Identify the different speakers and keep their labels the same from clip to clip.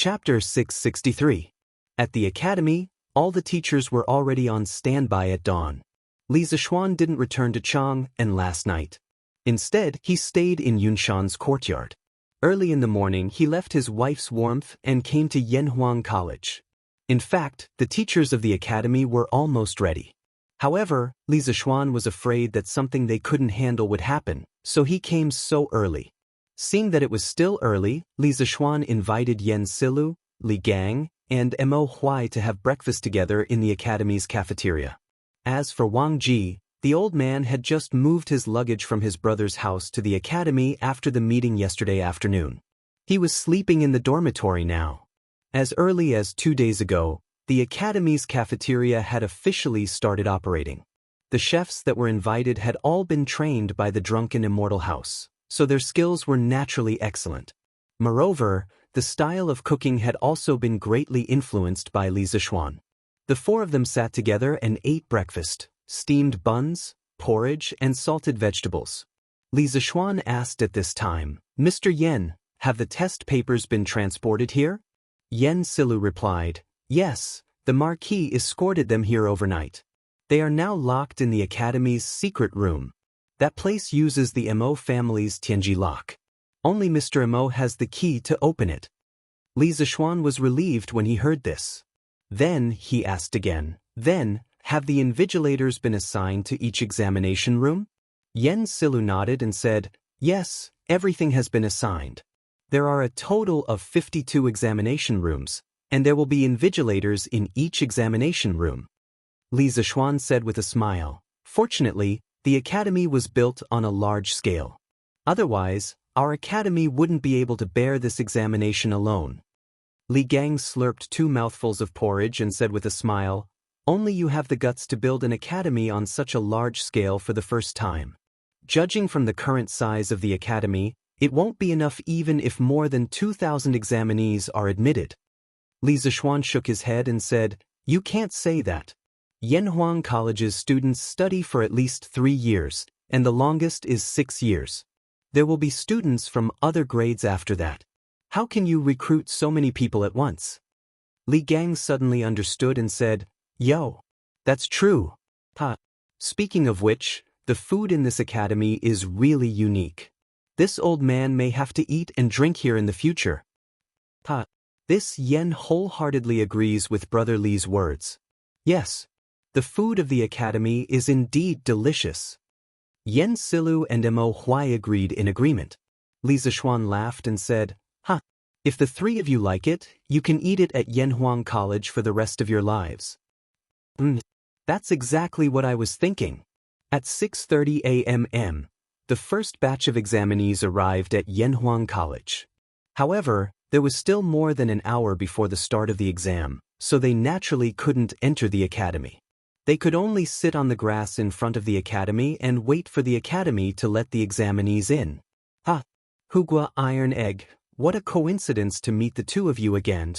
Speaker 1: Chapter 663. At the academy, all the teachers were already on standby at dawn. Li Zixuan didn't return to Chang'an last night. Instead, he stayed in Yunshan's courtyard. Early in the morning, he left his wife's warmth and came to Yanhuang College. In fact, the teachers of the academy were almost ready. However, Li Zixuan was afraid that something they couldn't handle would happen, so he came so early. Seeing that it was still early, Li Zixuan invited Yan Silu, Li Gang, and Mo Huai to have breakfast together in the academy's cafeteria. As for Wang Ji, the old man had just moved his luggage from his brother's house to the academy after the meeting yesterday afternoon. He was sleeping in the dormitory now. As early as 2 days ago, the academy's cafeteria had officially started operating. The chefs that were invited had all been trained by the drunken Immortal house, so their skills were naturally excellent. Moreover, the style of cooking had also been greatly influenced by Li Zixuan. The four of them sat together and ate breakfast, steamed buns, porridge, and salted vegetables. Li Zixuan asked at this time, "Mr. Yan, have the test papers been transported here?" Yan Silu replied, "Yes, the Marquis escorted them here overnight. They are now locked in the academy's secret room. That place uses the Mo family's Tianji lock. Only Mr. Mo has the key to open it." Li Zixuan was relieved when he heard this. Then, he asked again, "Then, have the invigilators been assigned to each examination room?" Yan Silu nodded and said, "Yes, everything has been assigned. There are a total of 52 examination rooms, and there will be invigilators in each examination room." Li Zixuan said with a smile, "Fortunately, the academy was built on a large scale. Otherwise, our academy wouldn't be able to bear this examination alone." Li Gang slurped 2 mouthfuls of porridge and said with a smile, "Only you have the guts to build an academy on such a large scale for the first time. Judging from the current size of the academy, it won't be enough even if more than 2,000 examinees are admitted." Li Zixuan shook his head and said, "You can't say that. Yanhuang College's students study for at least 3 years, and the longest is 6 years. There will be students from other grades after that. How can you recruit so many people at once?" Li Gang suddenly understood and said, "Yo, that's true. Ha. Speaking of which, the food in this academy is really unique. This old man may have to eat and drink here in the future." Ha. This Yen wholeheartedly agrees with Brother Li's words. Yes, the food of the academy is indeed delicious. Yan Silu and Mo Huai agreed in agreement. Li Zixuan laughed and said, If the 3 of you like it, you can eat it at Yanhuang College for the rest of your lives." That's exactly what I was thinking. At 6:30 a.m., the first batch of examinees arrived at Yanhuang College. However, there was still more than an hour before the start of the exam, so they naturally couldn't enter the academy. They could only sit on the grass in front of the academy and wait for the academy to let the examinees in. Hugua Iron Egg, what a coincidence to meet the 2 of you again.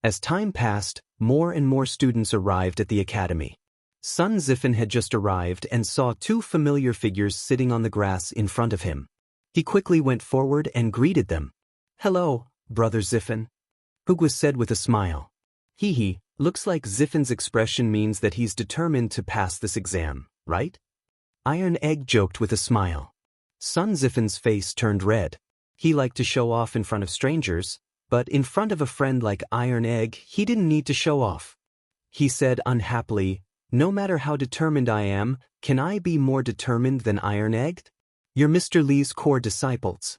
Speaker 1: As time passed, more and more students arrived at the academy. Sun Zifan had just arrived and saw 2 familiar figures sitting on the grass in front of him. He quickly went forward and greeted them. "Hello, Brother Zifan," Hugua said with a smile. Hee, looks like Zifan's expression means that he's determined to pass this exam, right?" Iron Egg joked with a smile. Sun Zifan's face turned red. He liked to show off in front of strangers, but in front of a friend like Iron Egg, he didn't need to show off. He said unhappily, "No matter how determined I am, can I be more determined than Iron Egg? You're Mr. Li's core disciples."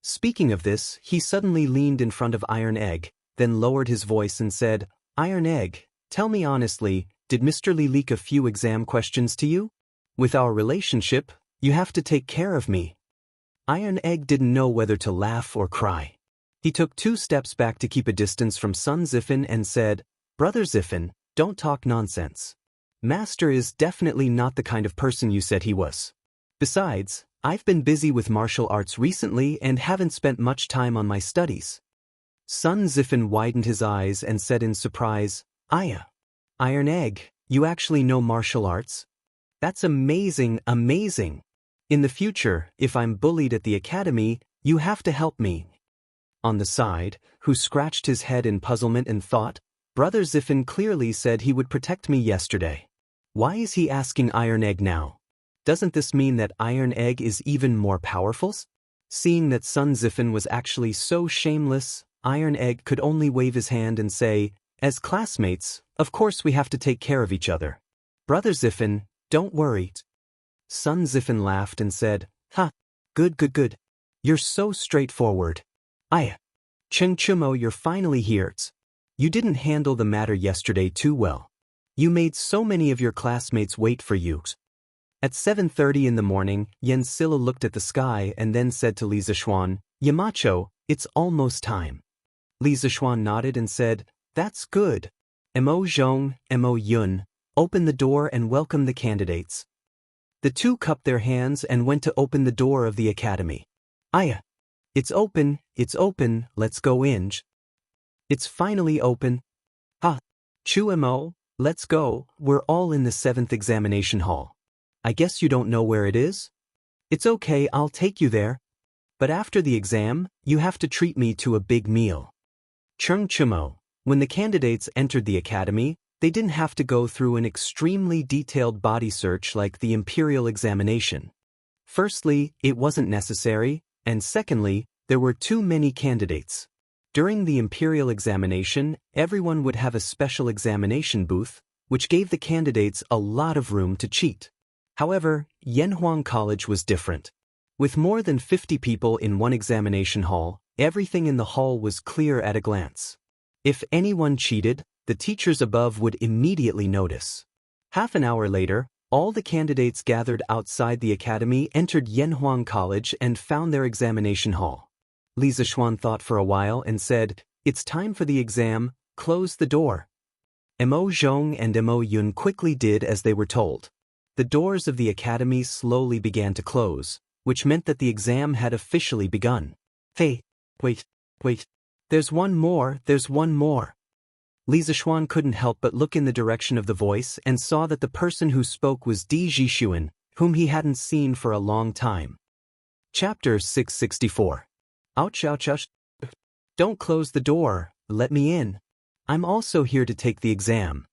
Speaker 1: Speaking of this, he suddenly leaned in front of Iron Egg, then lowered his voice and said, "Iron Egg, tell me honestly, did Mr. Li leak a few exam questions to you? With our relationship, you have to take care of me." Iron Egg didn't know whether to laugh or cry. He took 2 steps back to keep a distance from Sun Zifan and said, "Brother Zifan, don't talk nonsense. Master is definitely not the kind of person you said he was. Besides, I've been busy with martial arts recently and haven't spent much time on my studies." Sun Zifan widened his eyes and said in surprise, Iron Egg, you actually know martial arts? That's amazing, amazing. In the future, if I'm bullied at the academy, you have to help me." on the side, who scratched his head in puzzlement and thought, Brother Ziffin clearly said he would protect me yesterday. Why is he asking Iron Egg now? Doesn't this mean that Iron Egg is even more powerful? Seeing that Sun Ziffin was actually so shameless, Iron Egg could only wave his hand and say, as classmates, of course we have to take care of each other. Brother Ziffin, don't worry. Sun Ziffin laughed and said, Ha, good. You're so straightforward. Cheng Chumo, you're finally here. You didn't handle the matter yesterday too well. You made so many of your classmates wait for you. At 7:30 in the morning, Yen Silla looked at the sky and then said to Li Zishuan, Yamacho, it's almost time. Li Zishuan nodded and said, That's good. Mo Zhong, Mo Yun, open the door and welcome the candidates. The two cupped their hands and went to open the door of the academy. It's open, let's go in. It's finally open. Chu Mo, let's go, we're all in the 7th examination hall. I guess you don't know where it is? It's okay, I'll take you there. But after the exam, you have to treat me to a big meal. Cheng Chumo, when the candidates entered the academy, they didn't have to go through an extremely detailed body search like the imperial examination. Firstly, it wasn't necessary, and secondly, there were too many candidates. During the imperial examination, everyone would have a special examination booth, which gave the candidates a lot of room to cheat. However, Yanhuang College was different. With more than 50 people in one examination hall, everything in the hall was clear at a glance. If anyone cheated, the teachers above would immediately notice. Half an hour later, all the candidates gathered outside the academy entered Yanhuang College and found their examination hall. Li Zishuan thought for a while and said, It's time for the exam, close the door. Mo Zhong and Mo Yun quickly did as they were told. The doors of the academy slowly began to close, which meant that the exam had officially begun. Hey, wait. There's one more. Li Zishuan couldn't help but look in the direction of the voice and saw that the person who spoke was Di Zhishuan, whom he hadn't seen for a long time. Chapter 664. Ouch. Don't close the door, let me in. I'm also here to take the exam.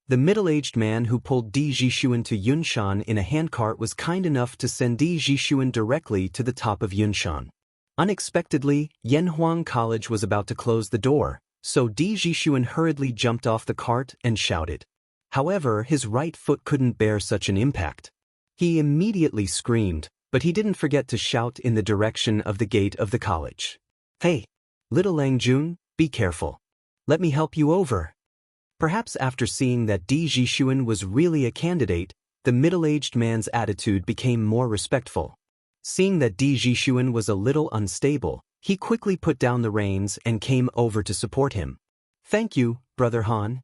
Speaker 1: The middle-aged man who pulled Di Zhishuan to Yunshan in a handcart was kind enough to send Di Zhishuan directly to the top of Yunshan. Unexpectedly, Yanhuang College was about to close the door, so Di Zhishuan hurriedly jumped off the cart and shouted. However, his right foot couldn't bear such an impact. He immediately screamed, but he didn't forget to shout in the direction of the gate of the college. Hey, little Langjun, be careful. Let me help you over. Perhaps after seeing that Di Zhishuan was really a candidate, the middle-aged man's attitude became more respectful. Seeing that Di Zhishuan was a little unstable, he quickly put down the reins and came over to support him. Thank you, Brother Han.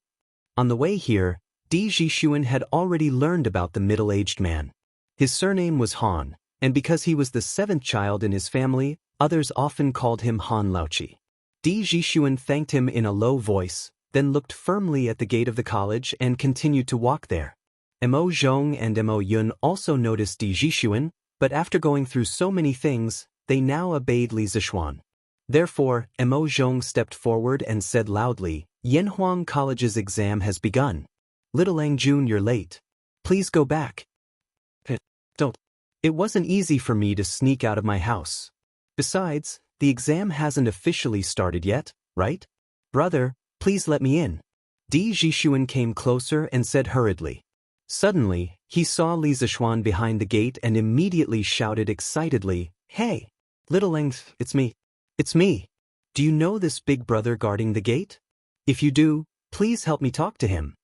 Speaker 1: On the way here, Di Zhishuan had already learned about the middle-aged man. His surname was Han, and because he was the 7th child in his family, others often called him Han Laochi. Di Zhishuan thanked him in a low voice, then looked firmly at the gate of the college and continued to walk there. Mo Zhong and Mo Yun also noticed Di Zhishuan, but after going through so many things, they now obeyed Li Zishuan. Therefore, Mo Zhong stepped forward and said loudly, Yanhuang College's exam has begun. Little Langjun, you're late. Please go back. Don't. It wasn't easy for me to sneak out of my house. Besides, the exam hasn't officially started yet, right? Brother, please let me in. Di Zhishuan came closer and said hurriedly. Suddenly, he saw Li Zishuan behind the gate and immediately shouted excitedly, Hey, little Lang, it's me. It's me. Do you know this big brother guarding the gate? If you do, please help me talk to him.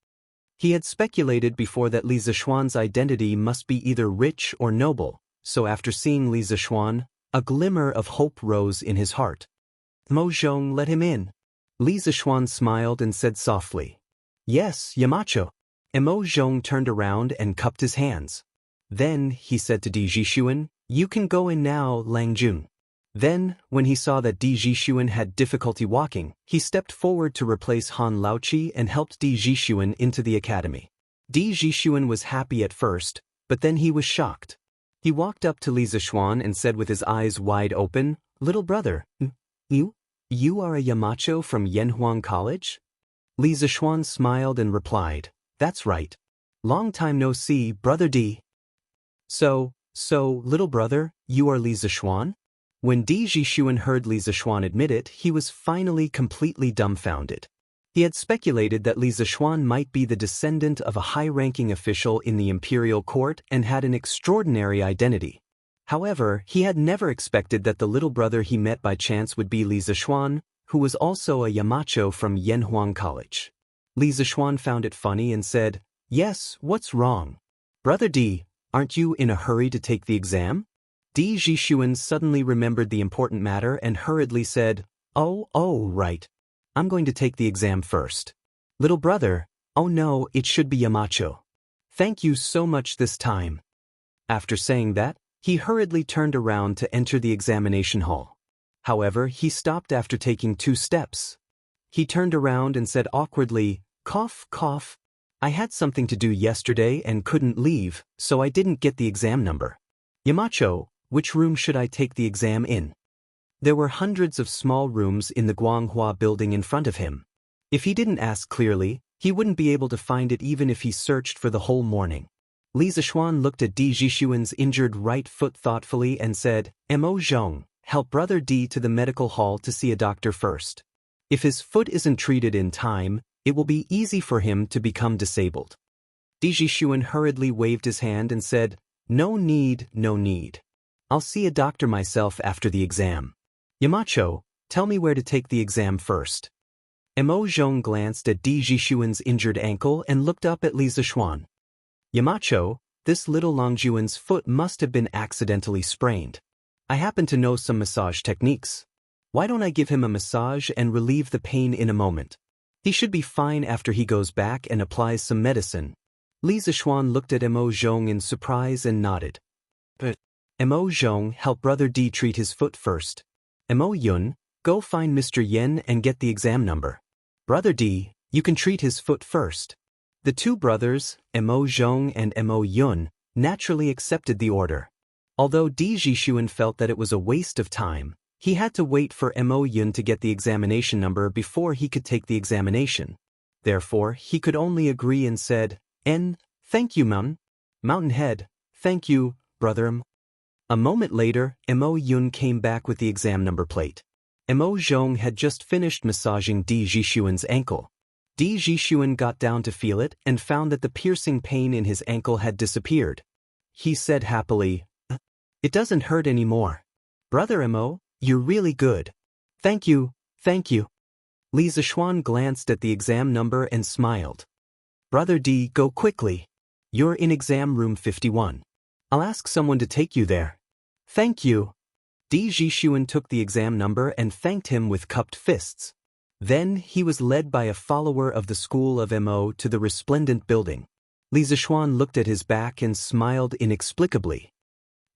Speaker 1: He had speculated before that Li Zishuan's identity must be either rich or noble, so after seeing Li Zishuan, a glimmer of hope rose in his heart. Mo Zhong, let him in. Li Zishuan smiled and said softly, Yes, Yamacho. Mo Zhong turned around and cupped his hands. Then, he said to Di Zhishuan, You can go in now, Langjun. Then, when he saw that Di Zhishuan had difficulty walking, he stepped forward to replace Han Laochi and helped Di Zhishuan into the academy. Di Zhishuan was happy at first, but then he was shocked. He walked up to Li Zishuan and said with his eyes wide open, Little brother, you? You are a Yamacho from Yanhuang College? Li Zishuan smiled and replied, That's right. Long time no see, Brother D. So, little brother, you are Li Zishuan? When Di Jishuan heard Li Zishuan admit it, he was finally completely dumbfounded. He had speculated that Li Zishuan might be the descendant of a high-ranking official in the imperial court and had an extraordinary identity. However, he had never expected that the little brother he met by chance would be Li Zishuan, who was also a Yamacho from Yanhuang College. Li Zishuan found it funny and said, Yes, what's wrong? Brother D, aren't you in a hurry to take the exam? Di Jishuan suddenly remembered the important matter and hurriedly said, Oh, right. I'm going to take the exam first. Little brother, oh no, it should be Yamacho. Thank you so much this time. After saying that, he hurriedly turned around to enter the examination hall. However, he stopped after taking 2 steps. He turned around and said awkwardly, Cough, cough. I had something to do yesterday and couldn't leave, so I didn't get the exam number. Yamacho, which room should I take the exam in? There were hundreds of small rooms in the Guanghua building in front of him. If he didn't ask clearly, he wouldn't be able to find it even if he searched for the whole morning. Li Zishuan looked at Di Jishuan's injured right foot thoughtfully and said, Mo Zhong, help Brother D to the medical hall to see a doctor first. If his foot isn't treated in time, it will be easy for him to become disabled. Di Jishuan hurriedly waved his hand and said, No need. I'll see a doctor myself after the exam. Yamacho, tell me where to take the exam first. Mo Zhong glanced at Di Jishuan's injured ankle and looked up at Li Zishuan. Yamacho, this little Longjuan's foot must have been accidentally sprained. I happen to know some massage techniques. Why don't I give him a massage and relieve the pain in a moment? He should be fine after he goes back and applies some medicine. Li Zishuan looked at Mo Zhong in surprise and nodded. But Mo Zhong, help Brother D treat his foot first. Mo Yun, go find Mr. Yen and get the exam number. Brother D, you can treat his foot first. The 2 brothers, Mo Zhong and Mo Yun, naturally accepted the order. Although Di Jishuan felt that it was a waste of time, he had to wait for Mo Yun to get the examination number before he could take the examination. Therefore, he could only agree and said, Thank you, Mountainhead, thank you, brother. A moment later, Mo Yun came back with the exam number plate. Mo Zhong had just finished massaging Di Jishuan's ankle. Di Jishuan got down to feel it and found that the piercing pain in his ankle had disappeared. He said happily, It doesn't hurt anymore. Brother Mo, you're really good. Thank you. Li Zishuan glanced at the exam number and smiled. Brother D, go quickly. You're in exam room 51. I'll ask someone to take you there. Thank you. Di Jishuan took the exam number and thanked him with cupped fists. Then he was led by a follower of the school of Mo to the resplendent building. Li Zishuan looked at his back and smiled inexplicably.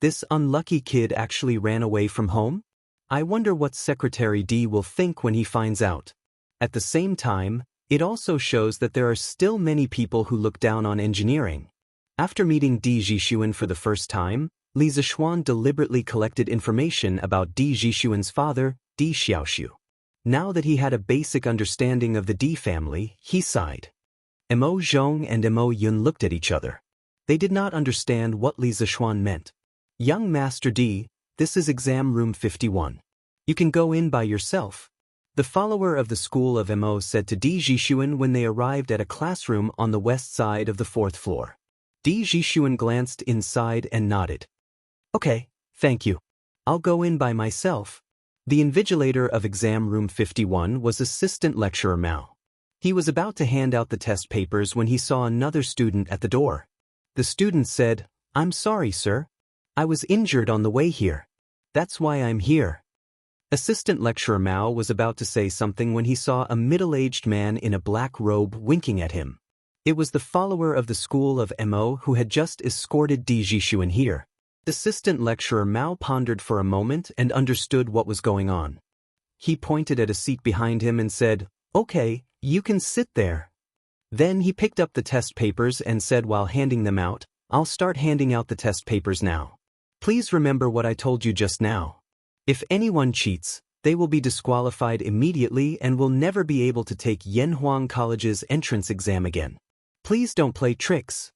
Speaker 1: This unlucky kid actually ran away from home? I wonder what Secretary D will think when he finds out. At the same time, it also shows that there are still many people who look down on engineering. After meeting Di Jishuan for the first time, Li Zishuan deliberately collected information about Di Jishuan's father, Di Xiaoxiu. Now that he had a basic understanding of the Di family, he sighed. Mo Zhong and Mo Yun looked at each other. They did not understand what Li Zishuan meant. Young Master D, this is exam room 51. You can go in by yourself. The follower of the school of Mo said to Di Jishuan when they arrived at a classroom on the west side of the 4th floor. Di Jishuan glanced inside and nodded. Okay, thank you. I'll go in by myself. The invigilator of exam room 51 was Assistant Lecturer Mao. He was about to hand out the test papers when he saw another student at the door. The student said, I'm sorry, sir. I was injured on the way here. That's why I'm here. Assistant Lecturer Mao was about to say something when he saw a middle-aged man in a black robe winking at him. It was the follower of the school of Mo who had just escorted Di Jishuan here. Assistant Lecturer Mao pondered for a moment and understood what was going on. He pointed at a seat behind him and said, Okay, you can sit there. Then he picked up the test papers and said while handing them out, I'll start handing out the test papers now. Please remember what I told you just now. If anyone cheats, they will be disqualified immediately and will never be able to take Yanhuang College's entrance exam again. Please don't play tricks.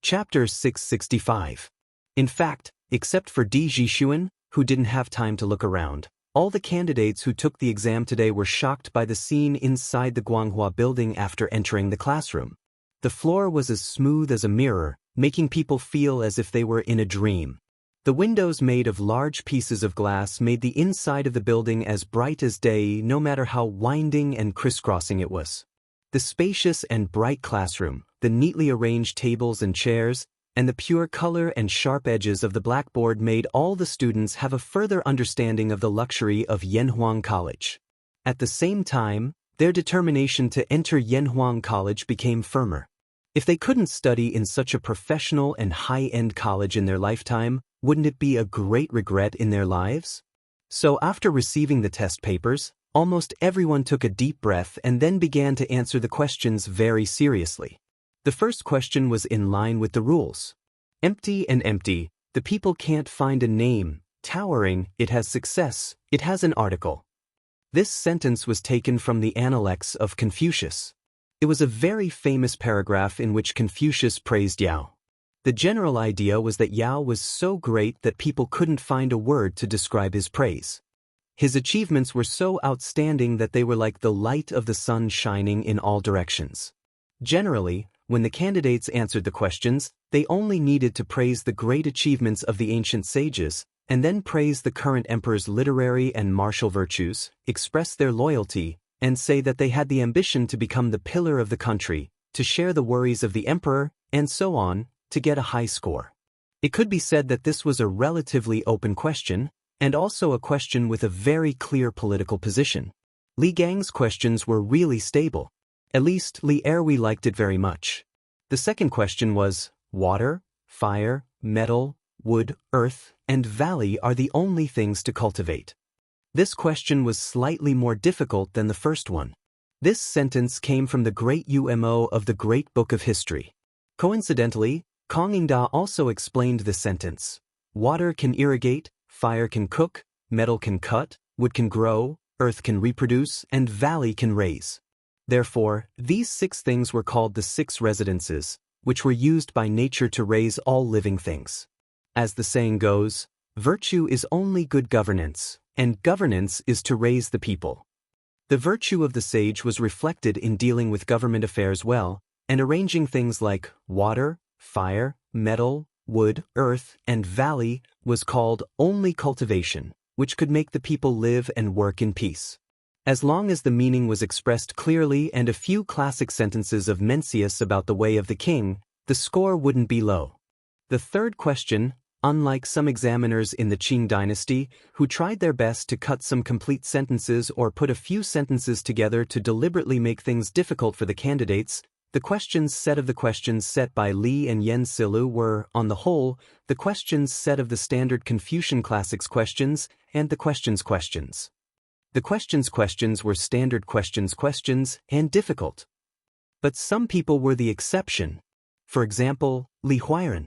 Speaker 1: Chapter 665. In fact, except for Di Jixuan, who didn't have time to look around, all the candidates who took the exam today were shocked by the scene inside the Guanghua building after entering the classroom. The floor was as smooth as a mirror, making people feel as if they were in a dream. The windows made of large pieces of glass made the inside of the building as bright as day, no matter how winding and crisscrossing it was. The spacious and bright classroom, the neatly arranged tables and chairs, and the pure color and sharp edges of the blackboard made all the students have a further understanding of the luxury of Yanhuang College. At the same time, their determination to enter Yanhuang College became firmer. If they couldn't study in such a professional and high-end college in their lifetime, wouldn't it be a great regret in their lives? So after receiving the test papers, almost everyone took a deep breath and then began to answer the questions very seriously. The first question was in line with the rules. Empty and empty, the people can't find a name. Towering, it has success, it has an article. This sentence was taken from the Analects of Confucius. It was a very famous paragraph in which Confucius praised Yao. The general idea was that Yao was so great that people couldn't find a word to describe his praise. His achievements were so outstanding that they were like the light of the sun shining in all directions. Generally, when the candidates answered the questions, they only needed to praise the great achievements of the ancient sages, and then praise the current emperor's literary and martial virtues, express their loyalty, and say that they had the ambition to become the pillar of the country, to share the worries of the emperor, and so on, to get a high score. It could be said that this was a relatively open question, and also a question with a very clear political position. Li Gang's questions were really stable. At least Li Erwi liked it very much. The second question was, water, fire, metal, wood, earth, and valley are the only things to cultivate. This question was slightly more difficult than the first one. This sentence came from the great UMO of the Great Book of History. Coincidentally, Kong Yingda also explained the sentence. Water can irrigate, fire can cook, metal can cut, wood can grow, earth can reproduce, and valley can raise. Therefore, these 6 things were called the 6 residences, which were used by nature to raise all living things. As the saying goes, virtue is only good governance, and governance is to raise the people. The virtue of the sage was reflected in dealing with government affairs well, and arranging things like water, fire, metal, wood, earth, and valley was called only cultivation, which could make the people live and work in peace. As long as the meaning was expressed clearly and a few classic sentences of Mencius about the way of the king, the score wouldn't be low. The third question, unlike some examiners in the Qing dynasty who tried their best to cut some complete sentences or put a few sentences together to deliberately make things difficult for the candidates, the questions set by Li and Yen Silu were, on the whole, the questions set of the standard Confucian classics questions and the questions. The questions were standard questions and difficult. But some people were the exception. For example, Li Huairan.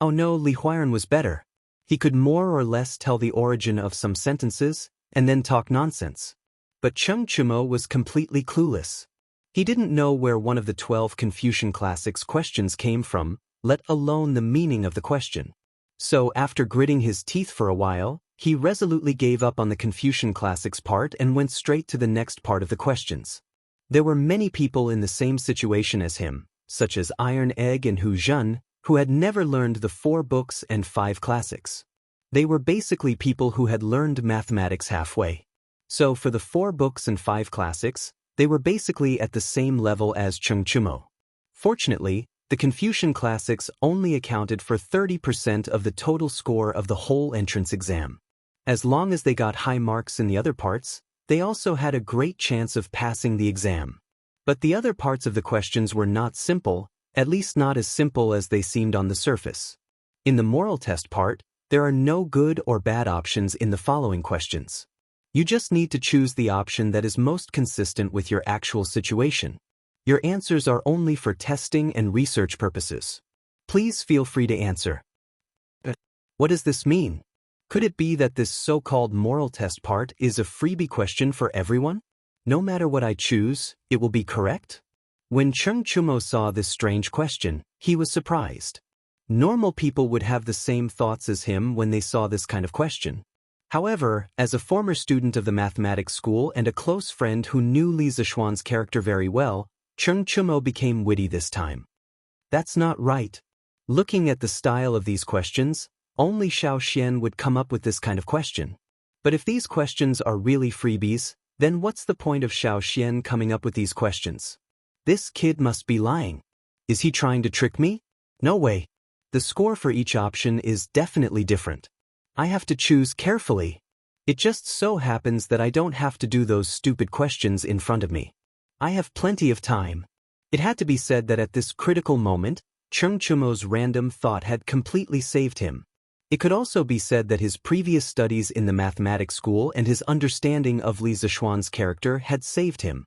Speaker 1: Oh no, Li Huairan was better. He could more or less tell the origin of some sentences and then talk nonsense. But Cheng Chumo was completely clueless. He didn't know where one of the 12 Confucian classics questions came from, let alone the meaning of the question. So after gritting his teeth for a while, he resolutely gave up on the Confucian classics part and went straight to the next part of the questions. There were many people in the same situation as him, such as Iron Egg and Hu Zhen, who had never learned the 4 books and 5 classics. They were basically people who had learned mathematics halfway. So for the 4 books and 5 classics, they were basically at the same level as Cheng Chumo. Fortunately, the Confucian classics only accounted for 30% of the total score of the whole entrance exam. As long as they got high marks in the other parts, they also had a great chance of passing the exam. But the other parts of the questions were not simple, at least not as simple as they seemed on the surface. In the moral test part, there are no good or bad options in the following questions. You just need to choose the option that is most consistent with your actual situation. Your answers are only for testing and research purposes. Please feel free to answer. But what does this mean? Could it be that this so-called moral test part is a freebie question for everyone? No matter what I choose, it will be correct? When Cheng Chumo saw this strange question, he was surprised. Normal people would have the same thoughts as him when they saw this kind of question. However, as a former student of the mathematics school and a close friend who knew Li Zishuan's character very well, Cheng Chumo became witty this time. That's not right. Looking at the style of these questions, only Xiao Xian would come up with this kind of question. But if these questions are really freebies, then what's the point of Xiao Xian coming up with these questions? This kid must be lying. Is he trying to trick me? No way. The score for each option is definitely different. I have to choose carefully. It just so happens that I don't have to do those stupid questions in front of me. I have plenty of time. It had to be said that at this critical moment, Cheng Chumo's random thought had completely saved him. It could also be said that his previous studies in the mathematics school and his understanding of Li Zishuan's character had saved him.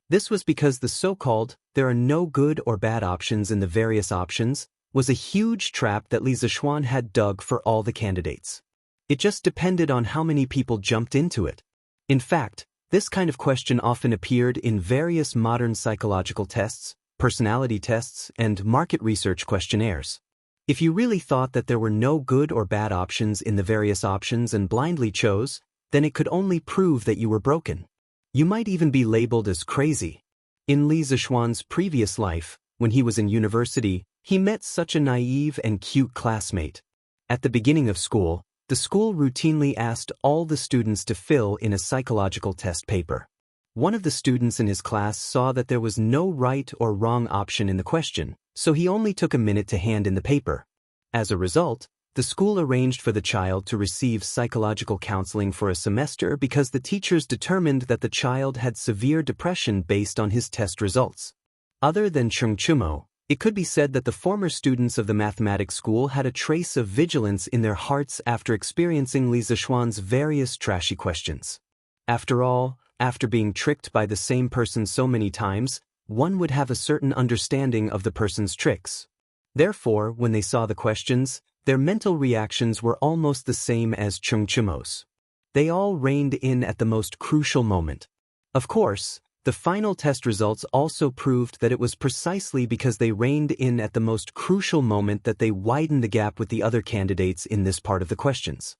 Speaker 1: This was because the so-called, there are no good or bad options in the various options, was a huge trap that Li Zishuan had dug for all the candidates. It just depended on how many people jumped into it. In fact, this kind of question often appeared in various modern psychological tests, personality tests, and market research questionnaires. If you really thought that there were no good or bad options in the various options and blindly chose, then it could only prove that you were broken. You might even be labeled as crazy. In Li Zishuan's previous life, when he was in university, he met such a naive and cute classmate. At the beginning of school, the school routinely asked all the students to fill in a psychological test paper. One of the students in his class saw that there was no right or wrong option in the question, so he only took a minute to hand in the paper. As a result, the school arranged for the child to receive psychological counseling for a semester because the teachers determined that the child had severe depression based on his test results. Other than Cheng Chumo, it could be said that the former students of the mathematics school had a trace of vigilance in their hearts after experiencing Li Zishuan's various trashy questions. After all, after being tricked by the same person so many times, one would have a certain understanding of the person's tricks. Therefore, when they saw the questions, their mental reactions were almost the same as Cheng Chumo's. They all reined in at the most crucial moment. Of course, the final test results also proved that it was precisely because they reined in at the most crucial moment that they widened the gap with the other candidates in this part of the questions.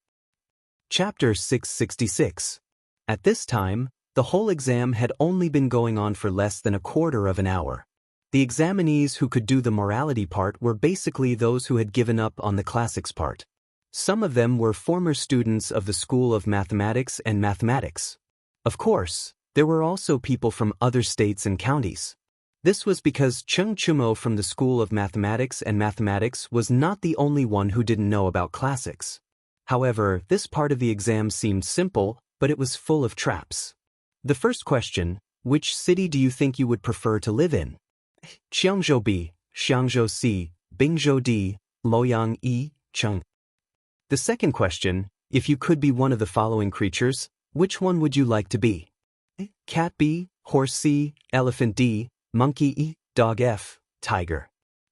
Speaker 1: Chapter 666. At this time, the whole exam had only been going on for less than a quarter of an hour. The examinees who could do the morality part were basically those who had given up on the classics part. Some of them were former students of the School of Mathematics and Mathematics. Of course, there were also people from other states and counties. This was because Cheng Chumo from the School of Mathematics and Mathematics was not the only one who didn't know about classics. However, this part of the exam seemed simple, but it was full of traps. The first question, which city do you think you would prefer to live in? Jianghu B, Xiangzhou C, Bingzhou D, Luoyang E, Cheng. The second question, if you could be one of the following creatures, which one would you like to be? Cat B, Horse C, Elephant D, Monkey E, Dog F, Tiger.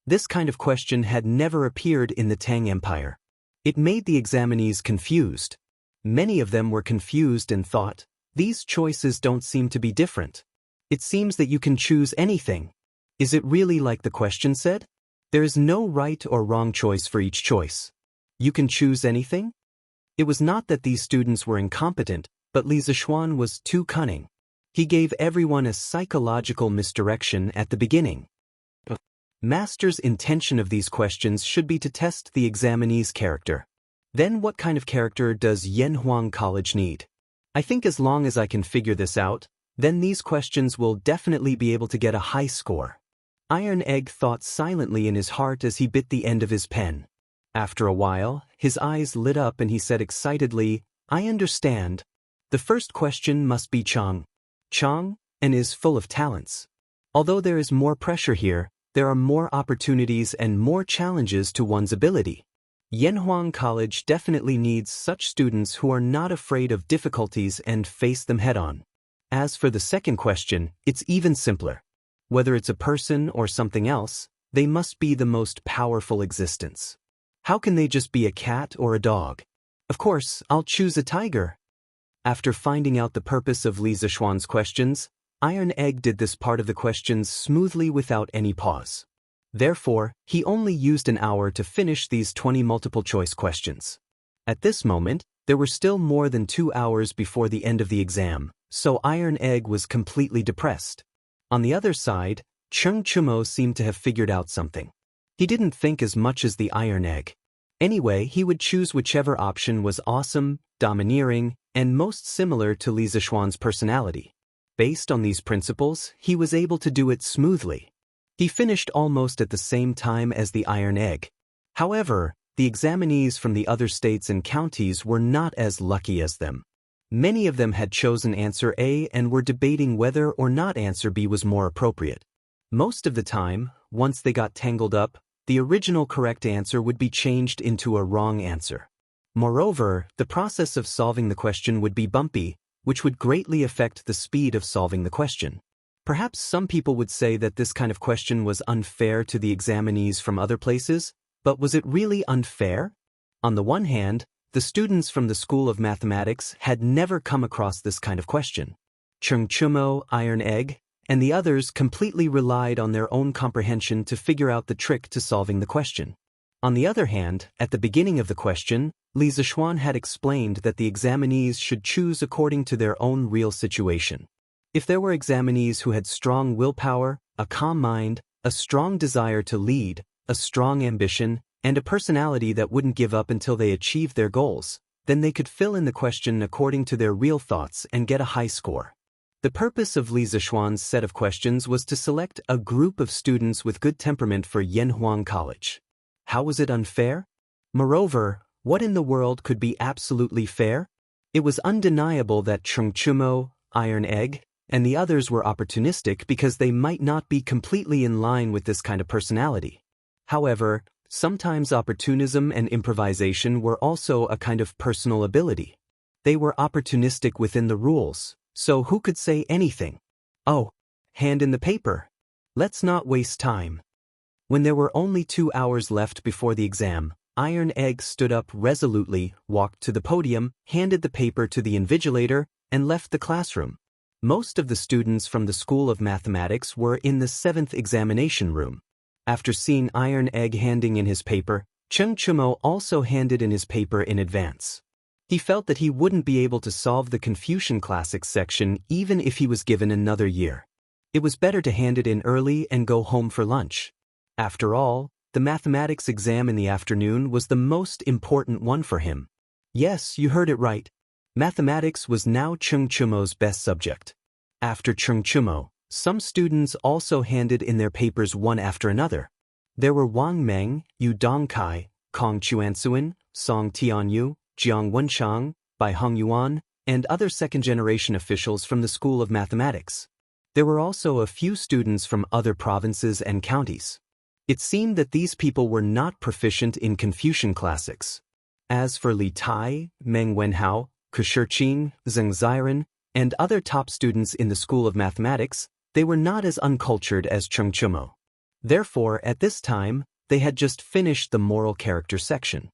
Speaker 1: This kind of question had never appeared in the Tang Empire. It made the examinees confused. Many of them were confused and thought, these choices don't seem to be different. It seems that you can choose anything. Is it really like the question said? There is no right or wrong choice for each choice. You can choose anything? It was not that these students were incompetent, but Li Zishuan was too cunning. He gave everyone a psychological misdirection at the beginning. Master's intention of these questions should be to test the examinee's character. Then what kind of character does Yanhuang College need? I think as long as I can figure this out, then these questions will definitely be able to get a high score. Iron Egg thought silently in his heart as he bit the end of his pen. After a while, his eyes lit up and he said excitedly, I understand. The first question must be Chang. Chang, and is full of talents. Although there is more pressure here, there are more opportunities and more challenges to one's ability. Yanhuang College definitely needs such students who are not afraid of difficulties and face them head-on. As for the second question, it's even simpler. Whether it's a person or something else, they must be the most powerful existence. How can they just be a cat or a dog? Of course, I'll choose a tiger. After finding out the purpose of Li Zishuan's questions, Iron Egg did this part of the questions smoothly without any pause. Therefore, he only used an hour to finish these 20 multiple-choice questions. At this moment, there were still more than 2 hours before the end of the exam, so Iron Egg was completely depressed. On the other side, Cheng Chumo seemed to have figured out something. He didn't think as much as the Iron Egg. Anyway, he would choose whichever option was awesome, domineering, and most similar to Li Zishuan's personality. Based on these principles, he was able to do it smoothly. He finished almost at the same time as the Iron Egg. However, the examinees from the other states and counties were not as lucky as them. Many of them had chosen answer A and were debating whether or not answer B was more appropriate. Most of the time, once they got tangled up, the original correct answer would be changed into a wrong answer. Moreover, the process of solving the question would be bumpy, which would greatly affect the speed of solving the question. Perhaps some people would say that this kind of question was unfair to the examinees from other places, but was it really unfair? On the one hand, the students from the School of Mathematics had never come across this kind of question. Cheng Chumo, Iron Egg, and the others completely relied on their own comprehension to figure out the trick to solving the question. On the other hand, at the beginning of the question, Li Zishuan had explained that the examinees should choose according to their own real situation. If there were examinees who had strong willpower, a calm mind, a strong desire to lead, a strong ambition, and a personality that wouldn't give up until they achieved their goals, then they could fill in the question according to their real thoughts and get a high score. The purpose of Li Zishuan's set of questions was to select a group of students with good temperament for Yanhuang College. How was it unfair? Moreover, what in the world could be absolutely fair? It was undeniable that Cheng Chumo, Iron Egg, and the others were opportunistic because they might not be completely in line with this kind of personality. However, sometimes opportunism and improvisation were also a kind of personal ability. They were opportunistic within the rules. So who could say anything? Oh, hand in the paper. Let's not waste time. When there were only 2 hours left before the exam, Iron Egg stood up resolutely, walked to the podium, handed the paper to the invigilator, and left the classroom. Most of the students from the School of Mathematics were in the 7th examination room. After seeing Iron Egg handing in his paper, Cheng Chumo also handed in his paper in advance. He felt that he wouldn't be able to solve the Confucian Classics section even if he was given another year. It was better to hand it in early and go home for lunch. After all, the mathematics exam in the afternoon was the most important one for him. Yes, you heard it right. Mathematics was now Cheng Chumo's best subject. After Cheng Chumo, some students also handed in their papers one after another. There were Wang Meng, Yu Dongkai, Kong Chuansuan, Song Tianyu, Jiang Wenchang, Bai Hongyuan, and other second-generation officials from the School of Mathematics. There were also a few students from other provinces and counties. It seemed that these people were not proficient in Confucian classics. As for Li Tai, Meng Wenhao, Kushirqing, Zheng Ziren, and other top students in the School of Mathematics, they were not as uncultured as Cheng Chumo. Therefore, at this time, they had just finished the moral character section.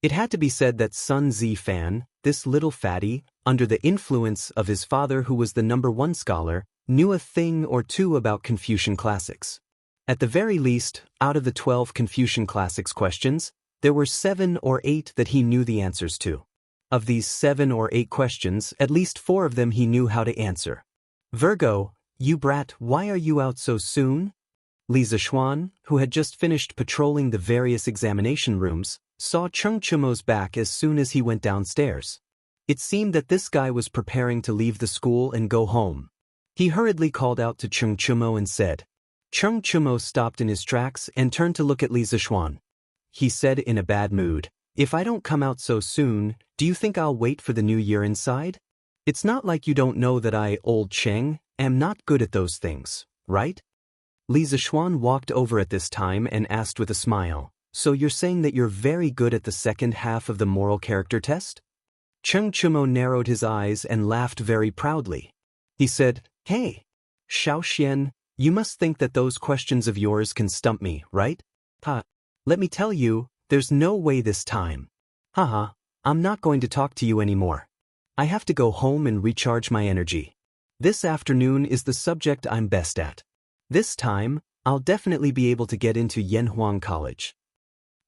Speaker 1: It had to be said that Sun Zifan, this little fatty, under the influence of his father who was the #1 scholar, knew a thing or two about Confucian classics. At the very least, out of the 12 Confucian classics questions, there were 7 or 8 that he knew the answers to. Of these 7 or 8 questions, at least 4 of them he knew how to answer. Virgo, you brat, why are you out so soon? Li Zishuan, who had just finished patrolling the various examination rooms, saw Cheng Chumo's back as soon as he went downstairs. It seemed that this guy was preparing to leave the school and go home. He hurriedly called out to Cheng Chumo and said. Cheng Chumo stopped in his tracks and turned to look at Li Zishuan. He said in a bad mood, "If I don't come out so soon, do you think I'll wait for the new year inside? It's not like you don't know that I, old Cheng, am not good at those things, right?" Li Zishuan walked over at this time and asked with a smile, "So you're saying that you're very good at the second half of the moral character test?" Cheng Chumo narrowed his eyes and laughed very proudly. He said, "Hey, Xiaoxian, you must think that those questions of yours can stump me, right? Ha! Let me tell you, there's no way this time. Haha, I'm not going to talk to you anymore. I have to go home and recharge my energy. This afternoon is the subject I'm best at. This time, I'll definitely be able to get into Yanhuang College."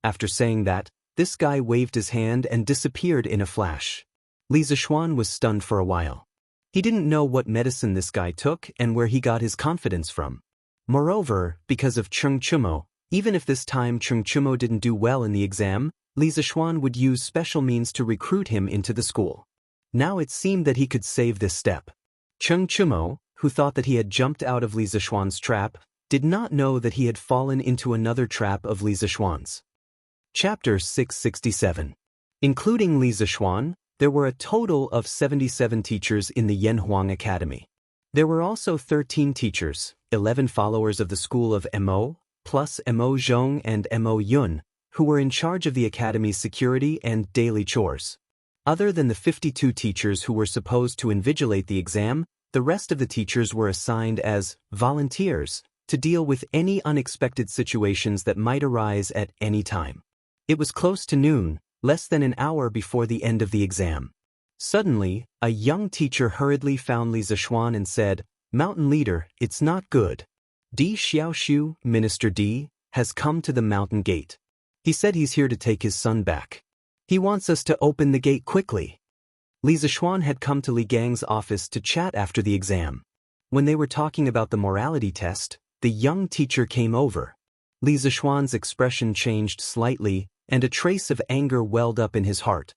Speaker 1: After saying that, this guy waved his hand and disappeared in a flash. Li Zishuan was stunned for a while. He didn't know what medicine this guy took and where he got his confidence from. Moreover, because of Cheng Chumo, even if this time Cheng Chumo didn't do well in the exam, Li Zishuan would use special means to recruit him into the school. Now it seemed that he could save this step. Cheng Chumo, who thought that he had jumped out of Li Zishuan's trap, did not know that he had fallen into another trap of Li Zishuan's. Chapter 667. Including Li Zishuan, there were a total of 77 teachers in the Yanhuang Academy. There were also 13 teachers, 11 followers of the school of Mo, plus Mo Zhong and Mo Yun, who were in charge of the academy's security and daily chores. Other than the 52 teachers who were supposed to invigilate the exam, the rest of the teachers were assigned as volunteers to deal with any unexpected situations that might arise at any time. It was close to noon, less than an hour before the end of the exam. Suddenly, a young teacher hurriedly found Li Zishuan and said, "Mountain leader, it's not good. Di Xiaoshu, Minister Di, has come to the mountain gate. He said he's here to take his son back. He wants us to open the gate quickly." Li Zishuan had come to Li Gang's office to chat after the exam. When they were talking about the morality test, the young teacher came over. Li Zishuan's expression changed slightly, and a trace of anger welled up in his heart.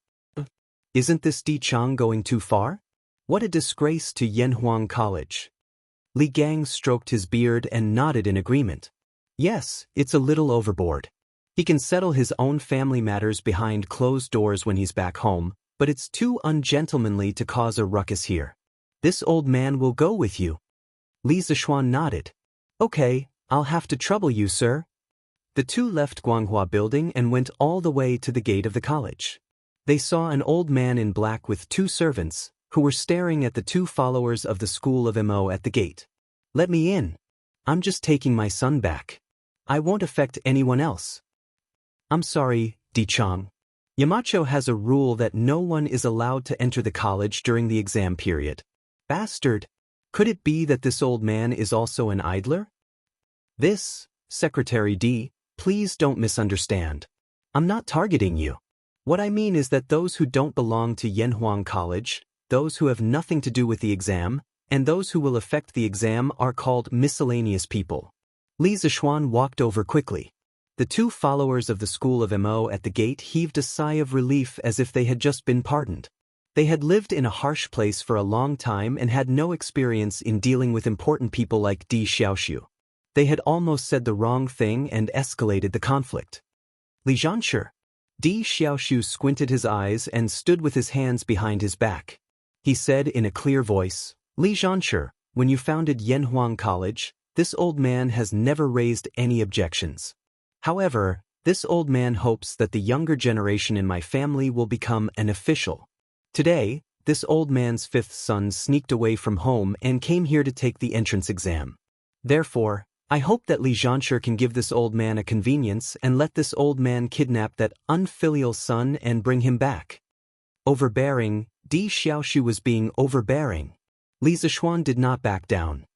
Speaker 1: "Isn't this Di Chang going too far? What a disgrace to Yanhuang College." Li Gang stroked his beard and nodded in agreement. "Yes, it's a little overboard. He can settle his own family matters behind closed doors when he's back home, but it's too ungentlemanly to cause a ruckus here. This old man will go with you." Li Zishuan nodded. "Okay, I'll have to trouble you, sir." The two left Guanghua Building and went all the way to the gate of the college. They saw an old man in black with two servants, who were staring at the two followers of the school of Mo at the gate. "Let me in. I'm just taking my son back. I won't affect anyone else." "I'm sorry, Di Chang. Yamacho has a rule that no one is allowed to enter the college during the exam period." "Bastard! Could it be that this old man is also an idler?" "This, Secretary D, please don't misunderstand. I'm not targeting you. What I mean is that those who don't belong to Yanhuang College, those who have nothing to do with the exam, and those who will affect the exam are called miscellaneous people." Li Zishuan walked over quickly. The two followers of the school of Mo at the gate heaved a sigh of relief as if they had just been pardoned. They had lived in a harsh place for a long time and had no experience in dealing with important people like Di Xiaoshu. They had almost said the wrong thing and escalated the conflict. "Li Zhanshu." Di Xiaoshu squinted his eyes and stood with his hands behind his back. He said in a clear voice, "Li Zhanshu, when you founded Yanhuang College, this old man has never raised any objections. However, this old man hopes that the younger generation in my family will become an official. Today, this old man's fifth son sneaked away from home and came here to take the entrance exam. Therefore, I hope that Li Zhanshu can give this old man a convenience and let this old man kidnap that unfilial son and bring him back." Overbearing, Di Xiaoshu was being overbearing. Li Zishuan did not back down.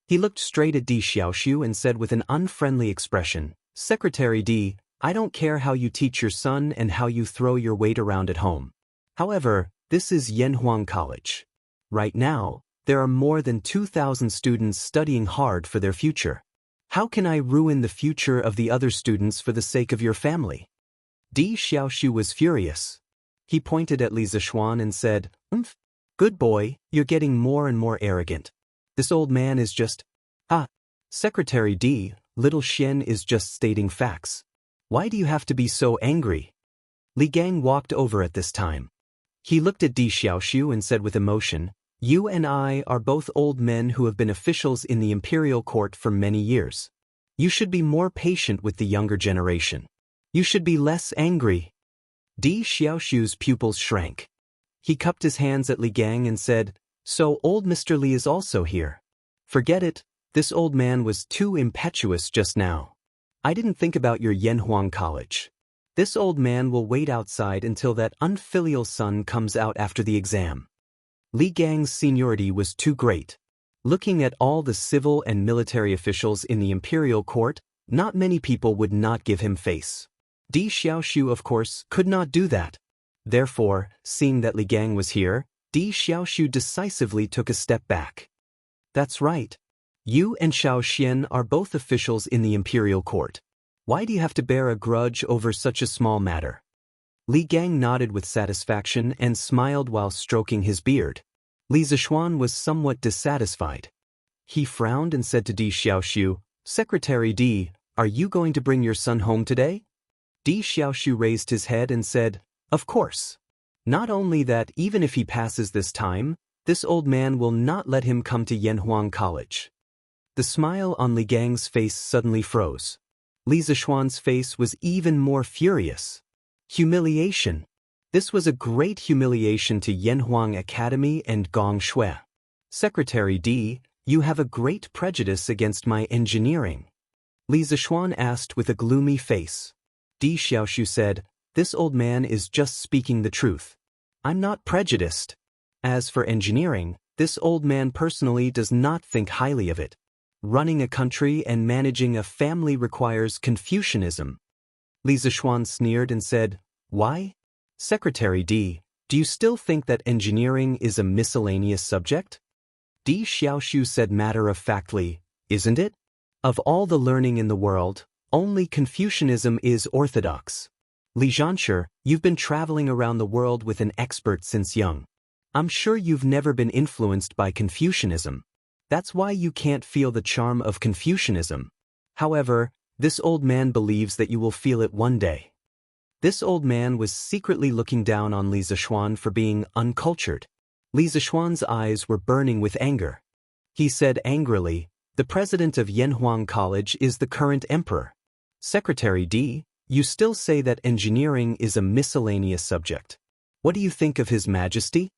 Speaker 1: He looked straight at Di Xiaoshu and said with an unfriendly expression, "Secretary Di, I don't care how you teach your son and how you throw your weight around at home. However, this is Yanhuang College. Right now, there are more than 2,000 students studying hard for their future. How can I ruin the future of the other students for the sake of your family?" Di Xiaoshu was furious. He pointed at Li Zishuan and said, "Good boy, you're getting more and more arrogant. This old man is just..." Secretary D, little Xian is just stating facts. Why do you have to be so angry?" Li Gang walked over at this time. He looked at Di Xiaoshu and said with emotion, "You and I are both old men who have been officials in the imperial court for many years. You should be more patient with the younger generation. You should be less angry." Di Xiaoshu's pupils shrank. He cupped his hands at Li Gang and said, "So old Mr. Li is also here. Forget it, this old man was too impetuous just now. I didn't think about your Yanhuang College. This old man will wait outside until that unfilial son comes out after the exam. Li Gang's seniority was too great. Looking at all the civil and military officials in the imperial court, not many people would not give him face. Di Xiaoxiu, of course, could not do that. Therefore, seeing that Li Gang was here, Di Xiaoxiu decisively took a step back. That's right. You and Xiao Xian are both officials in the imperial court. Why do you have to bear a grudge over such a small matter? Li Gang nodded with satisfaction and smiled while stroking his beard. Li Zishuan was somewhat dissatisfied. He frowned and said to Di Xiaoxiu, Secretary Di, are you going to bring your son home today? Di Xiaoxiu raised his head and said, Of course. Not only that, even if he passes this time, this old man will not let him come to Yanhuang College. The smile on Li Gang's face suddenly froze. Li Zishuan's face was even more furious. Humiliation. This was a great humiliation to Yanhuang Academy and Gong Shui. Secretary Di, you have a great prejudice against my engineering. Li Zishuan asked with a gloomy face. Di Xiaoxiu said, This old man is just speaking the truth. I'm not prejudiced. As for engineering, this old man personally does not think highly of it. Running a country and managing a family requires Confucianism. Li Zishuan sneered and said, Why? Secretary Di, do you still think that engineering is a miscellaneous subject? Di Xiaoxiu said matter-of-factly, Isn't it? Of all the learning in the world, only Confucianism is orthodox. Li Zhanshe, you've been traveling around the world with an expert since young. I'm sure you've never been influenced by Confucianism. That's why you can't feel the charm of Confucianism. However, this old man believes that you will feel it one day. This old man was secretly looking down on Li Zishuan for being uncultured. Li Zishuan's eyes were burning with anger. He said angrily, The president of Yanhuang College is the current emperor. Secretary Di, you still say that engineering is a miscellaneous subject. What do you think of His Majesty?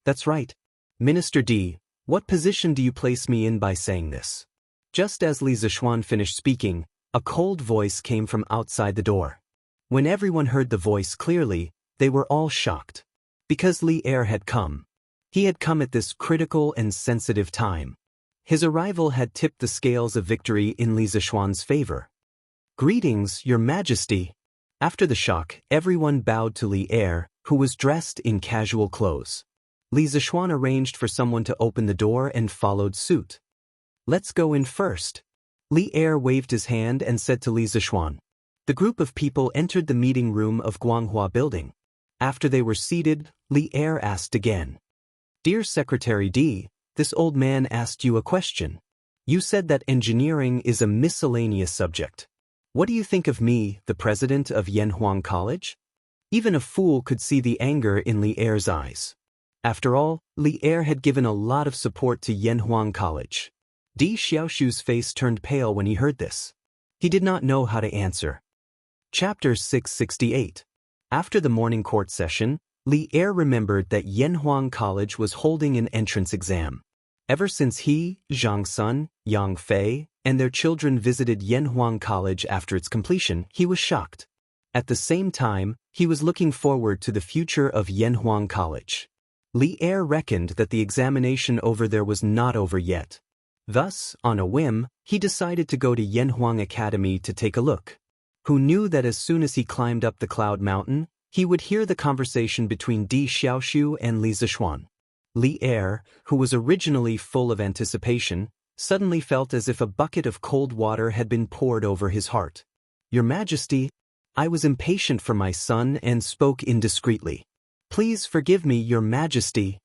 Speaker 1: That's right. Minister Di, what position do you place me in by saying this? Just as Li Zishuan finished speaking, a cold voice came from outside the door. When everyone heard the voice clearly, they were all shocked. Because Li Er had come. He had come at this critical and sensitive time. His arrival had tipped the scales of victory in Li Zishuan's favor. Greetings, Your Majesty. After the shock, everyone bowed to Li Er, who was dressed in casual clothes. Li Zishuan arranged for someone to open the door and followed suit. Let's go in first. Li Er waved his hand and said to Li Zishuan. The group of people entered the meeting room of Guanghua Building. After they were seated, Li Er asked again. Dear Secretary Di, this old man asked you a question. You said that engineering is a miscellaneous subject. What do you think of me, the president of Yanhuang College? Even a fool could see the anger in Li Er's eyes. After all, Li Er had given a lot of support to Yanhuang College. Di Xiaoxiu's face turned pale when he heard this. He did not know how to answer. Chapter 668. After the morning court session, Li Er remembered that Yanhuang College was holding an entrance exam. Ever since he, Zhang Sun, Yang Fei, and their children visited Yanhuang College after its completion, he was shocked. At the same time, he was looking forward to the future of Yanhuang College. Li Er reckoned that the examination over there was not over yet. Thus, on a whim, he decided to go to Yanhuang Academy to take a look. Who knew that as soon as he climbed up the cloud mountain, he would hear the conversation between Di Xiaoxiu and Li Zishuan. Li Er, who was originally full of anticipation, suddenly felt as if a bucket of cold water had been poured over his heart. Your Majesty, I was impatient for my son and spoke indiscreetly. Please forgive me, Your Majesty.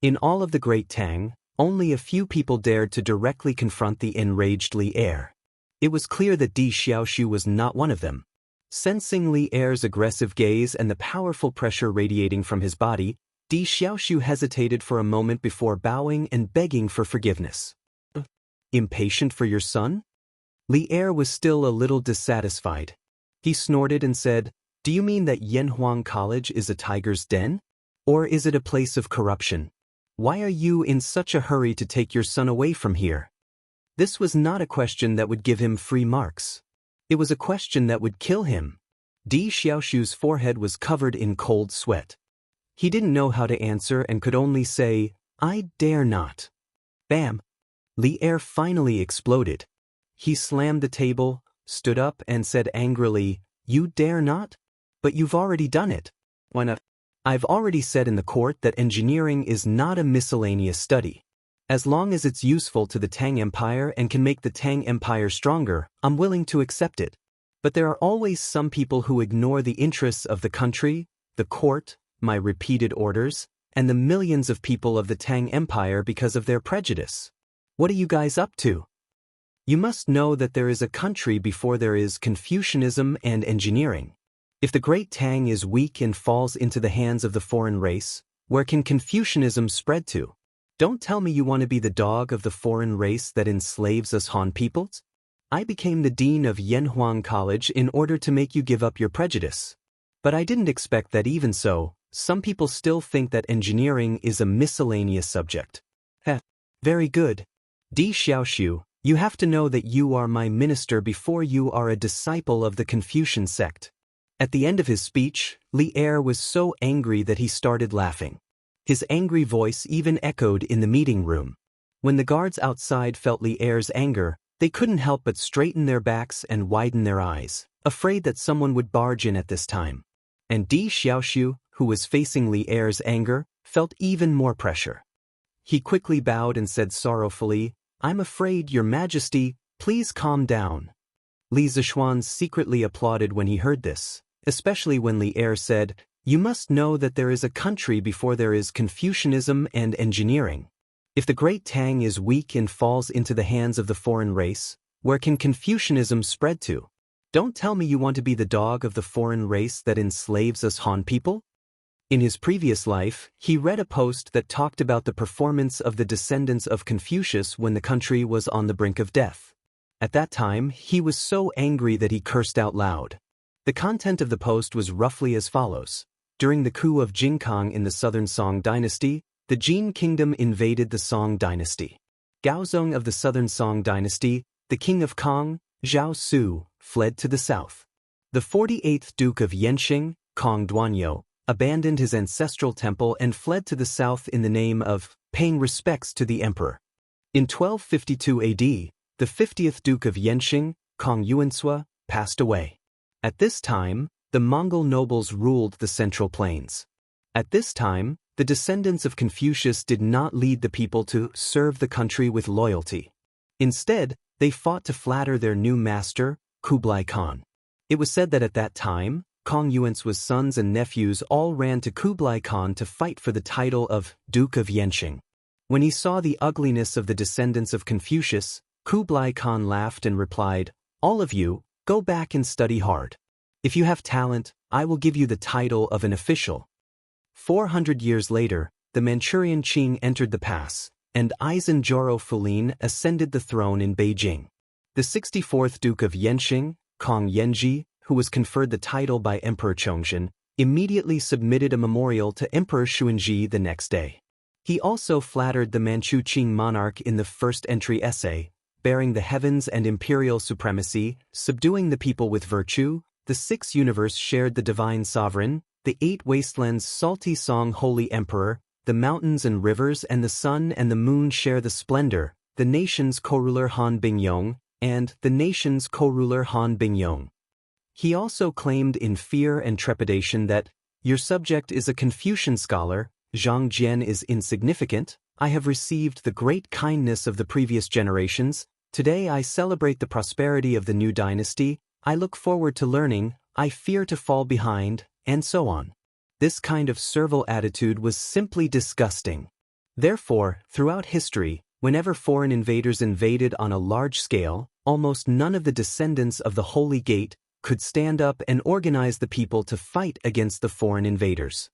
Speaker 1: In all of the Great Tang, only a few people dared to directly confront the enraged Li Er. It was clear that Di Xiaoxiu was not one of them. Sensing Li Er's aggressive gaze and the powerful pressure radiating from his body, Di Xiaoxiu hesitated for a moment before bowing and begging for forgiveness. Impatient for your son? Li Er was still a little dissatisfied. He snorted and said, Do you mean that Yanhuang College is a tiger's den? Or is it a place of corruption? Why are you in such a hurry to take your son away from here? This was not a question that would give him free marks. It was a question that would kill him. Di Xiaoshu's forehead was covered in cold sweat. He didn't know how to answer and could only say, "I dare not." Bam! Li Er finally exploded. He slammed the table, stood up and said angrily, "You dare not? But you've already done it." Why not? "I've already said in the court that engineering is not a miscellaneous study. As long as it's useful to the Tang Empire and can make the Tang Empire stronger, I'm willing to accept it. But there are always some people who ignore the interests of the country, the court, my repeated orders, and the millions of people of the Tang Empire because of their prejudice. What are you guys up to? You must know that there is a country before there is Confucianism and engineering. If the great Tang is weak and falls into the hands of the foreign race, where can Confucianism spread to? Don't tell me you want to be the dog of the foreign race that enslaves us Han peoples? I became the dean of Yanhuang College in order to make you give up your prejudice. But I didn't expect that even so, some people still think that engineering is a miscellaneous subject." Heh. Very good. Di Xiaoshu, you have to know that you are my minister before you are a disciple of the Confucian sect. At the end of his speech, Li Er was so angry that he started laughing. His angry voice even echoed in the meeting room. When the guards outside felt Li Er's anger, they couldn't help but straighten their backs and widen their eyes, afraid that someone would barge in at this time. And Di Xiaoshu, who was facing Li Er's anger, felt even more pressure. He quickly bowed and said sorrowfully, "I'm afraid, Your Majesty, please calm down." Li Zishuan secretly applauded when he heard this, especially when Li Er said, "You must know that there is a country before there is Confucianism and engineering. If the great Tang is weak and falls into the hands of the foreign race, where can Confucianism spread to? Don't tell me you want to be the dog of the foreign race that enslaves us Han people?" In his previous life, he read a post that talked about the performance of the descendants of Confucius when the country was on the brink of death. At that time, he was so angry that he cursed out loud. The content of the post was roughly as follows. During the coup of Jingkang in the southern Song dynasty, the Jin kingdom invaded the Song dynasty. Gaozong of the southern Song dynasty, the king of Kong, Zhao Su, fled to the south. The 48th Duke of Yenxing, Kong Duanyo, abandoned his ancestral temple and fled to the south in the name of paying respects to the emperor. In 1252 AD, the 50th Duke of Yenxing, Kong Yuansua, passed away. At this time, the Mongol nobles ruled the Central Plains. At this time, the descendants of Confucius did not lead the people to serve the country with loyalty. Instead, they fought to flatter their new master, Kublai Khan. It was said that at that time, Kong Yuansua's sons and nephews all ran to Kublai Khan to fight for the title of Duke of Yenxing. When he saw the ugliness of the descendants of Confucius, Kublai Khan laughed and replied, "All of you, go back and study hard. If you have talent, I will give you the title of an official." 400 years later, the Manchurian Qing entered the pass, and Aizen Joro Fulin ascended the throne in Beijing. The 64th Duke of Yenxing, Kong Yenji, who was conferred the title by Emperor Chongzhen, immediately submitted a memorial to Emperor Xuanzhi the next day. He also flattered the Manchu Qing monarch in the first entry essay, bearing the heavens and imperial supremacy, subduing the people with virtue, the sixth universe shared the divine sovereign, the eight wastelands salty song holy emperor, the mountains and rivers and the sun and the moon share the splendor, the nation's co-ruler Han Bingyong, and the nation's co-ruler Han Bingyong. He also claimed in fear and trepidation that, "Your subject is a Confucian scholar, Zhang Jian is insignificant, I have received the great kindness of the previous generations, today I celebrate the prosperity of the new dynasty, I look forward to learning, I fear to fall behind," and so on. This kind of servile attitude was simply disgusting. Therefore, throughout history, whenever foreign invaders invaded on a large scale, almost none of the descendants of the Holy Gate could stand up and organize the people to fight against the foreign invaders.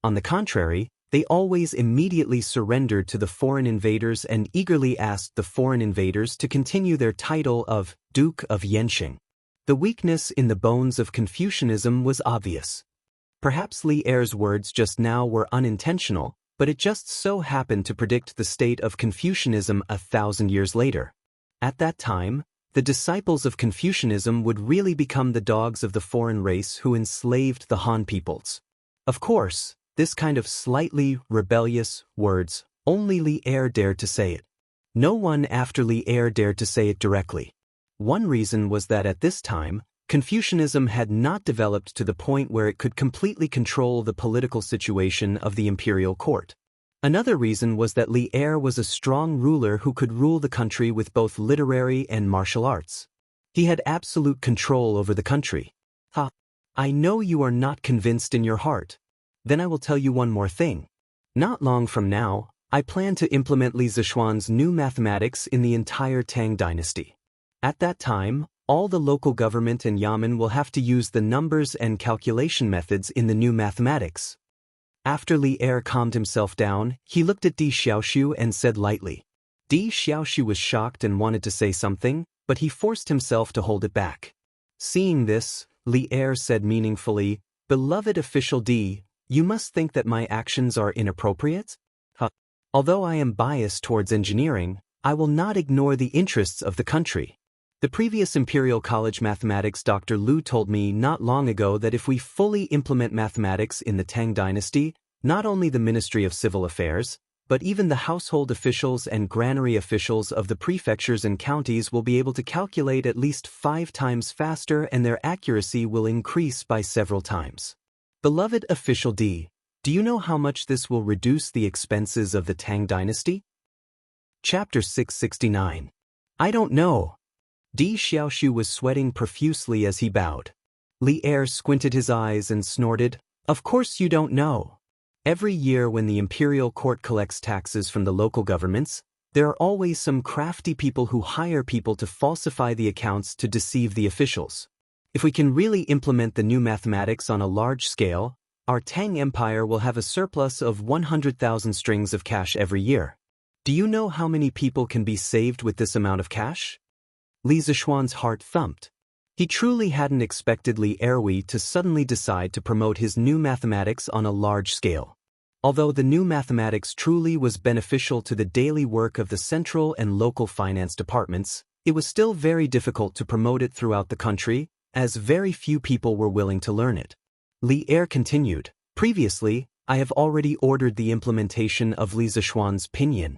Speaker 1: On the contrary, they always immediately surrendered to the foreign invaders and eagerly asked the foreign invaders to continue their title of Duke of Yenxing. The weakness in the bones of Confucianism was obvious. Perhaps Li Er's words just now were unintentional, but it just so happened to predict the state of Confucianism 1,000 years later. At that time, The disciples of Confucianism would really become the dogs of the foreign race who enslaved the Han peoples. Of course, this kind of slightly rebellious words, only Li Er dared to say it. No one after Li Er dared to say it directly. One reason was that at this time, Confucianism had not developed to the point where it could completely control the political situation of the imperial court. Another reason was that Li Er was a strong ruler who could rule the country with both literary and martial arts. He had absolute control over the country. I know you are not convinced in your heart. Then I will tell you one more thing. Not long from now, I plan to implement Li Zishuan's new mathematics in the entire Tang dynasty. At that time, all the local government and yamen will have to use the numbers and calculation methods in the new mathematics. After Li Er calmed himself down, he looked at Di Xiaoxiu and said lightly. Di Xiaoxiu was shocked and wanted to say something, but he forced himself to hold it back. Seeing this, Li Er said meaningfully, "Beloved official Di, you must think that my actions are inappropriate? Although I am biased towards engineering, I will not ignore the interests of the country. The previous Imperial College mathematics Dr. Lu told me not long ago that if we fully implement mathematics in the Tang dynasty, not only the Ministry of Civil Affairs, but even the household officials and granary officials of the prefectures and counties will be able to calculate at least 5 times faster and their accuracy will increase by several times. Beloved official D, do you know how much this will reduce the expenses of the Tang dynasty?" Chapter 669. I don't know. Di Xiaoxiu was sweating profusely as he bowed. Li Er squinted his eyes and snorted, "Of course you don't know. Every year when the imperial court collects taxes from the local governments, there are always some crafty people who hire people to falsify the accounts to deceive the officials. If we can really implement the new mathematics on a large scale, our Tang Empire will have a surplus of 100,000 strings of cash every year. Do you know how many people can be saved with this amount of cash?" Li Zishuan's heart thumped. He truly hadn't expected Li Erwi to suddenly decide to promote his new mathematics on a large scale. Although the new mathematics truly was beneficial to the daily work of the central and local finance departments, it was still very difficult to promote it throughout the country, as very few people were willing to learn it. Li Er continued, "Previously, I have already ordered the implementation of Li Zishuan's pinyin.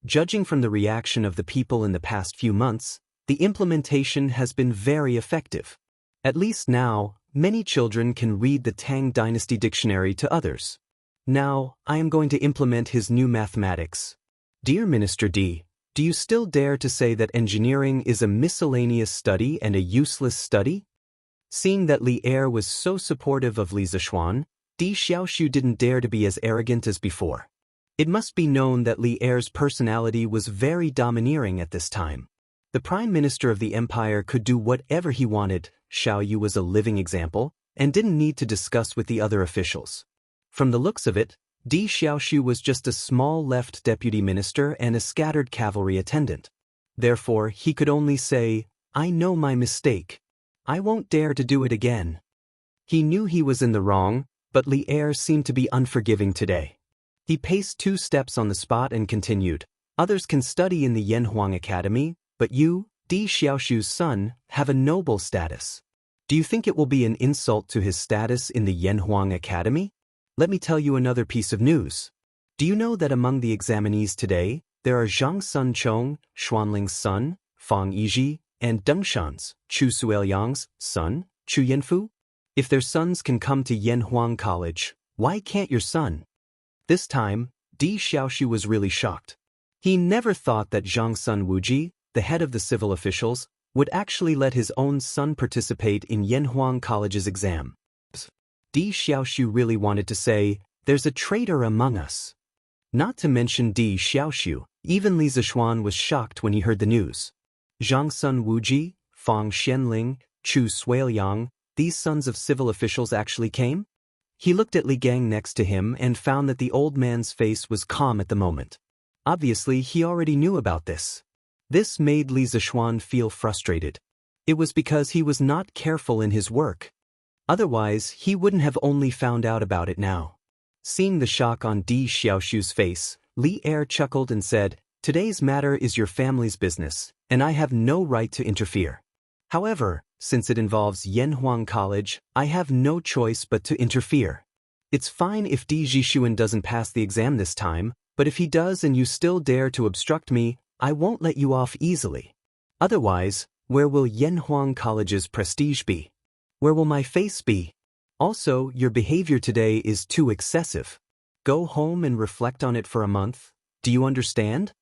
Speaker 1: Judging from the reaction of the people in the past few months, the implementation has been very effective. At least now, many children can read the Tang Dynasty dictionary to others. Now, I am going to implement his new mathematics. Dear Minister D, do you still dare to say that engineering is a miscellaneous study and a useless study?" Seeing that Li Er was so supportive of Li Zishuan, Di Xiaoxiu didn't dare to be as arrogant as before. It must be known that Li Er's personality was very domineering at this time. The Prime Minister of the Empire could do whatever he wanted, Xiao Yu was a living example, and didn't need to discuss with the other officials. From the looks of it, Di Xiaoxiu was just a small left deputy minister and a scattered cavalry attendant. Therefore, he could only say, "I know my mistake. I won't dare to do it again." He knew he was in the wrong, but Li Er seemed to be unforgiving today. He paced 2 steps on the spot and continued, "Others can study in the Yanhuang Academy, but you, Di Xiaoxiu's son, have a noble status. Do you think it will be an insult to his status in the Yanhuang Academy? Let me tell you another piece of news. Do you know that among the examinees today, there are Zhang Sun Chong, Xuanling's son, Fang Yizhi, and Deng Shan's, Chu Suiliang's son, Chu Yanfu? If their sons can come to Yanhuang College, why can't your son?" This time, Di Xiaoxiu was really shocked. He never thought that Zhang Sun Wuji, the head of the civil officials, would actually let his own son participate in Yanhuang College's exam. Di Xiaoxiu really wanted to say, "There's a traitor among us." Not to mention Di Xiaoxiu, even Li Zishuan was shocked when he heard the news. Zhang Sun Wuji, Fang Xianling, Chu Suiliang, these sons of civil officials actually came? He looked at Li Gang next to him and found that the old man's face was calm at the moment. Obviously, he already knew about this. This made Li Zishuan feel frustrated. It was because he was not careful in his work. Otherwise, he wouldn't have only found out about it now. Seeing the shock on Di Xiaoxiu's face, Li Er chuckled and said, Today's matter is your family's business, and I have no right to interfere. However, since it involves Yanhuang College, I have no choice but to interfere. It's fine if Di Jixuan doesn't pass the exam this time, but if he does and you still dare to obstruct me, I won't let you off easily. Otherwise, where will Yanhuang College's prestige be? Where will my face be? Also, your behavior today is too excessive. Go home and reflect on it for a month. Do you understand?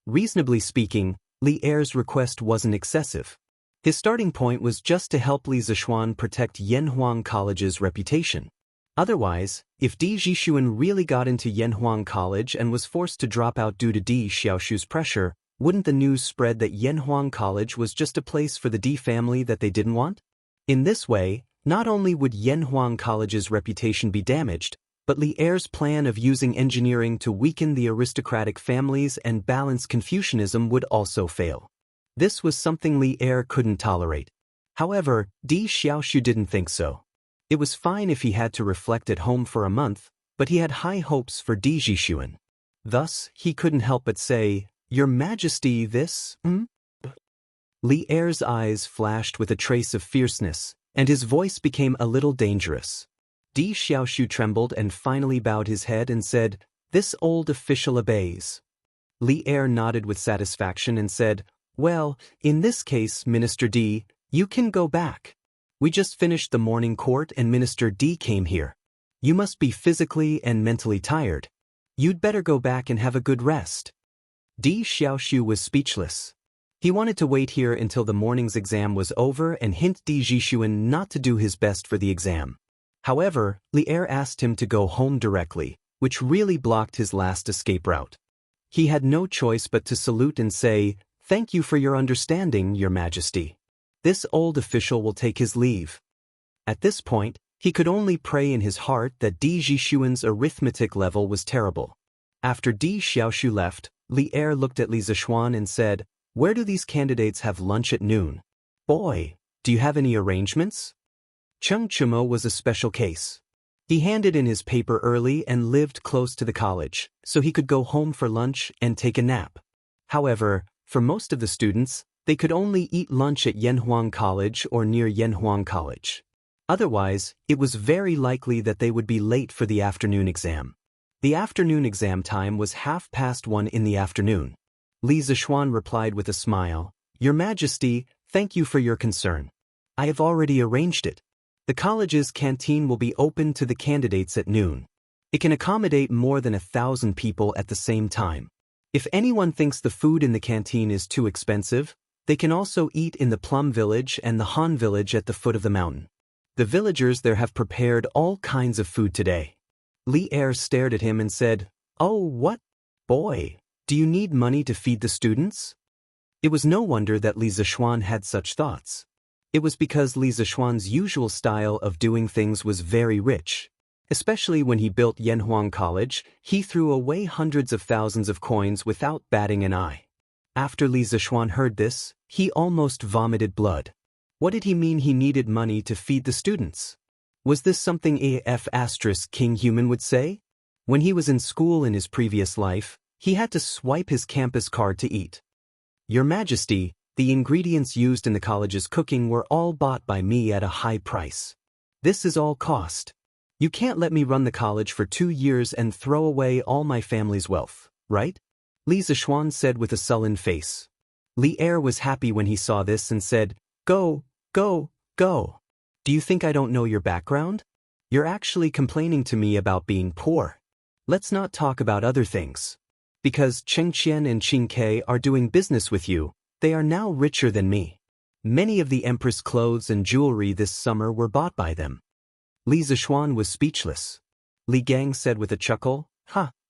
Speaker 1: Reasonably speaking, Li Er's request wasn't excessive. His starting point was just to help Li Zishuan protect Yanhuang College's reputation. Otherwise, if Di Jixuan really got into Yanhuang College and was forced to drop out due to Di Xiaoshu's pressure, wouldn't the news spread that Yanhuang College was just a place for the Di family that they didn't want? In this way, not only would Yanhuang College's reputation be damaged, but Li Er's plan of using engineering to weaken the aristocratic families and balance Confucianism would also fail. This was something Li Er couldn't tolerate. However, Di Xiaoshu didn't think so. It was fine if he had to reflect at home for a month, but he had high hopes for Di Jixuan. Thus, he couldn't help but say, "Your Majesty, this, Li Er's eyes flashed with a trace of fierceness, and his voice became a little dangerous. Di Xiaoshu trembled and finally bowed his head and said, "This old official obeys." Li Er nodded with satisfaction and said, "Well, in this case, Minister Di, you can go back. We just finished the morning court and Minister Di came here. You must be physically and mentally tired. You'd better go back and have a good rest." Di Xiaoshu was speechless. He wanted to wait here until the morning's exam was over and hint Di Jixuan not to do his best for the exam. However, Li Er asked him to go home directly, which really blocked his last escape route. He had no choice but to salute and say, "Thank you for your understanding, Your Majesty. This old official will take his leave." At this point, he could only pray in his heart that Di Jixuan's arithmetic level was terrible. After Di Xiaoshu left, Li Er looked at Li Zishuan and said, "Where do these candidates have lunch at noon? Boy, do you have any arrangements?" Cheng Chumo was a special case. He handed in his paper early and lived close to the college, so he could go home for lunch and take a nap. However, for most of the students, they could only eat lunch at Yanhuang College or near Yanhuang College. Otherwise, it was very likely that they would be late for the afternoon exam. The afternoon exam time was 1:30 in the afternoon. Li Zishuan replied with a smile, "Your Majesty, thank you for your concern. I have already arranged it. The college's canteen will be open to the candidates at noon. It can accommodate more than 1,000 people at the same time. If anyone thinks the food in the canteen is too expensive, they can also eat in the Plum Village and the Han Village at the foot of the mountain. The villagers there have prepared all kinds of food today." Li Er stared at him and said, "Oh, what? Boy, do you need money to feed the students?" It was no wonder that Li Zishuan had such thoughts. It was because Li Zishuan's usual style of doing things was very rich. Especially when he built Yanhuang College, he threw away hundreds of thousands of coins without batting an eye. After Li Zishuan heard this, he almost vomited blood. What did he mean he needed money to feed the students? Was this something King Human would say? When he was in school in his previous life, he had to swipe his campus card to eat. "Your Majesty, the ingredients used in the college's cooking were all bought by me at a high price. This is all cost. You can't let me run the college for 2 years and throw away all my family's wealth, right?" Li Zishuan said with a sullen face. Li Er was happy when he saw this and said, Go, go, go. Do you think I don't know your background? You're actually complaining to me about being poor. Let's not talk about other things. Because Cheng Qian and Qing Ke are doing business with you, they are now richer than me. Many of the Empress clothes and jewelry this summer were bought by them." Li Zishuan was speechless. Li Gang said with a chuckle,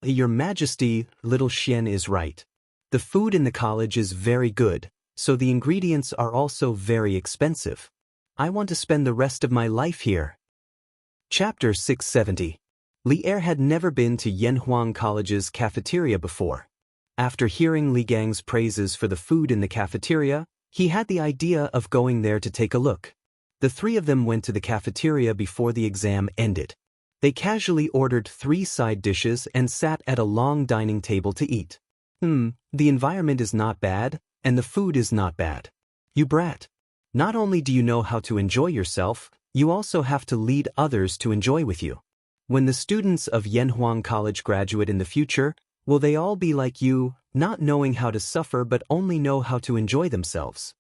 Speaker 1: Your Majesty, little Xian is right. The food in the college is very good, so the ingredients are also very expensive. I want to spend the rest of my life here. Chapter 670. Li Er had never been to Yanhuang College's cafeteria before. After hearing Li Gang's praises for the food in the cafeteria, he had the idea of going there to take a look. The three of them went to the cafeteria before the exam ended. They casually ordered 3 side dishes and sat at a long dining table to eat. The environment is not bad, and the food is not bad. You brat. Not only do you know how to enjoy yourself, you also have to lead others to enjoy with you. When the students of Yanhuang College graduate in the future, will they all be like you, not knowing how to suffer but only know how to enjoy themselves?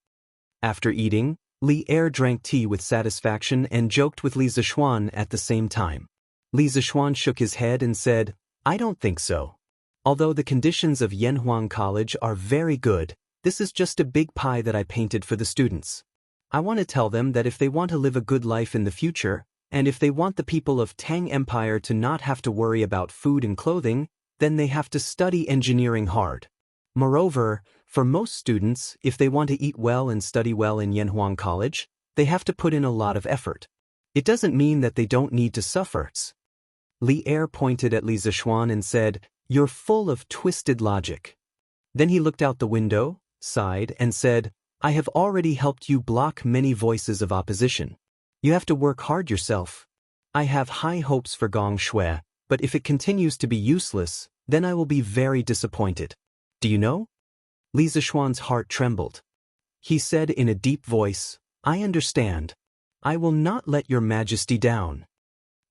Speaker 1: After eating, Li Er drank tea with satisfaction and joked with Li Zishuan at the same time. Li Zishuan shook his head and said, I don't think so. Although the conditions of Yanhuang College are very good, this is just a big pie that I painted for the students. I want to tell them that if they want to live a good life in the future, and if they want the people of Tang Empire to not have to worry about food and clothing, then they have to study engineering hard. Moreover, for most students, if they want to eat well and study well in Yanhuang College, they have to put in a lot of effort. It doesn't mean that they don't need to suffer. Li Er pointed at Li Zishuan and said, You're full of twisted logic. Then he looked out the window, sighed, and said, I have already helped you block many voices of opposition. You have to work hard yourself. I have high hopes for Gong Shui, but if it continues to be useless, then I will be very disappointed. Do you know? Li Zishuan's heart trembled. He said in a deep voice, I understand. I will not let your majesty down.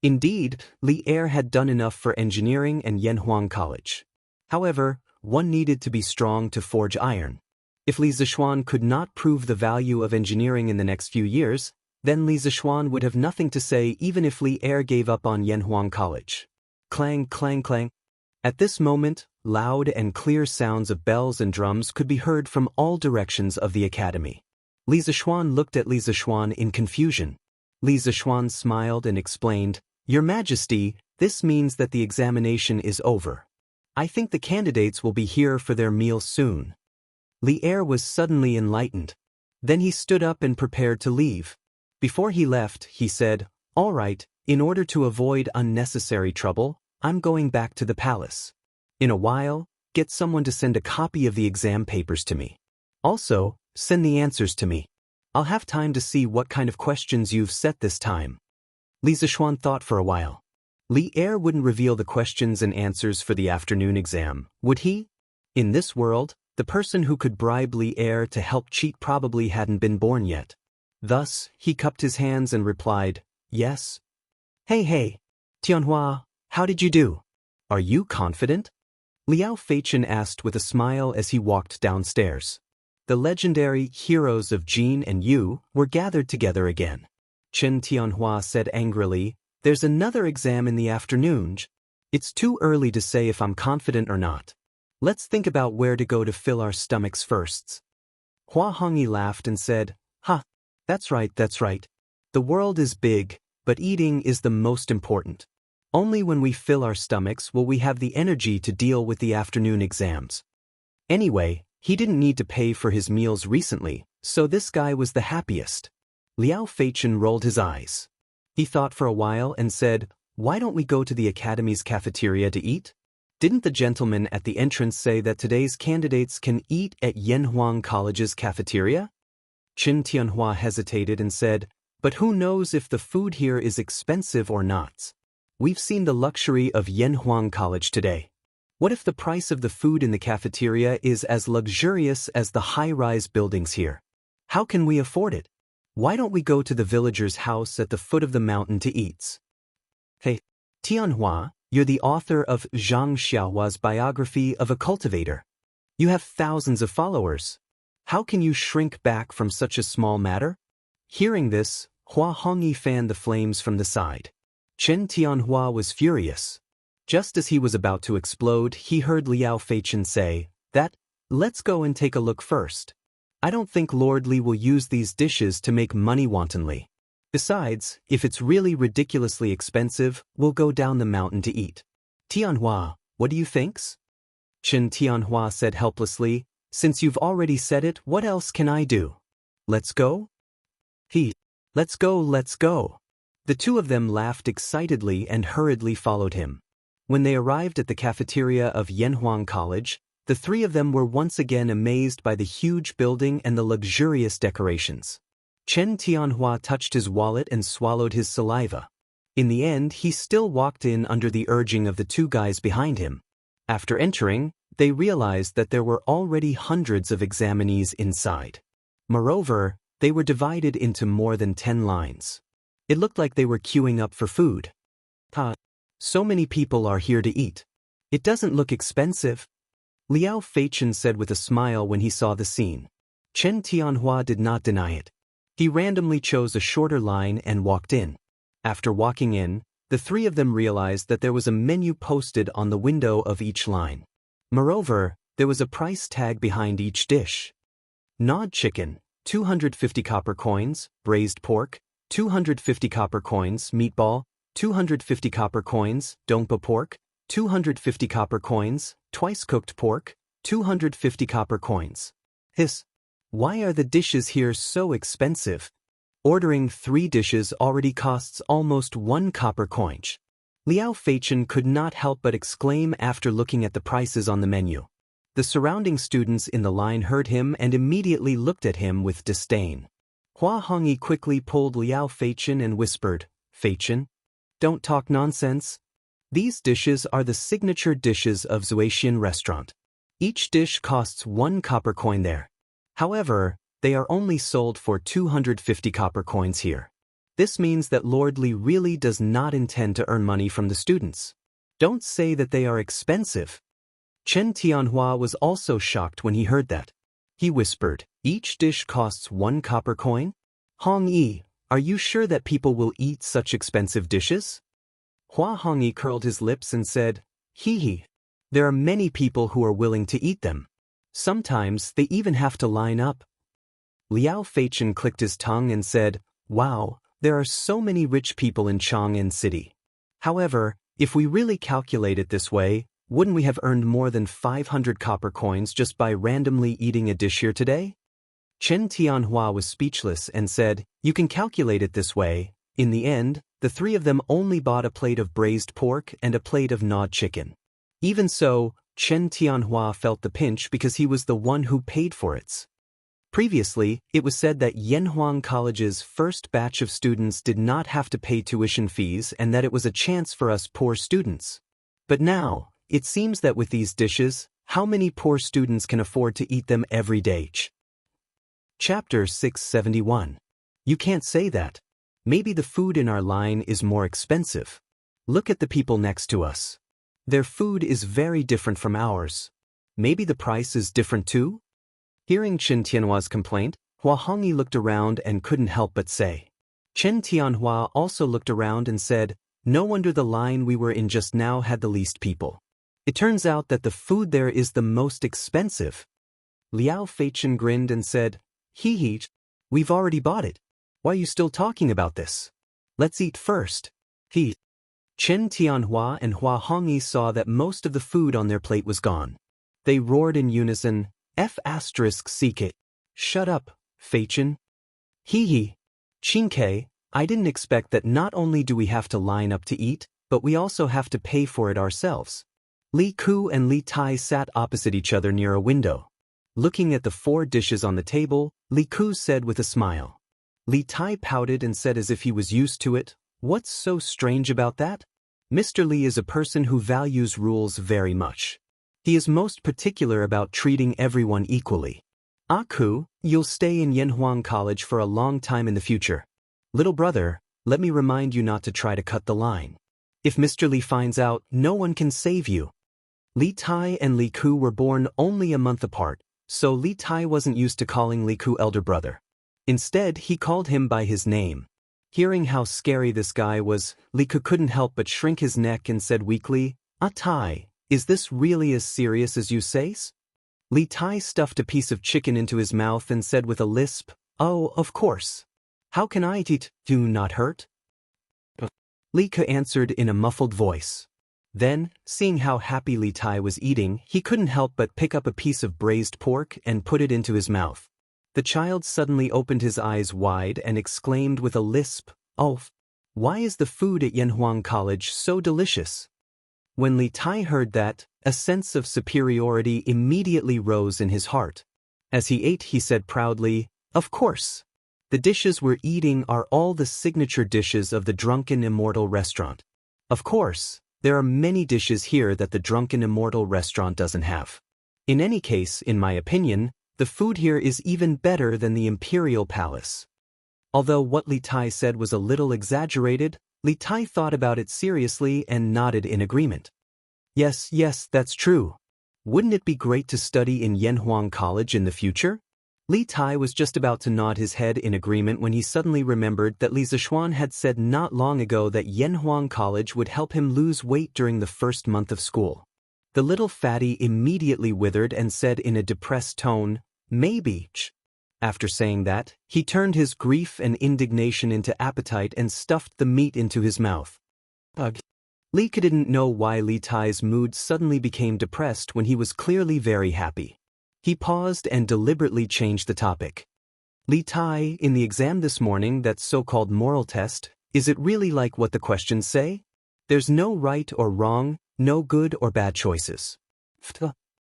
Speaker 1: Indeed, Li Er had done enough for engineering and Yanhuang College. However, one needed to be strong to forge iron. If Li Zishuan could not prove the value of engineering in the next few years, then Li Zishuan would have nothing to say even if Li Er gave up on Yanhuang College. Clang, clang, clang. At this moment, loud and clear sounds of bells and drums could be heard from all directions of the academy. Li Zishuan looked at Li Zishuan in confusion. Li Zishuan smiled and explained, Your Majesty, this means that the examination is over. I think the candidates will be here for their meal soon. Li Er was suddenly enlightened. Then he stood up and prepared to leave. Before he left, he said, All right, in order to avoid unnecessary trouble, I'm going back to the palace. In a while, get someone to send a copy of the exam papers to me. Also, send the answers to me. I'll have time to see what kind of questions you've set this time. Li Zishuan thought for a while. Li Er wouldn't reveal the questions and answers for the afternoon exam, would he? In this world, the person who could bribe Li Er to help cheat probably hadn't been born yet. Thus, he cupped his hands and replied, Yes. Hey, Tianhua, how did you do? Are you confident? Liao Feichen asked with a smile as he walked downstairs. The legendary heroes of Jin and Yu were gathered together again. Chen Tianhua said angrily, There's another exam in the afternoon. It's too early to say if I'm confident or not. Let's think about where to go to fill our stomachs first. Hua Hongyi laughed and said, That's right. The world is big, but eating is the most important. Only when we fill our stomachs will we have the energy to deal with the afternoon exams. Anyway, he didn't need to pay for his meals recently, so this guy was the happiest. Liao Feichen rolled his eyes. He thought for a while and said, Why don't we go to the academy's cafeteria to eat? Didn't the gentleman at the entrance say that today's candidates can eat at Yanhuang College's cafeteria? Qin Tianhua hesitated and said, But who knows if the food here is expensive or not? We've seen the luxury of Yanhuang College today. What if the price of the food in the cafeteria is as luxurious as the high-rise buildings here? How can we afford it? Why don't we go to the villager's house at the foot of the mountain to eat? Hey, Tianhua, you're the author of Zhang Xiaohua's biography of a cultivator. You have thousands of followers. How can you shrink back from such a small matter? Hearing this, Hua Hongyi fanned the flames from the side. Chen Tianhua was furious. Just as he was about to explode, he heard Liao Feichen say, Let's go and take a look first. I don't think Lord Li will use these dishes to make money wantonly. Besides, if it's really ridiculously expensive, we'll go down the mountain to eat. Tianhua, what do you think? Chen Tianhua said helplessly, Since you've already said it, what else can I do? Let's go? Let's go. The two of them laughed excitedly and hurriedly followed him. When they arrived at the cafeteria of Yanhuang College, the three of them were once again amazed by the huge building and the luxurious decorations. Chen Tianhua touched his wallet and swallowed his saliva. In the end, he still walked in under the urging of the two guys behind him. After entering, they realized that there were already hundreds of examinees inside. Moreover, they were divided into more than 10 lines. It looked like they were queuing up for food. So many people are here to eat. It doesn't look expensive. Liao Feichen said with a smile when he saw the scene. Chen Tianhua did not deny it. He randomly chose a shorter line and walked in. After walking in, the three of them realized that there was a menu posted on the window of each line. Moreover, there was a price tag behind each dish. Gnawed chicken, 250 copper coins, braised pork, 250 copper coins, meatball, 250 copper coins, dongpa pork, 250 copper coins, twice-cooked pork, 250 copper coins. Why are the dishes here so expensive? Ordering 3 dishes already costs almost 1 copper coin. Liao Feichen could not help but exclaim after looking at the prices on the menu. The surrounding students in the line heard him and immediately looked at him with disdain. Hua Hongyi quickly pulled Liao Feichen and whispered, "Feichen, don't talk nonsense. These dishes are the signature dishes of Zhuaxian restaurant. Each dish costs 1 copper coin there. However, they are only sold for 250 copper coins here. This means that Lord Li really does not intend to earn money from the students. Don't say that they are expensive." Chen Tianhua was also shocked when he heard that. He whispered, "Each dish costs 1 copper coin? Hong Yi, are you sure that people will eat such expensive dishes?" Hua Hongyi curled his lips and said, "Hee. There are many people who are willing to eat them. Sometimes they even have to line up." Liao Feichen clicked his tongue and said, "Wow, there are so many rich people in Chang'an City. However, if we really calculate it this way, wouldn't we have earned more than 500 copper coins just by randomly eating a dish here today?" Chen Tianhua was speechless and said, "You can calculate it this way." In the end, the three of them only bought a plate of braised pork and a plate of gnawed chicken. Even so, Chen Tianhua felt the pinch because he was the one who paid for it. Previously, it was said that Yanhuang College's first batch of students did not have to pay tuition fees and that it was a chance for us poor students. But now, it seems that with these dishes, how many poor students can afford to eat them every day? Chapter 671. You can't say that. Maybe the food in our line is more expensive. Look at the people next to us. Their food is very different from ours. Maybe the price is different too? Hearing Chen Tianhua's complaint, Hua Hongyi looked around and couldn't help but say. Chen Tianhua also looked around and said, "No wonder the line we were in just now had the least people. It turns out that the food there is the most expensive." Liao Feichen grinned and said, "Hee, we've already bought it. Why are you still talking about this? Let's eat first." Chen Tianhua and Hua Hongyi saw that most of the food on their plate was gone. They roared in unison, "F***, shut up, Feichen. Hee. Qingke, I didn't expect that not only do we have to line up to eat, but we also have to pay for it ourselves." Li Ku and Li Tai sat opposite each other near a window. Looking at the 4 dishes on the table, Li Ku said with a smile. Li Tai pouted and said as if he was used to it, "What's so strange about that? Mr. Li is a person who values rules very much. He is most particular about treating everyone equally. Aku, you'll stay in Yanhuang College for a long time in the future. Little brother, let me remind you not to try to cut the line. If Mr. Li finds out, no one can save you." Li Tai and Li Ku were born only a month apart, so Li Tai wasn't used to calling Li Ku elder brother. Instead, he called him by his name. Hearing how scary this guy was, Li Ku couldn't help but shrink his neck and said weakly, Tai, is this really as serious as you say?" Li Tai stuffed a piece of chicken into his mouth and said with a lisp, "Oh, of course. How can I eat? Do not hurt?" Li Ku answered in a muffled voice. Then, seeing how happy Li Tai was eating, he couldn't help but pick up a piece of braised pork and put it into his mouth. The child suddenly opened his eyes wide and exclaimed with a lisp, "Oh, why is the food at Yanhuang College so delicious?" When Li Tai heard that, a sense of superiority immediately rose in his heart. As he ate, he said proudly, "Of course. The dishes we're eating are all the signature dishes of the drunken Immortal restaurant. Of course, There are many dishes here that the drunken Immortal restaurant doesn't have. In any case, in my opinion, the food here is even better than the Imperial Palace. Although what Li Tai said was a little exaggerated, Li Tai thought about it seriously and nodded in agreement. Yes, that's true. Wouldn't it be great to study in Yanhuang College in the future? Li Tai was just about to nod his head in agreement when he suddenly remembered that Li Zishuan had said not long ago that Yanhuang College would help him lose weight during the first month of school. The little fatty immediately withered and said in a depressed tone, "Maybe." After saying that, he turned his grief and indignation into appetite and stuffed the meat into his mouth. Ugh. Li Ke didn't know why Li Tai's mood suddenly became depressed when he was clearly very happy. He paused and deliberately changed the topic. Li Tai, in the exam this morning, that so-called moral test, is it really like what the questions say? There's no right or wrong, no good or bad choices.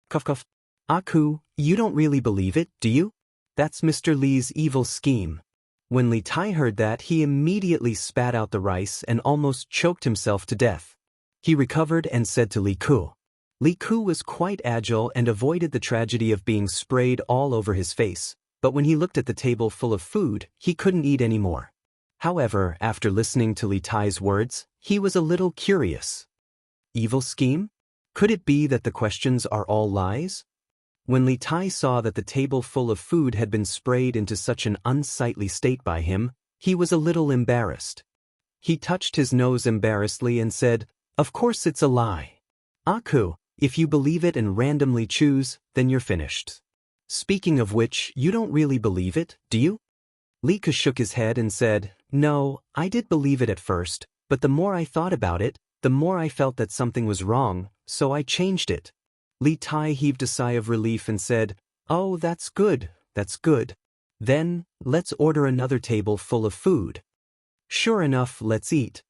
Speaker 1: Cuff. Aku, you don't really believe it, do you? That's Mr. Li's evil scheme. When Li Tai heard that, he immediately spat out the rice and almost choked himself to death. He recovered and said to Li Ku. Li Ku was quite agile and avoided the tragedy of being sprayed all over his face, but when he looked at the table full of food, he couldn't eat any more. However, after listening to Li Tai's words, he was a little curious. Evil scheme? Could it be that the questions are all lies? When Li Tai saw that the table full of food had been sprayed into such an unsightly state by him, he was a little embarrassed. He touched his nose embarrassedly and said, "Of course it's a lie. Aku, if you believe it and randomly choose, then you're finished. Speaking of which, you don't really believe it, do you?" Li Ke shook his head and said, "No, I did believe it at first, but the more I thought about it, the more I felt that something was wrong, so I changed it." Li Tai heaved a sigh of relief and said, "Oh, that's good. Then, let's order another table full of food." Sure enough, let's eat.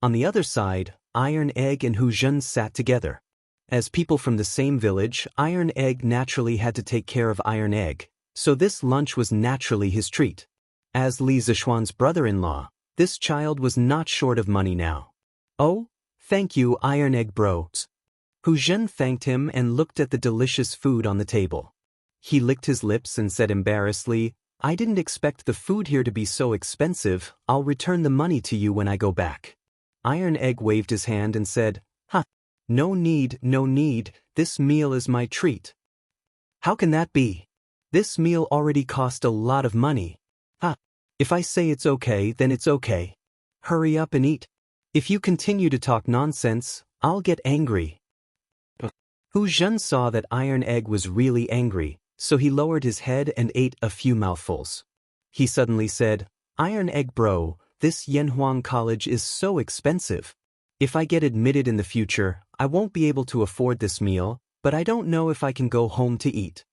Speaker 1: On the other side, Iron Egg and Hu Zhen sat together. As people from the same village, Iron Egg naturally had to take care of Iron Egg, so this lunch was naturally his treat. As Li Zishuan's brother-in-law, this child was not short of money now. "Oh, thank you, Iron Egg bros." Hu Zhen thanked him and looked at the delicious food on the table. He licked his lips and said embarrassedly, "I didn't expect the food here to be so expensive. I'll return the money to you when I go back." Iron Egg waved his hand and said, No need, this meal is my treat." "How can that be? This meal already cost a lot of money." If I say it's okay, then it's okay. Hurry up and eat. If you continue to talk nonsense, I'll get angry." Hu Zhen saw that Iron Egg was really angry, so he lowered his head and ate a few mouthfuls. He suddenly said, "Iron Egg bro, this Yanhuang College is so expensive. If I get admitted in the future, I won't be able to afford this meal, but I don't know if I can go home to eat."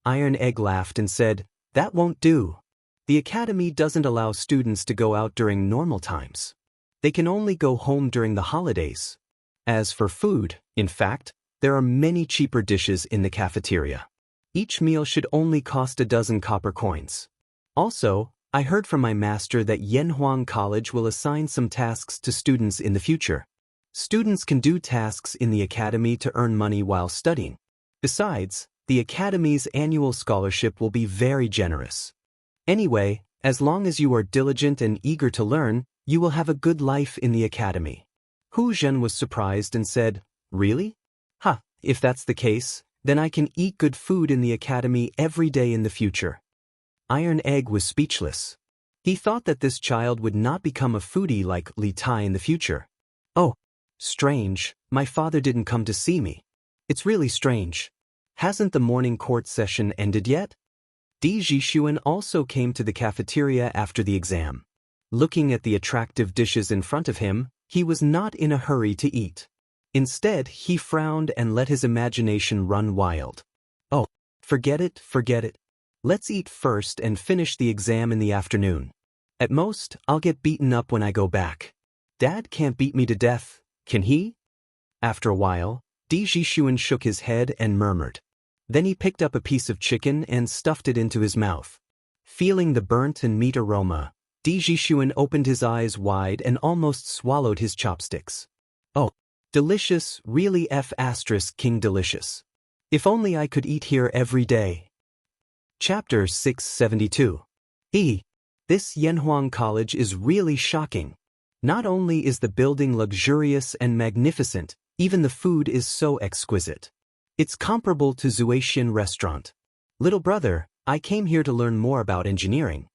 Speaker 1: Iron Egg laughed and said, "That won't do. The academy doesn't allow students to go out during normal times. They can only go home during the holidays. As for food, in fact, there are many cheaper dishes in the cafeteria. Each meal should only cost 12 copper coins. Also, I heard from my master that Yanhuang College will assign some tasks to students in the future. Students can do tasks in the academy to earn money while studying. Besides, the academy's annual scholarship will be very generous. Anyway, as long as you are diligent and eager to learn, you will have a good life in the academy." Hu Zhen was surprised and said, "Really? If that's the case, then I can eat good food in the academy every day in the future." Iron Egg was speechless. He thought that this child would not become a foodie like Li Tai in the future. "Oh, strange, my father didn't come to see me. It's really strange. Hasn't the morning court session ended yet?" Di Zhishuan also came to the cafeteria after the exam. Looking at the attractive dishes in front of him, he was not in a hurry to eat. Instead, he frowned and let his imagination run wild. "Oh, forget it. Let's eat first and finish the exam in the afternoon. At most, I'll get beaten up when I go back. Dad can't beat me to death, can he?" After a while, Di Zhishuan shook his head and murmured. Then he picked up a piece of chicken and stuffed it into his mouth. Feeling the burnt and meat aroma, Di Zhishuan opened his eyes wide and almost swallowed his chopsticks. "Oh, Delicious, really F***king delicious. If only I could eat here every day. Chapter 672. This Yanhuang College is really shocking. Not only is the building luxurious and magnificent, even the food is so exquisite. It's comparable to Zuaxian restaurant. Little brother, I came here to learn more about engineering.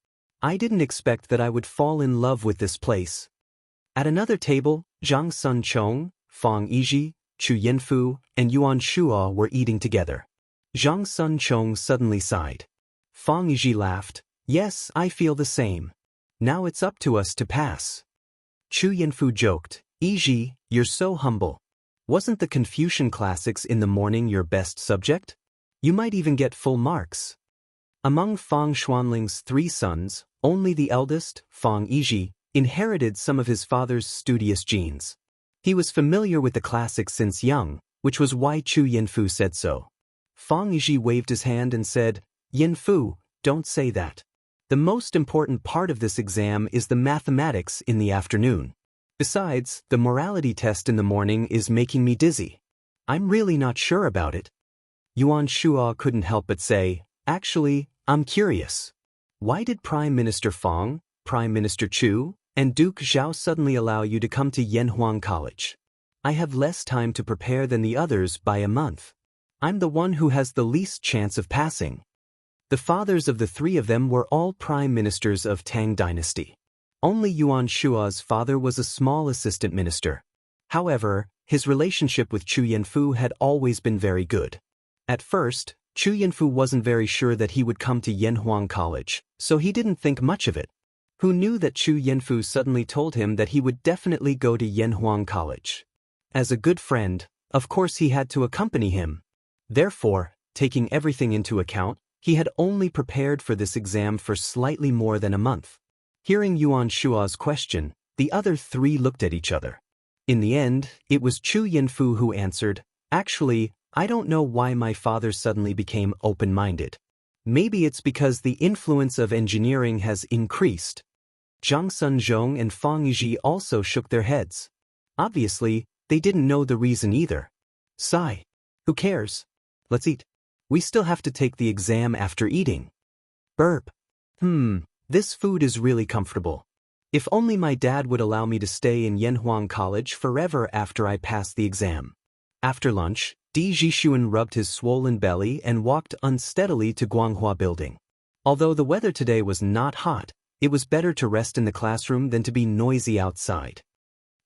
Speaker 1: I didn't expect that I would fall in love with this place. At another table, Zhang Sun Chong, Fang Yizhi, Chu Yanfu, and Yuan Shuo were eating together. Zhang Sun Chong suddenly sighed. Fang Yizhi laughed. Yes, I feel the same. Now it's up to us to pass. Chu Yanfu joked. Yizhi, you're so humble. Wasn't the Confucian classics in the morning your best subject? You might even get full marks. Among Fang Xuanling's 3 sons, only the eldest, Fang Yizhi, inherited some of his father's studious genes. He was familiar with the classics since young, which was why Chu Yanfu said so. Fang Yizhi waved his hand and said, Yanfu, don't say that. The most important part of this exam is the mathematics in the afternoon. Besides, the morality test in the morning is making me dizzy. I'm really not sure about it. Yuan Shuo couldn't help but say, actually, I'm curious. Why did Prime Minister Fang, Prime Minister Chu, and Duke Zhao suddenly allow you to come to Yanhuang College? I have less time to prepare than the others by a month. I'm the one who has the least chance of passing. The fathers of the 3 of them were all prime ministers of Tang dynasty. Only Yuan Shuo's father was a small assistant minister. However, his relationship with Chu Yanfu had always been very good. At first, Chu Yanfu wasn't very sure that he would come to Yanhuang College, so he didn't think much of it. Who knew that Chu Yanfu suddenly told him that he would definitely go to Yanhuang College? As a good friend, of course he had to accompany him. Therefore, taking everything into account, he had only prepared for this exam for slightly more than a month. Hearing Yuan Shuo's question, the other 3 looked at each other. In the end, it was Chu Yanfu who answered, actually, I don't know why my father suddenly became open-minded. Maybe it's because the influence of engineering has increased. Zhang Sunzhong and Fang Yizhi also shook their heads. Obviously, they didn't know the reason either. Sigh. Who cares? Let's eat. We still have to take the exam after eating. Burp. This food is really comfortable. If only my dad would allow me to stay in Yanhuang College forever after I pass the exam. After lunch, Di Zhishuan rubbed his swollen belly and walked unsteadily to Guanghua Building. Although the weather today was not hot, it was better to rest in the classroom than to be noisy outside.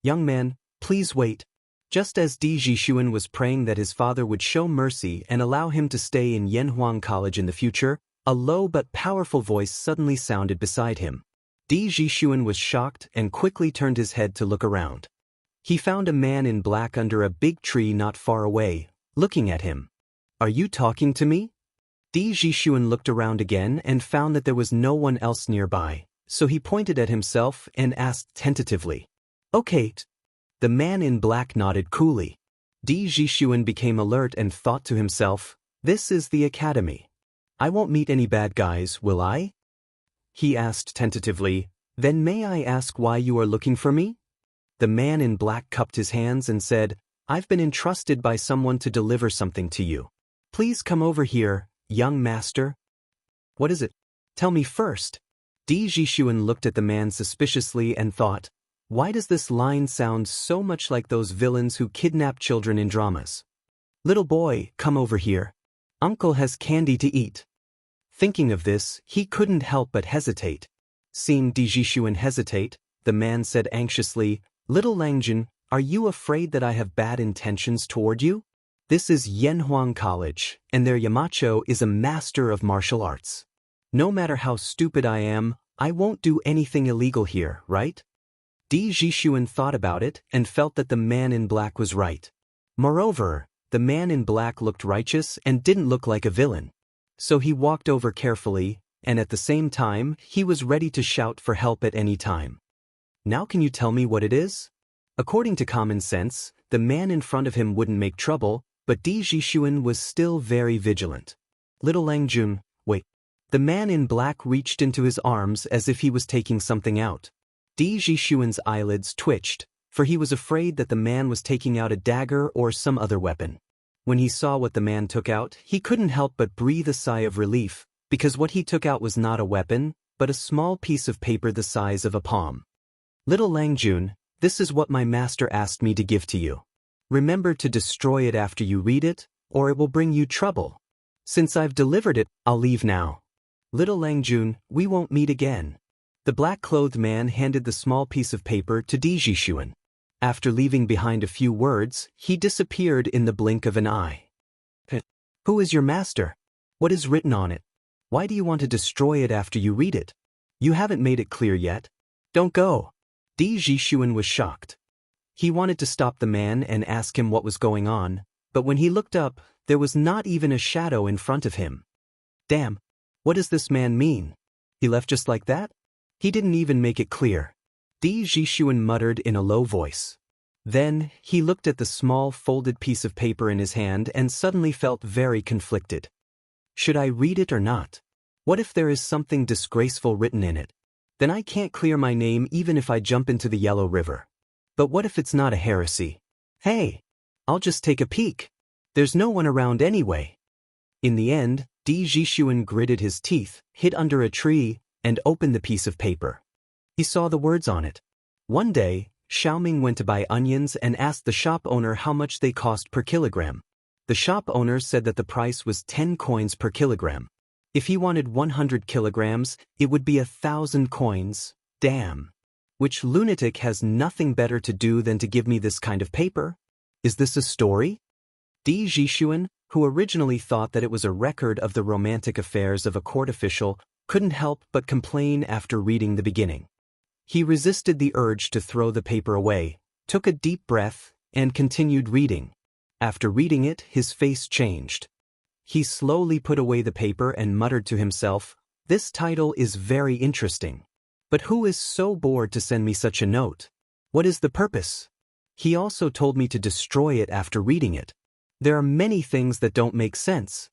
Speaker 1: Young man, please wait. Just as Di Zhishuan was praying that his father would show mercy and allow him to stay in Yanhuang College in the future, a low but powerful voice suddenly sounded beside him. Di Zhishuan was shocked and quickly turned his head to look around. He found a man in black under a big tree not far away, looking at him. Are you talking to me? Di Zhishuan looked around again and found that there was no one else nearby, so he pointed at himself and asked tentatively. Okay. The man in black nodded coolly. Di Zhishuan became alert and thought to himself, this is the academy. I won't meet any bad guys, will I? He asked tentatively, then may I ask why you are looking for me? The man in black cupped his hands and said, I've been entrusted by someone to deliver something to you. Please come over here, young master. What is it? Tell me first. Di Zhishuan looked at the man suspiciously and thought, why does this line sound so much like those villains who kidnap children in dramas? Little boy, come over here. Uncle has candy to eat. Thinking of this, he couldn't help but hesitate. Seeing Di Zhishuan hesitate, the man said anxiously, Little Langjun, are you afraid that I have bad intentions toward you? This is Yanhuang College, and their Yamacho is a master of martial arts. No matter how stupid I am, I won't do anything illegal here, right? Di Zhishuan thought about it and felt that the man in black was right. Moreover, the man in black looked righteous and didn't look like a villain. So he walked over carefully, and at the same time, he was ready to shout for help at any time. Now can you tell me what it is? According to common sense, the man in front of him wouldn't make trouble, but Di Zhishuan was still very vigilant. Little Langjun, wait. The man in black reached into his arms as if he was taking something out. Di Zhishuan's eyelids twitched. for he was afraid that the man was taking out a dagger or some other weapon. When he saw what the man took out, he couldn't help but breathe a sigh of relief, because what he took out was not a weapon, but a small piece of paper the size of a palm. Little Langjun, this is what my master asked me to give to you. Remember to destroy it after you read it, or it will bring you trouble. Since I've delivered it, I'll leave now. Little Langjun, we won't meet again. The black-clothed man handed the small piece of paper to Di Jixuan. After leaving behind a few words, he disappeared in the blink of an eye. Who is your master? What is written on it? Why do you want to destroy it after you read it? You haven't made it clear yet. Don't go. Di Jixuan was shocked. He wanted to stop the man and ask him what was going on, but when he looked up, there was not even a shadow in front of him. Damn, what does this man mean? He left just like that? He didn't even make it clear. Di Jixuan muttered in a low voice. Then, he looked at the small folded piece of paper in his hand and suddenly felt very conflicted. Should I read it or not? What if there is something disgraceful written in it? Then I can't clear my name even if I jump into the Yellow River. But what if it's not a heresy? Hey, I'll just take a peek. There's no one around anyway. In the end, Di Jixuan gritted his teeth, hid under a tree, and opened the piece of paper. He saw the words on it. One day, Xiaoming went to buy onions and asked the shop owner how much they cost per kilogram. The shop owner said that the price was 10 coins per kilogram. If he wanted 100 kilograms, it would be 1,000 coins. Damn. Which lunatic has nothing better to do than to give me this kind of paper? Is this a story? Di Jixuan, who originally thought that it was a record of the romantic affairs of a court official, couldn't help but complain after reading the beginning. He resisted the urge to throw the paper away, took a deep breath, and continued reading. After reading it, his face changed. He slowly put away the paper and muttered to himself, "This title is very interesting. But who is so bored to send me such a note? What is the purpose? He also told me to destroy it after reading it. There are many things that don't make sense."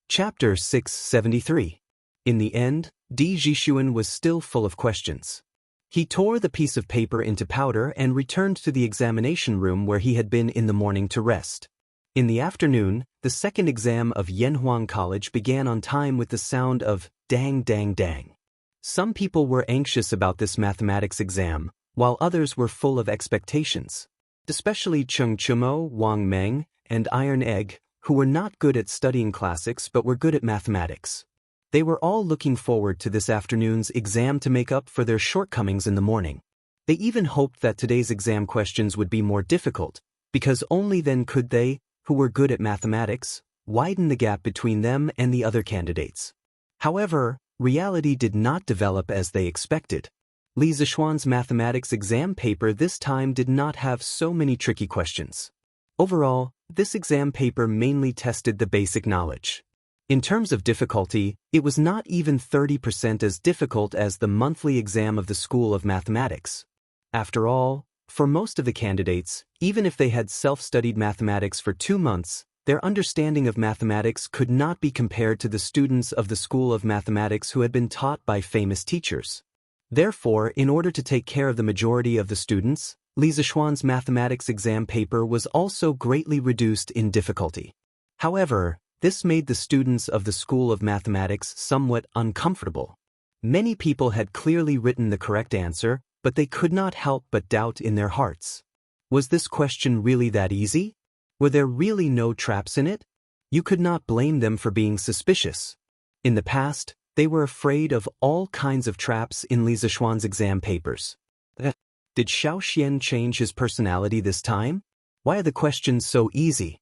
Speaker 1: Chapter 673. In the end, Di Jixuan was still full of questions. He tore the piece of paper into powder and returned to the examination room where he had been in the morning to rest. In the afternoon, the second exam of Yanhuang College began on time with the sound of dang dang dang. Some people were anxious about this mathematics exam, while others were full of expectations. Especially Cheng Chumo, Wang Meng, and Iron Egg, who were not good at studying classics but were good at mathematics. They were all looking forward to this afternoon's exam to make up for their shortcomings in the morning. They even hoped that today's exam questions would be more difficult, because only then could they, who were good at mathematics, widen the gap between them and the other candidates. However, reality did not develop as they expected. Li Zishuan's mathematics exam paper this time did not have so many tricky questions. Overall, this exam paper mainly tested the basic knowledge. In terms of difficulty, it was not even 30% as difficult as the monthly exam of the School of Mathematics. After all, for most of the candidates, even if they had self-studied mathematics for 2 months, their understanding of mathematics could not be compared to the students of the School of Mathematics who had been taught by famous teachers. Therefore, in order to take care of the majority of the students, Li Zishuan's mathematics exam paper was also greatly reduced in difficulty. However, this made the students of the School of Mathematics somewhat uncomfortable. Many people had clearly written the correct answer, but they could not help but doubt in their hearts. Was this question really that easy? Were there really no traps in it? You could not blame them for being suspicious. In the past, they were afraid of all kinds of traps in Li Zishuan's exam papers. Did Xiao Xian change his personality this time? Why are the questions so easy?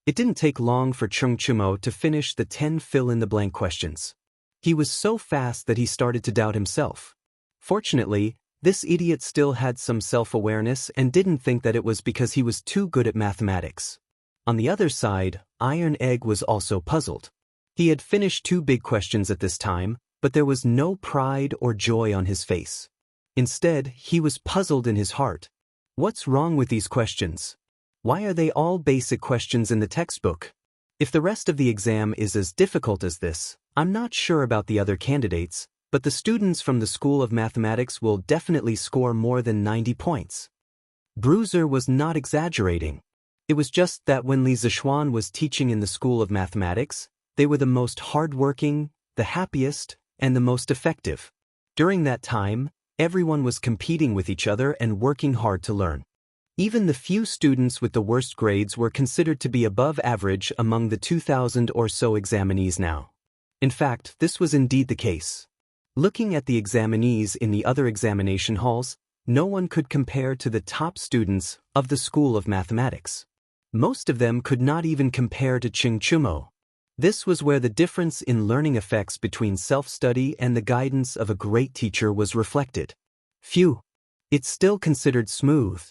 Speaker 1: It didn't take long for Cheng Chumo to finish the 10 fill-in-the-blank questions. He was so fast that he started to doubt himself. Fortunately, this idiot still had some self-awareness and didn't think that it was because he was too good at mathematics. On the other side, Iron Egg was also puzzled. He had finished 2 big questions at this time, but there was no pride or joy on his face. Instead, he was puzzled in his heart. What's wrong with these questions? Why are they all basic questions in the textbook? If the rest of the exam is as difficult as this, I'm not sure about the other candidates, but the students from the School of Mathematics will definitely score more than 90 points. Bruiser was not exaggerating. It was just that when Li Zixuan was teaching in the School of Mathematics, they were the most hardworking, the happiest, and the most effective. During that time, everyone was competing with each other and working hard to learn. Even the few students with the worst grades were considered to be above average among the 2,000 or so examinees now. In fact, this was indeed the case. Looking at the examinees in the other examination halls, no one could compare to the top students of the School of Mathematics. Most of them could not even compare to Qing Chumo. This was where the difference in learning effects between self-study and the guidance of a great teacher was reflected. Phew! It's still considered smooth.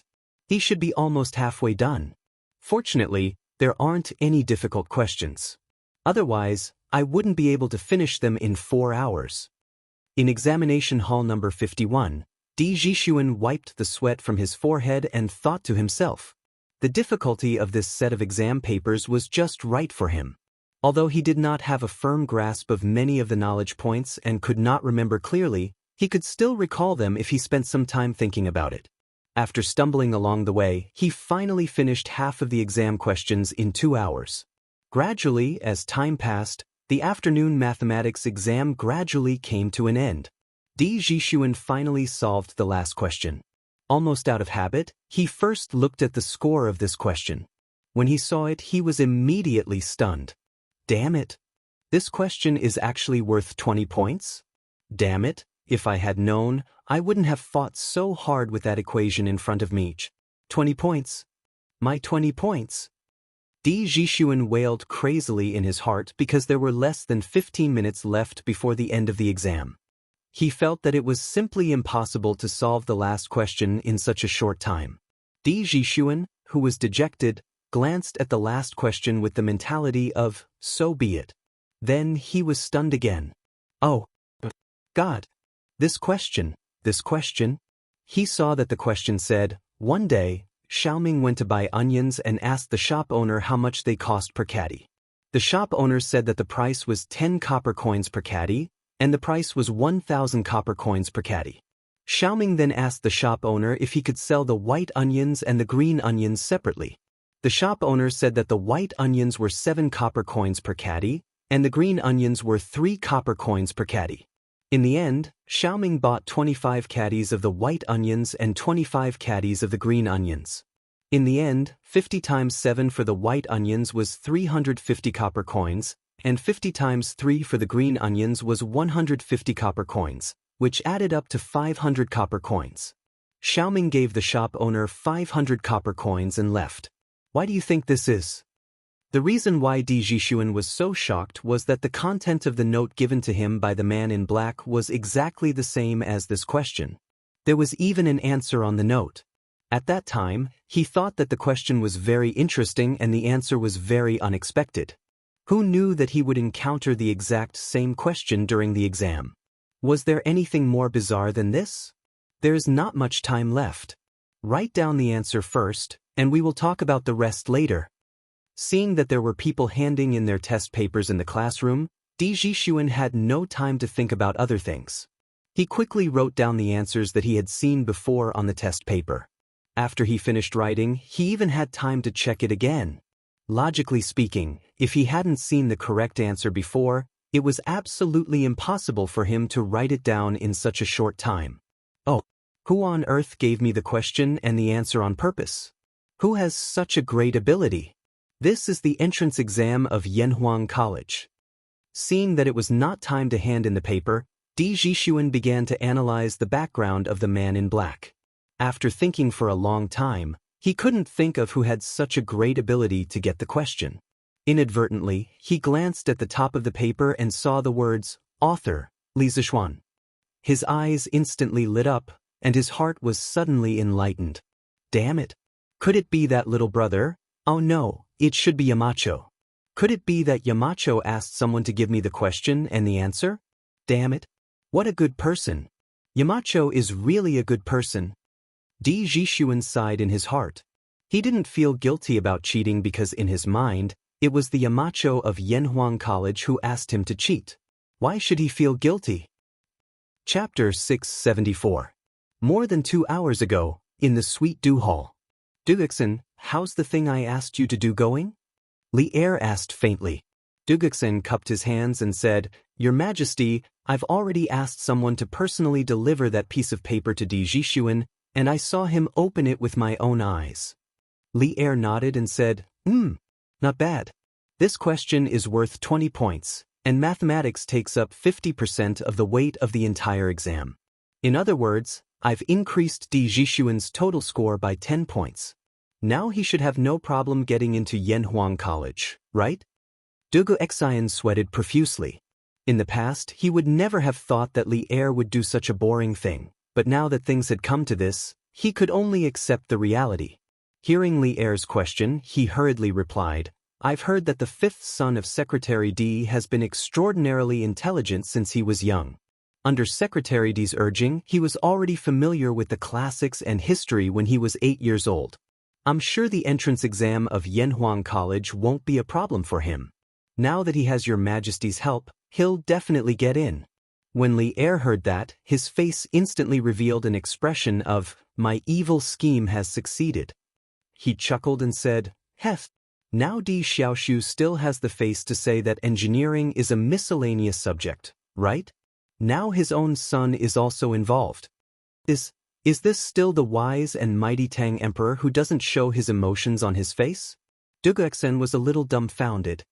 Speaker 1: He should be almost halfway done. Fortunately, there aren't any difficult questions. Otherwise, I wouldn't be able to finish them in 4 hours. In examination hall number 51, Di Zhixuan wiped the sweat from his forehead and thought to himself. The difficulty of this set of exam papers was just right for him. Although he did not have a firm grasp of many of the knowledge points and could not remember clearly, he could still recall them if he spent some time thinking about it. After stumbling along the way, he finally finished half of the exam questions in 2 hours. Gradually, as time passed, the afternoon mathematics exam gradually came to an end. Di Zhixuan finally solved the last question. Almost out of habit, he first looked at the score of this question. When he saw it, he was immediately stunned. Damn it! This question is actually worth 20 points? Damn it! If I had known, I wouldn't have fought so hard with that equation in front of me. 20 points. My 20 points. Di Zhixuan wailed crazily in his heart because there were less than 15 minutes left before the end of the exam. He felt that it was simply impossible to solve the last question in such a short time. Di Zhixuan, who was dejected, glanced at the last question with the mentality of, so be it. Then he was stunned again. Oh, God. This question. He saw that the question said, one day, Xiaoming went to buy onions and asked the shop owner how much they cost per caddy. The shop owner said that the price was 10 copper coins per caddy, and the price was 1,000 copper coins per caddy. Xiaoming then asked the shop owner if he could sell the white onions and the green onions separately. The shop owner said that the white onions were 7 copper coins per caddy, and the green onions were 3 copper coins per caddy. In the end, Xiaoming bought 25 caddies of the white onions and 25 caddies of the green onions. In the end, 50 times 7 for the white onions was 350 copper coins, and 50 times 3 for the green onions was 150 copper coins, which added up to 500 copper coins. Xiaoming gave the shop owner 500 copper coins and left. Why do you think this is? The reason why Di Zhixuan was so shocked was that the content of the note given to him by the man in black was exactly the same as this question. There was even an answer on the note. At that time, he thought that the question was very interesting and the answer was very unexpected. Who knew that he would encounter the exact same question during the exam? Was there anything more bizarre than this? There's not much time left. Write down the answer first, and we will talk about the rest later. Seeing that there were people handing in their test papers in the classroom, Di Zhixuan had no time to think about other things. He quickly wrote down the answers that he had seen before on the test paper. After he finished writing, he even had time to check it again. Logically speaking, if he hadn't seen the correct answer before, it was absolutely impossible for him to write it down in such a short time. Oh, who on earth gave me the question and the answer on purpose? Who has such a great ability? This is the entrance exam of Yanhuang College. Seeing that it was not time to hand in the paper, Di Zhixuan began to analyze the background of the man in black. After thinking for a long time, he couldn't think of who had such a great ability to get the question. Inadvertently, he glanced at the top of the paper and saw the words, Author, Li Zixuan. His eyes instantly lit up, and his heart was suddenly enlightened. Damn it! Could it be that little brother? Oh no, it should be Yamacho. Could it be that Yamacho asked someone to give me the question and the answer? Damn it! What a good person! Yamacho is really a good person. Di Zhixuan sighed in his heart. He didn't feel guilty about cheating because in his mind, it was the Yamacho of Yanhuang College who asked him to cheat. Why should he feel guilty? Chapter 674. More than 2 hours ago, in the Sweet Dew Hall. Duguksen, how's the thing I asked you to do going? Li Er asked faintly. Duguksen cupped his hands and said, Your Majesty, I've already asked someone to personally deliver that piece of paper to Di Jixuan, and I saw him open it with my own eyes. Li Er nodded and said, not bad. This question is worth 20 points, and mathematics takes up 50% of the weight of the entire exam. In other words, I've increased Di Jixuan's total score by 10 points. Now he should have no problem getting into Yanhuang College, right? Duguksen sweated profusely. In the past, he would never have thought that Li Er would do such a boring thing, but now that things had come to this, he could only accept the reality. Hearing Li Er's question, he hurriedly replied, I've heard that the fifth son of Secretary Di has been extraordinarily intelligent since he was young. Under Secretary Di's urging, he was already familiar with the classics and history when he was 8 years old. I'm sure the entrance exam of Yanhuang College won't be a problem for him. Now that he has Your Majesty's help, he'll definitely get in. When Li Er heard that, his face instantly revealed an expression of, my evil scheme has succeeded. He chuckled and said, Hef. Now Di Xiaoshu still has the face to say that engineering is a miscellaneous subject, right? Now his own son is also involved. Is this still the wise and mighty Tang Emperor who doesn't show his emotions on his face? Duguksen was a little dumbfounded.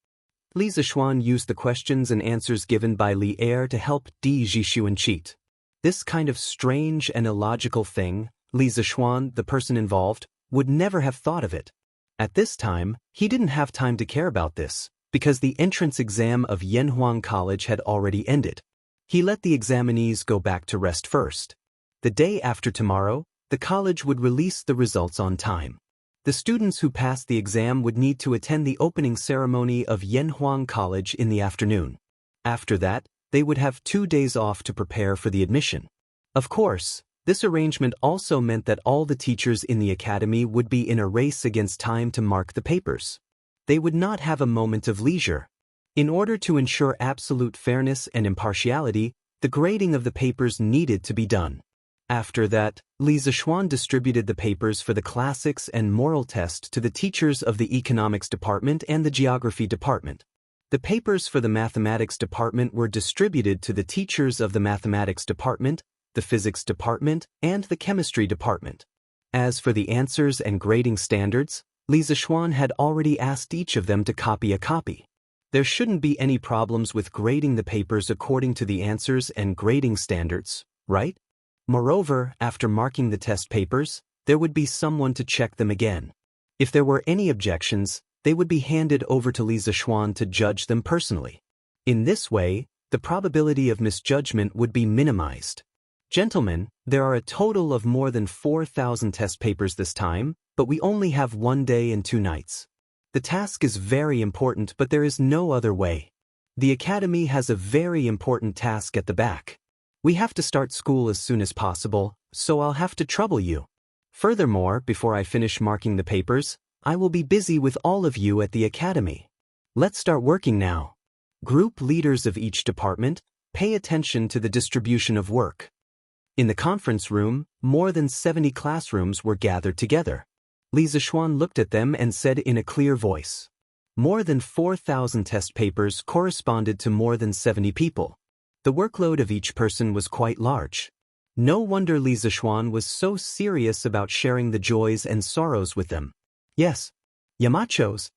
Speaker 1: Li Zixuan used the questions and answers given by Li Er to help Di Jixuan cheat. This kind of strange and illogical thing, Li Zixuan, the person involved, would never have thought of it. At this time, he didn't have time to care about this, because the entrance exam of Yanhuang College had already ended. He let the examinees go back to rest first. The day after tomorrow, the college would release the results on time. The students who passed the exam would need to attend the opening ceremony of Yanhuang College in the afternoon. After that, they would have 2 days off to prepare for the admission. Of course, this arrangement also meant that all the teachers in the academy would be in a race against time to mark the papers. They would not have a moment of leisure. In order to ensure absolute fairness and impartiality, the grading of the papers needed to be done. After that, Li Zixuan distributed the papers for the classics and moral test to the teachers of the economics department and the geography department. The papers for the mathematics department were distributed to the teachers of the mathematics department, the physics department, and the chemistry department. As for the answers and grading standards, Li Zixuan had already asked each of them to copy a copy. There shouldn't be any problems with grading the papers according to the answers and grading standards, right? Moreover, after marking the test papers, there would be someone to check them again. If there were any objections, they would be handed over to Li Zixuan to judge them personally. In this way, the probability of misjudgment would be minimized. Gentlemen, there are a total of more than 4,000 test papers this time, but we only have 1 day and 2 nights. The task is very important, but there is no other way. The academy has a very important task at the back. We have to start school as soon as possible, so I'll have to trouble you. Furthermore, before I finish marking the papers, I will be busy with all of you at the academy. Let's start working now. Group leaders of each department, pay attention to the distribution of work. In the conference room, more than 70 classrooms were gathered together. Li Zixuan looked at them and said in a clear voice, More than 4,000 test papers corresponded to more than 70 people. The workload of each person was quite large. No wonder Li Zixuan was so serious about sharing the joys and sorrows with them. Yes, Yamachos.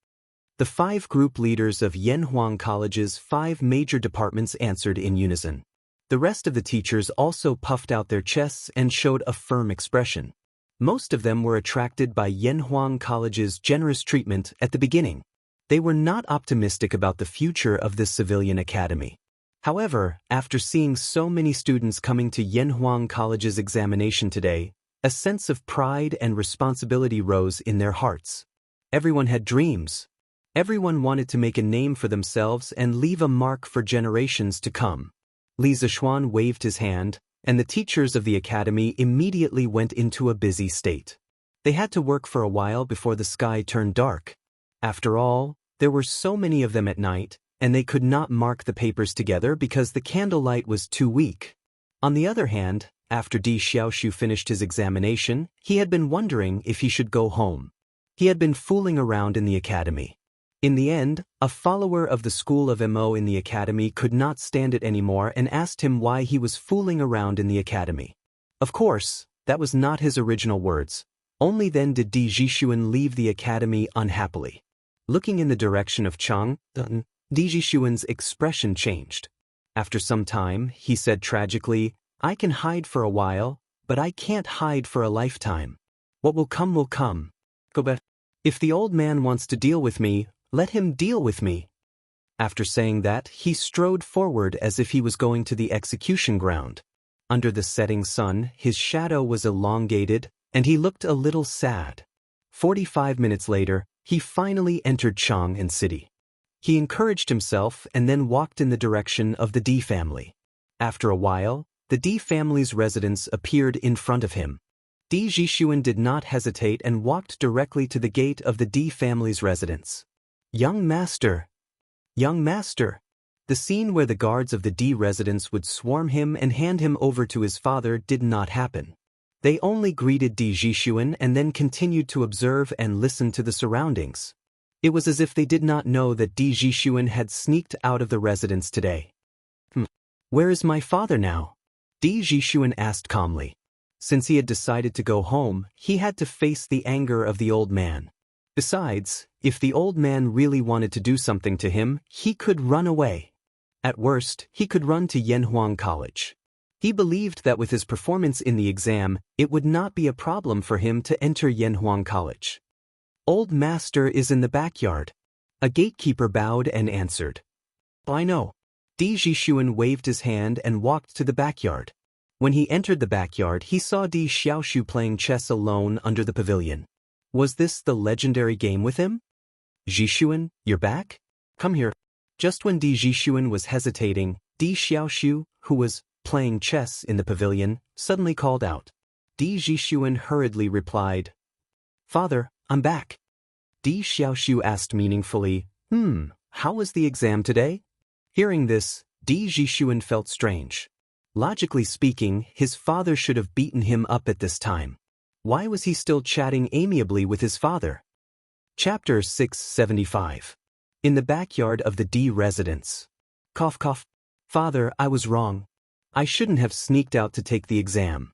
Speaker 1: The 5 group leaders of Yanhuang College's 5 major departments answered in unison. The rest of the teachers also puffed out their chests and showed a firm expression. Most of them were attracted by Yanhuang College's generous treatment at the beginning. They were not optimistic about the future of this civilian academy. However, after seeing so many students coming to Yanhuang College's examination today, a sense of pride and responsibility rose in their hearts. Everyone had dreams. Everyone wanted to make a name for themselves and leave a mark for generations to come. Li Zixuan waved his hand, and the teachers of the academy immediately went into a busy state. They had to work for a while before the sky turned dark. After all, there were so many of them at night, and they could not mark the papers together because the candlelight was too weak. On the other hand, After Di Xiaoxu finished his examination, he had been wondering if he should go home. He had been fooling around in the academy. In the end, a follower of the school of Mo in the academy could not stand it anymore and asked him why he was fooling around in the academy. Of course, that was not his original words. Only then did Di Jixuan leave the academy unhappily. Looking in the direction of Chang, Di Jixuan's expression changed. After some time, he said tragically, "I can hide for a while, but I can't hide for a lifetime. What will come will come. Go back. If the old man wants to deal with me, let him deal with me." After saying that, he strode forward as if he was going to the execution ground. Under the setting sun, his shadow was elongated, and he looked a little sad. 45 minutes later, he finally entered Chang'an City. He encouraged himself and then walked in the direction of the Di family. After a while, the Di family's residence appeared in front of him. Di Jixuan did not hesitate and walked directly to the gate of the Di family's residence. "Young master! Young master!" The scene where the guards of the Di residence would swarm him and hand him over to his father did not happen. They only greeted Di Jixuan and then continued to observe and listen to the surroundings. It was as if they did not know that Di Jixuan had sneaked out of the residence today. "Where is my father now?" Di Jixuan asked calmly. Since he had decided to go home, he had to face the anger of the old man. Besides, if the old man really wanted to do something to him, he could run away. At worst, he could run to Yanhuang College. He believed that with his performance in the exam, it would not be a problem for him to enter Yanhuang College. "Old master is in the backyard." A gatekeeper bowed and answered. "I know." Di Jixuan waved his hand and walked to the backyard. When he entered the backyard, he saw Di Xiaoxu playing chess alone under the pavilion. Was this the legendary game with him? "Jixuan, you're back? Come here." Just when Di Jixuan was hesitating, Di Xiaoxu, who was playing chess in the pavilion, suddenly called out. Di Jixuan hurriedly replied, "Father, I'm back." Di Xiaoxu asked meaningfully, "How was the exam today?" Hearing this, Di Jixuan felt strange. Logically speaking, his father should have beaten him up at this time. Why was he still chatting amiably with his father? Chapter 675. In the backyard of the Di residence. Cough cough. "Father, I was wrong. I shouldn't have sneaked out to take the exam."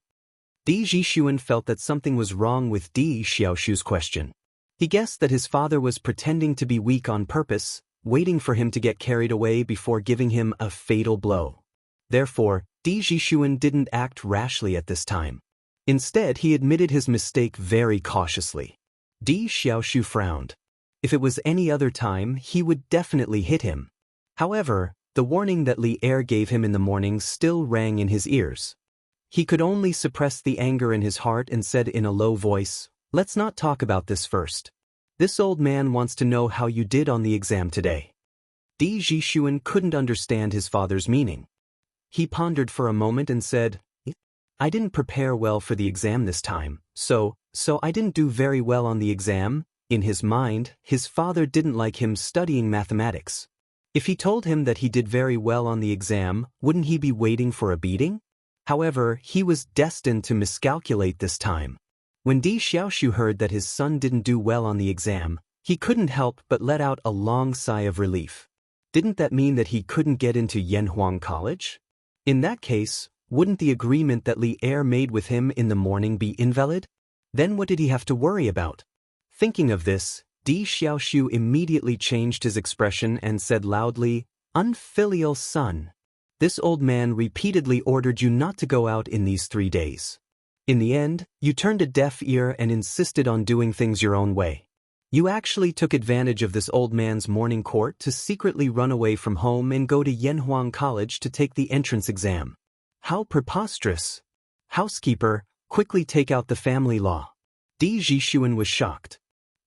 Speaker 1: Di Jixuan felt that something was wrong with Di Xiaoxu's question. He guessed that his father was pretending to be weak on purpose, waiting for him to get carried away before giving him a fatal blow. Therefore, Di Jixuan didn't act rashly at this time. Instead, he admitted his mistake very cautiously. Di Xiaoxu frowned. If it was any other time, he would definitely hit him. However, the warning that Li Er gave him in the morning still rang in his ears. He could only suppress the anger in his heart and said in a low voice, "Let's not talk about this first. This old man wants to know how you did on the exam today." Di Jixuan couldn't understand his father's meaning. He pondered for a moment and said, "I didn't prepare well for the exam this time, so I didn't do very well on the exam." In his mind, his father didn't like him studying mathematics. If he told him that he did very well on the exam, wouldn't he be waiting for a beating? However, he was destined to miscalculate this time. When Di Xiaoxu heard that his son didn't do well on the exam, he couldn't help but let out a long sigh of relief. Didn't that mean that he couldn't get into Yanhuang College? In that case, wouldn't the agreement that Li Er made with him in the morning be invalid? Then what did he have to worry about? Thinking of this, Di Xiaoxu immediately changed his expression and said loudly, "Unfilial son. This old man repeatedly ordered you not to go out in these 3 days. In the end, you turned a deaf ear and insisted on doing things your own way. You actually took advantage of this old man's morning court to secretly run away from home and go to Yanhuang College to take the entrance exam. How preposterous! Housekeeper, quickly take out the family law." Di Jixuan was shocked.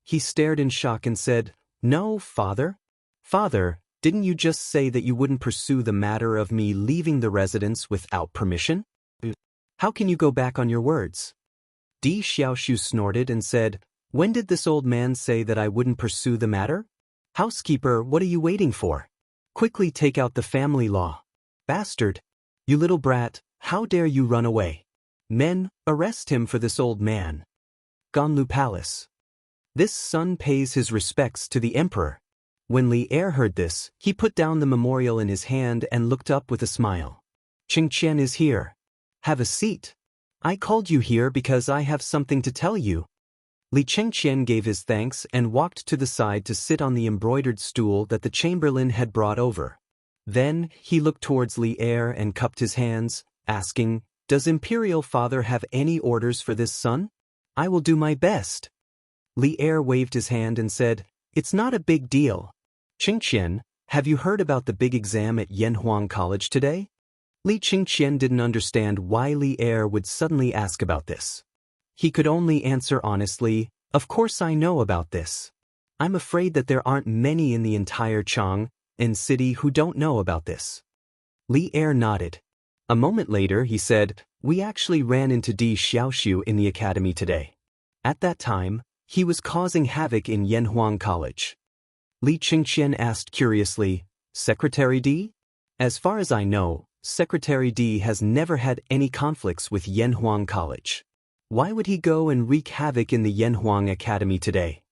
Speaker 1: He stared in shock and said, "No, father. Father, didn't you just say that you wouldn't pursue the matter of me leaving the residence without permission? How can you go back on your words?" Di Xiaoxu snorted and said, "When did this old man say that I wouldn't pursue the matter? Housekeeper, what are you waiting for? Quickly take out the family law. Bastard! You little brat, how dare you run away?" Men, arrest him for this old man. Ganlu Palace. This son pays his respects to the emperor. When Li Er heard this, he put down the memorial in his hand and looked up with a smile. Qingqian is here. Have a seat. I called you here because I have something to tell you. Li Qingqian gave his thanks and walked to the side to sit on the embroidered stool that the chamberlain had brought over. Then, he looked towards Li Er and cupped his hands, asking, "Does Imperial Father have any orders for this son? I will do my best." Li Er waved his hand and said, "It's not a big deal. Qingqian, have you heard about the big exam at Yanhuang College today?" Li Qingqian didn't understand why Li Er would suddenly ask about this. He could only answer honestly, "Of course I know about this. I'm afraid that there aren't many in the entire Chang'an city who don't know about this." Li Er nodded. A moment later he said, "We actually ran into Di Xiaoxiu in the academy today. At that time, he was causing havoc in Yanhuang College." Li Qingqian asked curiously, "Secretary Di?" "As far as I know, Secretary Di has never had any conflicts with Yanhuang College. Why would he go and wreak havoc in the Yanhuang Academy today?"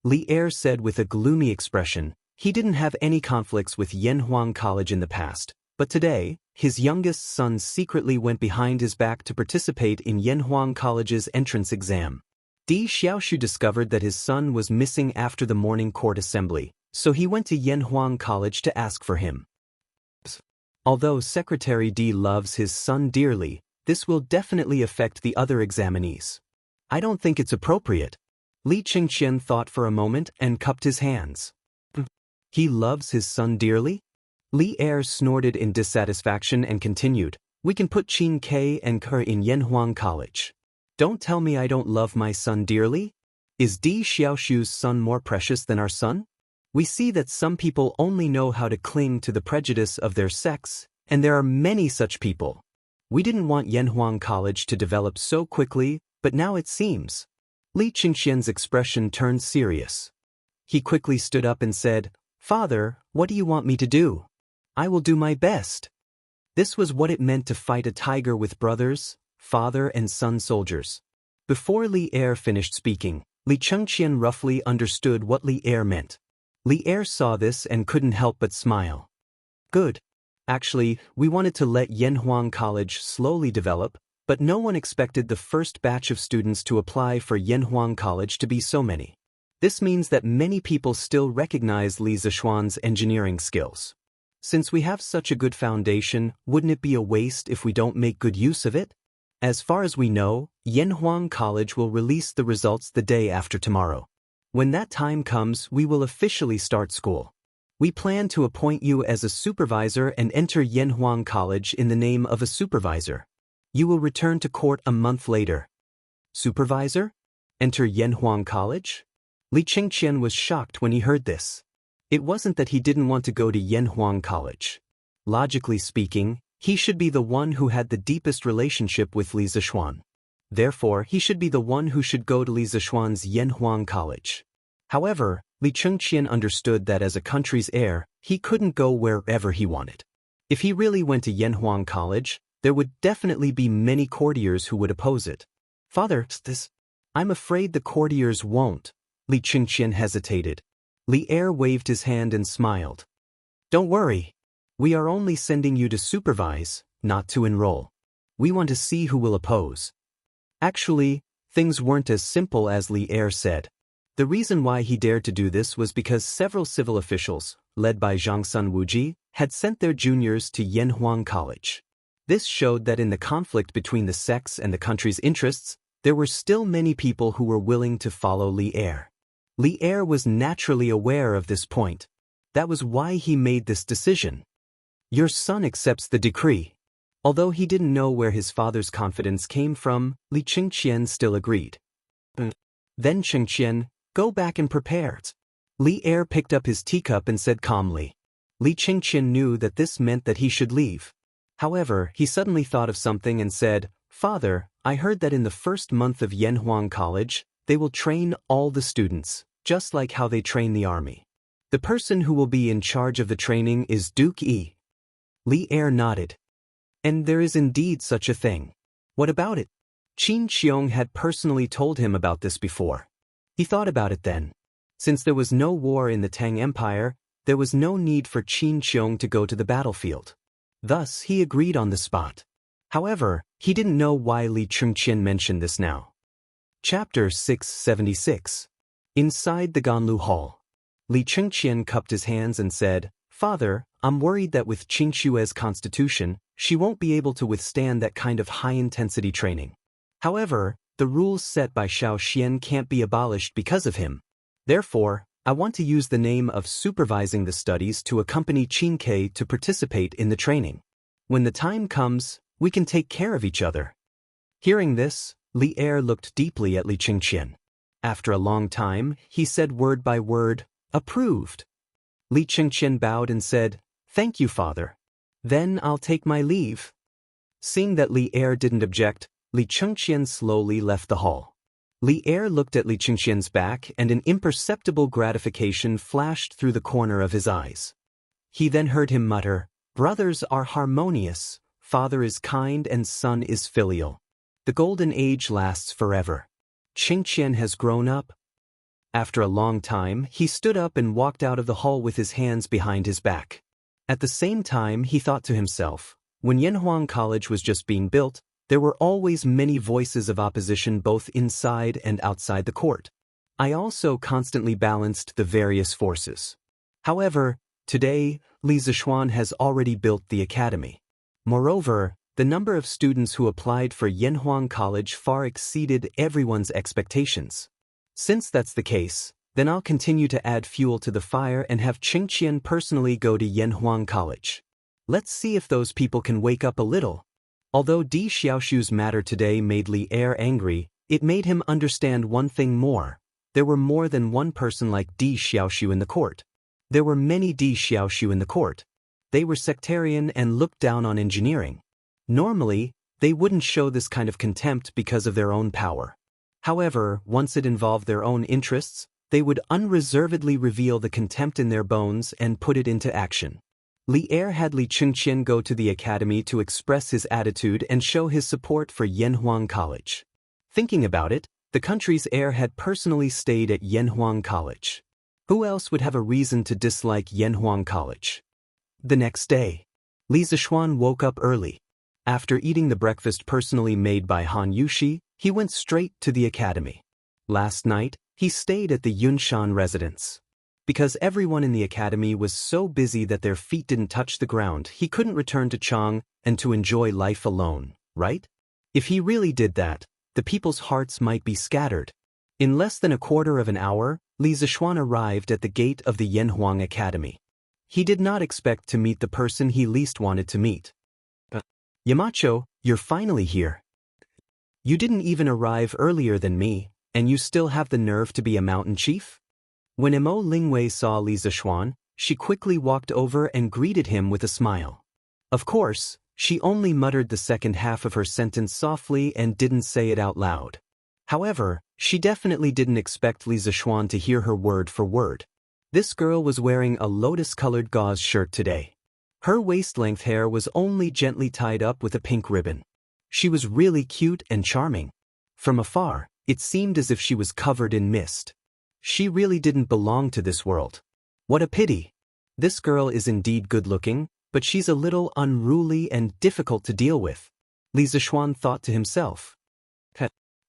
Speaker 1: Li Er said with a gloomy expression, "He didn't have any conflicts with Yanhuang College in the past, but today, his youngest son secretly went behind his back to participate in Yanhuang College's entrance exam. Di Xiaoxiu discovered that his son was missing after the morning court assembly, so he went to Yanhuang College to ask for him. Although Secretary Di loves his son dearly, this will definitely affect the other examinees. I don't think it's appropriate." Li Qingqian thought for a moment and cupped his hands. He loves his son dearly? Li Er snorted in dissatisfaction and continued, "We can put Qin Ke and Ke in Yanhuang College. Don't tell me I don't love my son dearly. Is Di Xiaoxiu's son more precious than our son? We see that some people only know how to cling to the prejudice of their sex, and there are many such people. We didn't want Yanhuang College to develop so quickly, but now it seems." Li Qingqian's expression turned serious. He quickly stood up and said, "Father, what do you want me to do? I will do my best." This was what it meant to fight a tiger with brothers, father and son soldiers. Before Li Er finished speaking, Li Qingqian roughly understood what Li Er meant. Li Er saw this and couldn't help but smile. "Good. Actually, we wanted to let Yanhuang College slowly develop, but no one expected the first batch of students to apply for Yanhuang College to be so many. This means that many people still recognize Li Zishuan's engineering skills. Since we have such a good foundation, wouldn't it be a waste if we don't make good use of it? As far as we know, Yanhuang College will release the results the day after tomorrow. When that time comes, we will officially start school. We plan to appoint you as a supervisor and enter Yanhuang College in the name of a supervisor. You will return to court a month later." "Supervisor? Enter Yanhuang College?" Li Qingqian was shocked when he heard this. It wasn't that he didn't want to go to Yanhuang College. Logically speaking, he should be the one who had the deepest relationship with Li Zishuan. Therefore, he should be the one who should go to Li Zishuan's Yanhuang College. However, Li Qingqian understood that as a country's heir, he couldn't go wherever he wanted. If he really went to Yanhuang College, there would definitely be many courtiers who would oppose it. "Father, I'm afraid the courtiers won't." Li Qingqian hesitated. Li Er waved his hand and smiled. "Don't worry. We are only sending you to supervise, not to enroll. We want to see who will oppose." Actually, things weren't as simple as Li Er said. The reason why he dared to do this was because several civil officials, led by Zhangsun Wuji, had sent their juniors to Yanhuang College. This showed that in the conflict between the sects and the country's interests, there were still many people who were willing to follow Li Er. Li Er was naturally aware of this point. That was why he made this decision. Your son accepts the decree. Although he didn't know where his father's confidence came from, Li Qingqian still agreed. Then Qingqian, go back and prepare. Li Er picked up his teacup and said calmly. Li Qingqian knew that this meant that he should leave. However, he suddenly thought of something and said, Father, I heard that in the first month of Yanhuang College, they will train all the students, just like how they train the army. The person who will be in charge of the training is Duke Yi. Li Er nodded. And there is indeed such a thing. What about it? Qin Xiong had personally told him about this before. He thought about it then. Since there was no war in the Tang Empire, there was no need for Qin Xiong to go to the battlefield. Thus, he agreed on the spot. However, he didn't know why Li Chengqian mentioned this now. Chapter 676. Inside the Ganlu Hall. Li Chengqian cupped his hands and said, "Father, I'm worried that with Qing Xue's constitution, she won't be able to withstand that kind of high-intensity training. However, the rules set by Xiao Xian can't be abolished because of him. Therefore, I want to use the name of supervising the studies to accompany Qin Ke to participate in the training. When the time comes, we can take care of each other." Hearing this, Li Er looked deeply at Li Chengqian. After a long time, he said word by word, "Approved." Li Chengqian bowed and said, "Thank you, father. Then I'll take my leave." Seeing that Li Er didn't object, Li Chengqian slowly left the hall. Li Er looked at Li Chengqian's back and an imperceptible gratification flashed through the corner of his eyes. He then heard him mutter, "Brothers are harmonious, father is kind and son is filial. The golden age lasts forever. Chengqian has grown up." After a long time, he stood up and walked out of the hall with his hands behind his back. At the same time, he thought to himself, when Yanhuang College was just being built, there were always many voices of opposition both inside and outside the court. I also constantly balanced the various forces. However, today, Li Zishuan has already built the academy. Moreover, the number of students who applied for Yanhuang College far exceeded everyone's expectations. Since that's the case, then I'll continue to add fuel to the fire and have Chengqian personally go to Yanhuang College. Let's see if those people can wake up a little. Although Di Xiaoshu's matter today made Li Er angry, it made him understand one thing more. There were more than one person like Di Xiaoshu in the court. There were many Di Xiaoshu in the court. They were sectarian and looked down on engineering. Normally, they wouldn't show this kind of contempt because of their own power. However, once it involved their own interests, they would unreservedly reveal the contempt in their bones and put it into action. Li Er had Li Chengqian go to the academy to express his attitude and show his support for Yanhuang College. Thinking about it, the country's heir had personally stayed at Yanhuang College. Who else would have a reason to dislike Yanhuang College? The next day, Li Zishuan woke up early. After eating the breakfast personally made by Han Yushi, he went straight to the academy. Last night, he stayed at the Yunshan residence. Because everyone in the academy was so busy that their feet didn't touch the ground, he couldn't return to Chang and to enjoy life alone, right? If he really did that, the people's hearts might be scattered. In less than a quarter of an hour, Li Zishuan arrived at the gate of the Yanhuang Academy. He did not expect to meet the person he least wanted to meet. "Yamacho, you're finally here. You didn't even arrive earlier than me, and you still have the nerve to be a mountain chief?" When Mo Lingwei saw Li Zishuan, she quickly walked over and greeted him with a smile. Of course, she only muttered the second half of her sentence softly and didn't say it out loud. However, she definitely didn't expect Li Zishuan to hear her word for word. This girl was wearing a lotus-colored gauze shirt today. Her waist-length hair was only gently tied up with a pink ribbon. She was really cute and charming. From afar, it seemed as if she was covered in mist. She really didn't belong to this world. What a pity. This girl is indeed good-looking, but she's a little unruly and difficult to deal with. Li Zishuan thought to himself.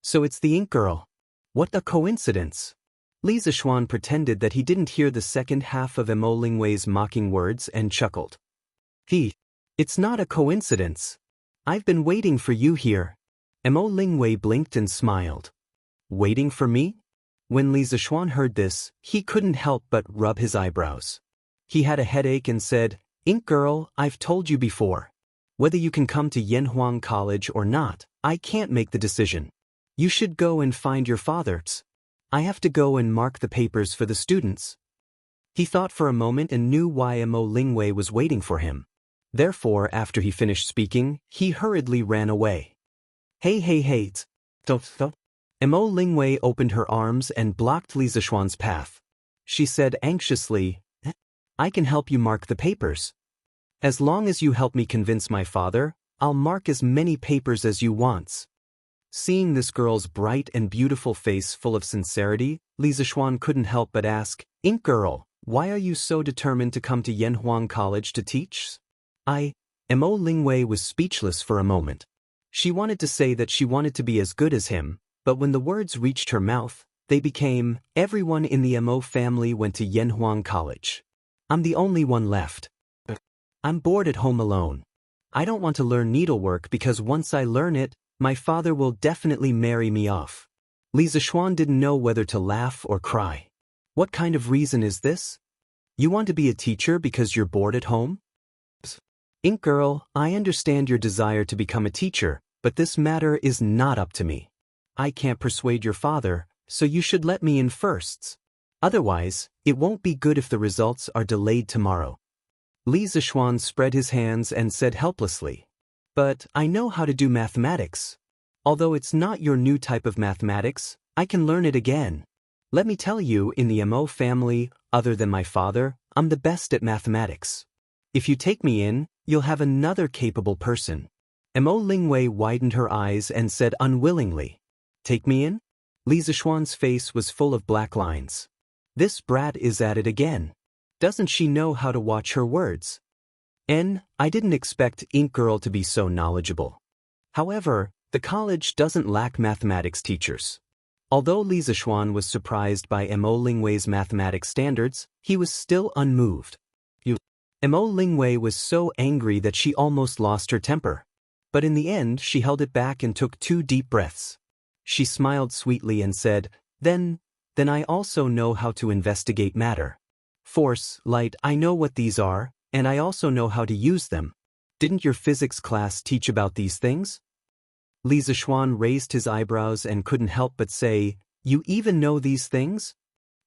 Speaker 1: So it's the ink girl. What a coincidence. Li Zishuan pretended that he didn't hear the second half of Mo Lingwei's mocking words and chuckled. It's not a coincidence. I've been waiting for you here. Mo Lingwei blinked and smiled. Waiting for me? When Li Zishuan heard this, he couldn't help but rub his eyebrows. He had a headache and said, "Ink girl, I've told you before. Whether you can come to Yanhuang College or not, I can't make the decision. You should go and find your fathers. I have to go and mark the papers for the students." He thought for a moment and knew why Mo Lingwei was waiting for him. Therefore, after he finished speaking, he hurriedly ran away. Hey. Mo Lingwei opened her arms and blocked Li Zishuan's path. She said anxiously, "I can help you mark the papers. As long as you help me convince my father, I'll mark as many papers as you want. Seeing this girl's bright and beautiful face full of sincerity, Li Zishuan couldn't help but ask, "Ink girl, why are you so determined to come to Yanhuang College to teach?" Mo Lingwei was speechless for a moment. She wanted to say that she wanted to be as good as him, but when the words reached her mouth, they became, "Everyone in the Mo family went to Yanhuang College. I'm the only one left. I'm bored at home alone. I don't want to learn needlework because once I learn it, my father will definitely marry me off." Li Zishuan didn't know whether to laugh or cry. What kind of reason is this? You want to be a teacher because you're bored at home? Ink girl, I understand your desire to become a teacher, but this matter is not up to me. I can't persuade your father, so you should let me in first. Otherwise, it won't be good if the results are delayed tomorrow. Li Zishuan spread his hands and said helplessly, "But I know how to do mathematics. Although it's not your new type of mathematics, I can learn it again. Let me tell you, in the Mo family, other than my father, I'm the best at mathematics. If you take me in, you'll have another capable person." Mo Lingwei widened her eyes and said unwillingly, "Take me in?" Li Zishuan's face was full of black lines. This brat is at it again. Doesn't she know how to watch her words? I didn't expect Ink Girl to be so knowledgeable. However, the college doesn't lack mathematics teachers. Although Li Zishuan was surprised by Mo Lingwei's mathematics standards, he was still unmoved. Mo Lingwei was so angry that she almost lost her temper. But in the end, she held it back and took 2 deep breaths. She smiled sweetly and said, Then I also know how to investigate matter. Force, light, I know what these are, and I also know how to use them. Didn't your physics class teach about these things?" Li Zishuan raised his eyebrows and couldn't help but say, "You even know these things?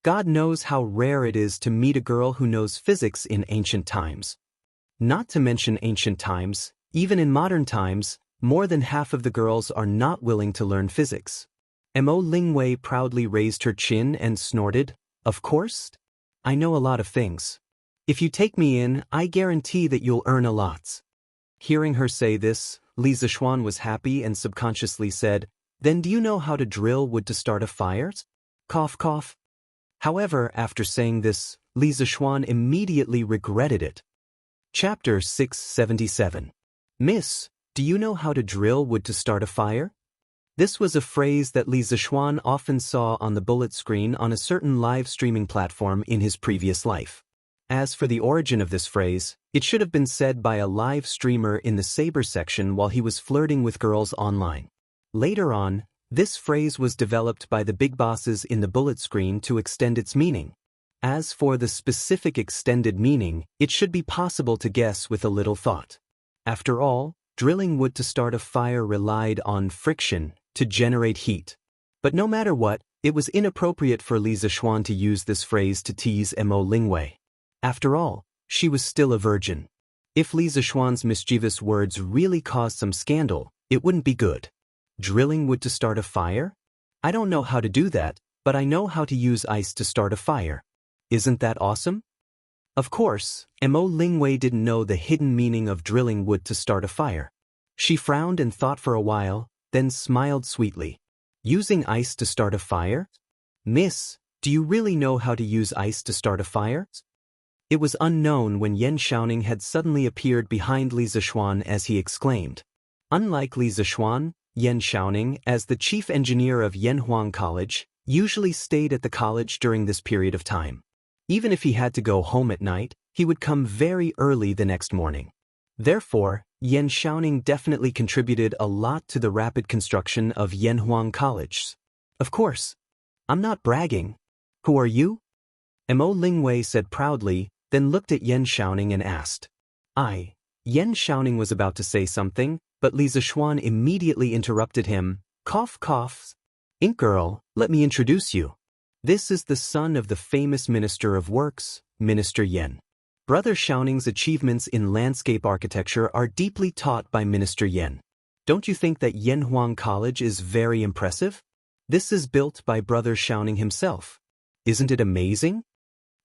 Speaker 1: God knows how rare it is to meet a girl who knows physics in ancient times. Not to mention ancient times, even in modern times, more than half of the girls are not willing to learn physics." Mo Lingwei proudly raised her chin and snorted, "Of course? I know a lot of things. If you take me in, I guarantee that you'll earn a lot." Hearing her say this, Li Zishuan was happy and subconsciously said, "Then do you know how to drill wood to start a fire?" Cough cough. However, after saying this, Li Zishuan immediately regretted it. Chapter 677. Miss, do you know how to drill wood to start a fire? This was a phrase that Li Zishuan often saw on the bullet screen on a certain live streaming platform in his previous life. As for the origin of this phrase, it should have been said by a live streamer in the Saber section while he was flirting with girls online. Later on, this phrase was developed by the big bosses in the bullet screen to extend its meaning. As for the specific extended meaning, it should be possible to guess with a little thought. After all, drilling wood to start a fire relied on friction to generate heat. But no matter what, it was inappropriate for Li Zishuan to use this phrase to tease Mo Lingwei. After all, she was still a virgin. If Li Zishuan's mischievous words really caused some scandal, it wouldn't be good. Drilling wood to start a fire? I don't know how to do that, but I know how to use ice to start a fire. Isn't that awesome? Of course, Mo Lingwei didn't know the hidden meaning of drilling wood to start a fire. She frowned and thought for a while, then smiled sweetly. Using ice to start a fire? Miss, do you really know how to use ice to start a fire? It was unknown when Yan Xiaoning had suddenly appeared behind Li Zishuan as he exclaimed. Unlike Li Zishuan, Yan Xiaoning, as the chief engineer of Yanhuang College, usually stayed at the college during this period of time. Even if he had to go home at night, he would come very early the next morning. Therefore, Yan Xiaoning definitely contributed a lot to the rapid construction of Yanhuang College. Of course. I'm not bragging. Who are you? Mo Lingwei said proudly, then looked at Yan Xiaoning and asked. Yan Xiaoning was about to say something, but Li Zishuan immediately interrupted him. Cough cough. Ink girl, let me introduce you. This is the son of the famous Minister of Works, Minister Yan. Brother Xiaoning's achievements in landscape architecture are deeply taught by Minister Yan. Don't you think that Yanhuang College is very impressive? This is built by Brother Xiaoning himself. Isn't it amazing?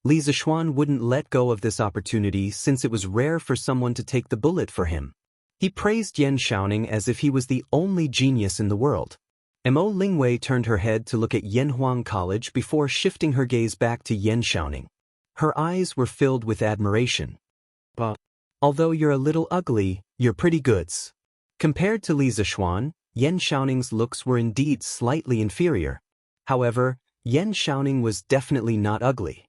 Speaker 1: Li Zishuan wouldn't let go of this opportunity since it was rare for someone to take the bullet for him. He praised Yan Xiaoning as if he was the only genius in the world. Mo Lingwei turned her head to look at Yanhuang College before shifting her gaze back to Yan Xiaoning. Her eyes were filled with admiration. But although you're a little ugly, you're pretty goods. Compared to Li Zishuan, Yan Xiaoning's looks were indeed slightly inferior. However, Yan Xiaoning was definitely not ugly.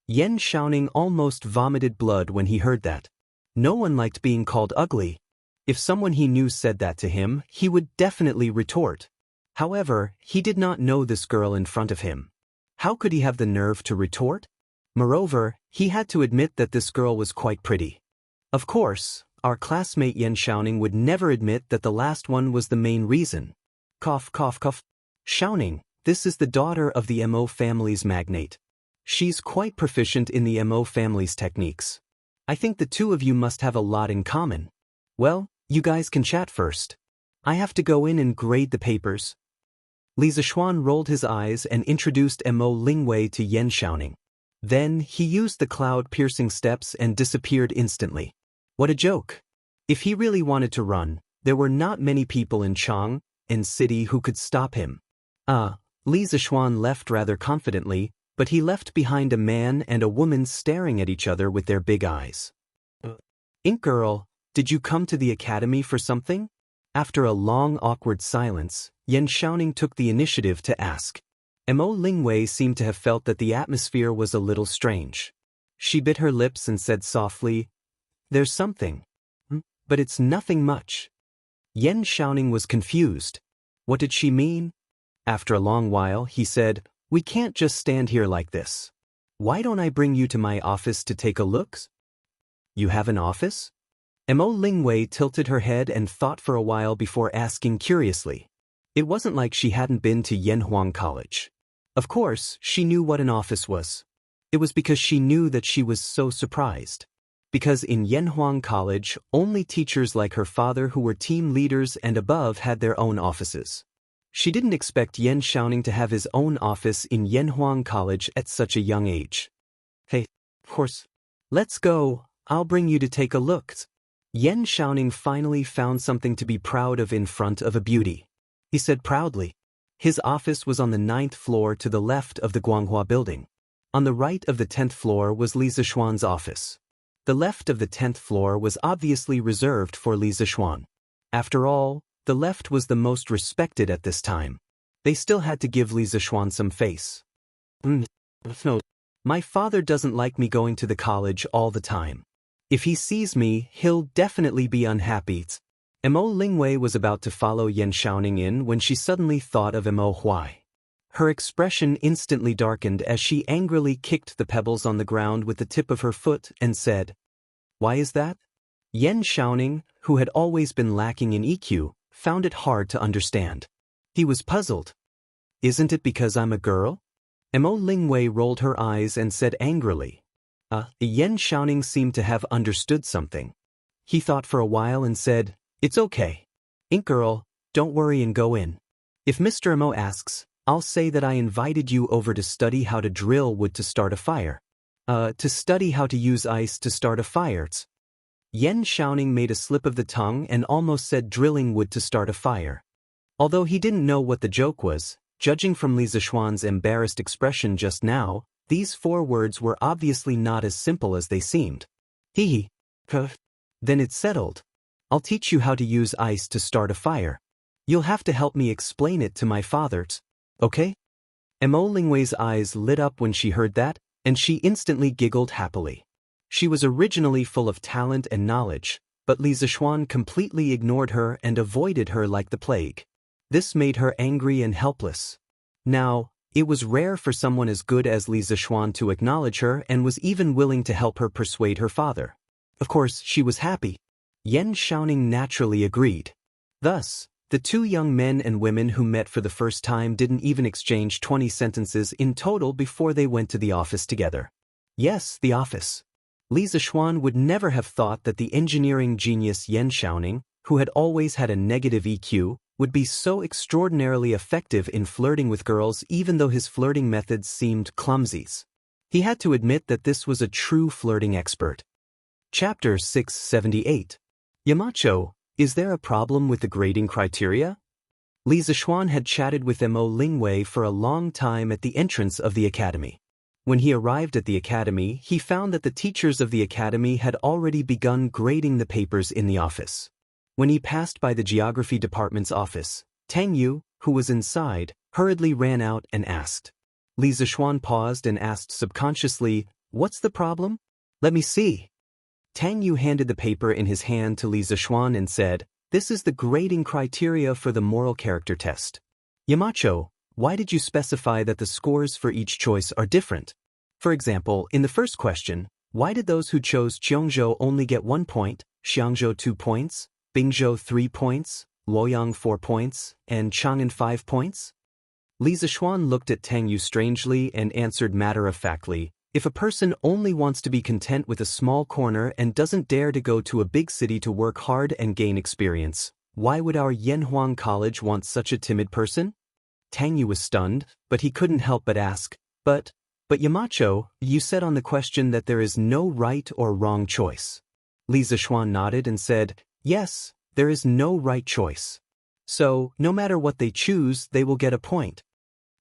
Speaker 1: Yan Xiaoning almost vomited blood when he heard that. No one liked being called ugly. If someone he knew said that to him, he would definitely retort. However, he did not know this girl in front of him. How could he have the nerve to retort? Moreover, he had to admit that this girl was quite pretty. Of course, our classmate Yan Xiaoning would never admit that the last one was the main reason. Cough, cough, cough. Xiaoning, this is the daughter of the Mo family's magnate. She's quite proficient in the Mo family's techniques. I think the two of you must have a lot in common. Well, you guys can chat first. I have to go in and grade the papers. Li Zishuan rolled his eyes and introduced Mo Lingwei to Yan Xiaoning. Then he used the cloud-piercing steps and disappeared instantly. What a joke. If he really wanted to run, there were not many people in Chang and city who could stop him. Li Zishuan left rather confidently, but he left behind a man and a woman staring at each other with their big eyes. Ink Girl, did you come to the academy for something? After a long awkward silence, Yan Xiaoning took the initiative to ask. Mo Lingwei seemed to have felt that the atmosphere was a little strange. She bit her lips and said softly, "There's something. But it's nothing much." Yan Xiaoning was confused. What did she mean? After a long while, he said, "We can't just stand here like this. Why don't I bring you to my office to take a look?" You have an office? Mo Lingwei tilted her head and thought for a while before asking curiously. It wasn't like she hadn't been to Yanhuang College. Of course, she knew what an office was. It was because she knew that she was so surprised. Because in Yanhuang College, only teachers like her father who were team leaders and above had their own offices. She didn't expect Yan Xiaoning to have his own office in Yanhuang College at such a young age. Hey, of course. Let's go, I'll bring you to take a look. Yan Xiaoning finally found something to be proud of in front of a beauty. He said proudly. His office was on the 9th floor to the left of the Guanghua building. On the right of the 10th floor was Li Zishuan's office. The left of the 10th floor was obviously reserved for Li Zishuan. After all, the left was the most respected at this time. They still had to give Li Zishuan some face. No. My father doesn't like me going to the college all the time. If he sees me, he'll definitely be unhappy. Mo Lingwei was about to follow Yan Xiaoning in when she suddenly thought of Mo Huai. Her expression instantly darkened as she angrily kicked the pebbles on the ground with the tip of her foot and said, "Why is that?" Yan Xiaoning, who had always been lacking in EQ, found it hard to understand. He was puzzled. "Isn't it because I'm a girl?" Mo Lingwei rolled her eyes and said angrily. Yan Xiaoning seemed to have understood something. He thought for a while and said, "It's okay. Ink Girl, don't worry and go in. If Mr. Mo asks, I'll say that I invited you over to study how to drill wood to start a fire. To study how to use ice to start a fire." Yan Xiaoning made a slip of the tongue and almost said drilling wood to start a fire. Although he didn't know what the joke was, judging from Li Zishuan's embarrassed expression just now, these 4 words were obviously not as simple as they seemed. Then it's settled. I'll teach you how to use ice to start a fire. You'll have to help me explain it to my father, okay? Mo Lingwei's eyes lit up when she heard that, and she instantly giggled happily. She was originally full of talent and knowledge, but Li Zishuan completely ignored her and avoided her like the plague. This made her angry and helpless. Now, it was rare for someone as good as Li Zishuan to acknowledge her and was even willing to help her persuade her father. Of course, she was happy. Yan Xiaoning naturally agreed. Thus, the 2 young men and women who met for the first time didn't even exchange 20 sentences in total before they went to the office together. Yes, the office. Li Zishuan would never have thought that the engineering genius Yan Xiaoning, who had always had a negative EQ, would be so extraordinarily effective in flirting with girls even though his flirting methods seemed clumsy. He had to admit that this was a true flirting expert. Chapter 678. Yamacho, is there a problem with the grading criteria? Li Zixuan had chatted with Mo Lingwei for a long time at the entrance of the academy. When he arrived at the academy, he found that the teachers of the academy had already begun grading the papers in the office. When he passed by the geography department's office, Tang Yu, who was inside, hurriedly ran out and asked. Li Zixuan paused and asked subconsciously, "What's the problem? Let me see." Tang Yu handed the paper in his hand to Li Zixuan and said, "This is the grading criteria for the moral character test. Yamacho, why did you specify that the scores for each choice are different? For example, in the first question, why did those who chose Jianghu only get 1 point, Xiangzhou 2 points, Bingzhou 3 points, Luoyang 4 points, and Chang'an 5 points?" Li Zixuan looked at Tang Yu strangely and answered matter-of-factly, "If a person only wants to be content with a small corner and doesn't dare to go to a big city to work hard and gain experience, why would our Yanhuang College want such a timid person?" Tang Yu was stunned, but he couldn't help but ask, But Yamacho, you said on the question that there is no right or wrong choice." Li Zixuan nodded and said, "Yes, there is no right choice. So, no matter what they choose, they will get a point."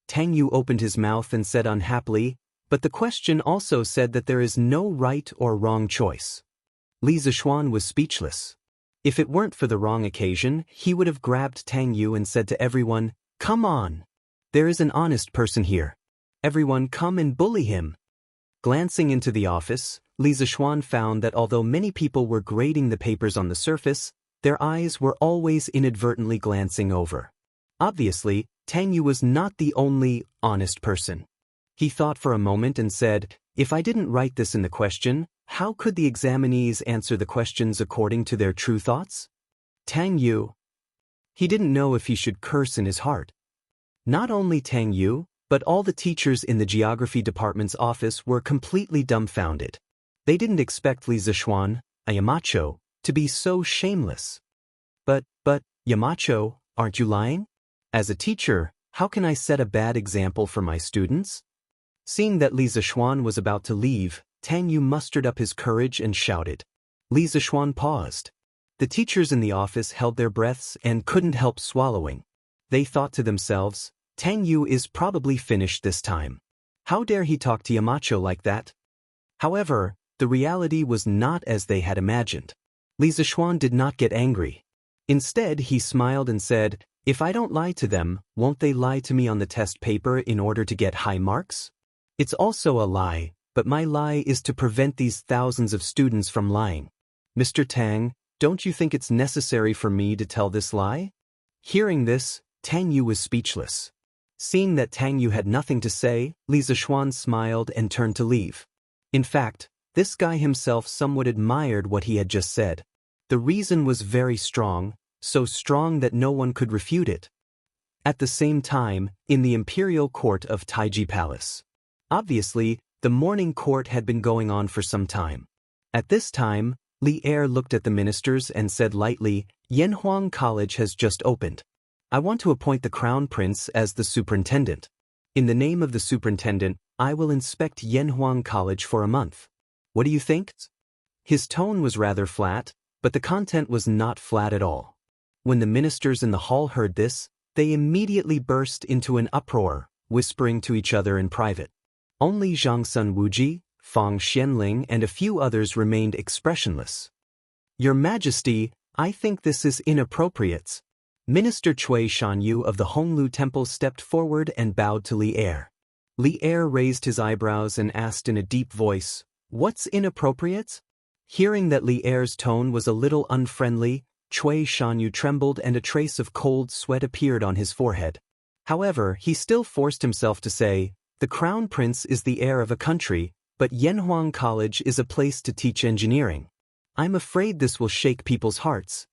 Speaker 1: Tang Yu opened his mouth and said unhappily, "But the question also said that there is no right or wrong choice." Li Zixuan was speechless. If it weren't for the wrong occasion, he would have grabbed Tang Yu and said to everyone, "Come on! There is an honest person here. Everyone come and bully him." Glancing into the office, Li Zixuan found that although many people were grading the papers on the surface, their eyes were always inadvertently glancing over. Obviously, Tang Yu was not the only honest person. He thought for a moment and said, "If I didn't write this in the question, how could the examinees answer the questions according to their true thoughts?" Tang Yu. He didn't know if he should curse in his heart. Not only Tang Yu, but all the teachers in the geography department's office were completely dumbfounded. They didn't expect Li Zixuan, a Yamacho, to be so shameless. But, Yamacho, aren't you lying? As a teacher, how can I set a bad example for my students?" Seeing that Li Zixuan was about to leave, Tang Yu mustered up his courage and shouted. Li Zixuan paused. The teachers in the office held their breaths and couldn't help swallowing. They thought to themselves, "Tang Yu is probably finished this time. How dare he talk to Yamacho like that?" However, the reality was not as they had imagined. Li Zixuan did not get angry. Instead, he smiled and said, "If I don't lie to them, won't they lie to me on the test paper in order to get high marks? It's also a lie, but my lie is to prevent these thousands of students from lying. Mr. Tang, don't you think it's necessary for me to tell this lie?" Hearing this, Tang Yu was speechless. Seeing that Tang Yu had nothing to say, Li Zixuan smiled and turned to leave. In fact, this guy himself somewhat admired what he had just said. The reason was very strong, so strong that no one could refute it. At the same time, in the imperial court of Taiji Palace. Obviously, the morning court had been going on for some time. At this time, Li Er looked at the ministers and said lightly, "Yanhuang College has just opened. I want to appoint the Crown Prince as the superintendent. In the name of the superintendent, I will inspect Yanhuang College for a month. What do you think?" His tone was rather flat, but the content was not flat at all. When the ministers in the hall heard this, they immediately burst into an uproar, whispering to each other in private. Only Zhang Sun Wuji, Fang Xianling and a few others remained expressionless. "Your Majesty, I think this is inappropriate." Minister Cui Shanyu of the Honglu Temple stepped forward and bowed to Li Er. Li Er raised his eyebrows and asked in a deep voice, "What's inappropriate?" Hearing that Li Er's tone was a little unfriendly, Cui Shanyu trembled and a trace of cold sweat appeared on his forehead. However, he still forced himself to say, "The Crown Prince is the heir of a country, but Yanhuang College is a place to teach engineering. I'm afraid this will shake people's hearts."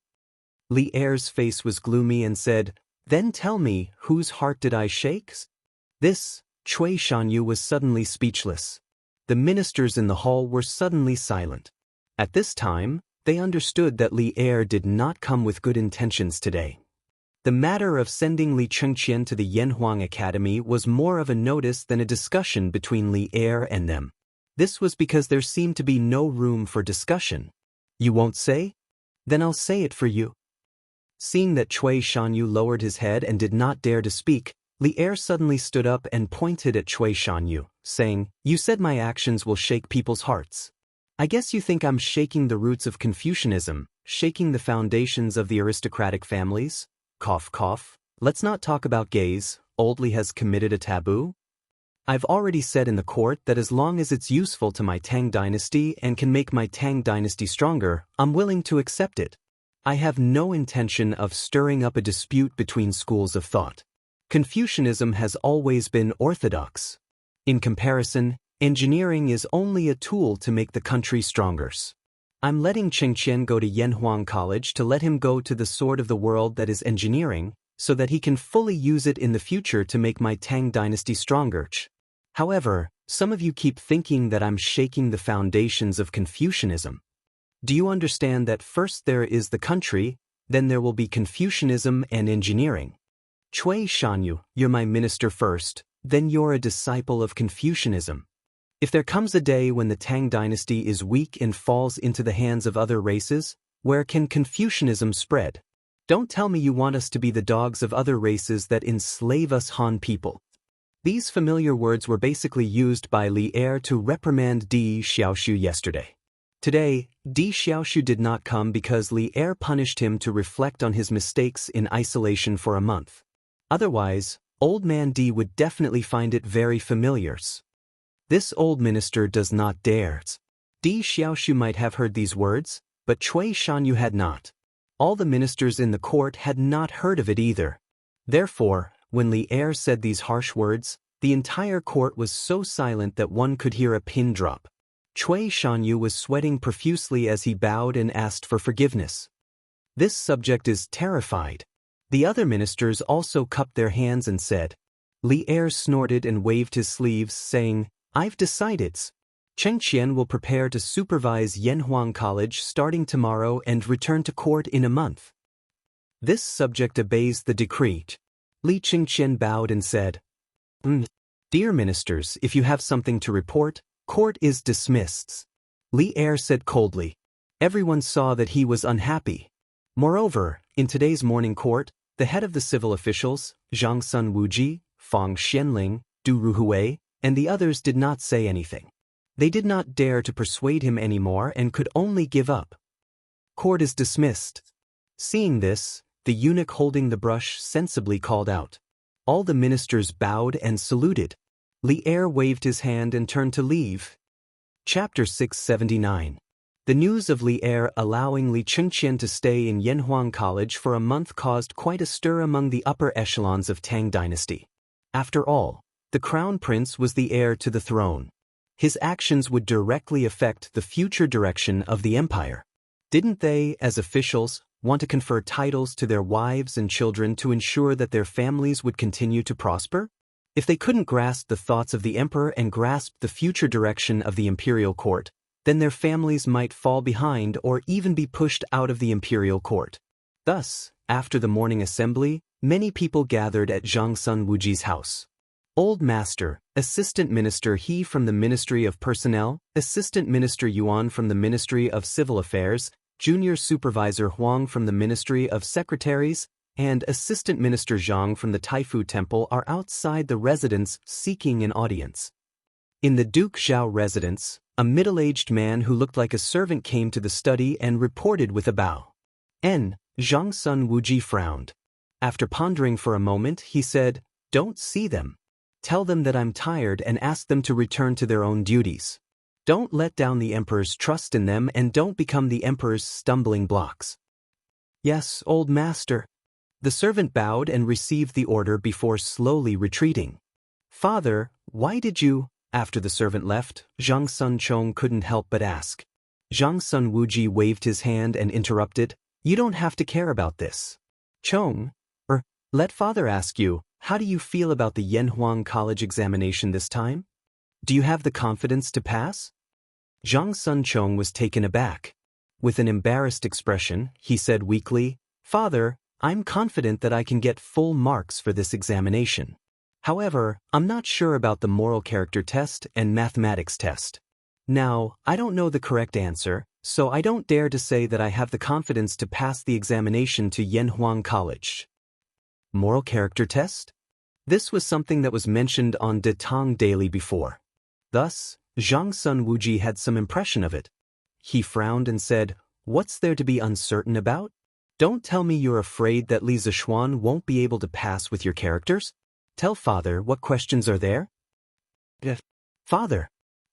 Speaker 1: Li Er's face was gloomy and said, "Then tell me, whose heart did I shake?" This, Cui Shanyu was suddenly speechless. The ministers in the hall were suddenly silent. At this time, they understood that Li Er did not come with good intentions today. The matter of sending Li Chengqian to the Yanhuang Academy was more of a notice than a discussion between Li Er and them. This was because there seemed to be no room for discussion. "You won't say?" Then I'll say it for you. Seeing that Cui Shanyu lowered his head and did not dare to speak, Li Er suddenly stood up and pointed at Cui Shanyu, saying, "You said my actions will shake people's hearts. I guess you think I'm shaking the roots of Confucianism, shaking the foundations of the aristocratic families? Cough cough. Let's not talk about gays. Old Li has committed a taboo? I've already said in the court that as long as it's useful to my Tang dynasty and can make my Tang dynasty stronger, I'm willing to accept it. I have no intention of stirring up a dispute between schools of thought. Confucianism has always been orthodox. In comparison, engineering is only a tool to make the country stronger. I'm letting Chengqian go to Yanhuang College to let him go to the sword of the world that is engineering, so that he can fully use it in the future to make my Tang dynasty stronger. However, some of you keep thinking that I'm shaking the foundations of Confucianism. Do you understand that first there is the country, then there will be Confucianism and engineering? Cui Shanyu, you're my minister first, then you're a disciple of Confucianism. If there comes a day when the Tang dynasty is weak and falls into the hands of other races, where can Confucianism spread? Don't tell me you want us to be the dogs of other races that enslave us Han people. These familiar words were basically used by Li Er to reprimand Di Xiaoshu yesterday. Today, Di Xiaoshu did not come because Li Er punished him to reflect on his mistakes in isolation for a month. Otherwise, old man Di would definitely find it very familiar. This old minister does not dare. Di Xiaoshu might have heard these words, but Cui Shanyu had not. All the ministers in the court had not heard of it either. Therefore, when Li Er said these harsh words, the entire court was so silent that one could hear a pin drop. Cui Shanyu was sweating profusely as he bowed and asked for forgiveness. This subject is terrified. The other ministers also cupped their hands and said. Li Er snorted and waved his sleeves, saying, "I've decided. Chengqian will prepare to supervise Yanhuang College starting tomorrow and return to court in a month." This subject obeys the decree. Li Chengqian bowed and said, "Dear ministers, if you have something to report, court is dismissed." Li Er said coldly. Everyone saw that he was unhappy. Moreover, in today's morning court, the head of the civil officials, Zhang Sun Wuji, Fang Xianling, Du Ruhui, and the others did not say anything. They did not dare to persuade him anymore and could only give up. Court is dismissed. Seeing this, the eunuch holding the brush sensibly called out. All the ministers bowed and saluted. Li Er waved his hand and turned to leave. Chapter 679. The news of Li Er allowing Li Chengqian to stay in Yanhuang College for a month caused quite a stir among the upper echelons of Tang dynasty. After all, the crown prince was the heir to the throne. His actions would directly affect the future direction of the empire. Didn't they, as officials, want to confer titles to their wives and children to ensure that their families would continue to prosper? If they couldn't grasp the thoughts of the emperor and grasp the future direction of the imperial court, then their families might fall behind or even be pushed out of the imperial court. Thus, after the morning assembly, many people gathered at Zhang Sun Wuji's house. Old Master, Assistant Minister He from the Ministry of Personnel, Assistant Minister Yuan from the Ministry of Civil Affairs, Junior Supervisor Huang from the Ministry of Secretaries, and Assistant Minister Zhang from the Taifu Temple are outside the residence seeking an audience. In the Duke Zhao residence, a middle-aged man who looked like a servant came to the study and reported with a bow. Zhang Sun Wuji frowned. After pondering for a moment, he said, "Don't see them. Tell them that I'm tired and ask them to return to their own duties. Don't let down the emperor's trust in them and don't become the emperor's stumbling blocks." "Yes, old master." The servant bowed and received the order before slowly retreating. "Father, why did you?" After the servant left, Zhang Sun Chong couldn't help but ask. Zhang Sun Wuji waved his hand and interrupted, "You don't have to care about this. Chong, let father ask you, how do you feel about the Yanhuang College examination this time? Do you have the confidence to pass?" Zhang Sun Chong was taken aback. With an embarrassed expression, he said weakly, "Father, I'm confident that I can get full marks for this examination. However, I'm not sure about the moral character test and mathematics test. Now, I don't know the correct answer, so I don't dare to say that I have the confidence to pass the examination to Yanhuang College. Moral character test? This was something that was mentioned on De Tong Daily before. Thus, Zhang Sun Wuji had some impression of it. He frowned and said, "What's there to be uncertain about? Don't tell me you're afraid that Li Zishuan won't be able to pass with your characters? Tell father what questions are there?" "Father."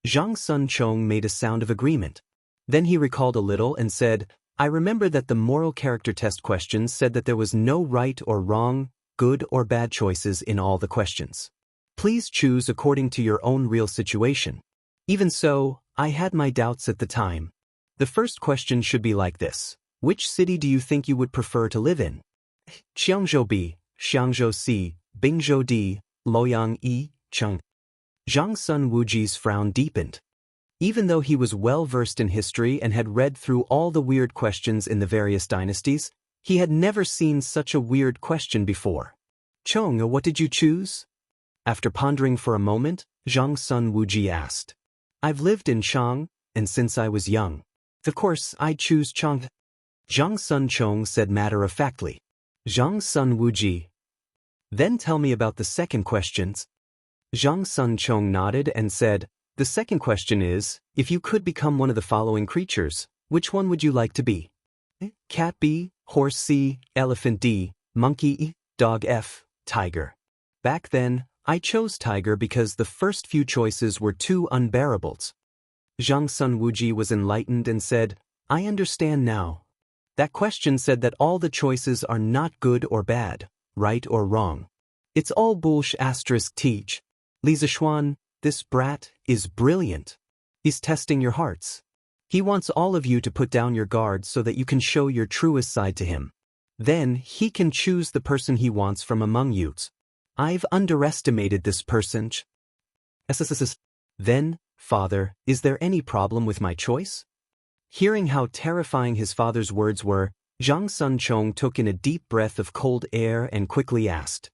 Speaker 1: Zhang Sun Chong made a sound of agreement. Then he recalled a little and said, "I remember that the moral character test questions said that there was no right or wrong, good or bad choices in all the questions. Please choose according to your own real situation. Even so, I had my doubts at the time. The first question should be like this. Which city do you think you would prefer to live in? Jianghu B, Xiangzhou C, Bingzhou D, Luoyang E, Cheng." Zhang Sun Wuji's frown deepened. Even though he was well versed in history and had read through all the weird questions in the various dynasties, he had never seen such a weird question before. "Chong, what did you choose?" After pondering for a moment, Zhang Sun Wuji asked. "I've lived in Chang, and since I was young. Of course, I choose Chang." Zhang Sun Chong said matter-of-factly. Zhang Sun Wuji. "Then tell me about the second questions." Zhang Sun Chong nodded and said, "The second question is, if you could become one of the following creatures, which one would you like to be? Cat B, horse C, elephant D, monkey E, dog F, tiger." Back then, I chose tiger because the first few choices were too unbearable. Zhang Sun Wuji was enlightened and said, "I understand now. That question said that all the choices are not good or bad, right or wrong. It's all bullsh** teach. Li Zishuan, this brat, is brilliant. He's testing your hearts. He wants all of you to put down your guard so that you can show your truest side to him. Then he can choose the person he wants from among you. I've underestimated this person. Then, father, is there any problem with my choice?" Hearing how terrifying his father's words were, Zhang Sun Chong took in a deep breath of cold air and quickly asked.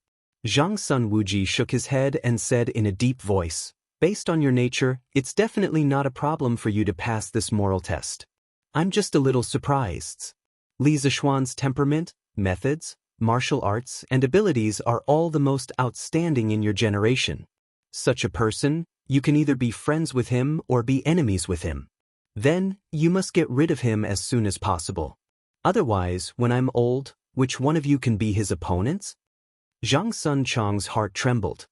Speaker 1: Zhang Sun Wuji shook his head and said in a deep voice, "Based on your nature, it's definitely not a problem for you to pass this moral test. I'm just a little surprised. Li Zishuan's temperament, methods, martial arts, and abilities are all the most outstanding in your generation. Such a person, you can either be friends with him or be enemies with him. Then, you must get rid of him as soon as possible. Otherwise, when I'm old, which one of you can be his opponents?" Zhang Sun Chong's heart trembled.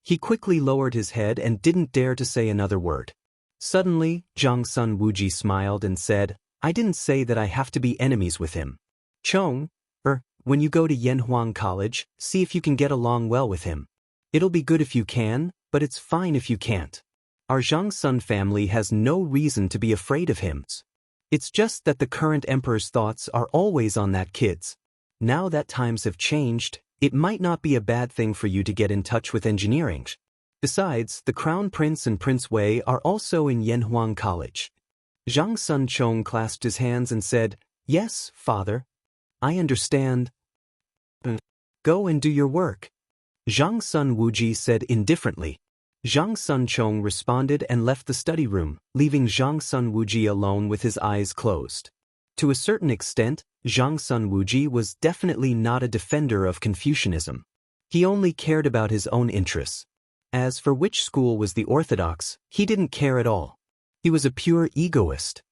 Speaker 1: He quickly lowered his head and didn't dare to say another word. Suddenly, Zhang Sun Wuji smiled and said, "I didn't say that I have to be enemies with him. Chong, when you go to Yanhuang College, see if you can get along well with him. It'll be good if you can, but it's fine if you can't. Our Zhang Sun family has no reason to be afraid of him. It's just that the current emperor's thoughts are always on that kid's. Now that times have changed, it might not be a bad thing for you to get in touch with engineering. Besides, the Crown Prince and Prince Wei are also in Yanhuang College." Zhang Sun Chong clasped his hands and said, "Yes, father. I understand. Go and do your work." Zhang Sun Wuji said indifferently. Zhang Sun Chong responded and left the study room, leaving Zhang Sun Wuji alone with his eyes closed. To a certain extent, Zhang Sun Wuji was definitely not a defender of Confucianism. He only cared about his own interests. As for which school was the orthodox, he didn't care at all. He was a pure egoist.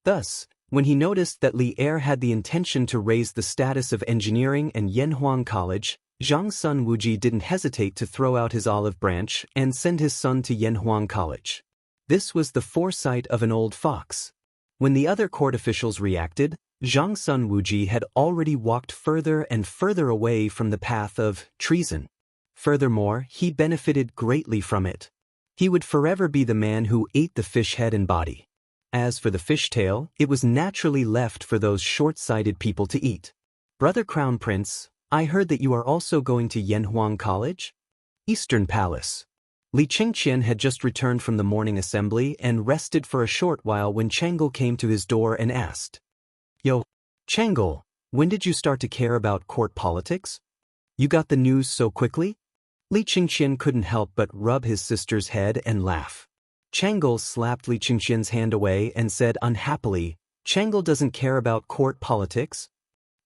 Speaker 1: Thus, when he noticed that Li Er had the intention to raise the status of engineering and Yanhuang College, Zhang Sun Wuji didn't hesitate to throw out his olive branch and send his son to Yanhuang College. This was the foresight of an old fox. When the other court officials reacted, Zhang Sun Wuji had already walked further and further away from the path of treason. Furthermore, he benefited greatly from it. He would forever be the man who ate the fish head and body. As for the fish tail, it was naturally left for those short-sighted people to eat. "Brother Crown Prince, I heard that you are also going to Yanhuang College?" Eastern Palace. Li Qingqian had just returned from the morning assembly and rested for a short while when Chang'e came to his door and asked, "Yo, Chang'e, when did you start to care about court politics? You got the news so quickly?" Li Qingqian couldn't help but rub his sister's head and laugh. Chang'e slapped Li Qingqian's hand away and said unhappily, Chang'e doesn't care about court politics?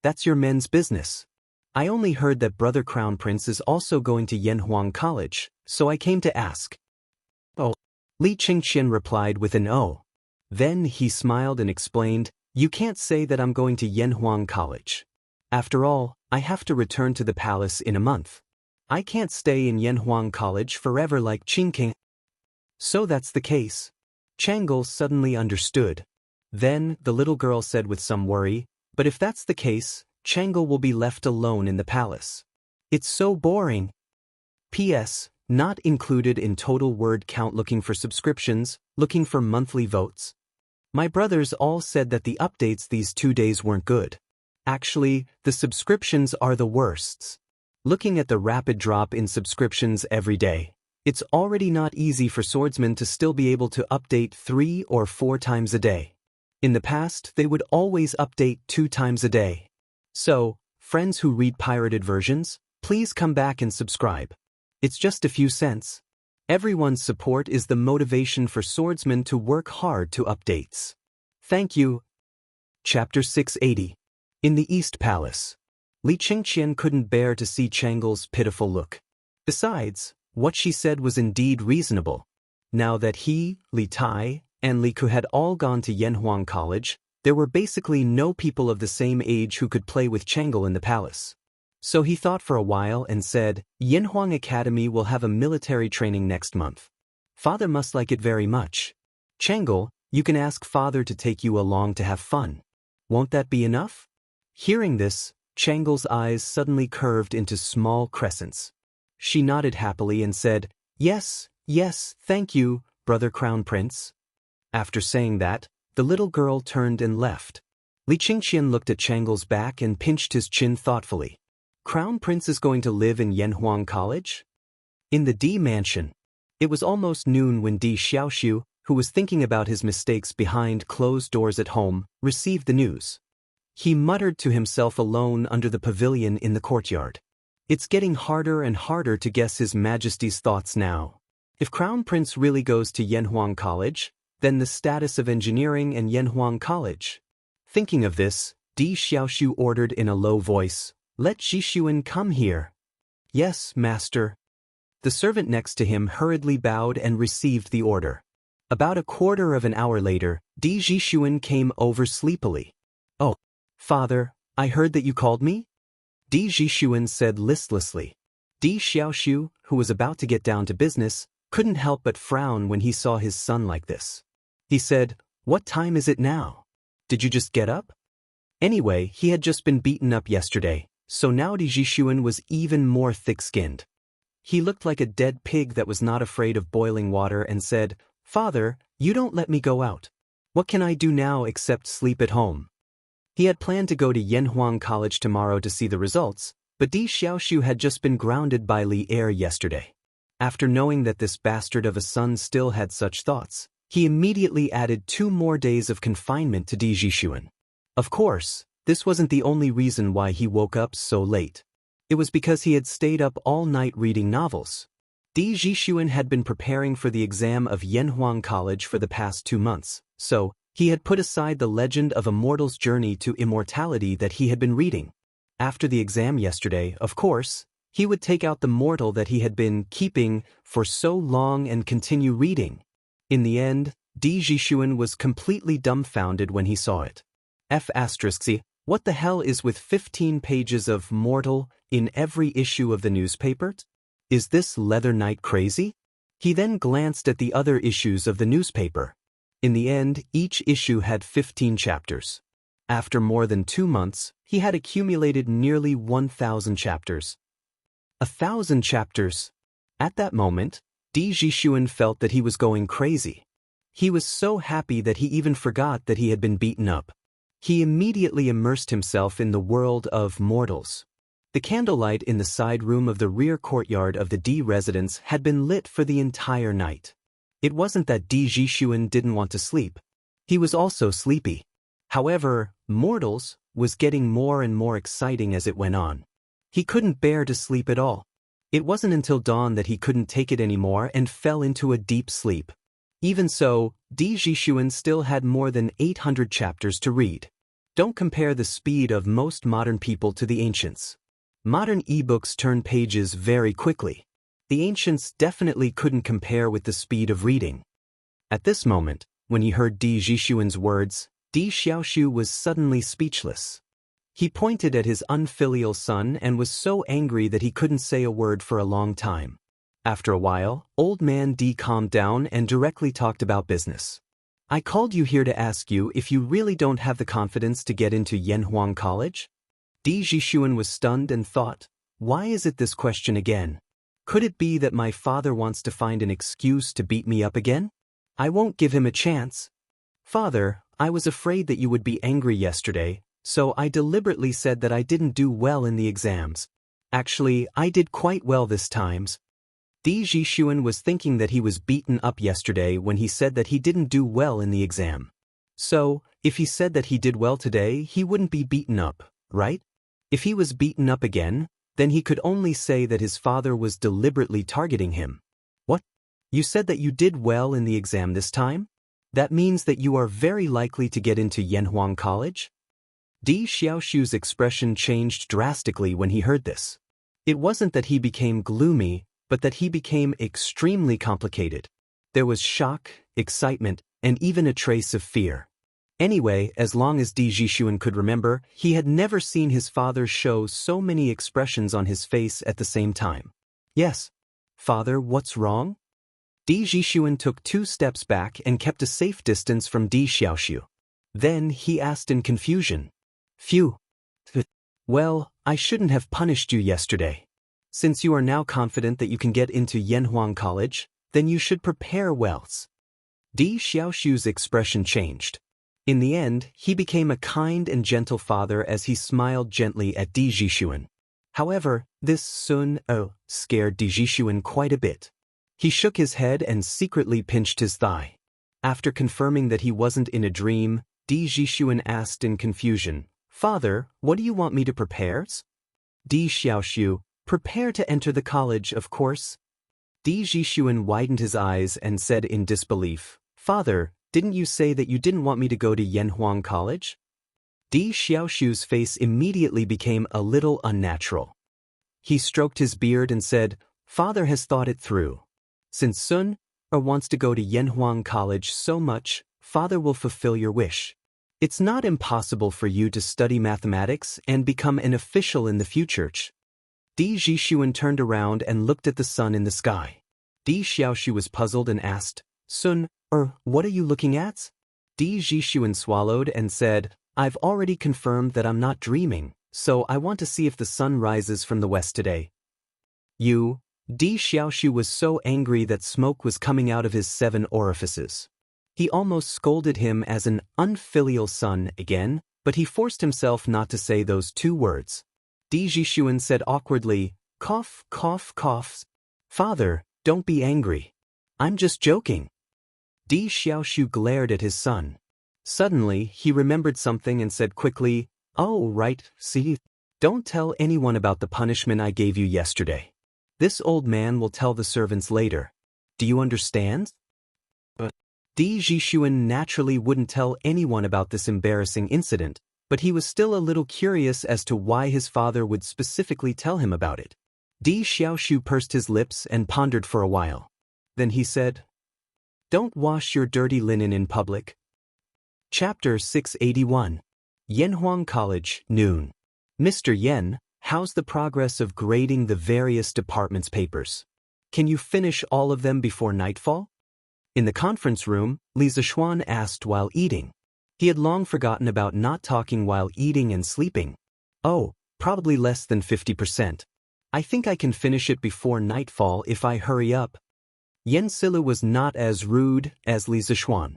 Speaker 1: That's your men's business. I only heard that Brother Crown Prince is also going to Yanhuang College, so I came to ask. Oh. Li Qingqian replied with an oh. Then he smiled and explained, you can't say that I'm going to Yanhuang College. After all, I have to return to the palace in a month. I can't stay in Yanhuang College forever like Qingqian. So that's the case. Chang'e suddenly understood. Then, the little girl said with some worry, but if that's the case, Chang'e will be left alone in the palace. It's so boring. P.S. Not included in total word count. Looking for subscriptions, looking for monthly votes. My brothers all said that the updates these 2 days weren't good. Actually, the subscriptions are the worsts. Looking at the rapid drop in subscriptions every day, it's already not easy for swordsmen to still be able to update 3 or 4 times a day. In the past, they would always update 2 times a day. So, friends who read pirated versions, please come back and subscribe. It's just a few cents. Everyone's support is the motivation for swordsmen to work hard to updates. Thank you. Chapter 680. In the East Palace. Li Qingqian couldn't bear to see Chang'e's pitiful look. Besides, what she said was indeed reasonable. Now that he, Li Tai, and Li Ku had all gone to Yanhuang College, there were basically no people of the same age who could play with Chang'e in the palace. So he thought for a while and said, Yanhuang Academy will have a military training next month. Father must like it very much. Chang'e, you can ask Father to take you along to have fun. Won't that be enough? Hearing this, Chang'e's eyes suddenly curved into small crescents. She nodded happily and said, Yes, yes, thank you, Brother Crown Prince. After saying that, the little girl turned and left. Li Qingqian looked at Chang'e's back and pinched his chin thoughtfully. Crown Prince is going to live in Yanhuang College? In the D mansion. It was almost noon when Di Xiaoxiu, who was thinking about his mistakes behind closed doors at home, received the news. He muttered to himself alone under the pavilion in the courtyard. It's getting harder and harder to guess His Majesty's thoughts now. If Crown Prince really goes to Yanhuang College, then the status of engineering and Yanhuang College. Thinking of this, Di Xiaoxiu ordered in a low voice, Let Jixuan come here. Yes, master. The servant next to him hurriedly bowed and received the order. About a quarter of an hour later, Di Jixuan came over sleepily. Oh, Father, I heard that you called me? Di Jixuan said listlessly. Di Xiaoxiu, who was about to get down to business, couldn't help but frown when he saw his son like this. He said, What time is it now? Did you just get up? Anyway, he had just been beaten up yesterday, so now Di Jixuan was even more thick-skinned. He looked like a dead pig that was not afraid of boiling water and said, Father, you don't let me go out. What can I do now except sleep at home? He had planned to go to Yanhuang College tomorrow to see the results, but Di Xiaoxiu had just been grounded by Li Er yesterday. After knowing that this bastard of a son still had such thoughts, he immediately added 2 more days of confinement to Di Jixuan. Of course, this wasn't the only reason why he woke up so late. It was because he had stayed up all night reading novels. Di Jixuan had been preparing for the exam of Yanhuang College for the past 2 months, so he had put aside the Legend of Immortal's Journey to Immortality that he had been reading. After the exam yesterday, of course, he would take out the mortal that he had been keeping for so long and continue reading. In the end, Di Jixuan was completely dumbfounded when he saw it. F***, what the hell is with 15 pages of mortal in every issue of the newspaper? Is this Leather Knight crazy? He then glanced at the other issues of the newspaper. In the end, each issue had 15 chapters. After more than 2 months, he had accumulated nearly 1,000 chapters. 1,000 chapters. At that moment, Di Jixuan felt that he was going crazy. He was so happy that he even forgot that he had been beaten up. He immediately immersed himself in the world of mortals. The candlelight in the side room of the rear courtyard of the D residence had been lit for the entire night. It wasn't that Di Jixuan didn't want to sleep. He was also sleepy. However, mortals was getting more and more exciting as it went on. He couldn't bear to sleep at all. It wasn't until dawn that he couldn't take it anymore and fell into a deep sleep. Even so, Di Zhishuan still had more than 800 chapters to read. Don't compare the speed of most modern people to the ancients. Modern ebooks turn pages very quickly. The ancients definitely couldn't compare with the speed of reading. At this moment, when he heard Di Zhishuan's words, Di Xiaoshu was suddenly speechless. He pointed at his unfilial son and was so angry that he couldn't say a word for a long time. After a while, old man Di calmed down and directly talked about business. I called you here to ask you if you really don't have the confidence to get into Yanhuang College? Di Zhishuan was stunned and thought, why is it this question again? Could it be that my father wants to find an excuse to beat me up again? I won't give him a chance. Father, I was afraid that you would be angry yesterday, so I deliberately said that I didn't do well in the exams. Actually, I did quite well this time. Di Zhishuan was thinking that he was beaten up yesterday when he said that he didn't do well in the exam. So, if he said that he did well today, he wouldn't be beaten up, right? If he was beaten up again, then he could only say that his father was deliberately targeting him. What? You said that you did well in the exam this time? That means that you are very likely to get into Yanhuang College? Di Xiaoshu's expression changed drastically when he heard this. It wasn't that he became gloomy, but that he became extremely complicated. There was shock, excitement, and even a trace of fear. Anyway, as long as Di Zhishuan could remember, he had never seen his father show so many expressions on his face at the same time. Yes. Father, what's wrong? Di Zhishuan took 2 steps back and kept a safe distance from Di Xiaoshu. Then he asked in confusion. Phew. Well, I shouldn't have punished you yesterday. Since you are now confident that you can get into Yanhuang College, then you should prepare well. Di Xiaoshu's expression changed. In the end, he became a kind and gentle father as he smiled gently at Di Zhishuan. However, this scared Di Zhishuan quite a bit. He shook his head and secretly pinched his thigh. After confirming that he wasn't in a dream, Di Zhishuan asked in confusion, Father, what do you want me to prepare? Di Xiaoshu, prepare to enter the college, of course. Di Zhishuan widened his eyes and said in disbelief, Father, didn't you say that you didn't want me to go to Yanhuang College? Di Xiaoshu's face immediately became a little unnatural. He stroked his beard and said, Father has thought it through. Since Sun wants to go to Yanhuang College so much, Father will fulfill your wish. It's not impossible for you to study mathematics and become an official in the future. Di Zhishuan turned around and looked at the sun in the sky. Di Xiaoshu was puzzled and asked, Sun, what are you looking at? Di Zhishuan swallowed and said, I've already confirmed that I'm not dreaming, so I want to see if the sun rises from the west today. Di Xiaoshu was so angry that smoke was coming out of his 7 orifices. He almost scolded him as an unfilial son again, but he forced himself not to say those 2 words. Di Zhishuan said awkwardly, cough, cough, cough. Father, don't be angry. I'm just joking. Di Xiaoshu glared at his son. Suddenly, he remembered something and said quickly, Oh, right, see? Don't tell anyone about the punishment I gave you yesterday. This old man will tell the servants later. Do you understand? Di Zhishuan naturally wouldn't tell anyone about this embarrassing incident, but he was still a little curious as to why his father would specifically tell him about it. Di Xiaoshu pursed his lips and pondered for a while. Then he said, Don't wash your dirty linen in public. Chapter 681. Yanhuang College, noon. Mr. Yen, how's the progress of grading the various departments' papers? Can you finish all of them before nightfall? In the conference room, Li Zishuan asked while eating. He had long forgotten about not talking while eating and sleeping. Oh, probably less than 50%. I think I can finish it before nightfall if I hurry up. Yen Silu was not as rude as Li Zishuan.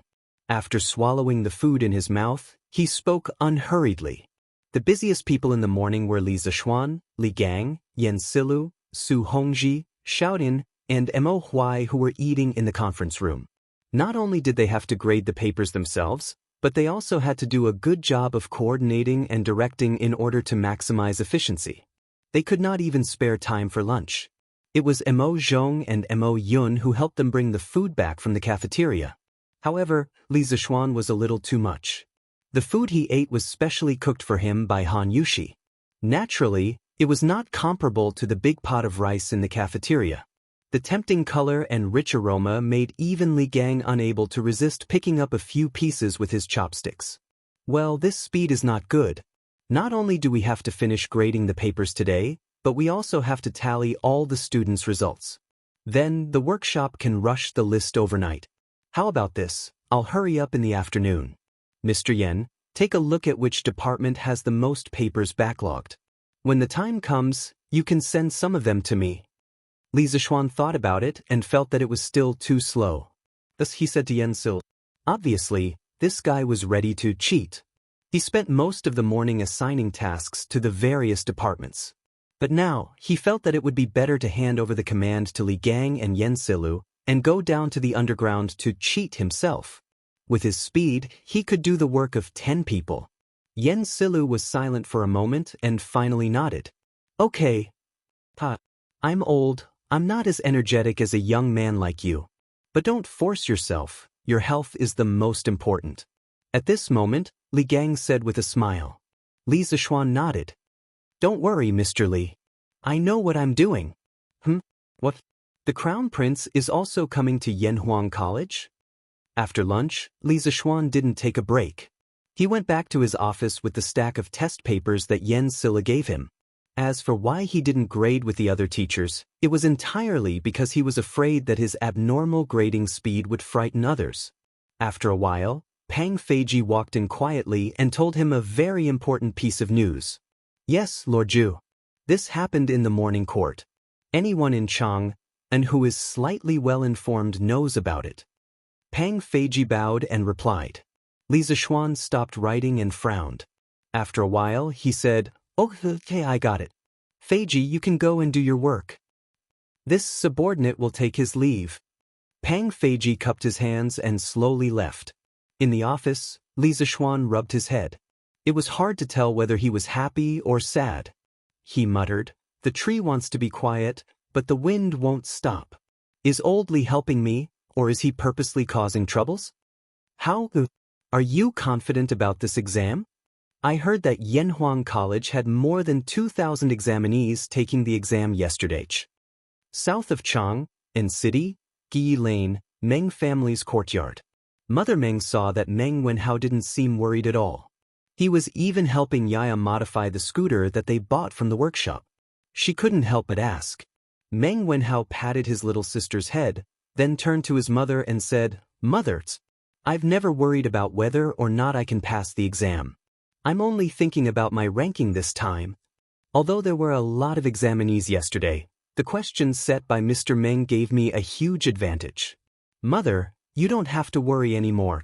Speaker 1: After swallowing the food in his mouth, he spoke unhurriedly. The busiest people in the morning were Li Zishuan, Li Gang, Yen Silu, Su Hongji, Xiaodin, and Mo Huai, who were eating in the conference room. Not only did they have to grade the papers themselves, but they also had to do a good job of coordinating and directing in order to maximize efficiency. They could not even spare time for lunch. It was Mo Zhong and Mo Yun who helped them bring the food back from the cafeteria. However, Li Zixuan was a little too much. The food he ate was specially cooked for him by Han Yushi. Naturally, it was not comparable to the big pot of rice in the cafeteria. The tempting color and rich aroma made even Li Gang unable to resist picking up a few pieces with his chopsticks. Well, this speed is not good. Not only do we have to finish grading the papers today, but we also have to tally all the students' results. Then, the workshop can rush the list overnight. How about this? I'll hurry up in the afternoon. Mr. Yen, take a look at which department has the most papers backlogged. When the time comes, you can send some of them to me. Li Zixuan thought about it and felt that it was still too slow. Thus he said to Yen Sil. Obviously, this guy was ready to cheat. He spent most of the morning assigning tasks to the various departments. But now, he felt that it would be better to hand over the command to Li Gang and Yen Silu and go down to the underground to cheat himself. With his speed, he could do the work of 10 people. Yen Silu was silent for a moment and finally nodded. Okay. Pa, I'm old. I'm not as energetic as a young man like you. But don't force yourself. Your health is the most important. At this moment, Li Gang said with a smile. Li Zixuan nodded. Don't worry, Mr. Li. I know what I'm doing. What? The Crown Prince is also coming to Yanhuang College? After lunch, Li Zixuan didn't take a break. He went back to his office with the stack of test papers that Yen Silla gave him. As for why he didn't grade with the other teachers, it was entirely because he was afraid that his abnormal grading speed would frighten others. After a while, Pang Feiji walked in quietly and told him a very important piece of news. Yes, Lord Zhu. This happened in the morning court. Anyone in Chang, and who is slightly well-informed knows about it. Pang Feiji bowed and replied. Li Zixuan stopped writing and frowned. After a while, he said, Okay, I got it. Feiji, you can go and do your work. This subordinate will take his leave. Pang Feiji cupped his hands and slowly left. In the office, Li Zixuan rubbed his head. It was hard to tell whether he was happy or sad. He muttered, the tree wants to be quiet, but the wind won't stop. Is old Li helping me, or is he purposely causing troubles? How? Are you confident about this exam? I heard that Yanhuang College had more than 2,000 examinees taking the exam yesterday. South of Chang, in city, Gi Lane, Meng family's courtyard. Mother Meng saw that Meng Wenhao didn't seem worried at all. He was even helping Yaya modify the scooter that they bought from the workshop. She couldn't help but ask. Meng Wenhao patted his little sister's head, then turned to his mother and said, Mother, I've never worried about whether or not I can pass the exam. I'm only thinking about my ranking this time. Although there were a lot of examinees yesterday, the questions set by Mr. Meng gave me a huge advantage. Mother, you don't have to worry anymore.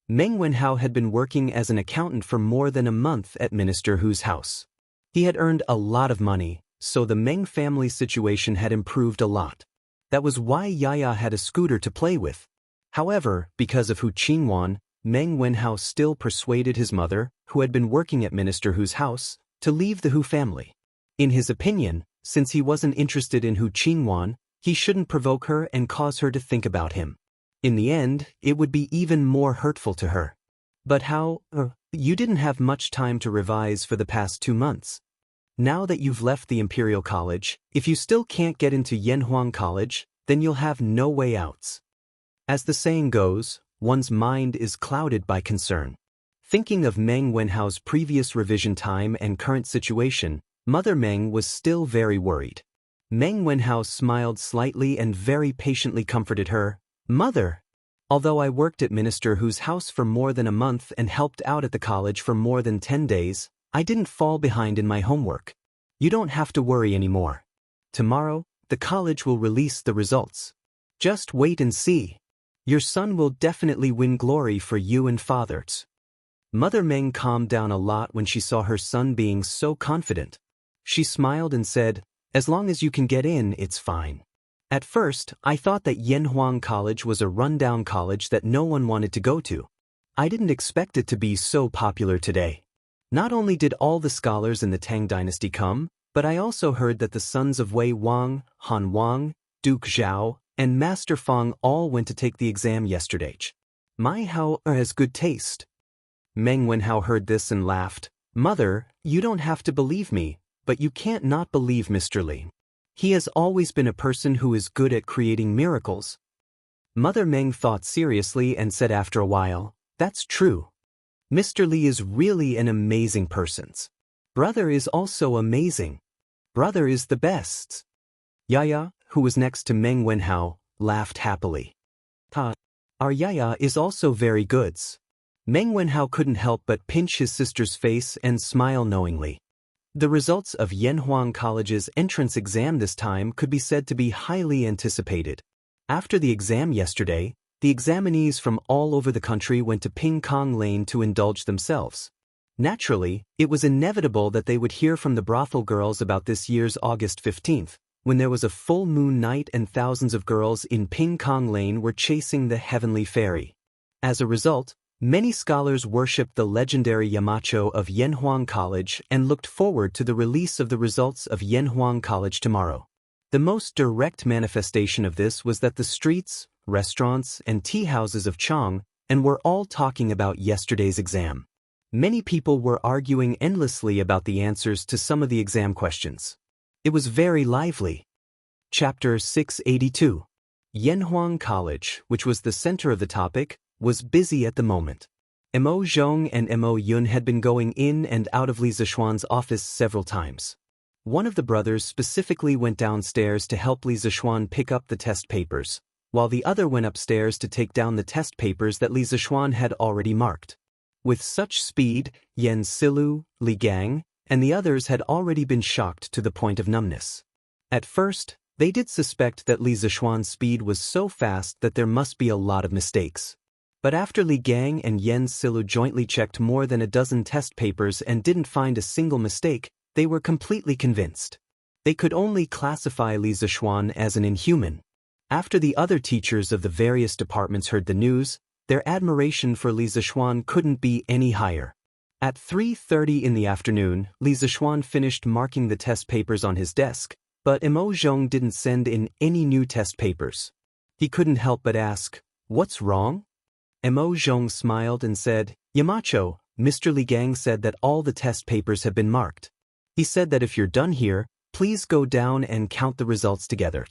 Speaker 1: Meng Wenhao had been working as an accountant for more than a month at Minister Hu's house. He had earned a lot of money, so the Meng family situation had improved a lot. That was why Yaya had a scooter to play with. However, because of Hu Qingwan, Meng Wenhao still persuaded his mother, who had been working at Minister Hu's house, to leave the Hu family. In his opinion, since he wasn't interested in Hu Qingwan, he shouldn't provoke her and cause her to think about him. In the end, it would be even more hurtful to her. But how? You didn't have much time to revise for the past 2 months. Now that you've left the Imperial College, if you still can't get into Yanhuang College, then you'll have no way outs. As the saying goes, one's mind is clouded by concern. Thinking of Meng Wenhao's previous revision time and current situation, Mother Meng was still very worried. Meng Wenhao smiled slightly and very patiently comforted her. Mother, although I worked at Minister Hu's house for more than a month and helped out at the college for more than 10 days, I didn't fall behind in my homework. You don't have to worry anymore. Tomorrow, the college will release the results. Just wait and see. Your son will definitely win glory for you and fathers. Mother Meng calmed down a lot when she saw her son being so confident. She smiled and said, as long as you can get in, it's fine. At first, I thought that Yanhuang College was a rundown college that no one wanted to go to. I didn't expect it to be so popular today. Not only did all the scholars in the Tang dynasty come, but I also heard that the sons of Wei Wang, Han Wang, Duke Zhao, and Master Feng all went to take the exam yesterday. My how has good taste. Meng Wenhao heard this and laughed. Mother, you don't have to believe me, but you can't not believe Mr. Li. He has always been a person who is good at creating miracles. Mother Meng thought seriously and said after a while, that's true. Mr. Li is really an amazing person. Brother is also amazing. Brother is the best. Yaya, who was next to Meng Wenhao, laughed happily. Our Yaya is also very good. Meng Wenhao couldn't help but pinch his sister's face and smile knowingly. The results of Yanhuang College's entrance exam this time could be said to be highly anticipated. After the exam yesterday, the examinees from all over the country went to Ping Kong Lane to indulge themselves. Naturally, it was inevitable that they would hear from the brothel girls about this year's August 15th, when there was a full moon night and thousands of girls in Ping Kong Lane were chasing the heavenly fairy. As a result, many scholars worshipped the legendary Yamacho of Yanhuang College and looked forward to the release of the results of Yanhuang College tomorrow. The most direct manifestation of this was that the streets, restaurants, and tea houses of Chang and were all talking about yesterday's exam. Many people were arguing endlessly about the answers to some of the exam questions. It was very lively. Chapter 682. Yanhuang College, which was the center of the topic, was busy at the moment. Mo Zhong and Mo Yun had been going in and out of Li Zishuan's office several times. One of the brothers specifically went downstairs to help Li Zishuan pick up the test papers, while the other went upstairs to take down the test papers that Li Zishuan had already marked. With such speed, Yan Silu, Li Gang, and the others had already been shocked to the point of numbness. At first, they did suspect that Li Zishuan's speed was so fast that there must be a lot of mistakes. But after Li Gang and Yan Silu jointly checked more than a dozen test papers and didn't find a single mistake, they were completely convinced. They could only classify Li Zishuan as an inhuman. After the other teachers of the various departments heard the news, their admiration for Li Zishuan couldn't be any higher. At 3:30 in the afternoon, Li Zishuan finished marking the test papers on his desk, but Mo Zhong didn't send in any new test papers. He couldn't help but ask, "What's wrong?" Mo Zhong smiled and said, "Yamacho, Mr. Li Gang said that all the test papers have been marked. He said that if you're done here, please go down and count the results together."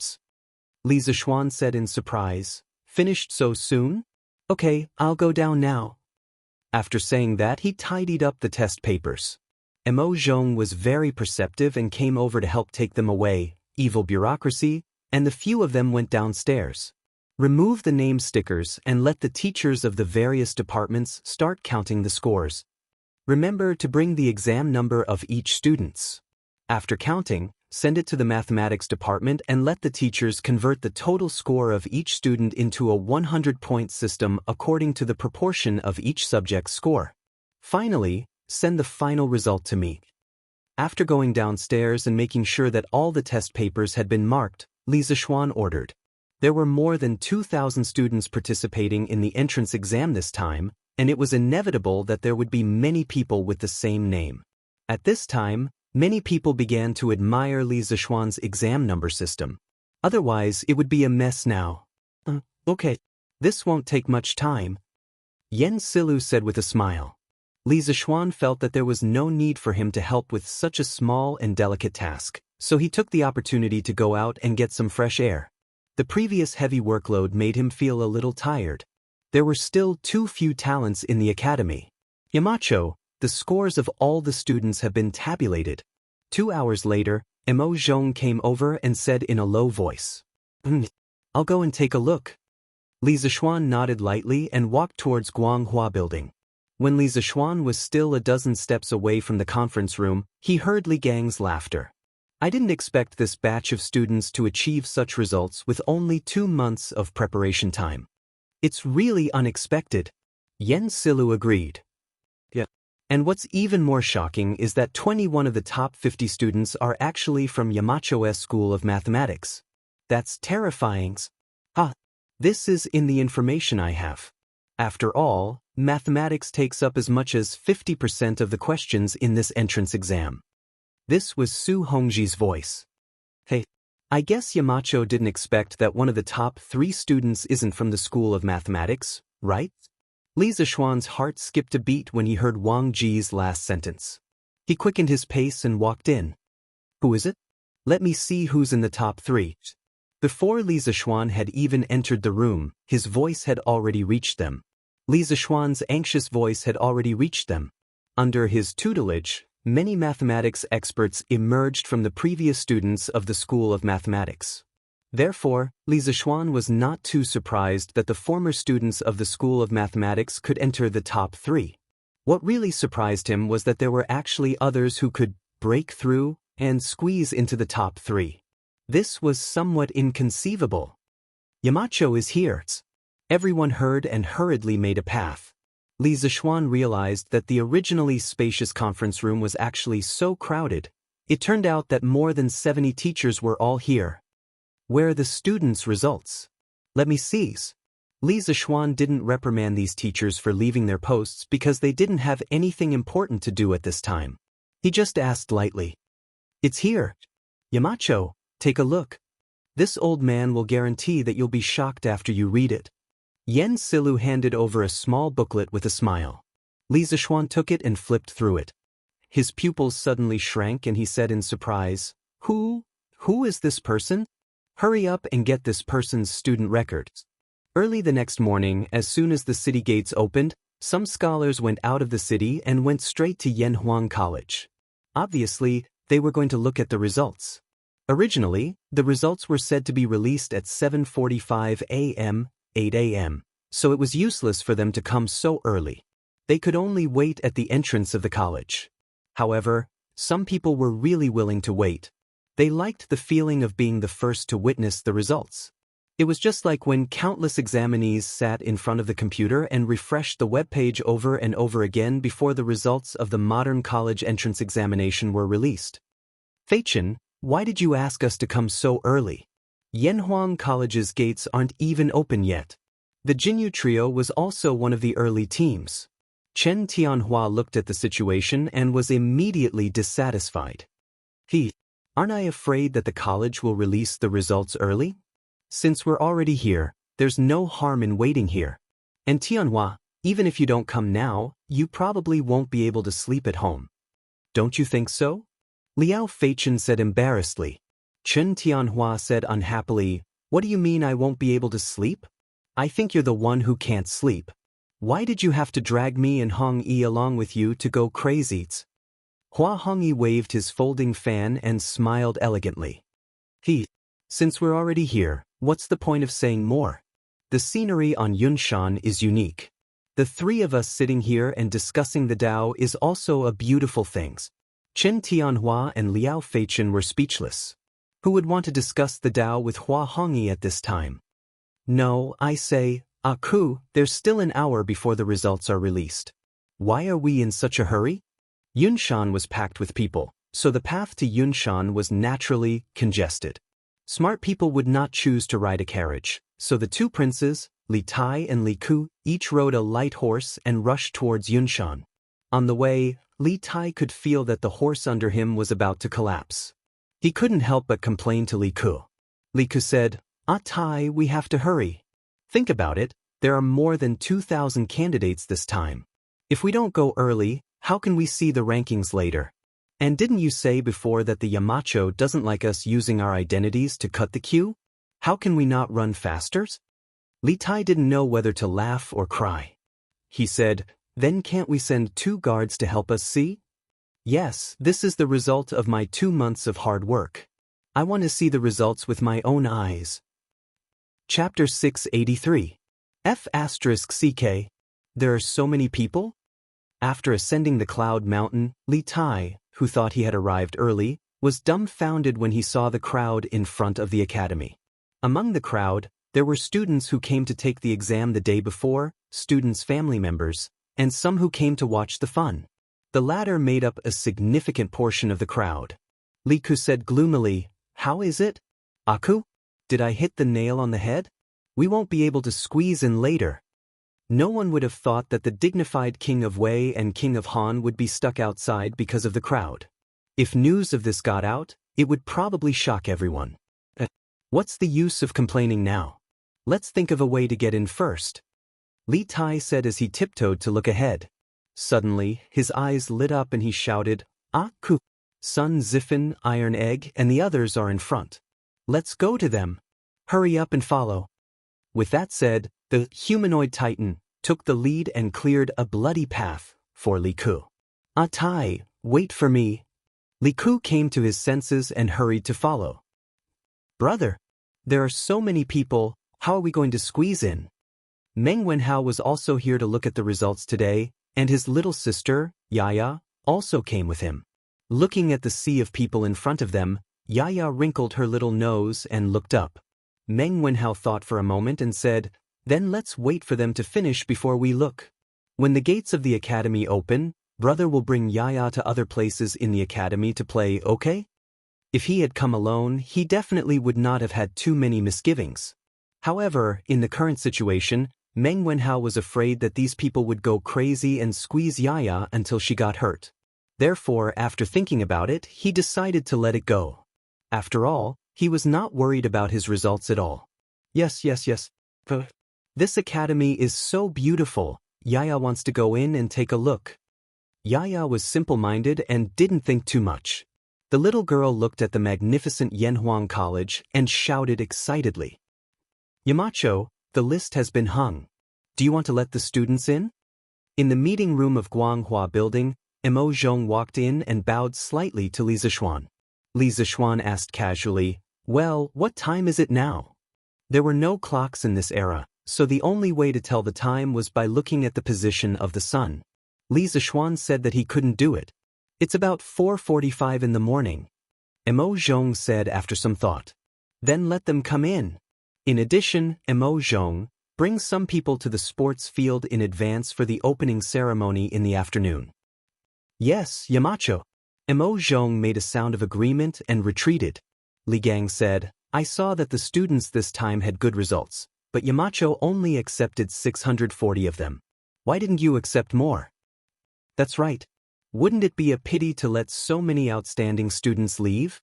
Speaker 1: Li Zishuan said in surprise, "Finished so soon? Okay, I'll go down now." After saying that, he tidied up the test papers. Mo Zhong was very perceptive and came over to help take them away, evil bureaucracy, and the few of them went downstairs. Remove the name stickers and let the teachers of the various departments start counting the scores. Remember to bring the exam number of each student. After counting, send it to the mathematics department and let the teachers convert the total score of each student into a 100-point system according to the proportion of each subject's score. Finally, send the final result to me. After going downstairs and making sure that all the test papers had been marked, Li Zishuan ordered. There were more than 2,000 students participating in the entrance exam this time, and it was inevitable that there would be many people with the same name. At this time, many people began to admire Li Zishuan's exam number system. Otherwise, it would be a mess now. Okay. This won't take much time. Yan Silu said with a smile. Li Zishuan felt that there was no need for him to help with such a small and delicate task, so he took the opportunity to go out and get some fresh air. The previous heavy workload made him feel a little tired. There were still too few talents in the academy. Yamacho, the scores of all the students have been tabulated. 2 hours later, Mo Zhong came over and said in a low voice, "I'll go and take a look." Li Zishuan nodded lightly and walked towards Guanghua Building. When Li Zishuan was still a dozen steps away from the conference room, he heard Li Gang's laughter. "I didn't expect this batch of students to achieve such results with only 2 months of preparation time. It's really unexpected." Yan Silu agreed. "Yeah. And what's even more shocking is that 21 of the top 50 students are actually from Yamacho's School of Mathematics. That's terrifying." This is in the information I have. After all, mathematics takes up as much as 50% of the questions in this entrance exam. This was Su Hongji's voice. "Hey, I guess Yamacho didn't expect that one of the top 3 students isn't from the School of Mathematics, right?" Li Zishuan's heart skipped a beat when he heard Wang Ji's last sentence. He quickened his pace and walked in. Who is it? Let me see who's in the top 3. Before Li Zishuan had even entered the room, his voice had already reached them. Li Zishuan's anxious voice had already reached them. Under his tutelage, many mathematics experts emerged from the previous students of the School of Mathematics. Therefore, Li Zishuan was not too surprised that the former students of the School of Mathematics could enter the top 3. What really surprised him was that there were actually others who could break through and squeeze into the top 3. This was somewhat inconceivable. Yamacho is here. Everyone heard and hurriedly made a path. Li Zishuan realized that the originally spacious conference room was actually so crowded. It turned out that more than 70 teachers were all here. Where are the students' results? Let me see. Li Zishuan didn't reprimand these teachers for leaving their posts because they didn't have anything important to do at this time. He just asked lightly. It's here. Yamacho, take a look. This old man will guarantee that you'll be shocked after you read it. Yen Silu handed over a small booklet with a smile. Li Zishuan took it and flipped through it. His pupils suddenly shrank and he said in surprise, Who is this person? Hurry up and get this person's student record. Early the next morning, as soon as the city gates opened, some scholars went out of the city and went straight to Yanhuang College. Obviously, they were going to look at the results. Originally, the results were said to be released at 7:45 a.m., 8 a.m., so it was useless for them to come so early. They could only wait at the entrance of the college. However, some people were really willing to wait. They liked the feeling of being the first to witness the results. It was just like when countless examinees sat in front of the computer and refreshed the webpage over and over again before the results of the modern college entrance examination were released. Feichen, why did you ask us to come so early? Yanhuang College's gates aren't even open yet. The Jinyu trio was also one of the early teams. Chen Tianhua looked at the situation and was immediately dissatisfied. Aren't I afraid that the college will release the results early? Since we're already here, there's no harm in waiting here. And Tianhua, even if you don't come now, you probably won't be able to sleep at home. Don't you think so? Liao Feichen said embarrassedly. Chen Tianhua said unhappily, What do you mean I won't be able to sleep? I think you're the one who can't sleep. Why did you have to drag me and Hong Yi along with you to go crazy? Hua Hongyi waved his folding fan and smiled elegantly. Since we're already here, what's the point of saying more? The scenery on Yunshan is unique. The three of us sitting here and discussing the Tao is also a beautiful thing. Chen Tianhua and Liao Feichen were speechless. Who would want to discuss the Tao with Hua Hongyi at this time? No, I say, Aku, there's still an hour before the results are released. Why are we in such a hurry? Yunshan was packed with people, so the path to Yunshan was naturally congested. Smart people would not choose to ride a carriage, so the two princes, Li Tai and Li Ku, each rode a light horse and rushed towards Yunshan. On the way, Li Tai could feel that the horse under him was about to collapse. He couldn't help but complain to Li Ku. Li Ku said, Tai, we have to hurry. Think about it, there are more than 2,000 candidates this time. If we don't go early, how can we see the rankings later? And didn't you say before that the Yamacho doesn't like us using our identities to cut the queue? How can we not run faster? Li Tai didn't know whether to laugh or cry. He said, Then can't we send 2 guards to help us see? Yes, this is the result of my 2 months of hard work. I want to see the results with my own eyes. Chapter 683. F*CK. There are so many people? After ascending the cloud mountain, Li Tai, who thought he had arrived early, was dumbfounded when he saw the crowd in front of the academy. Among the crowd, there were students who came to take the exam the day before, students' family members, and some who came to watch the fun. The latter made up a significant portion of the crowd. Li Ku said gloomily, How is it? Aku? Did I hit the nail on the head? We won't be able to squeeze in later. No one would have thought that the dignified King of Wei and King of Han would be stuck outside because of the crowd. If news of this got out, it would probably shock everyone. What's the use of complaining now? Let's think of a way to get in first. Li Tai said as he tiptoed to look ahead. Suddenly, his eyes lit up and he shouted, "Ah, Ku! Sun Ziffin, Iron Egg, and the others are in front. Let's go to them. Hurry up and follow." With that said, the humanoid titan took the lead and cleared a bloody path for Li Ku. "Ah Tai, wait for me." Li Ku came to his senses and hurried to follow. "Brother, there are so many people, how are we going to squeeze in?" Meng Wenhao was also here to look at the results today, and his little sister, Yaya, also came with him. Looking at the sea of people in front of them, Yaya wrinkled her little nose and looked up. Meng Wenhao thought for a moment and said, "Then let's wait for them to finish before we look. When the gates of the academy open, brother will bring Yaya to other places in the academy to play, okay?" If he had come alone, he definitely would not have had too many misgivings. However, in the current situation, Meng Wenhao was afraid that these people would go crazy and squeeze Yaya until she got hurt. Therefore, after thinking about it, he decided to let it go. After all, he was not worried about his results at all. Yes. This academy is so beautiful, Yaya wants to go in and take a look. Yaya was simple-minded and didn't think too much. The little girl looked at the magnificent Yanhuang College and shouted excitedly, "Yamacho, the list has been hung. Do you want to let the students in?" In the meeting room of Guanghua Building, Mo Zhong walked in and bowed slightly to Li Zishuan. Li Zishuan asked casually, "Well, what time is it now?" There were no clocks in this era, so the only way to tell the time was by looking at the position of the sun. Li Zishuan said that he couldn't do it. "It's about 4:45 in the morning." Mo Zhong said after some thought. "Then let them come in. In addition, Mo Zhong, bring some people to the sports field in advance for the opening ceremony in the afternoon." "Yes, Yamacho." Mo Zhong made a sound of agreement and retreated. Li Gang said, "I saw that the students this time had good results, but Yamacho only accepted 640 of them. Why didn't you accept more?" "That's right. Wouldn't it be a pity to let so many outstanding students leave?"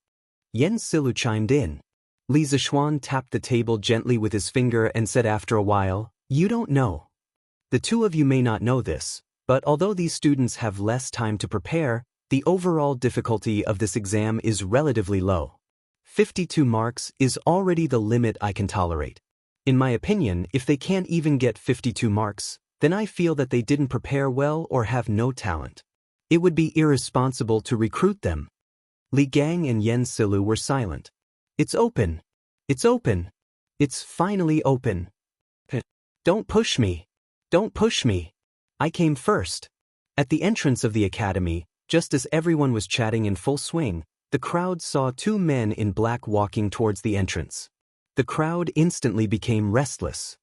Speaker 1: Yen Silu chimed in. Li Zishuan tapped the table gently with his finger and said after a while, "You don't know. The two of you may not know this, but although these students have less time to prepare, the overall difficulty of this exam is relatively low. 52 marks is already the limit I can tolerate. In my opinion, if they can't even get 52 marks, then I feel that they didn't prepare well or have no talent. It would be irresponsible to recruit them." Li Gang and Yen Silu were silent. "It's open. It's open. It's finally open. Don't push me. Don't push me. I came first." At the entrance of the academy, just as everyone was chatting in full swing, the crowd saw two men in black walking towards the entrance. The crowd instantly became restless.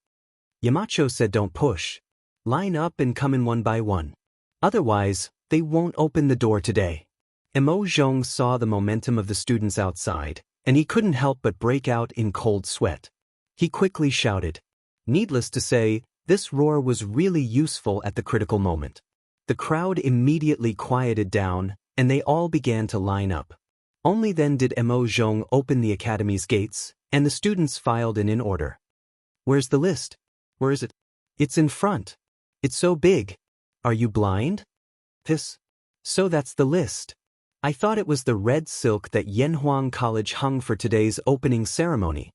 Speaker 1: Yamacho said, "Don't push. Line up and come in one by one. Otherwise, they won't open the door today." Mo Zhong saw the momentum of the students outside, and he couldn't help but break out in cold sweat. He quickly shouted. Needless to say, this roar was really useful at the critical moment. The crowd immediately quieted down, and they all began to line up. Only then did Mo Zhong open the academy's gates, and the students filed in order. "Where's the list? Where is it?" "It's in front. It's so big. Are you blind?" So that's the list. I thought it was the red silk that Yanhuang College hung for today's opening ceremony."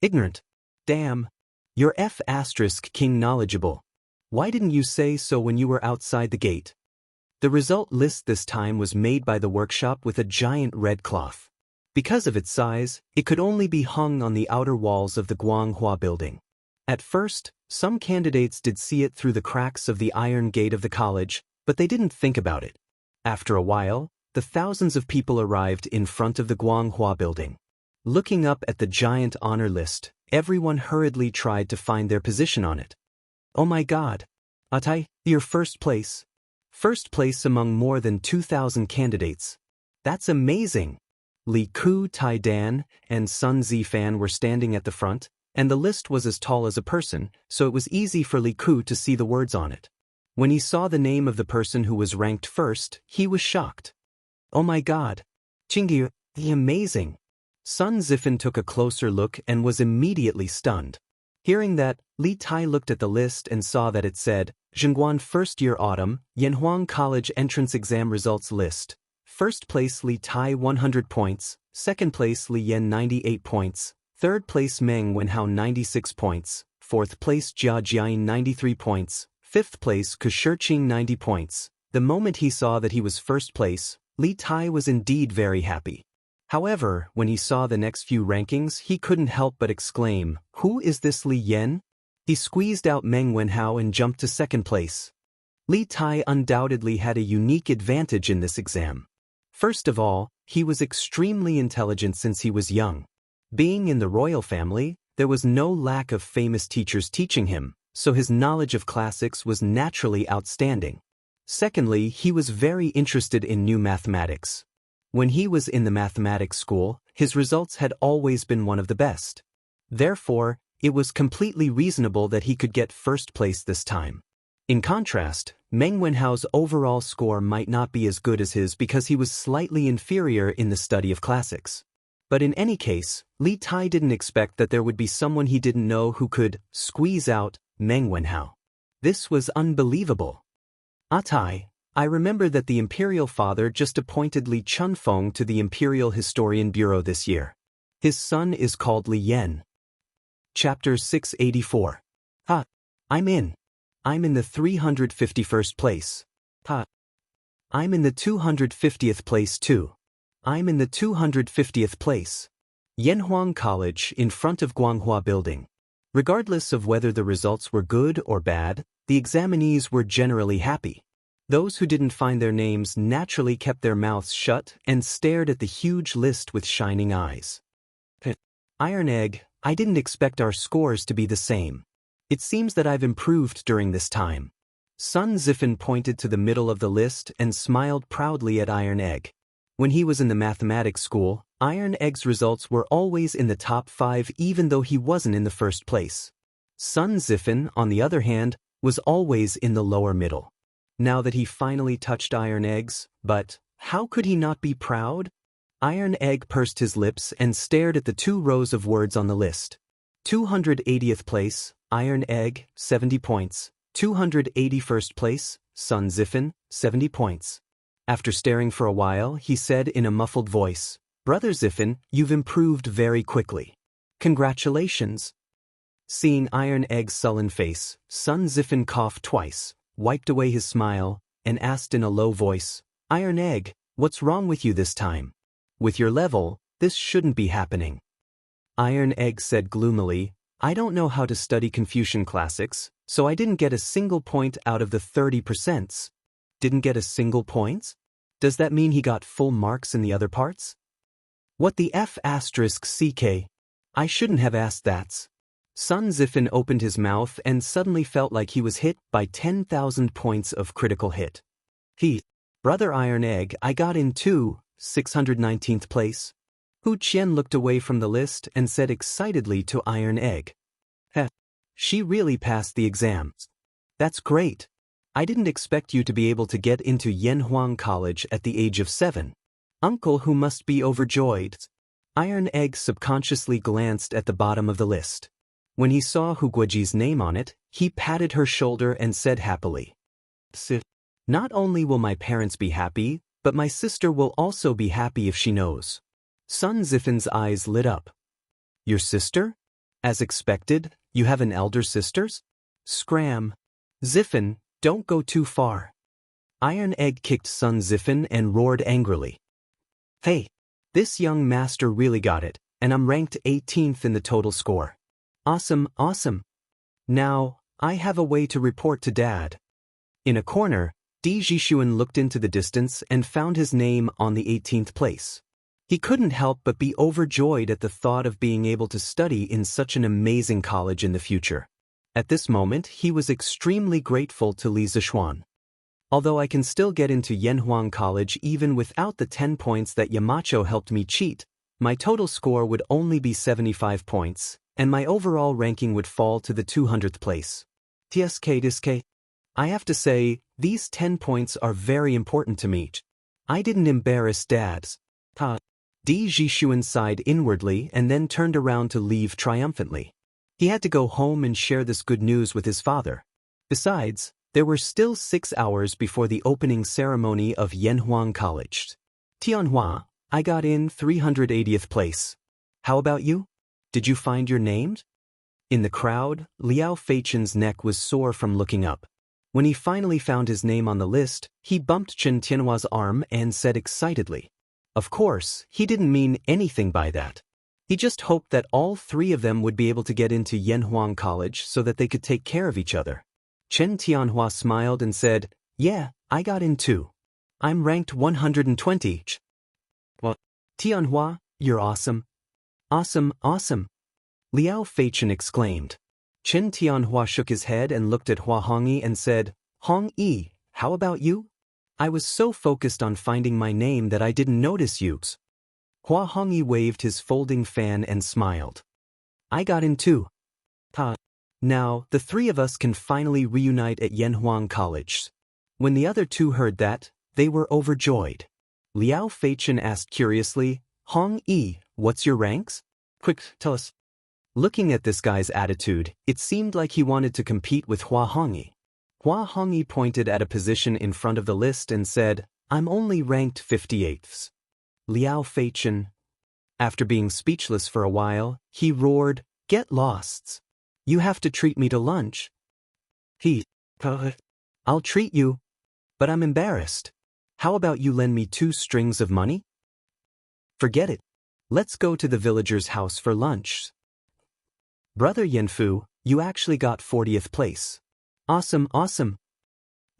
Speaker 1: "Ignorant. Damn. You're F***king knowledgeable. Why didn't you say so when you were outside the gate?" The result list this time was made by the workshop with a giant red cloth. Because of its size, it could only be hung on the outer walls of the Guanghua building. At first, some candidates did see it through the cracks of the iron gate of the college, but they didn't think about it. After a while, the thousands of people arrived in front of the Guanghua building. Looking up at the giant honor list, everyone hurriedly tried to find their position on it. "Oh my God! Atai, you're first place. First place among more than 2,000 candidates. That's amazing!" Li Ku, Tai Dan, and Sun Zifan were standing at the front, and the list was as tall as a person, so it was easy for Li Ku to see the words on it. When he saw the name of the person who was ranked first, he was shocked. "Oh my God! Qingyu, the amazing!" Sun Zifan took a closer look and was immediately stunned. Hearing that, Li Tai looked at the list and saw that it said, Zhengguan First Year Autumn, Yanhuang College Entrance Exam Results List. First place Li Tai 100 points, second place Li Yan 98 points, third place Meng Wenhao 96 points, fourth place Jia Jiayin 93 points, fifth place Ku Shiqing 90 points. The moment he saw that he was first place, Li Tai was indeed very happy. However, when he saw the next few rankings, he couldn't help but exclaim, "Who is this Li Yan?" He squeezed out Meng Wenhao and jumped to second place. Li Tai undoubtedly had a unique advantage in this exam. First of all, he was extremely intelligent since he was young. Being in the royal family, there was no lack of famous teachers teaching him, so his knowledge of classics was naturally outstanding. Secondly, he was very interested in new mathematics. When he was in the mathematics school, his results had always been one of the best. Therefore, it was completely reasonable that he could get first place this time. In contrast, Meng Wenhao's overall score might not be as good as his because he was slightly inferior in the study of classics. But in any case, Li Tai didn't expect that there would be someone he didn't know who could squeeze out Meng Wenhao. This was unbelievable. Tai, I remember that the imperial father just appointed Li Chunfeng to the Imperial Historian Bureau this year. His son is called Li Yan. Chapter 684. I'm in the 351st place. I'm in the 250th place too. I'm in the 250th place. Yanhuang College in front of Guanghua Building. Regardless of whether the results were good or bad, the examinees were generally happy. Those who didn't find their names naturally kept their mouths shut and stared at the huge list with shining eyes. Iron Egg, I didn't expect our scores to be the same. It seems that I've improved during this time. Sun Zifen pointed to the middle of the list and smiled proudly at Iron Egg. When he was in the mathematics school, Iron Egg's results were always in the top 5 even though he wasn't in the first place. Sun Zifen, on the other hand, was always in the lower middle. Now that he finally touched Iron Egg's, but how could he not be proud? Iron Egg pursed his lips and stared at the 2 rows of words on the list. 280th place, Iron Egg, 70 points. 281st place, Sun Zifen, 70 points. After staring for a while, he said in a muffled voice, "Brother Zifen, you've improved very quickly. Congratulations." Seeing Iron Egg's sullen face, Sun Zifen coughed twice, wiped away his smile, and asked in a low voice, "Iron Egg, what's wrong with you this time? With your level, this shouldn't be happening." Iron Egg said gloomily, "I don't know how to study Confucian classics, so I didn't get a single point out of the 30%. Didn't get a single point? Does that mean he got full marks in the other parts? What the F***ck? I shouldn't have asked that." Sun Zifen opened his mouth and suddenly felt like he was hit by 10,000 points of critical hit. Brother Iron Egg, I got in too, 619th place. Hu Qian looked away from the list and said excitedly to Iron Egg, She really passed the exams. That's great. I didn't expect you to be able to get into Yanhuang College at the age of 7. Uncle who must be overjoyed." Iron Egg subconsciously glanced at the bottom of the list. When he saw Hu Guoji's name on it, he patted her shoulder and said happily, "Not only will my parents be happy, but my sister will also be happy if she knows." Sun Zifen's eyes lit up. "Your sister? As expected, you have an elder sister?" Scram. "Zifen, don't go too far." Iron Egg kicked Sun Zifen and roared angrily, "Hey, this young master really got it, and I'm ranked 18th in the total score. Awesome, awesome. Now, I have a way to report to Dad." In a corner, Di Jixuan looked into the distance and found his name on the 18th place. He couldn't help but be overjoyed at the thought of being able to study in such an amazing college in the future. At this moment, he was extremely grateful to Li Zishuan. Although I can still get into Yanhuang College even without the 10 points that Yamacho helped me cheat, my total score would only be 75 points, and my overall ranking would fall to the 200th place. TSK. I have to say, these 10 points are very important to me. I didn't embarrass Dad's. Di Jixuan sighed inwardly and then turned around to leave triumphantly. He had to go home and share this good news with his father. Besides, there were still 6 hours before the opening ceremony of Yanhuang College. Tianhua, I got in 380th place. How about you? Did you find your name? In the crowd, Liao Feichen's neck was sore from looking up. When he finally found his name on the list, he bumped Chen Tianhua's arm and said excitedly. Of course, he didn't mean anything by that. He just hoped that all 3 of them would be able to get into Yanhuang College so that they could take care of each other. Chen Tianhua smiled and said, Yeah, I got in too. I'm ranked 120. Well, Tianhua, you're awesome. Awesome, awesome. Liao Feichen exclaimed. Chen Tianhua shook his head and looked at Hua Hongyi and said, Hongyi, how about you? I was so focused on finding my name that I didn't notice you. Hua Hongyi waved his folding fan and smiled. I got in too. Now, the 3 of us can finally reunite at Yanhuang College. When the other 2 heard that, they were overjoyed. Liao Feichen asked curiously, Hongyi, what's your ranks? Quick, tell us. Looking at this guy's attitude, it seemed like he wanted to compete with Hua Hongyi. Hua Hongyi pointed at a position in front of the list and said, I'm only ranked 58th. Liao Feichen. After being speechless for a while, he roared, Get lost. You have to treat me to lunch. I'll treat you. But I'm embarrassed. How about you lend me 2 strings of money? Forget it. Let's go to the villager's house for lunch. Brother Yanfu, you actually got 40th place. Awesome, awesome.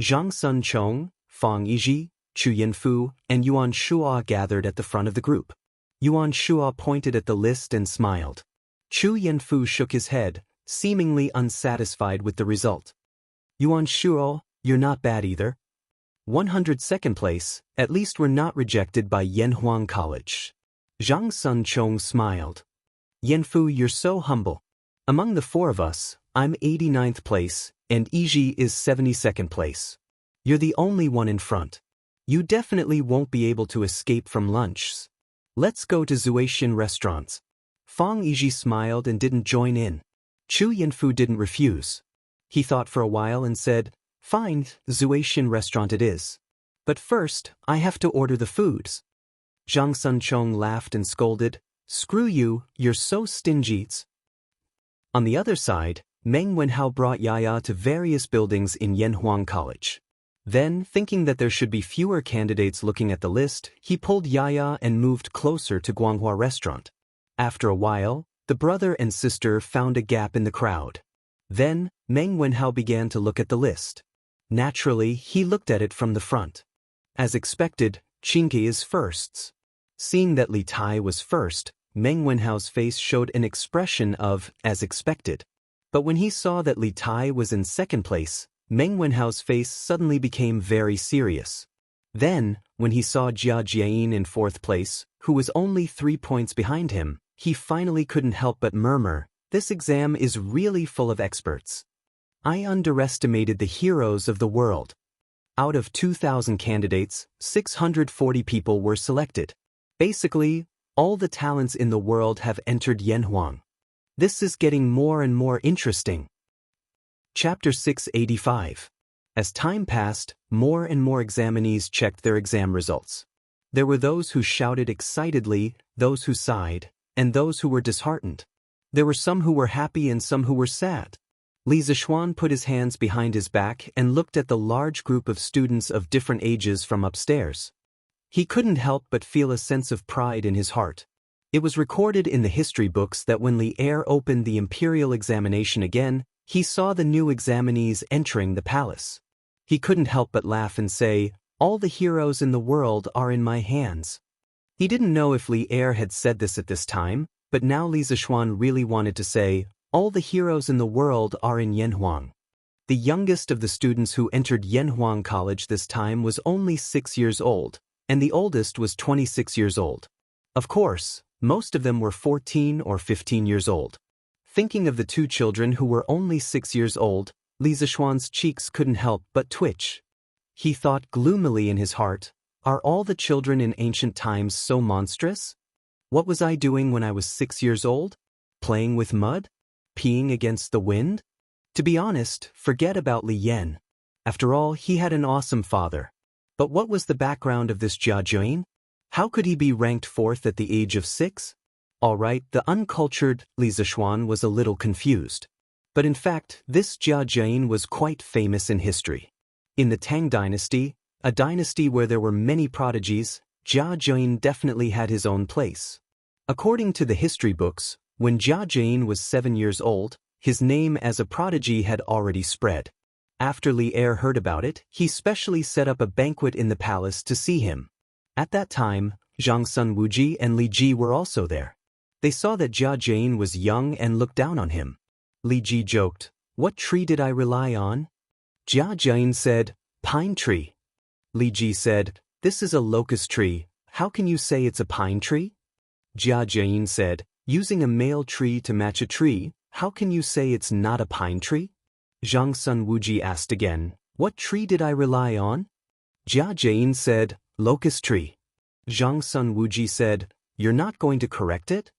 Speaker 1: Zhang Sun Chong, Fang Yizhi, Chu Yanfu, and Yuan Shua gathered at the front of the group. Yuan Shua pointed at the list and smiled. Chu Yanfu shook his head, seemingly unsatisfied with the result. Yuan Shua, you're not bad either. 102nd place, at least we're not rejected by Yanhuang College. Zhang Sun Chong smiled. Yanfu, you're so humble. Among the 4 of us, I'm 89th place, and Yizhi is 72nd place. You're the only one in front. You definitely won't be able to escape from lunch. Let's go to Zuaishin restaurants. Fang Yizhi smiled and didn't join in. Chu Yanfu didn't refuse. He thought for a while and said, Fine, Zuaishin restaurant it is. But first, I have to order the foods. Zhang Sun Chong laughed and scolded, Screw you, you're so stingy. On the other side, Meng Wenhao brought Yaya to various buildings in Yanhuang College. Then, thinking that there should be fewer candidates looking at the list, he pulled Yaya and moved closer to Guanghua restaurant. After a while, the brother and sister found a gap in the crowd. Then, Meng Wenhao began to look at the list. Naturally, he looked at it from the front. As expected, Qingke is first. Seeing that Li Tai was first, Meng Wenhao's face showed an expression of, as expected. But when he saw that Li Tai was in second place, Meng Wenhao's face suddenly became very serious. Then, when he saw Jia Jiayin in 4th place, who was only 3 points behind him, he finally couldn't help but murmur, This exam is really full of experts. I underestimated the heroes of the world. Out of 2,000 candidates, 640 people were selected. Basically, all the talents in the world have entered Yanhuang. This is getting more and more interesting. Chapter 685. As time passed, more and more examinees checked their exam results. There were those who shouted excitedly, those who sighed, and those who were disheartened. There were some who were happy and some who were sad. Li Zishuan put his hands behind his back and looked at the large group of students of different ages from upstairs. He couldn't help but feel a sense of pride in his heart. It was recorded in the history books that when Li Er opened the imperial examination again, he saw the new examinees entering the palace. He couldn't help but laugh and say, All the heroes in the world are in my hands. He didn't know if Li Er had said this at this time, but now Li Zishuan really wanted to say, All the heroes in the world are in Yanhuang. The youngest of the students who entered Yanhuang College this time was only 6 years old, and the oldest was 26 years old. Of course, most of them were 14 or 15 years old. Thinking of the 2 children who were only 6 years old, Li Zishuan's cheeks couldn't help but twitch. He thought gloomily in his heart, Are all the children in ancient times so monstrous? What was I doing when I was 6 years old? Playing with mud? Peeing against the wind? To be honest, forget about Li Yan. After all, he had an awesome father. But what was the background of this Jia Jane? How could he be ranked 4th at the age of 6? Alright, the uncultured Li Zishuan was a little confused. But in fact, this Jia Jane was quite famous in history. In the Tang dynasty, a dynasty where there were many prodigies, Jia Jane definitely had his own place. According to the history books, when Jia Jane was 7 years old, his name as a prodigy had already spread. After Li Er heard about it, he specially set up a banquet in the palace to see him. At that time, Zhang Sun Wuji and Li Ji were also there. They saw that Jia Jane was young and looked down on him. Li Ji joked, "What tree did I rely on?" Jia Jane said, "Pine tree." Li Ji said, "This is a locust tree, how can you say it's a pine tree?" Jia Jane said, "Using a male tree to match a tree, how can you say it's not a pine tree?" Zhang Sun Wuji asked again, "What tree did I rely on?" Jia Jane said, "Locust tree." Zhang Sun Wuji said, "You're not going to correct it?"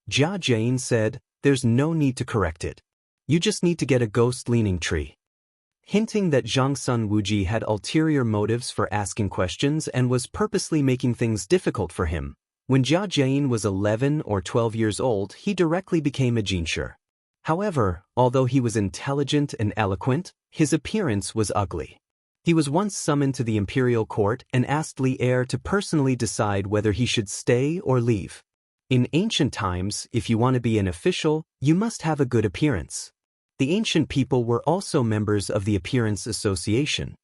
Speaker 1: Jia Jane said, "There's no need to correct it. You just need to get a ghost-leaning tree." Hinting that Zhang Sun Wuji had ulterior motives for asking questions and was purposely making things difficult for him. When Jia Jane was 11 or 12 years old, he directly became a jinshi. However, although he was intelligent and eloquent, his appearance was ugly. He was once summoned to the imperial court and asked Li Er to personally decide whether he should stay or leave. In ancient times, if you want to be an official, you must have a good appearance. The ancient people were also members of the Appearance Association.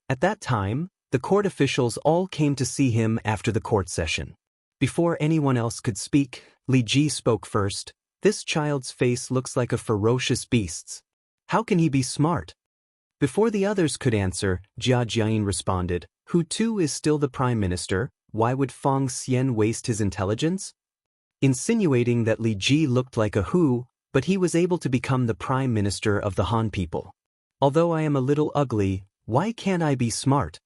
Speaker 1: At that time, the court officials all came to see him after the court session. Before anyone else could speak, Li Ji spoke first. "This child's face looks like a ferocious beast's. How can he be smart?" Before the others could answer, Jia Jian responded, "Who too is still the prime minister, why would Fang Xian waste his intelligence?" Insinuating that Li Ji looked like a Hu, but he was able to become the prime minister of the Han people. "Although I am a little ugly, why can't I be smart?"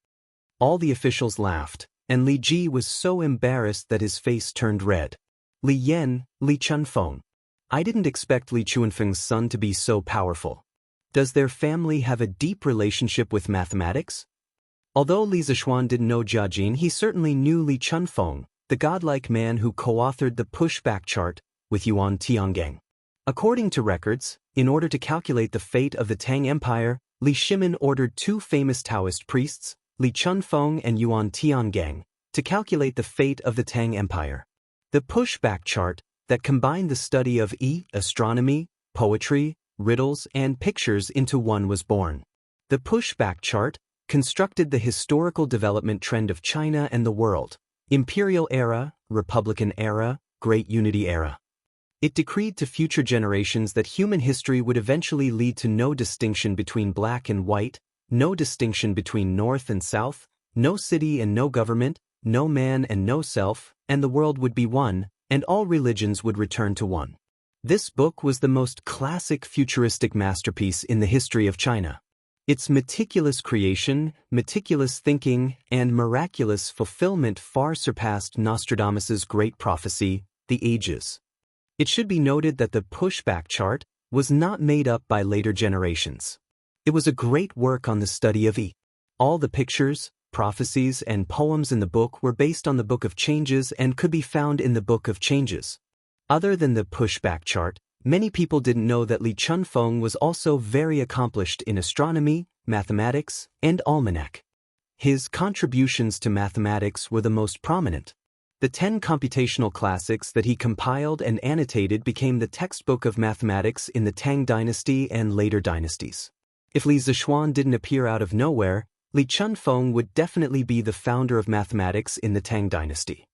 Speaker 1: All the officials laughed, and Li Ji was so embarrassed that his face turned red. "Li Yan, Li Chunfeng. I didn't expect Li Chunfeng's son to be so powerful. Does their family have a deep relationship with mathematics?" Although Li Zishuan didn't know Jia Jin, he certainly knew Li Chunfeng, the godlike man who co-authored the pushback chart with Yuan Tiangang. According to records, in order to calculate the fate of the Tang Empire, Li Shimin ordered 2 famous Taoist priests, Li Chunfeng and Yuan Tiangang, to calculate the fate of the Tang Empire. The pushback chart, that combined the study of astronomy, poetry, riddles, and pictures into one was born. The pushback chart constructed the historical development trend of China and the world: Imperial era, Republican era, Great Unity era. It decreed to future generations that human history would eventually lead to no distinction between black and white, no distinction between north and south, no city and no government, no man and no self, and the world would be one, and all religions would return to one. This book was the most classic futuristic masterpiece in the history of China. Its meticulous creation, meticulous thinking, and miraculous fulfillment far surpassed Nostradamus's great prophecy, The Ages. It should be noted that the pushback chart was not made up by later generations. It was a great work on the study of All the pictures, prophecies, and poems in the book were based on the Book of Changes and could be found in the Book of Changes. Other than the pushback chart, many people didn't know that Li Chunfeng was also very accomplished in astronomy, mathematics, and almanac. His contributions to mathematics were the most prominent. The 10 computational classics that he compiled and annotated became the textbook of mathematics in the Tang dynasty and later dynasties. If Li Zishuan didn't appear out of nowhere, Li Chunfeng would definitely be the founder of mathematics in the Tang dynasty.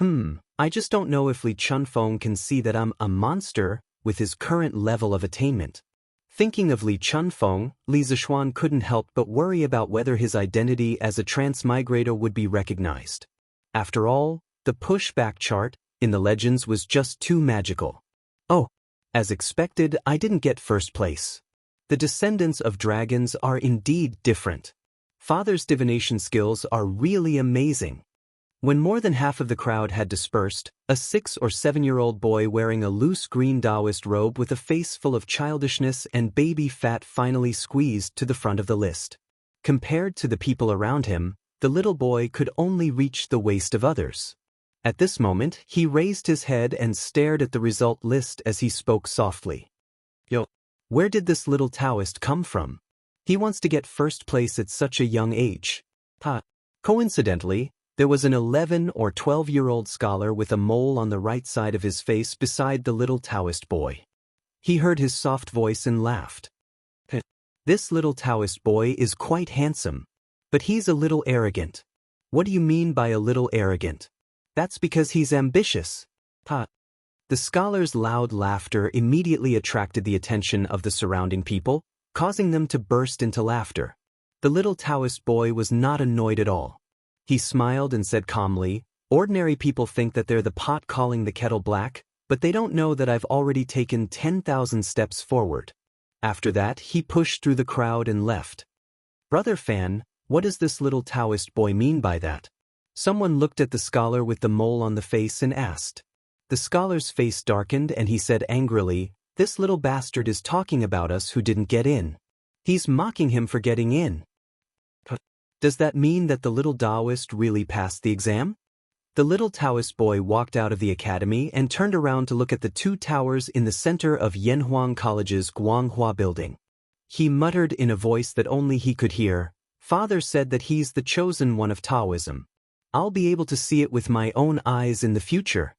Speaker 1: I just don't know if Li Chunfeng can see that I'm a monster with his current level of attainment. Thinking of Li Chunfeng, Li Zishuan couldn't help but worry about whether his identity as a transmigrator would be recognized. After all, the pushback chart in the legends was just too magical. Oh, as expected, I didn't get first place. The descendants of dragons are indeed different. Father's divination skills are really amazing. When more than half of the crowd had dispersed, a 6 or 7-year-old boy wearing a loose green Taoist robe with a face full of childishness and baby fat finally squeezed to the front of the list. Compared to the people around him, the little boy could only reach the waist of others. At this moment, he raised his head and stared at the result list as he spoke softly. Yo, where did this little Taoist come from? He wants to get first place at such a young age. Coincidentally, there was an 11 or 12-year-old scholar with a mole on the right side of his face beside the little Taoist boy. He heard his soft voice and laughed. This little Taoist boy is quite handsome, but he's a little arrogant. What do you mean by a little arrogant? That's because he's ambitious. The scholar's loud laughter immediately attracted the attention of the surrounding people, causing them to burst into laughter. The little Taoist boy was not annoyed at all. He smiled and said calmly, "Ordinary people think that they're the pot calling the kettle black, but they don't know that I've already taken 10,000 steps forward." After that, he pushed through the crowd and left. Brother Fan, what does this little Taoist boy mean by that? Someone looked at the scholar with the mole on the face and asked. The scholar's face darkened and he said angrily, "This little bastard is talking about us who didn't get in. He's mocking him for getting in." Does that mean that the little Taoist really passed the exam? The little Taoist boy walked out of the academy and turned around to look at the 2 towers in the center of Yanhuang College's Guanghua building. He muttered in a voice that only he could hear, "Father said that he's the chosen one of Taoism. I'll be able to see it with my own eyes in the future."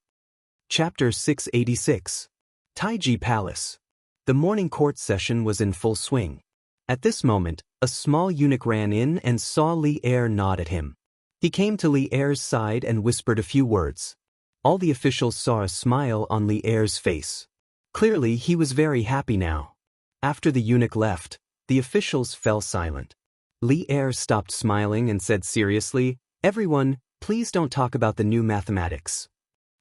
Speaker 1: Chapter 686. Taiji Palace. The morning court session was in full swing. At this moment, a small eunuch ran in and saw Li Er nod at him. He came to Li Er's side and whispered a few words. All the officials saw a smile on Li Er's face. Clearly, he was very happy now. After the eunuch left, the officials fell silent. Li Er stopped smiling and said seriously, "Everyone, please don't talk about the new mathematics.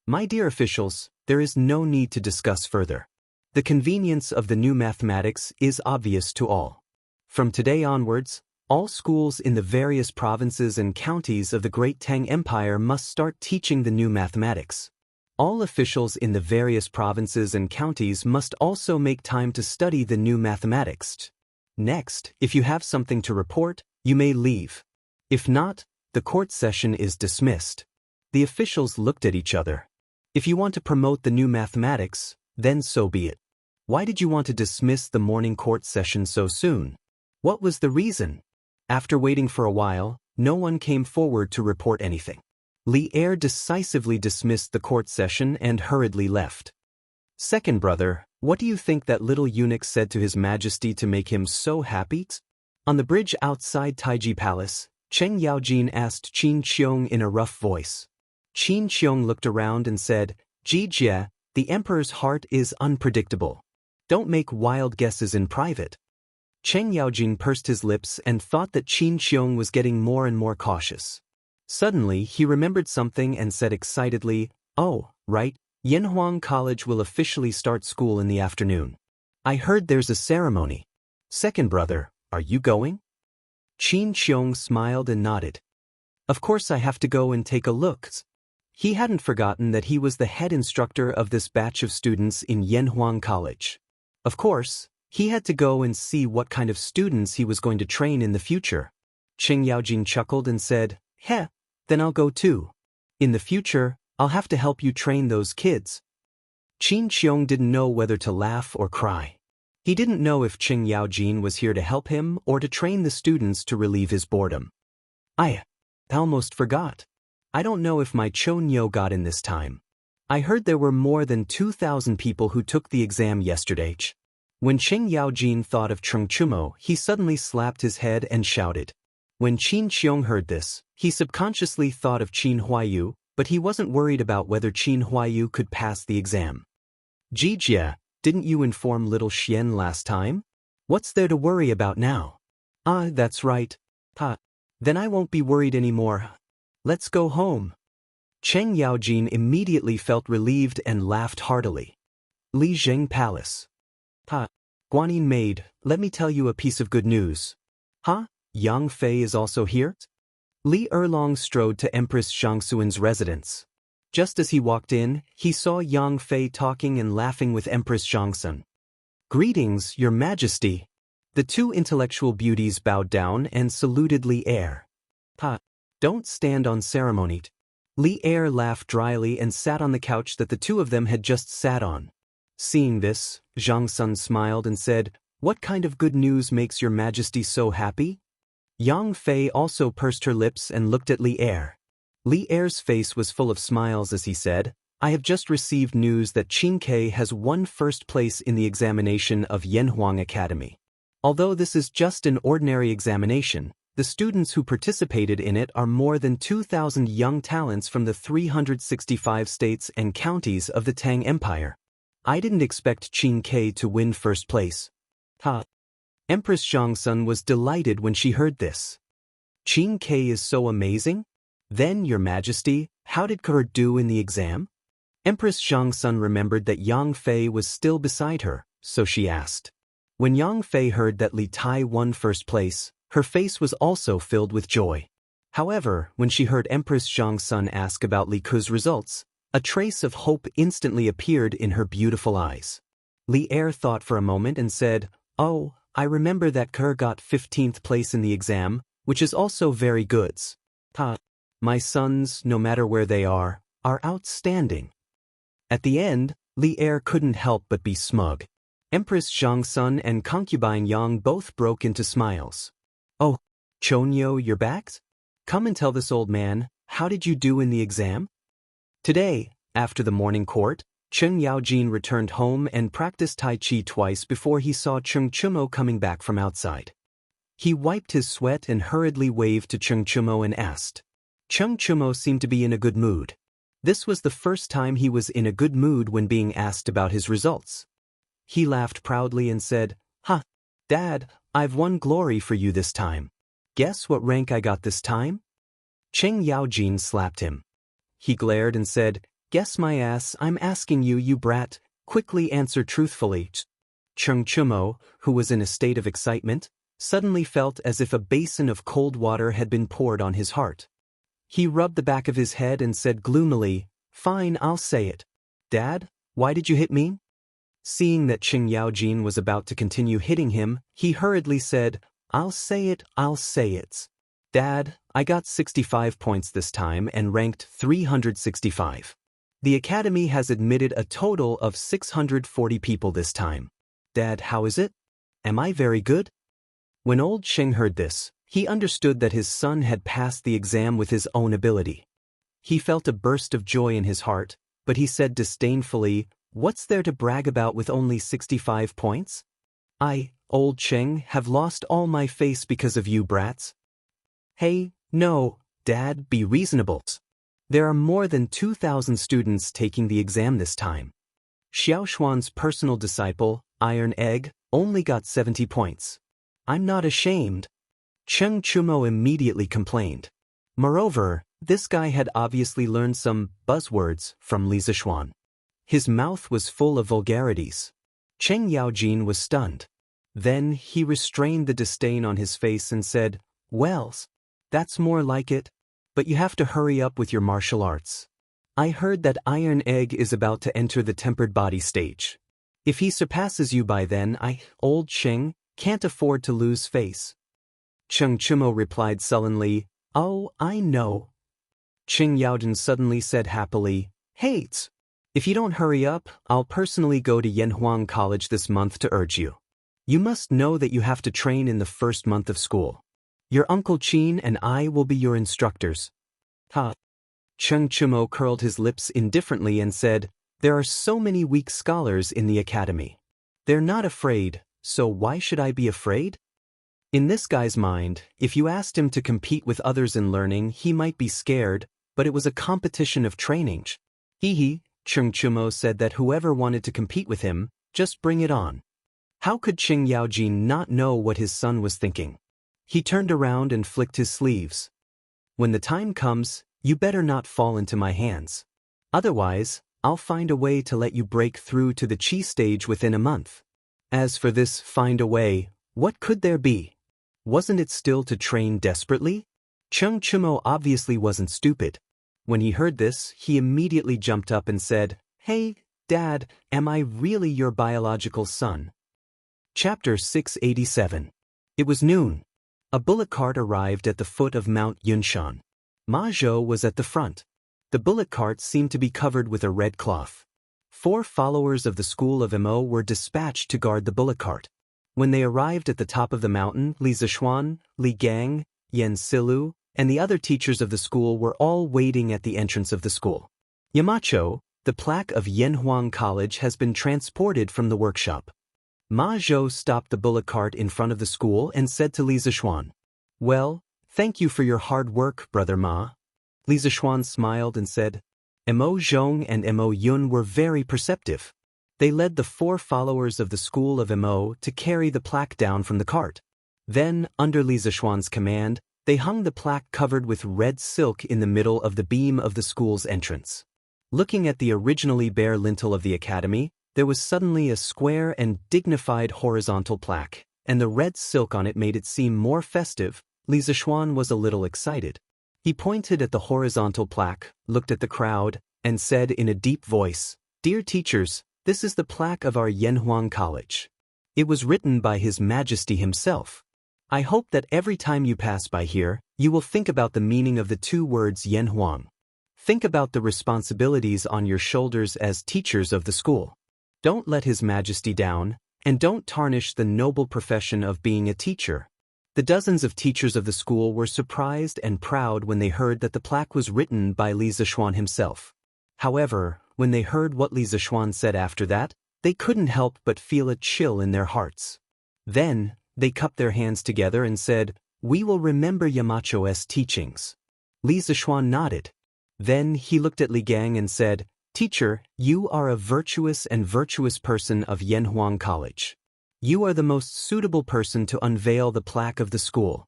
Speaker 1: My dear officials, there is no need to discuss further. The convenience of the new mathematics is obvious to all. From today onwards, all schools in the various provinces and counties of the Great Tang Empire must start teaching the new mathematics. All officials in the various provinces and counties must also make time to study the new mathematics. Next, if you have something to report, you may leave. If not, the court session is dismissed." The officials looked at each other. If you want to promote the new mathematics, then so be it. Why did you want to dismiss the morning court session so soon? What was the reason? After waiting for a while, no one came forward to report anything. Li Er decisively dismissed the court session and hurriedly left. "Second brother, what do you think that little eunuch said to His Majesty to make him so happy?" On the bridge outside Taiji Palace, Cheng Yaojin asked Qin Qiong in a rough voice. Qin Qiong looked around and said, "Jijie, the emperor's heart is unpredictable. Don't make wild guesses in private." Cheng Yaojin pursed his lips and thought that Qin Qiong was getting more and more cautious. Suddenly, he remembered something and said excitedly, "Oh, right, Yanhuang College will officially start school in the afternoon. I heard there's a ceremony. Second brother, are you going?" Qin Qiong smiled and nodded. "Of course I have to go and take a look." He hadn't forgotten that he was the head instructor of this batch of students in Yanhuang College. Of course, he had to go and see what kind of students he was going to train in the future. Cheng Yaojin chuckled and said, "Heh, then I'll go too. In the future, I'll have to help you train those kids." Qin Qiong didn't know whether to laugh or cry. He didn't know if Cheng Yaojin was here to help him or to train the students to relieve his boredom. I almost forgot. I don't know if my Chonyo got in this time. I heard there were more than 2,000 people who took the exam yesterday. When Cheng Yaojin thought of Chung Chumo, he suddenly slapped his head and shouted. When Qin Qiong heard this, he subconsciously thought of Qin Huayu, but he wasn't worried about whether Qin Huayu could pass the exam. "Jijie, didn't you inform little Xian last time? What's there to worry about now?" "Ah, that's right. Then I won't be worried anymore. Let's go home." Cheng Yaojin immediately felt relieved and laughed heartily. Li Zheng Palace. Guanyin maid, let me tell you a piece of good news. Yang Fei is also here? Li Erlong strode to Empress Zhangxuan's residence. Just as he walked in, he saw Yang Fei talking and laughing with Empress Zhangxun. "Greetings, Your Majesty." The two intellectual beauties bowed down and saluted Li Er. Don't stand on ceremony. Li Er laughed dryly and sat on the couch that the two of them had just sat on. Seeing this, Zhangxun smiled and said, "What kind of good news makes Your Majesty so happy?" Yang Fei also pursed her lips and looked at Li Er. Li Er's face was full of smiles as he said, "I have just received news that Qin Ke has won first place in the examination of Yanhuang Academy. Although this is just an ordinary examination, the students who participated in it are more than 2,000 young talents from the 365 states and counties of the Tang Empire. I didn't expect Qin Ke to win first place." Empress Zhangxun was delighted when she heard this. "Qin Ke is so amazing? Then, Your Majesty, how did Ke do in the exam?" Empress Zhangxun remembered that Yang Fei was still beside her, so she asked. When Yang Fei heard that Li Tai won first place, her face was also filled with joy. However, when she heard Empress Zhangxun ask about Li Ke's results, a trace of hope instantly appeared in her beautiful eyes. Li Er thought for a moment and said, "Oh, I remember that Ke got 15th place in the exam, which is also very good. My sons, no matter where they are outstanding." At the end, Li Er couldn't help but be smug. Empress Zhangxun and Concubine Yang both broke into smiles. "Oh, Chonyo, you're back? Come and tell this old man, how did you do in the exam?" Today, after the morning court, Chen Yaojin returned home and practiced Tai Chi twice before he saw Cheng Chumo coming back from outside. He wiped his sweat and hurriedly waved to Cheng Chumo and asked. Cheng Chumo seemed to be in a good mood. This was the first time he was in a good mood when being asked about his results. He laughed proudly and said, Dad, I've won glory for you this time. Guess what rank I got this time?" Cheng Yaojin slapped him. He glared and said, "Guess my ass, I'm asking you, you brat, quickly answer truthfully." Cheng Chumo, who was in a state of excitement, suddenly felt as if a basin of cold water had been poured on his heart. He rubbed the back of his head and said gloomily, "Fine, I'll say it. Dad, why did you hit me?" Seeing that Cheng Yaojin was about to continue hitting him, he hurriedly said, I'll say it. Dad, I got 65 points this time and ranked 365. The Academy has admitted a total of 640 people this time. Dad, how is it? Am I very good?" When old Cheng heard this, he understood that his son had passed the exam with his own ability. He felt a burst of joy in his heart, but he said disdainfully, "What's there to brag about with only 65 points? I, old Cheng, have lost all my face because of you brats." "Hey, no, Dad, be reasonable. There are more than 2,000 students taking the exam this time. Xiaoshuan's personal disciple, Iron Egg, only got 70 points. I'm not ashamed." Cheng Chumo immediately complained. Moreover, this guy had obviously learned some buzzwords from Li Zishuan. His mouth was full of vulgarities. Cheng Yaojin was stunned. Then he restrained the disdain on his face and said, "Well, that's more like it. But you have to hurry up with your martial arts. I heard that Iron Egg is about to enter the tempered body stage. If he surpasses you by then, old Cheng, can't afford to lose face." Cheng Chumo replied sullenly, "Oh, I know." Cheng Yaojin suddenly said happily, "Hey, if you don't hurry up, I'll personally go to Yanhuang College this month to urge you. You must know that you have to train in the first month of school. Your Uncle Qin and I will be your instructors." Cheng Chumo curled his lips indifferently and said, "There are so many weak scholars in the academy. They're not afraid, so why should I be afraid?" In this guy's mind, if you asked him to compete with others in learning, he might be scared, but it was a competition of training. Cheng Chumo said that whoever wanted to compete with him, just bring it on. How could Cheng Yaojin not know what his son was thinking? He turned around and flicked his sleeves. "When the time comes, you better not fall into my hands. Otherwise, I'll find a way to let you break through to the Qi stage within a month." As for this find a way, what could there be? Wasn't it still to train desperately? Chung Chumo obviously wasn't stupid. When he heard this, he immediately jumped up and said, "Hey, Dad, am I really your biological son?" Chapter 687. It was noon. A bullock cart arrived at the foot of Mount Yunshan. Ma Zhou was at the front. The bullock cart seemed to be covered with a red cloth. 4 followers of the school of Mo were dispatched to guard the bullock cart. When they arrived at the top of the mountain, Li Zishuan, Li Gang, Yan Silu, and the other teachers of the school were all waiting at the entrance of the school. "Yamacho, the plaque of Yanhuang College has been transported from the workshop." Ma Zhou stopped the bullock cart in front of the school and said to Li Zishuan, "Well, thank you for your hard work, Brother Ma." Li Zishuan smiled and said, "Mo Zhong and Mo Yun were very perceptive. They led the 4 followers of the school of Mo to carry the plaque down from the cart. Then, under Li Zishuan's command, they hung the plaque covered with red silk in the middle of the beam of the school's entrance." Looking at the originally bare lintel of the academy, there was suddenly a square and dignified horizontal plaque, and the red silk on it made it seem more festive. Li Zishuan was a little excited. He pointed at the horizontal plaque, looked at the crowd, and said in a deep voice, "Dear teachers, this is the plaque of our Yanhuang College. It was written by His Majesty himself. I hope that every time you pass by here, you will think about the meaning of the 2 words Yanhuang. Think about the responsibilities on your shoulders as teachers of the school. Don't let His Majesty down, and don't tarnish the noble profession of being a teacher." The dozens of teachers of the school were surprised and proud when they heard that the plaque was written by Li Zishuan himself. However, when they heard what Li Zishuan said after that, they couldn't help but feel a chill in their hearts. Then, they cupped their hands together and said, "We will remember Yamacho's teachings." Li Zishuan nodded. Then he looked at Li Gang and said, "Teacher, you are a virtuous person of Yanhuang College. You are the most suitable person to unveil the plaque of the school."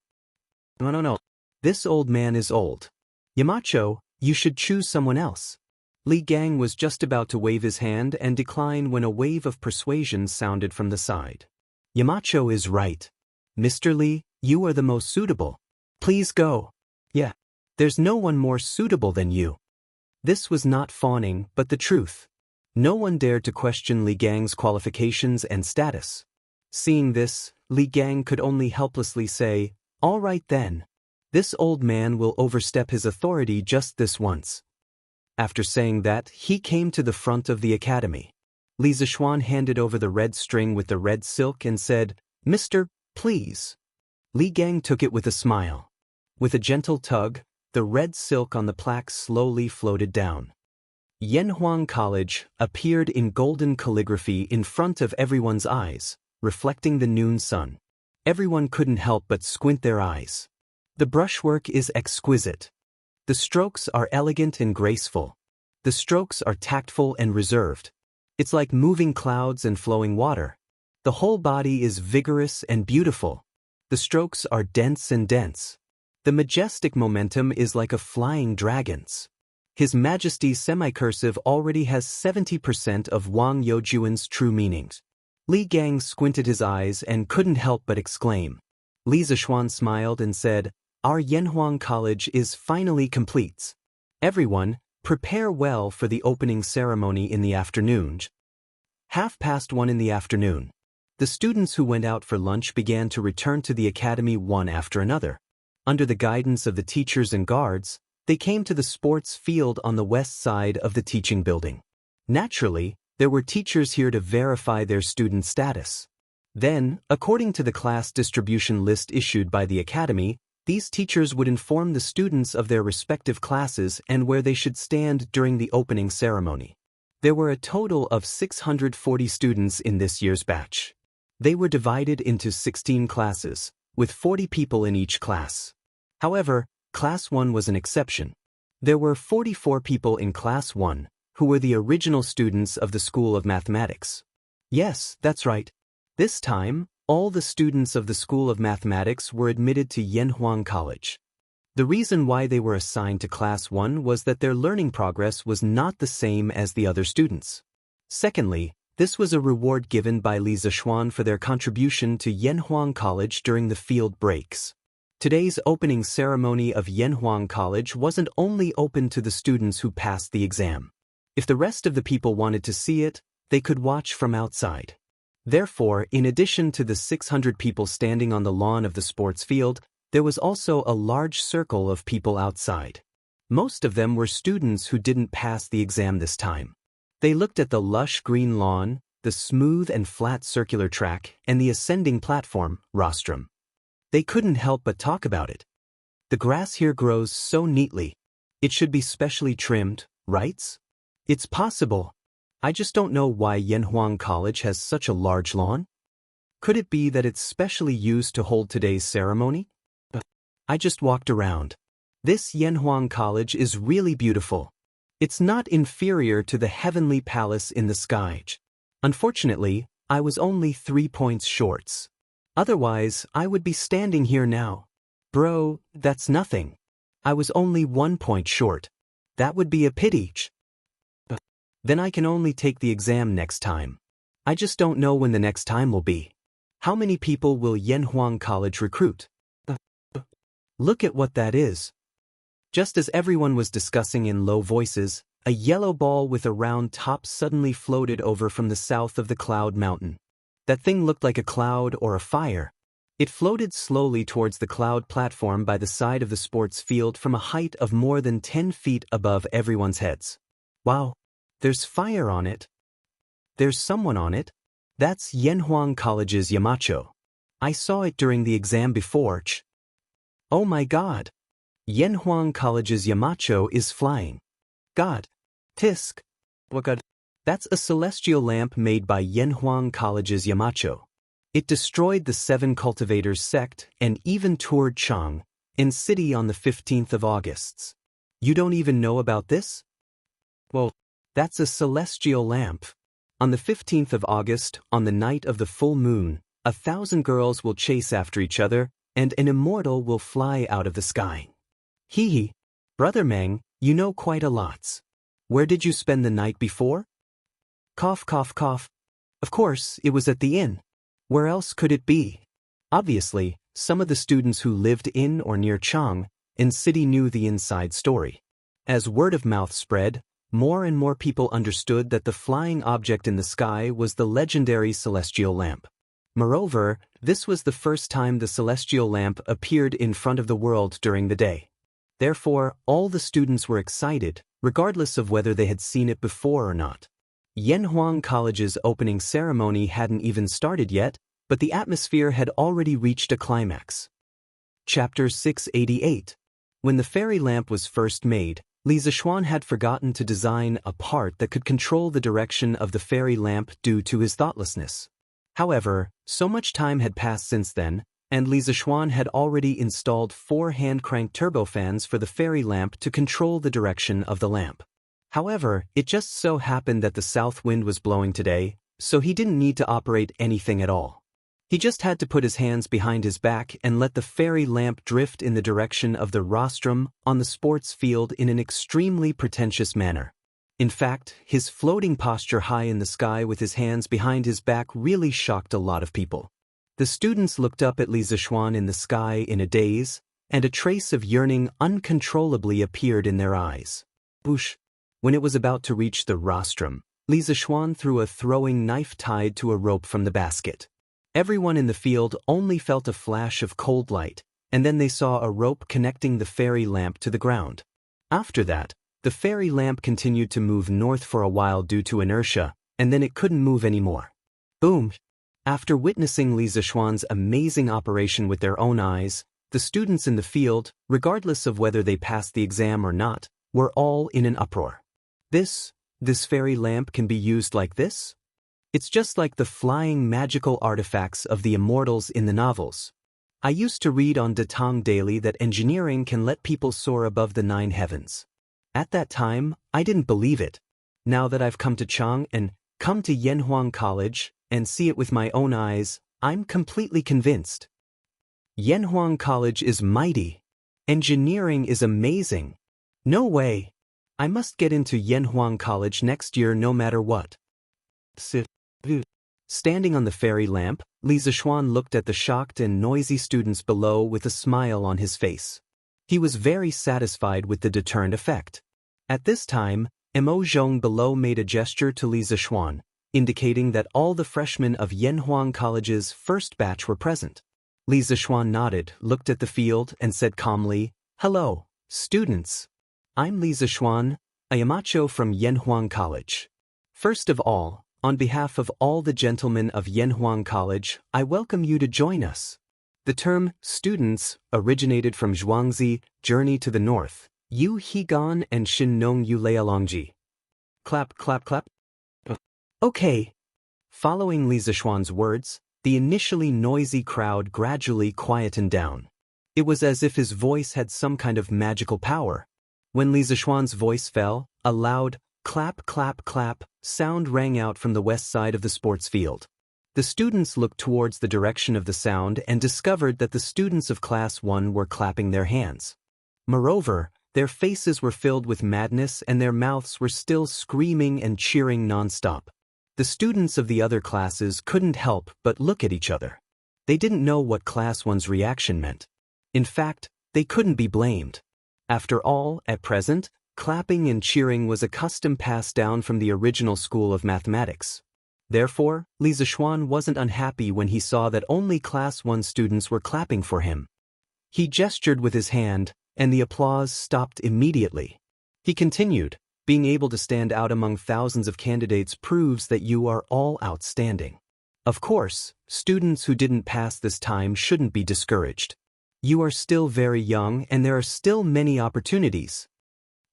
Speaker 1: No. This old man is old. Yamacho, you should choose someone else." Li Gang was just about to wave his hand and decline when a wave of persuasion sounded from the side. "Yamacho is right. Mr. Li, you are the most suitable. Please go." "Yeah. There's no one more suitable than you." This was not fawning, but the truth. No one dared to question Li Gang's qualifications and status. Seeing this, Li Gang could only helplessly say, "All right then. This old man will overstep his authority just this once." After saying that, he came to the front of the academy. Li Zishuan handed over the red string with the red silk and said, "Mister, please." Li Gang took it with a smile. With a gentle tug, the red silk on the plaque slowly floated down. Yanhuang College appeared in golden calligraphy in front of everyone's eyes, reflecting the noon sun. Everyone couldn't help but squint their eyes. The brushwork is exquisite. The strokes are elegant and graceful. The strokes are tactful and reserved. It's like moving clouds and flowing water. The whole body is vigorous and beautiful. The strokes are dense and dense. The majestic momentum is like a flying dragon's. His Majesty's semicursive already has 70% of Wang Youjuan's true meanings. Li Gang squinted his eyes and couldn't help but exclaim. Li Zishuan smiled and said, "Our Yanhuang College is finally complete. Everyone, prepare well for the opening ceremony in the afternoon." 1:30 in the afternoon. The students who went out for lunch began to return to the academy one after another. Under the guidance of the teachers and guards, they came to the sports field on the west side of the teaching building. Naturally, there were teachers here to verify their student status. Then, according to the class distribution list issued by the academy, these teachers would inform the students of their respective classes and where they should stand during the opening ceremony. There were a total of 640 students in this year's batch. They were divided into 16 classes, with 40 people in each class. However, Class 1 was an exception. There were 44 people in Class 1, who were the original students of the School of Mathematics. Yes, that's right. This time, all the students of the School of Mathematics were admitted to Yanhuang College. The reason why they were assigned to Class 1 was that their learning progress was not the same as the other students. Secondly, this was a reward given by Li Zishuan for their contribution to Yanhuang College during the field breaks. Today's opening ceremony of Yanhuang College wasn't only open to the students who passed the exam. If the rest of the people wanted to see it, they could watch from outside. Therefore, in addition to the 600 people standing on the lawn of the sports field, there was also a large circle of people outside. Most of them were students who didn't pass the exam this time. They looked at the lush green lawn, the smooth and flat circular track, and the ascending platform, rostrum. They couldn't help but talk about it. The grass here grows so neatly. It should be specially trimmed, right? It's possible. I just don't know why Yanhuang College has such a large lawn. Could it be that it's specially used to hold today's ceremony? I just walked around. This Yanhuang College is really beautiful. It's not inferior to the heavenly palace in the sky. Unfortunately, I was only 3 points short. Otherwise, I would be standing here now. Bro, that's nothing. I was only 1 point short. That would be a pity. Then I can only take the exam next time. I just don't know when the next time will be. How many people will Yanhuang College recruit? Look at what that is. Just as everyone was discussing in low voices, a yellow ball with a round top suddenly floated over from the south of the cloud mountain. That thing looked like a cloud or a fire. It floated slowly towards the cloud platform by the side of the sports field from a height of more than 10 feet above everyone's heads. Wow, there's fire on it. There's someone on it. That's Yanhuang College's Yamacho. I saw it during the exam before. Oh my god. Yanhuang College's Yamacho is flying. God. Tisk. What god? That's a celestial lamp made by Yanhuang College's Yamacho. It destroyed the 7 cultivators sect and even toured Chang in city on the 15th of August. You don't even know about this? Well, that's a celestial lamp. On the 15th of August, on the night of the full moon, 1,000 girls will chase after each other, and an immortal will fly out of the sky. Hee. Brother Meng, you know quite a lot. Where did you spend the night before? Cough, cough, cough. Of course, it was at the inn. Where else could it be? Obviously, some of the students who lived in or near Chang in city knew the inside story. As word of mouth spread, more and more people understood that the flying object in the sky was the legendary celestial lamp. Moreover, this was the first time the celestial lamp appeared in front of the world during the day. Therefore, all the students were excited, regardless of whether they had seen it before or not. Yanhuang College's opening ceremony hadn't even started yet, but the atmosphere had already reached a climax. Chapter 688. When the fairy lamp was first made, Li Zishuan had forgotten to design a part that could control the direction of the fairy lamp due to his thoughtlessness. However, so much time had passed since then, and Li Zishuan had already installed 4 hand-cranked turbofans for the fairy lamp to control the direction of the lamp. However, it just so happened that the south wind was blowing today, so he didn't need to operate anything at all. He just had to put his hands behind his back and let the fairy lamp drift in the direction of the rostrum on the sports field in an extremely pretentious manner. In fact, his floating posture high in the sky with his hands behind his back really shocked a lot of people. The students looked up at Li Zishuan in the sky in a daze, and a trace of yearning uncontrollably appeared in their eyes. Boosh! When it was about to reach the rostrum, Li Zishuan threw a throwing knife tied to a rope from the basket. Everyone in the field only felt a flash of cold light, and then they saw a rope connecting the fairy lamp to the ground. After that, the fairy lamp continued to move north for a while due to inertia, and then it couldn't move anymore. Boom! After witnessing Li Zishuan's amazing operation with their own eyes, the students in the field, regardless of whether they passed the exam or not, were all in an uproar. This fairy lamp can be used like this? It's just like the flying magical artifacts of the immortals in the novels. I used to read on Datang Daily that engineering can let people soar above the 9 heavens. At that time, I didn't believe it. Now that I've come to Chang and come to Yanhuang College and see it with my own eyes, I'm completely convinced. Yanhuang College is mighty. Engineering is amazing. No way. I must get into Yanhuang College next year no matter what. Standing on the fairy lamp, Li Zixuan looked at the shocked and noisy students below with a smile on his face. He was very satisfied with the deterrent effect. At this time, Mo Zhong below made a gesture to Li Zixuan, indicating that all the freshmen of Yanhuang College's first batch were present. Li Zixuan nodded, looked at the field, and said calmly, "Hello, students. I'm Li Zixuan, a Yamacho from Yanhuang College. First of all, on behalf of all the gentlemen of Yanhuang College, I welcome you to join us." The term students originated from Zhuangzi, Journey to the North, Yu Higan and Xin Nong Yu Lealongji. Clap, clap, clap. Okay. Following Li Zixuan's words, the initially noisy crowd gradually quietened down. It was as if his voice had some kind of magical power. When Li Zixuan's voice fell, a loud clap, clap, clap sound rang out from the west side of the sports field. The students looked towards the direction of the sound and discovered that the students of Class 1 were clapping their hands. Moreover, their faces were filled with madness and their mouths were still screaming and cheering non-stop. The students of the other classes couldn't help but look at each other. They didn't know what Class 1's reaction meant. In fact, they couldn't be blamed. After all, at present, clapping and cheering was a custom passed down from the original school of mathematics. Therefore, Li Zixuan wasn't unhappy when he saw that only Class 1 students were clapping for him. He gestured with his hand, and the applause stopped immediately. He continued, "Being able to stand out among thousands of candidates proves that you are all outstanding. Of course, students who didn't pass this time shouldn't be discouraged. You are still very young and there are still many opportunities."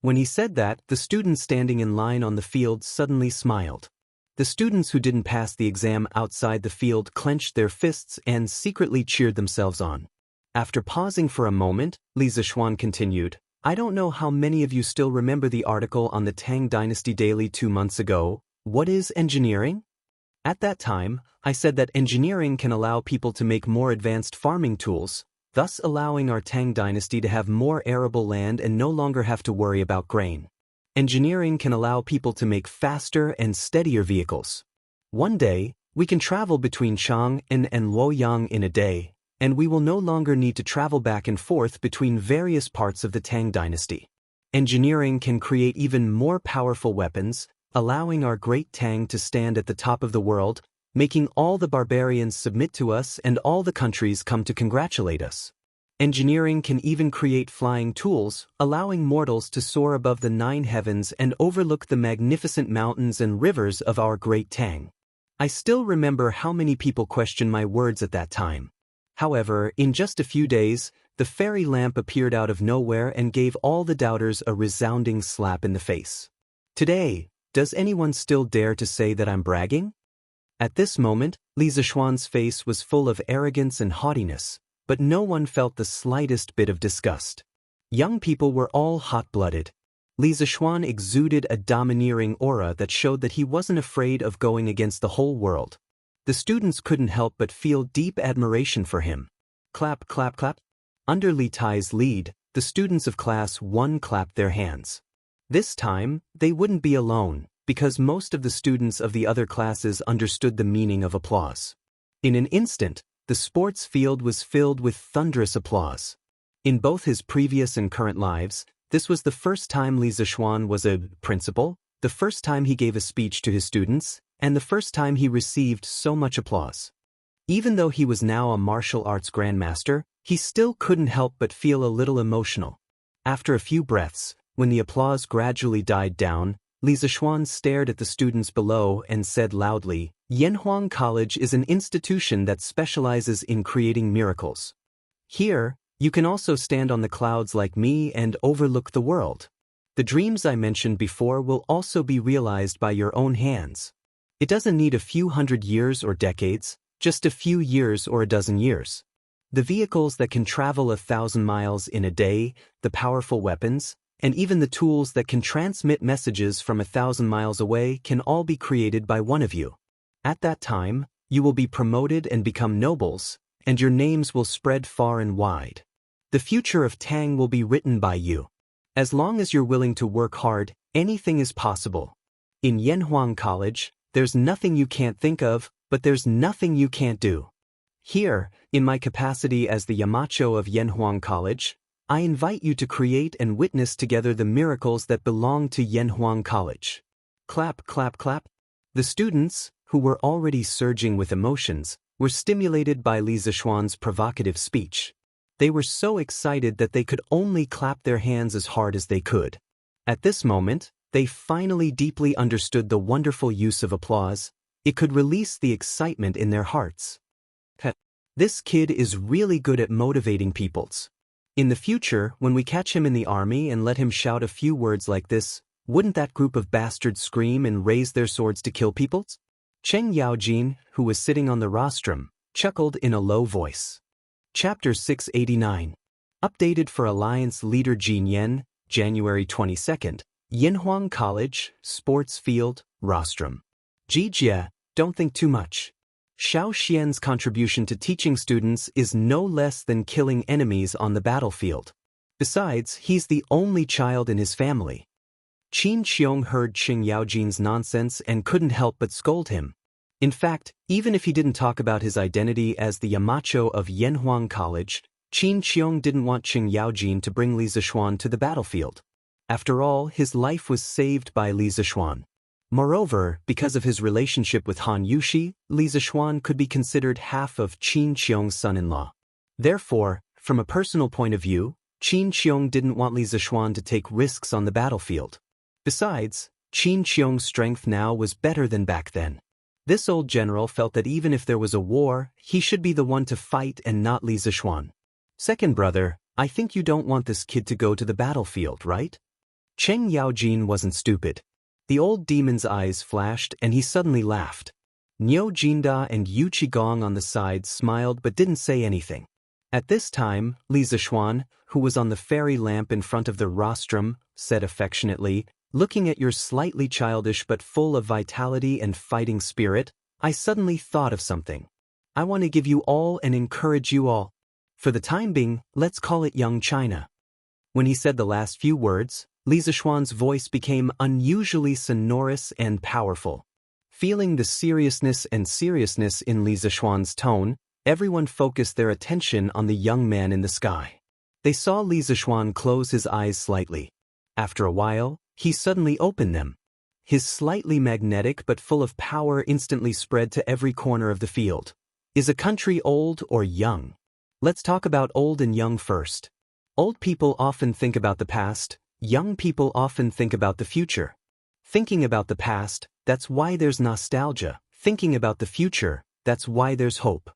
Speaker 1: When he said that, the students standing in line on the field suddenly smiled. The students who didn't pass the exam outside the field clenched their fists and secretly cheered themselves on. After pausing for a moment, Li Zixuan continued, "I don't know how many of you still remember the article on the Tang Dynasty Daily 2 months ago, 'What is engineering?' At that time, I said that engineering can allow people to make more advanced farming tools, thus allowing our Tang Dynasty to have more arable land and no longer have to worry about grain. Engineering can allow people to make faster and steadier vehicles. One day, we can travel between Chang'an and Luoyang in a day, and we will no longer need to travel back and forth between various parts of the Tang Dynasty. Engineering can create even more powerful weapons, allowing our great Tang to stand at the top of the world, making all the barbarians submit to us and all the countries come to congratulate us. Engineering can even create flying tools, allowing mortals to soar above the 9 heavens and overlook the magnificent mountains and rivers of our great Tang." I still remember how many people questioned my words at that time. However, in just a few days, the fairy lamp appeared out of nowhere and gave all the doubters a resounding slap in the face. Today, does anyone still dare to say that I'm bragging? At this moment, Li Zixuan's face was full of arrogance and haughtiness, but no one felt the slightest bit of disgust. Young people were all hot-blooded. Li Zixuan exuded a domineering aura that showed that he wasn't afraid of going against the whole world. The students couldn't help but feel deep admiration for him. Clap, clap, clap. Under Li Tai's lead, the students of Class 1 clapped their hands. This time, they wouldn't be alone, because most of the students of the other classes understood the meaning of applause. In an instant, the sports field was filled with thunderous applause. In both his previous and current lives, this was the first time Li Zixuan was a principal, the first time he gave a speech to his students, and the first time he received so much applause. Even though he was now a martial arts grandmaster, he still couldn't help but feel a little emotional. After a few breaths, when the applause gradually died down, Li Zixuan stared at the students below and said loudly, "Yanhuang College is an institution that specializes in creating miracles. Here, you can also stand on the clouds like me and overlook the world. The dreams I mentioned before will also be realized by your own hands. It doesn't need a few hundred years or decades, just a few years or a dozen years. The vehicles that can travel 1,000 miles in a day, the powerful weapons, and even the tools that can transmit messages from 1,000 miles away can all be created by one of you. At that time, you will be promoted and become nobles, and your names will spread far and wide. The future of Tang will be written by you. As long as you're willing to work hard, anything is possible. In Yanhuang College, there's nothing you can't think of, but there's nothing you can't do. Here, in my capacity as the Yamacho of Yanhuang College, I invite you to create and witness together the miracles that belong to Yanhuang College. Clap, clap, clap. The students, who were already surging with emotions, were stimulated by Li Zishuan's provocative speech. They were so excited that they could only clap their hands as hard as they could. At this moment, they finally deeply understood the wonderful use of applause. It could release the excitement in their hearts. This kid is really good at motivating peoples. In the future, when we catch him in the army and let him shout a few words like this, wouldn't that group of bastards scream and raise their swords to kill peoples? Cheng Yaojin, who was sitting on the rostrum, chuckled in a low voice. Chapter 689. Updated for Alliance Leader Jin Yen, January 22nd, Yanhuang College, Sports Field, Rostrum. Jijie, don't think too much. Xiao Xian's contribution to teaching students is no less than killing enemies on the battlefield. Besides, he's the only child in his family. Qin Qiong heard Cheng Yaojin's nonsense and couldn't help but scold him. In fact, even if he didn't talk about his identity as the Yamacho of Yanhuang College, Qin Qiong didn't want Cheng Yaojin to bring Li Zishuan to the battlefield. After all, his life was saved by Li Zishuan. Moreover, because of his relationship with Han Yushi, Li Zishuan could be considered half of Qin Qiong's son-in-law. Therefore, from a personal point of view, Qin Qiong didn't want Li Zishuan to take risks on the battlefield. Besides, Qin Qiong's strength now was better than back then. This old general felt that even if there was a war, he should be the one to fight and not Li Zishuan. Second brother, I think you don't want this kid to go to the battlefield, right? Cheng Yaojin wasn't stupid. The old demon's eyes flashed and he suddenly laughed. Niu Jinda and Yu Qigong on the side smiled but didn't say anything. At this time, Li Zishuan, who was on the fairy lamp in front of the rostrum, said affectionately, "Looking at your slightly childish but full of vitality and fighting spirit, I suddenly thought of something. I want to give you all and encourage you all. For the time being, let's call it Young China." When he said the last few words, Li Zishuan's voice became unusually sonorous and powerful. Feeling the seriousness in Li Zishuan's tone, everyone focused their attention on the young man in the sky. They saw Li Zishuan close his eyes slightly. After a while, he suddenly opened them. His slightly magnetic but full of power instantly spread to every corner of the field. Is a country old or young? Let's talk about old and young first. Old people often think about the past. Young people often think about the future. Thinking about the past, that's why there's nostalgia. Thinking about the future, that's why there's hope.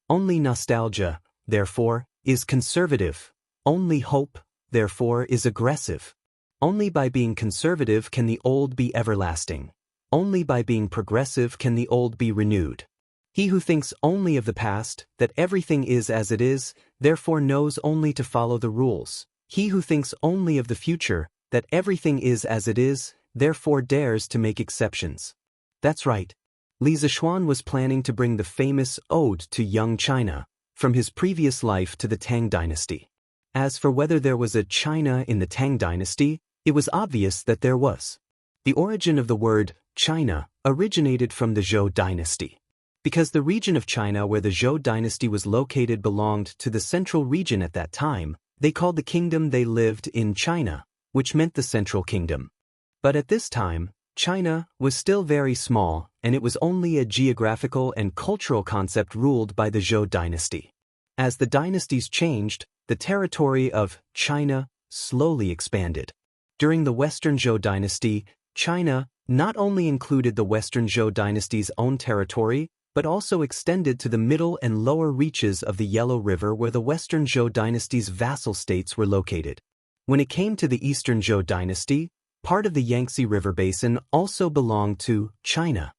Speaker 1: Only nostalgia, therefore, is conservative. Only hope, therefore, is aggressive. Only by being conservative can the old be everlasting. Only by being progressive can the old be renewed. He who thinks only of the past, that everything is as it is, therefore knows only to follow the rules. He who thinks only of the future, that everything is as it is, therefore dares to make exceptions. That's right. Li Zishuan was planning to bring the famous Ode to Young China from his previous life to the Tang dynasty. As for whether there was a China in the Tang dynasty, it was obvious that there was. The origin of the word China originated from the Zhou dynasty. Because the region of China where the Zhou dynasty was located belonged to the central region at that time, they called the kingdom they lived in China, which meant the Central Kingdom. But at this time, China was still very small, and it was only a geographical and cultural concept ruled by the Zhou dynasty. As the dynasties changed, the territory of China slowly expanded. During the Western Zhou dynasty, China not only included the Western Zhou dynasty's own territory, but also extended to the middle and lower reaches of the Yellow River where the Western Zhou dynasty's vassal states were located. When it came to the Eastern Zhou dynasty, part of the Yangtze River basin also belonged to China.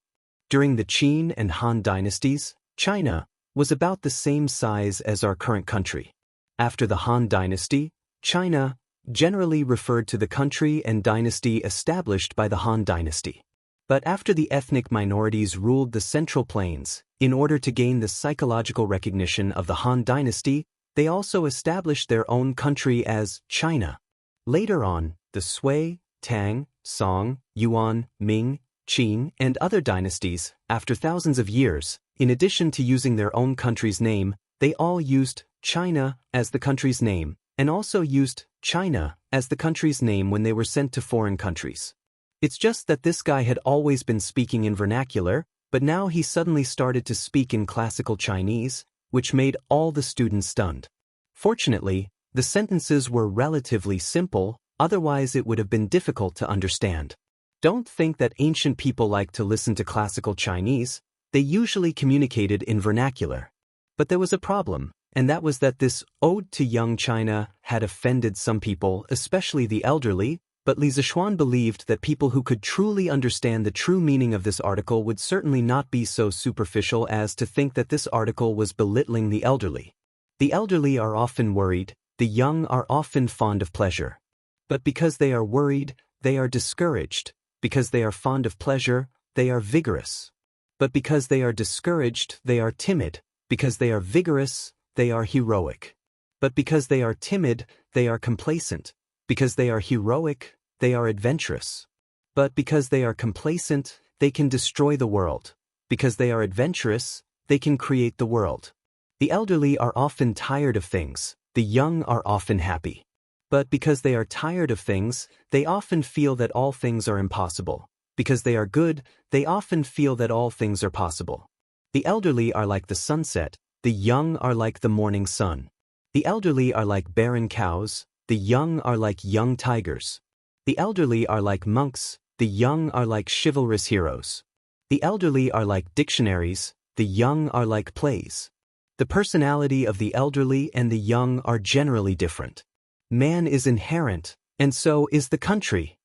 Speaker 1: During the Qin and Han dynasties, China was about the same size as our current country. After the Han dynasty, China generally referred to the country and dynasty established by the Han dynasty. But after the ethnic minorities ruled the Central Plains, in order to gain the psychological recognition of the Han dynasty, they also established their own country as China. Later on, the Sui, Tang, Song, Yuan, Ming, Qin, and other dynasties, after thousands of years, In addition to using their own country's name, they all used China as the country's name, and also used China as the country's name when they were sent to foreign countries. It's just that this guy had always been speaking in vernacular, but now he suddenly started to speak in classical Chinese, which made all the students stunned. Fortunately, the sentences were relatively simple, otherwise it would have been difficult to understand. Don't think that ancient people liked to listen to classical Chinese. They usually communicated in vernacular. But there was a problem, and that was that this ode to young China had offended some people, especially the elderly, but Li Zixuan believed that people who could truly understand the true meaning of this article would certainly not be so superficial as to think that this article was belittling the elderly. The elderly are often worried, the young are often fond of pleasure. But because they are worried, they are discouraged. Because they are fond of pleasure, they are vigorous. But because they are discouraged, they are timid. Because they are vigorous, they are heroic. But because they are timid, they are complacent. Because they are heroic, they are adventurous. But because they are complacent, they can destroy the world. Because they are adventurous, they can create the world. The elderly are often tired of things, the young are often happy. But because they are tired of things, they often feel that all things are impossible. Because they are good, they often feel that all things are possible. The elderly are like the sunset, the young are like the morning sun. The elderly are like barren cows, the young are like young tigers. The elderly are like monks, the young are like chivalrous heroes. The elderly are like dictionaries, the young are like plays. The personality of the elderly and the young are generally different. Man is inherent, and so is the country.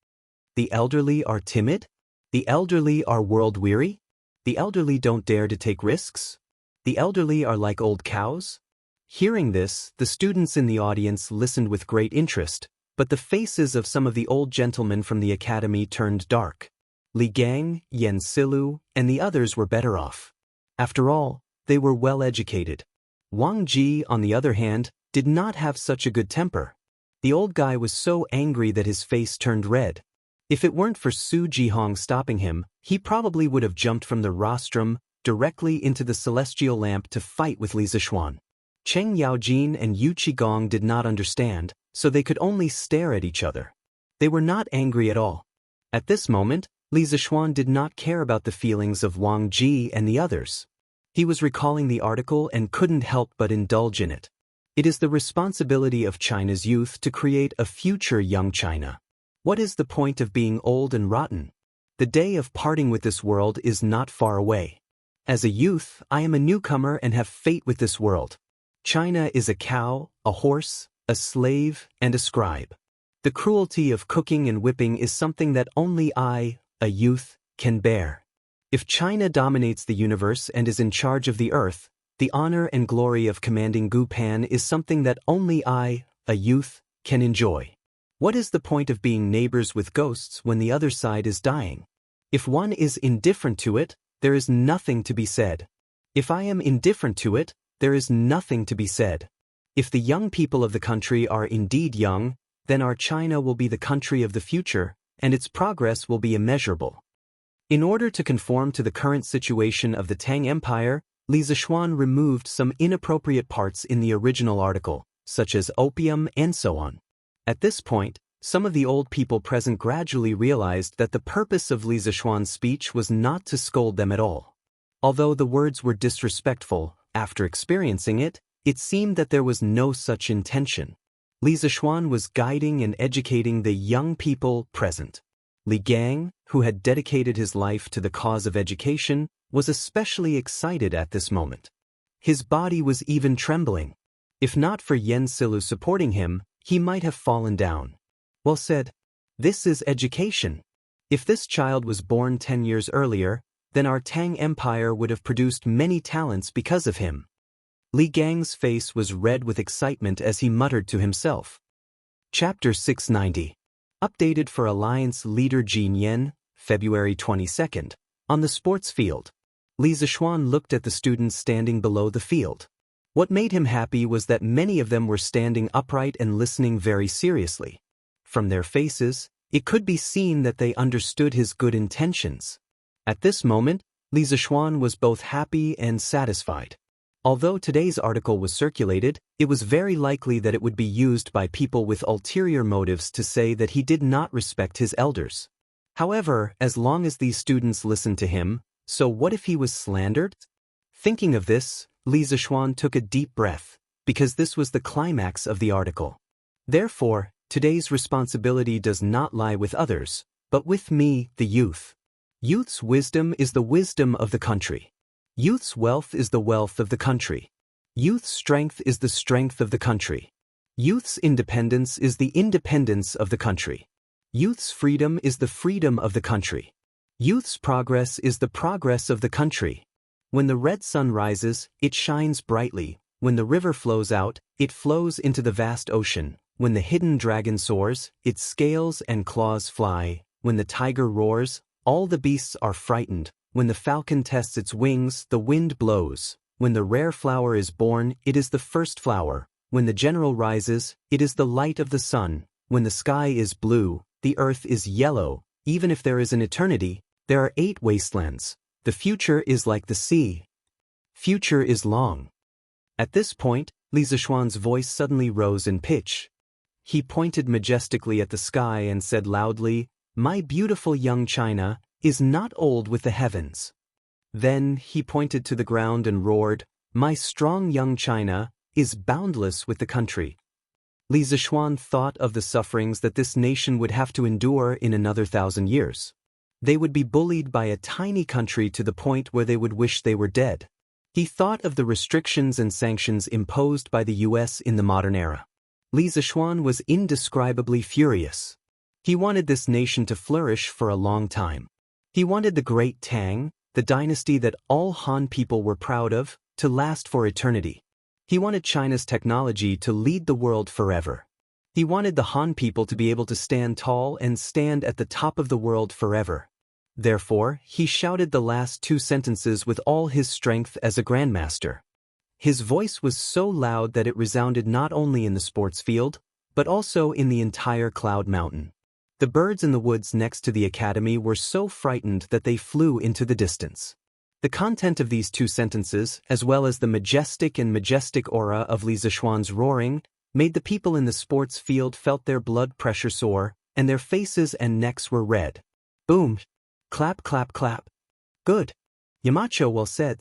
Speaker 1: The elderly are timid? The elderly are world-weary? The elderly don't dare to take risks? The elderly are like old cows? Hearing this, the students in the audience listened with great interest, but the faces of some of the old gentlemen from the academy turned dark. Li Gang, Yan Silu, and the others were better off. After all, they were well-educated. Wang Ji, on the other hand, did not have such a good temper. The old guy was so angry that his face turned red. If it weren't for Su Jihong stopping him, he probably would have jumped from the rostrum directly into the celestial lamp to fight with Li Zixuan. Cheng Yaojin and Yu Qigong did not understand, so they could only stare at each other. They were not angry at all. At this moment, Li Zixuan did not care about the feelings of Wang Ji and the others. He was recalling the article and couldn't help but indulge in it. It is the responsibility of China's youth to create a future young China. What is the point of being old and rotten? The day of parting with this world is not far away. As a youth, I am a newcomer and have fate with this world. China is a cow, a horse, a slave, and a scribe. The cruelty of cooking and whipping is something that only I, a youth, can bear. If China dominates the universe and is in charge of the earth, the honor and glory of commanding Gu Pan is something that only I, a youth, can enjoy. What is the point of being neighbors with ghosts when the other side is dying? If one is indifferent to it, there is nothing to be said. If I am indifferent to it, there is nothing to be said. If the young people of the country are indeed young, then our China will be the country of the future, and its progress will be immeasurable. In order to conform to the current situation of the Tang Empire, Li Zixuan removed some inappropriate parts in the original article, such as opium and so on. At this point, some of the old people present gradually realized that the purpose of Li Zixuan's speech was not to scold them at all. Although the words were disrespectful, after experiencing it, it seemed that there was no such intention. Li Zixuan was guiding and educating the young people present. Li Gang, who had dedicated his life to the cause of education, was especially excited at this moment. His body was even trembling. If not for Yan Silu supporting him, he might have fallen down. Well said. This is education. If this child was born 10 years earlier, then our Tang Empire would have produced many talents because of him. Li Gang's face was red with excitement as he muttered to himself. Chapter 690. Updated for Alliance Leader Jin Yen, February 22nd. On the sports field. Li Zixuan looked at the students standing below the field. What made him happy was that many of them were standing upright and listening very seriously. From their faces, it could be seen that they understood his good intentions. At this moment, Li Zixuan was both happy and satisfied. Although today's article was circulated, it was very likely that it would be used by people with ulterior motives to say that he did not respect his elders. However, as long as these students listened to him, so what if he was slandered? Thinking of this, Li Zixuan took a deep breath, because this was the climax of the article. Therefore, today's responsibility does not lie with others, but with me, the youth. Youth's wisdom is the wisdom of the country. Youth's wealth is the wealth of the country. Youth's strength is the strength of the country. Youth's independence is the independence of the country. Youth's freedom is the freedom of the country. Youth's progress is the progress of the country. When the red sun rises, it shines brightly. When the river flows out, it flows into the vast ocean. When the hidden dragon soars, its scales and claws fly. When the tiger roars, all the beasts are frightened. When the falcon tests its wings, the wind blows. When the rare flower is born, it is the first flower. When the general rises, it is the light of the sun. When the sky is blue, the earth is yellow. Even if there is an eternity, there are 8 wastelands. The future is like the sea. Future is long. At this point, Li Zixuan's voice suddenly rose in pitch. He pointed majestically at the sky and said loudly, "My beautiful young China is not old with the heavens." Then he pointed to the ground and roared, "My strong young China is boundless with the country." Li Zixuan thought of the sufferings that this nation would have to endure in another 1,000 years. They would be bullied by a tiny country to the point where they would wish they were dead. He thought of the restrictions and sanctions imposed by the US in the modern era. Li Zixuan was indescribably furious. He wanted this nation to flourish for a long time. He wanted the Great Tang, the dynasty that all Han people were proud of, to last for eternity. He wanted China's technology to lead the world forever. He wanted the Han people to be able to stand tall and stand at the top of the world forever. Therefore, he shouted the last 2 sentences with all his strength as a grandmaster. His voice was so loud that it resounded not only in the sports field, but also in the entire Cloud Mountain. The birds in the woods next to the academy were so frightened that they flew into the distance. The content of these 2 sentences, as well as the majestic aura of Li Zixuan's roaring, made the people in the sports field felt their blood pressure soar, and their faces and necks were red. Boom! Clap, clap, clap. Good. Yamacho well said.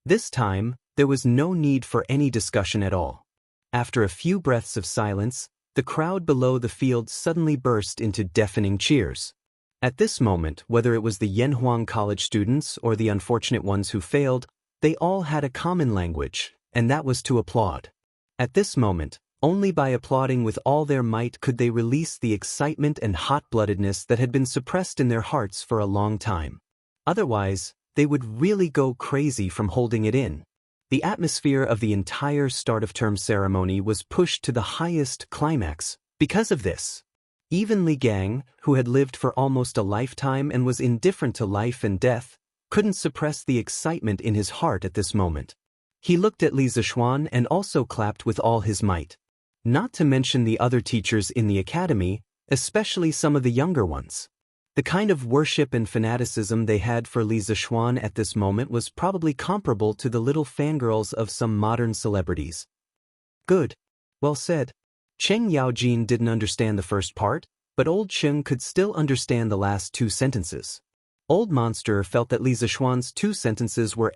Speaker 1: This time, there was no need for any discussion at all. After a few breaths of silence, the crowd below the field suddenly burst into deafening cheers. At this moment, whether it was the Yanhuang College students or the unfortunate ones who failed, they all had a common language, and that was to applaud. At this moment, only by applauding with all their might could they release the excitement and hot-bloodedness that had been suppressed in their hearts for a long time. Otherwise, they would really go crazy from holding it in. The atmosphere of the entire start-of-term ceremony was pushed to the highest climax because of this. Even Li Gang, who had lived for almost a lifetime and was indifferent to life and death, couldn't suppress the excitement in his heart at this moment. He looked at Li Zixuan and also clapped with all his might. Not to mention the other teachers in the academy, especially some of the younger ones. The kind of worship and fanaticism they had for Li Zixuan at this moment was probably comparable to the little fangirls of some modern celebrities. Good. Well said. Cheng Yaojin didn't understand the first part, but Old Cheng could still understand the last 2 sentences. Old Monster felt that Li Zixuan's 2 sentences were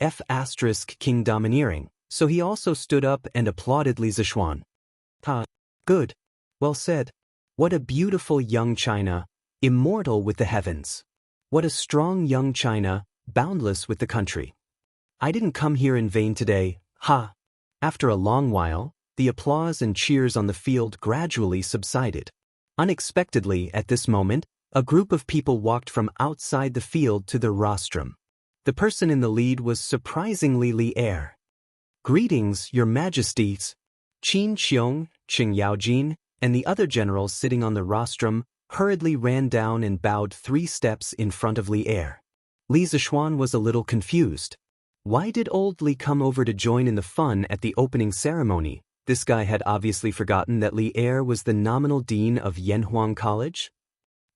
Speaker 1: King domineering, so he also stood up and applauded Li Zixuan. Ha! Good. Well said. What a beautiful young China, immortal with the heavens. What a strong young China, boundless with the country. I didn't come here in vain today, ha! After a long while, the applause and cheers on the field gradually subsided. Unexpectedly, at this moment, a group of people walked from outside the field to the rostrum. The person in the lead was surprisingly Li Er. "Greetings, your majesties." Qin Xiong, Cheng Yaojin, and the other generals sitting on the rostrum hurriedly ran down and bowed 3 steps in front of Li Er. Li Zixuan was a little confused. Why did old Li come over to join in the fun at the opening ceremony? This guy had obviously forgotten that Li Er was the nominal dean of Yanhuang College.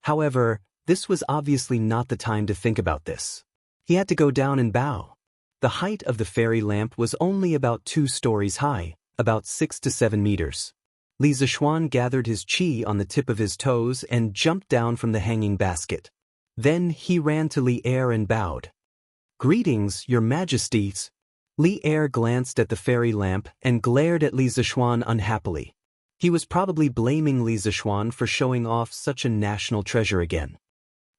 Speaker 1: However, this was obviously not the time to think about this. He had to go down and bow. The height of the fairy lamp was only about 2 stories high, about 6 to 7 meters. Li Zishuan gathered his qi on the tip of his toes and jumped down from the hanging basket. Then he ran to Li Er and bowed. "Greetings, your majesties." Li Er glanced at the fairy lamp and glared at Li Zishuan unhappily. He was probably blaming Li Zishuan for showing off such a national treasure again.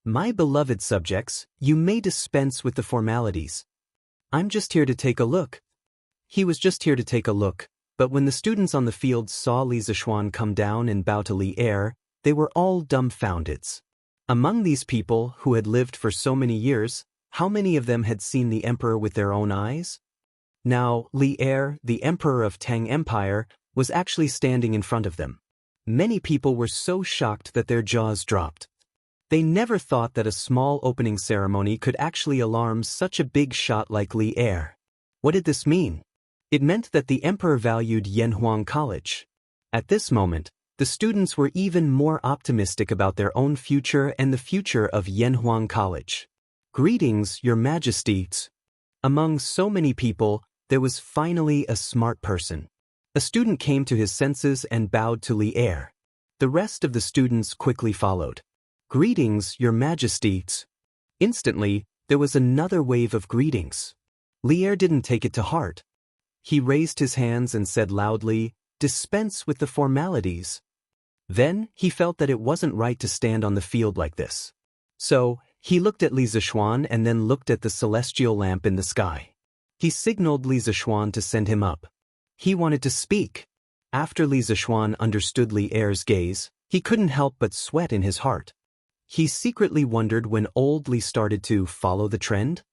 Speaker 1: "My beloved subjects, you may dispense with the formalities. I'm just here to take a look." He was just here to take a look, but when the students on the field saw Li Zishuan come down and bow to Li Er, they were all dumbfounded. Among these people who had lived for so many years, how many of them had seen the emperor with their own eyes? Now, Li Er, the emperor of Tang Empire, was actually standing in front of them. Many people were so shocked that their jaws dropped. They never thought that a small opening ceremony could actually alarm such a big shot like Li Er. What did this mean? It meant that the emperor valued Yanhuang College. At this moment, the students were even more optimistic about their own future and the future of Yanhuang College. "Greetings, your majesties." Among so many people, there was finally a smart person. A student came to his senses and bowed to Li Er. The rest of the students quickly followed. "Greetings, your majesties." Instantly, there was another wave of greetings. Li Er didn't take it to heart. He raised his hands and said loudly, "Dispense with the formalities." Then, he felt that it wasn't right to stand on the field like this. So, he looked at Li Zishuan and then looked at the celestial lamp in the sky. He signaled Li Zishuan to send him up. He wanted to speak. After Li Zishuan understood Li Er's gaze, he couldn't help but sweat in his heart. He secretly wondered when old Li started to follow the trend.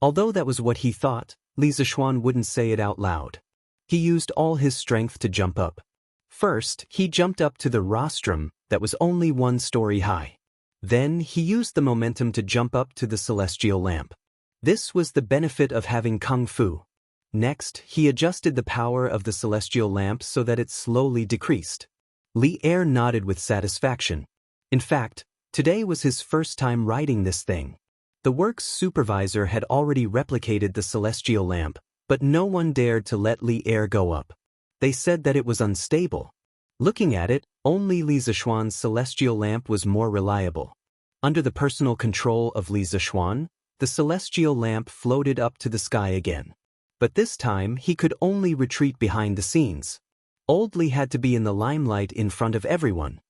Speaker 1: Although that was what he thought, Li Zishuan wouldn't say it out loud. He used all his strength to jump up. First, he jumped up to the rostrum that was only 1 story high. Then, he used the momentum to jump up to the celestial lamp. This was the benefit of having kung fu. Next, he adjusted the power of the celestial lamp so that it slowly decreased. Li Er nodded with satisfaction. In fact, today was his first time riding this thing. The works supervisor had already replicated the celestial lamp, but no one dared to let Li Er go up. They said that it was unstable. Looking at it, only Li Zishuan's celestial lamp was more reliable. Under the personal control of Li Zishuan, the celestial lamp floated up to the sky again. But this time he could only retreat behind the scenes. Old Li had to be in the limelight in front of everyone.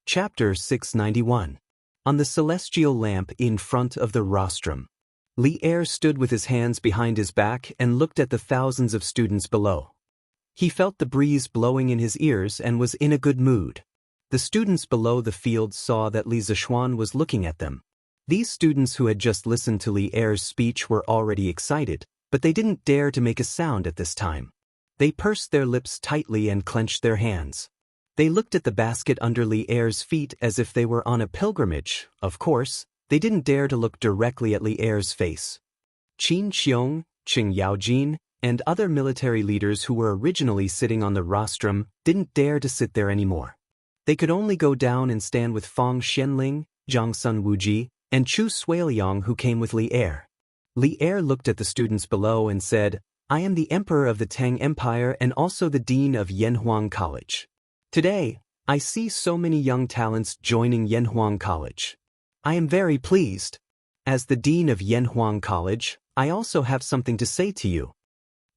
Speaker 1: Chapter 691. On the celestial lamp in front of the rostrum. Li Er stood with his hands behind his back and looked at the thousands of students below. He felt the breeze blowing in his ears and was in a good mood. The students below the field saw that Li Zishuan was looking at them. These students who had just listened to Li Er's speech were already excited, but they didn't dare to make a sound at this time. They pursed their lips tightly and clenched their hands. They looked at the basket under Li Er's feet as if they were on a pilgrimage. Of course, they didn't dare to look directly at Li Er's face. Qin Xiong, Qing Yaojin, and other military leaders who were originally sitting on the rostrum didn't dare to sit there anymore. They could only go down and stand with Fang Xianling, Zhang Sun Wuji, and Chu Suiliang who came with Li Er. Li Er looked at the students below and said, "I am the emperor of the Tang Empire and also the dean of Yanhuang College. Today, I see so many young talents joining Yanhuang College. I am very pleased. As the dean of Yanhuang College, I also have something to say to you."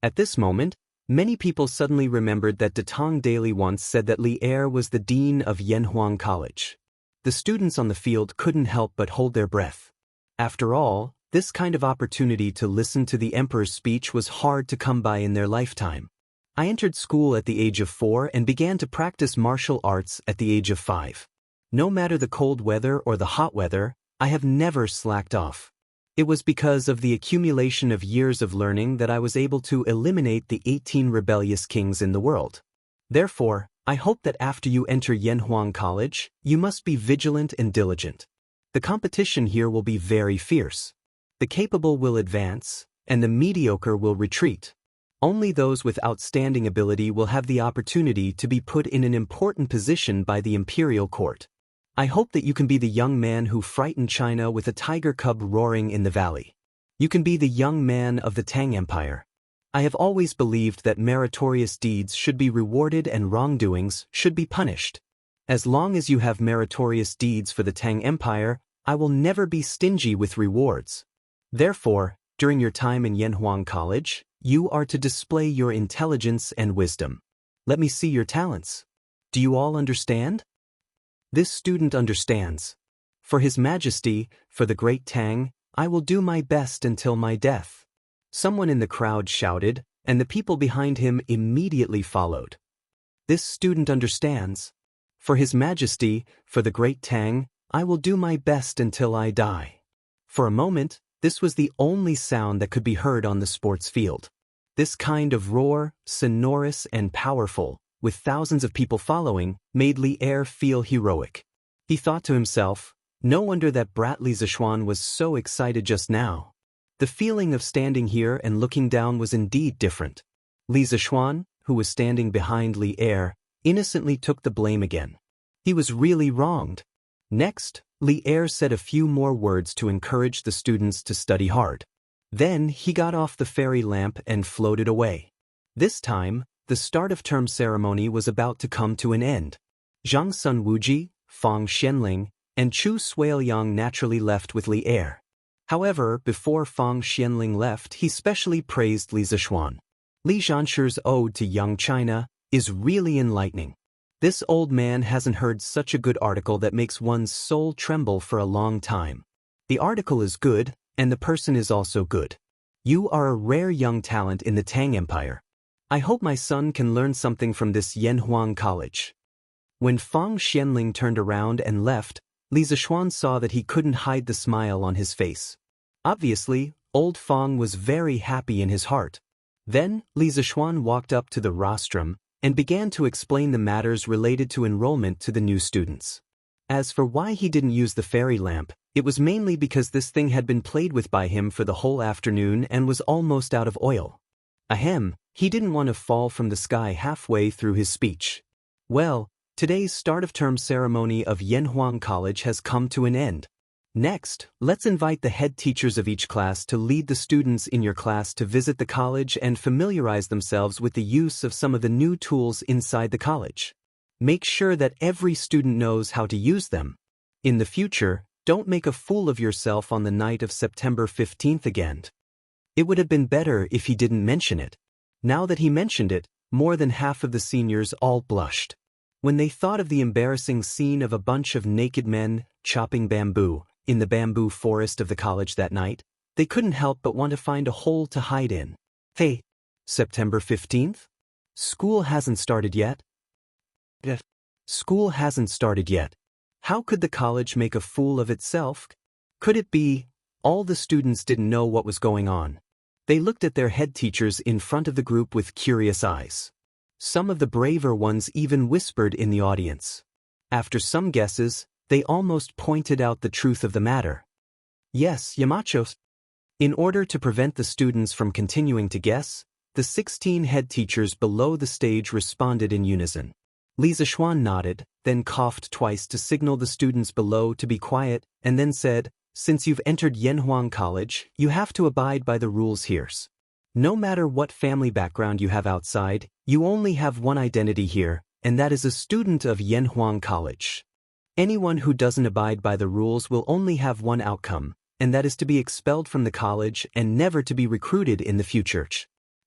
Speaker 1: At this moment, many people suddenly remembered that Datong Daily once said that Li Er was the dean of Yanhuang College. The students on the field couldn't help but hold their breath. After all, this kind of opportunity to listen to the emperor's speech was hard to come by in their lifetime. I entered school at the age of 4 and began to practice martial arts at the age of 5. No matter the cold weather or the hot weather, I have never slacked off. It was because of the accumulation of years of learning that I was able to eliminate the 18 rebellious kings in the world. Therefore, I hope that after you enter Yanhuang College, you must be vigilant and diligent. The competition here will be very fierce. The capable will advance, and the mediocre will retreat. Only those with outstanding ability will have the opportunity to be put in an important position by the imperial court. I hope that you can be the young man who frightened China with a tiger cub roaring in the valley. You can be the young man of the Tang Empire. I have always believed that meritorious deeds should be rewarded and wrongdoings should be punished. As long as you have meritorious deeds for the Tang Empire, I will never be stingy with rewards. Therefore, during your time in Yanhuang College, you are to display your intelligence and wisdom. Let me see your talents. Do you all understand? This student understands. For His Majesty, for the great Tang, I will do my best until my death. Someone in the crowd shouted, and the people behind him immediately followed. This student understands. For His Majesty, for the great Tang, I will do my best until I die. For a moment, this was the only sound that could be heard on the sports field. This kind of roar, sonorous and powerful, with thousands of people following, made Li Er feel heroic. He thought to himself, no wonder that brat Li Zishuan was so excited just now. The feeling of standing here and looking down was indeed different. Li Zishuan, who was standing behind Li Er, innocently took the blame again. He was really wronged. Next, Li Er said a few more words to encourage the students to study hard. Then he got off the fairy lamp and floated away. This time, the start of term ceremony was about to come to an end. Zhang Sun Wuji, Fang Xianling, and Chu Suiliang naturally left with Li Er. However, before Fang Xianling left, he specially praised Li Zishuan. Li Zhanshi's ode to young China is really enlightening. This old man hasn't heard such a good article that makes one's soul tremble for a long time. The article is good, and the person is also good. You are a rare young talent in the Tang Empire. I hope my son can learn something from this Yanhuang College. When Fang Xianling turned around and left, Li Zishuan saw that he couldn't hide the smile on his face. Obviously, old Fang was very happy in his heart. Then, Li Zishuan walked up to the rostrum and began to explain the matters related to enrollment to the new students. As for why he didn't use the fairy lamp, it was mainly because this thing had been played with by him for the whole afternoon and was almost out of oil. Ahem, he didn't want to fall from the sky halfway through his speech. Well, today's start of term ceremony of Yanhuang College has come to an end. Next, let's invite the head teachers of each class to lead the students in your class to visit the college and familiarize themselves with the use of some of the new tools inside the college. Make sure that every student knows how to use them. In the future, don't make a fool of yourself on the night of September 15th again. It would have been better if he didn't mention it. Now that he mentioned it, more than half of the seniors all blushed. When they thought of the embarrassing scene of a bunch of naked men chopping bamboo in the bamboo forest of the college that night, they couldn't help but want to find a hole to hide in. Hey, September 15th? School hasn't started yet? School hasn't started yet. How could the college make a fool of itself? Could it be all the students didn't know what was going on? They looked at their head teachers in front of the group with curious eyes. Some of the braver ones even whispered in the audience. After some guesses, they almost pointed out the truth of the matter. Yes, Yamacho. In order to prevent the students from continuing to guess, the 16 head teachers below the stage responded in unison. Li Zishuan nodded, then coughed twice to signal the students below to be quiet, and then said, "Since you've entered Yanhuang College, you have to abide by the rules here. No matter what family background you have outside, you only have one identity here, and that is a student of Yanhuang College. Anyone who doesn't abide by the rules will only have one outcome, and that is to be expelled from the college and never to be recruited in the future."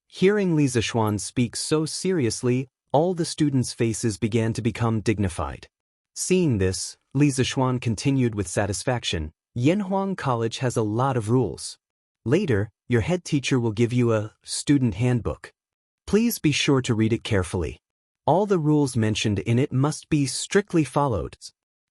Speaker 1: Hearing Li Zishuan speak so seriously, all the students' faces began to become dignified. Seeing this, Li Zishuan continued with satisfaction, "Yanhuang College has a lot of rules. Later, your head teacher will give you a student handbook. Please be sure to read it carefully. All the rules mentioned in it must be strictly followed.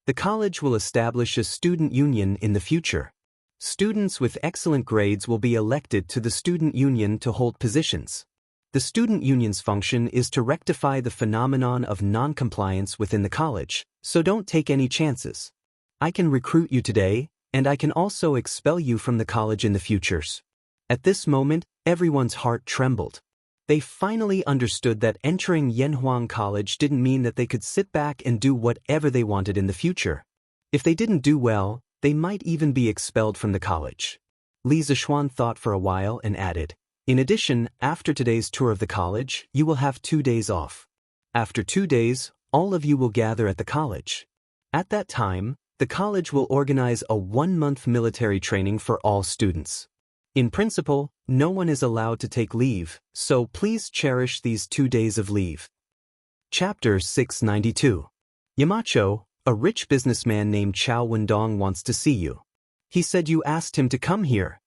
Speaker 1: The college will establish a student union in the future. Students with excellent grades will be elected to the student union to hold positions. The student union's function is to rectify the phenomenon of non-compliance within the college, so don't take any chances. I can recruit you today, and I can also expel you from the college in the futures." At this moment, everyone's heart trembled. They finally understood that entering Yanhuang College didn't mean that they could sit back and do whatever they wanted in the future. If they didn't do well, they might even be expelled from the college. Li Zishuan thought for a while and added, "In addition, after today's tour of the college, you will have 2 days off. After 2 days, all of you will gather at the college. At that time, the college will organize a 1-month military training for all students. In principle, no one is allowed to take leave, so please cherish these 2 days of leave." Chapter 692. Yamacho, a rich businessman named Chao Wendong wants to see you. He said you asked him to come here.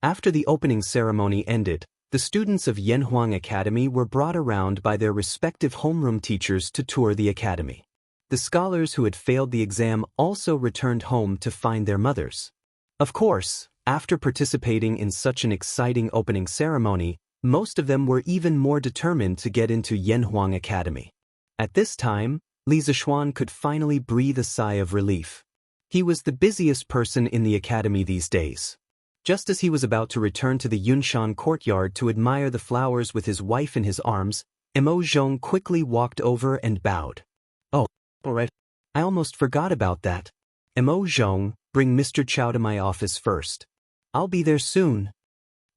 Speaker 1: After the opening ceremony ended, the students of Yanhuang Academy were brought around by their respective homeroom teachers to tour the academy. The scholars who had failed the exam also returned home to find their mothers. Of course, after participating in such an exciting opening ceremony, most of them were even more determined to get into Yanhuang Academy. At this time, Li Zishuan could finally breathe a sigh of relief. He was the busiest person in the academy these days. Just as he was about to return to the Yunshan courtyard to admire the flowers with his wife in his arms, Mo Zhong quickly walked over and bowed. "Oh, all right. I almost forgot about that. Mo Zhong, bring Mr. Chao to my office first. I'll be there soon."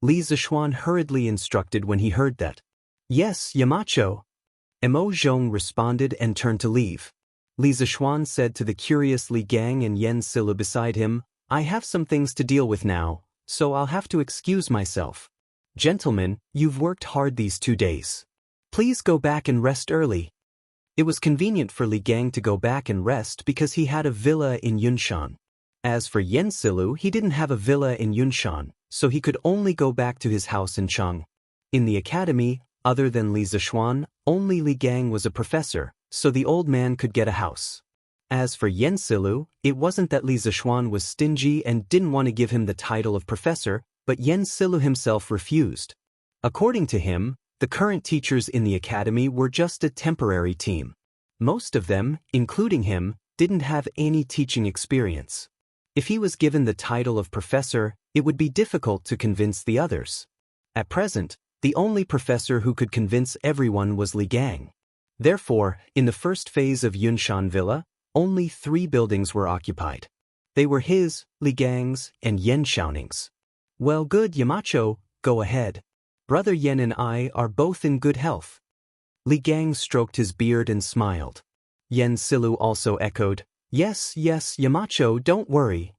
Speaker 1: Li Zishuan hurriedly instructed when he heard that. "Yes, Yamacho." Mo Zhong responded and turned to leave. Li Zishuan said to the curious Li Gang and Yen Silu beside him, "I have some things to deal with now, so I'll have to excuse myself. Gentlemen, you've worked hard these 2 days. Please go back and rest early." It was convenient for Li Gang to go back and rest because he had a villa in Yunshan. As for Yen Silu, he didn't have a villa in Yunshan, so he could only go back to his house in Chang. In the academy, other than Li Zishuan, only Li Gang was a professor, so the old man could get a house. As for Yen Silu, it wasn't that Li Zishuan was stingy and didn't want to give him the title of professor, but Yen Silu himself refused. According to him, the current teachers in the academy were just a temporary team. Most of them, including him, didn't have any teaching experience. If he was given the title of professor, it would be difficult to convince the others. At present, the only professor who could convince everyone was Li Gang. Therefore, in the first phase of Yunshan Villa, only 3 buildings were occupied. They were his, Li Gang's, and Yen Xiaoning's. "Well, good, Yamacho, go ahead. Brother Yen and I are both in good health." Li Gang stroked his beard and smiled. Yen Silu also echoed, "Yes, yes, Yamacho, don't worry."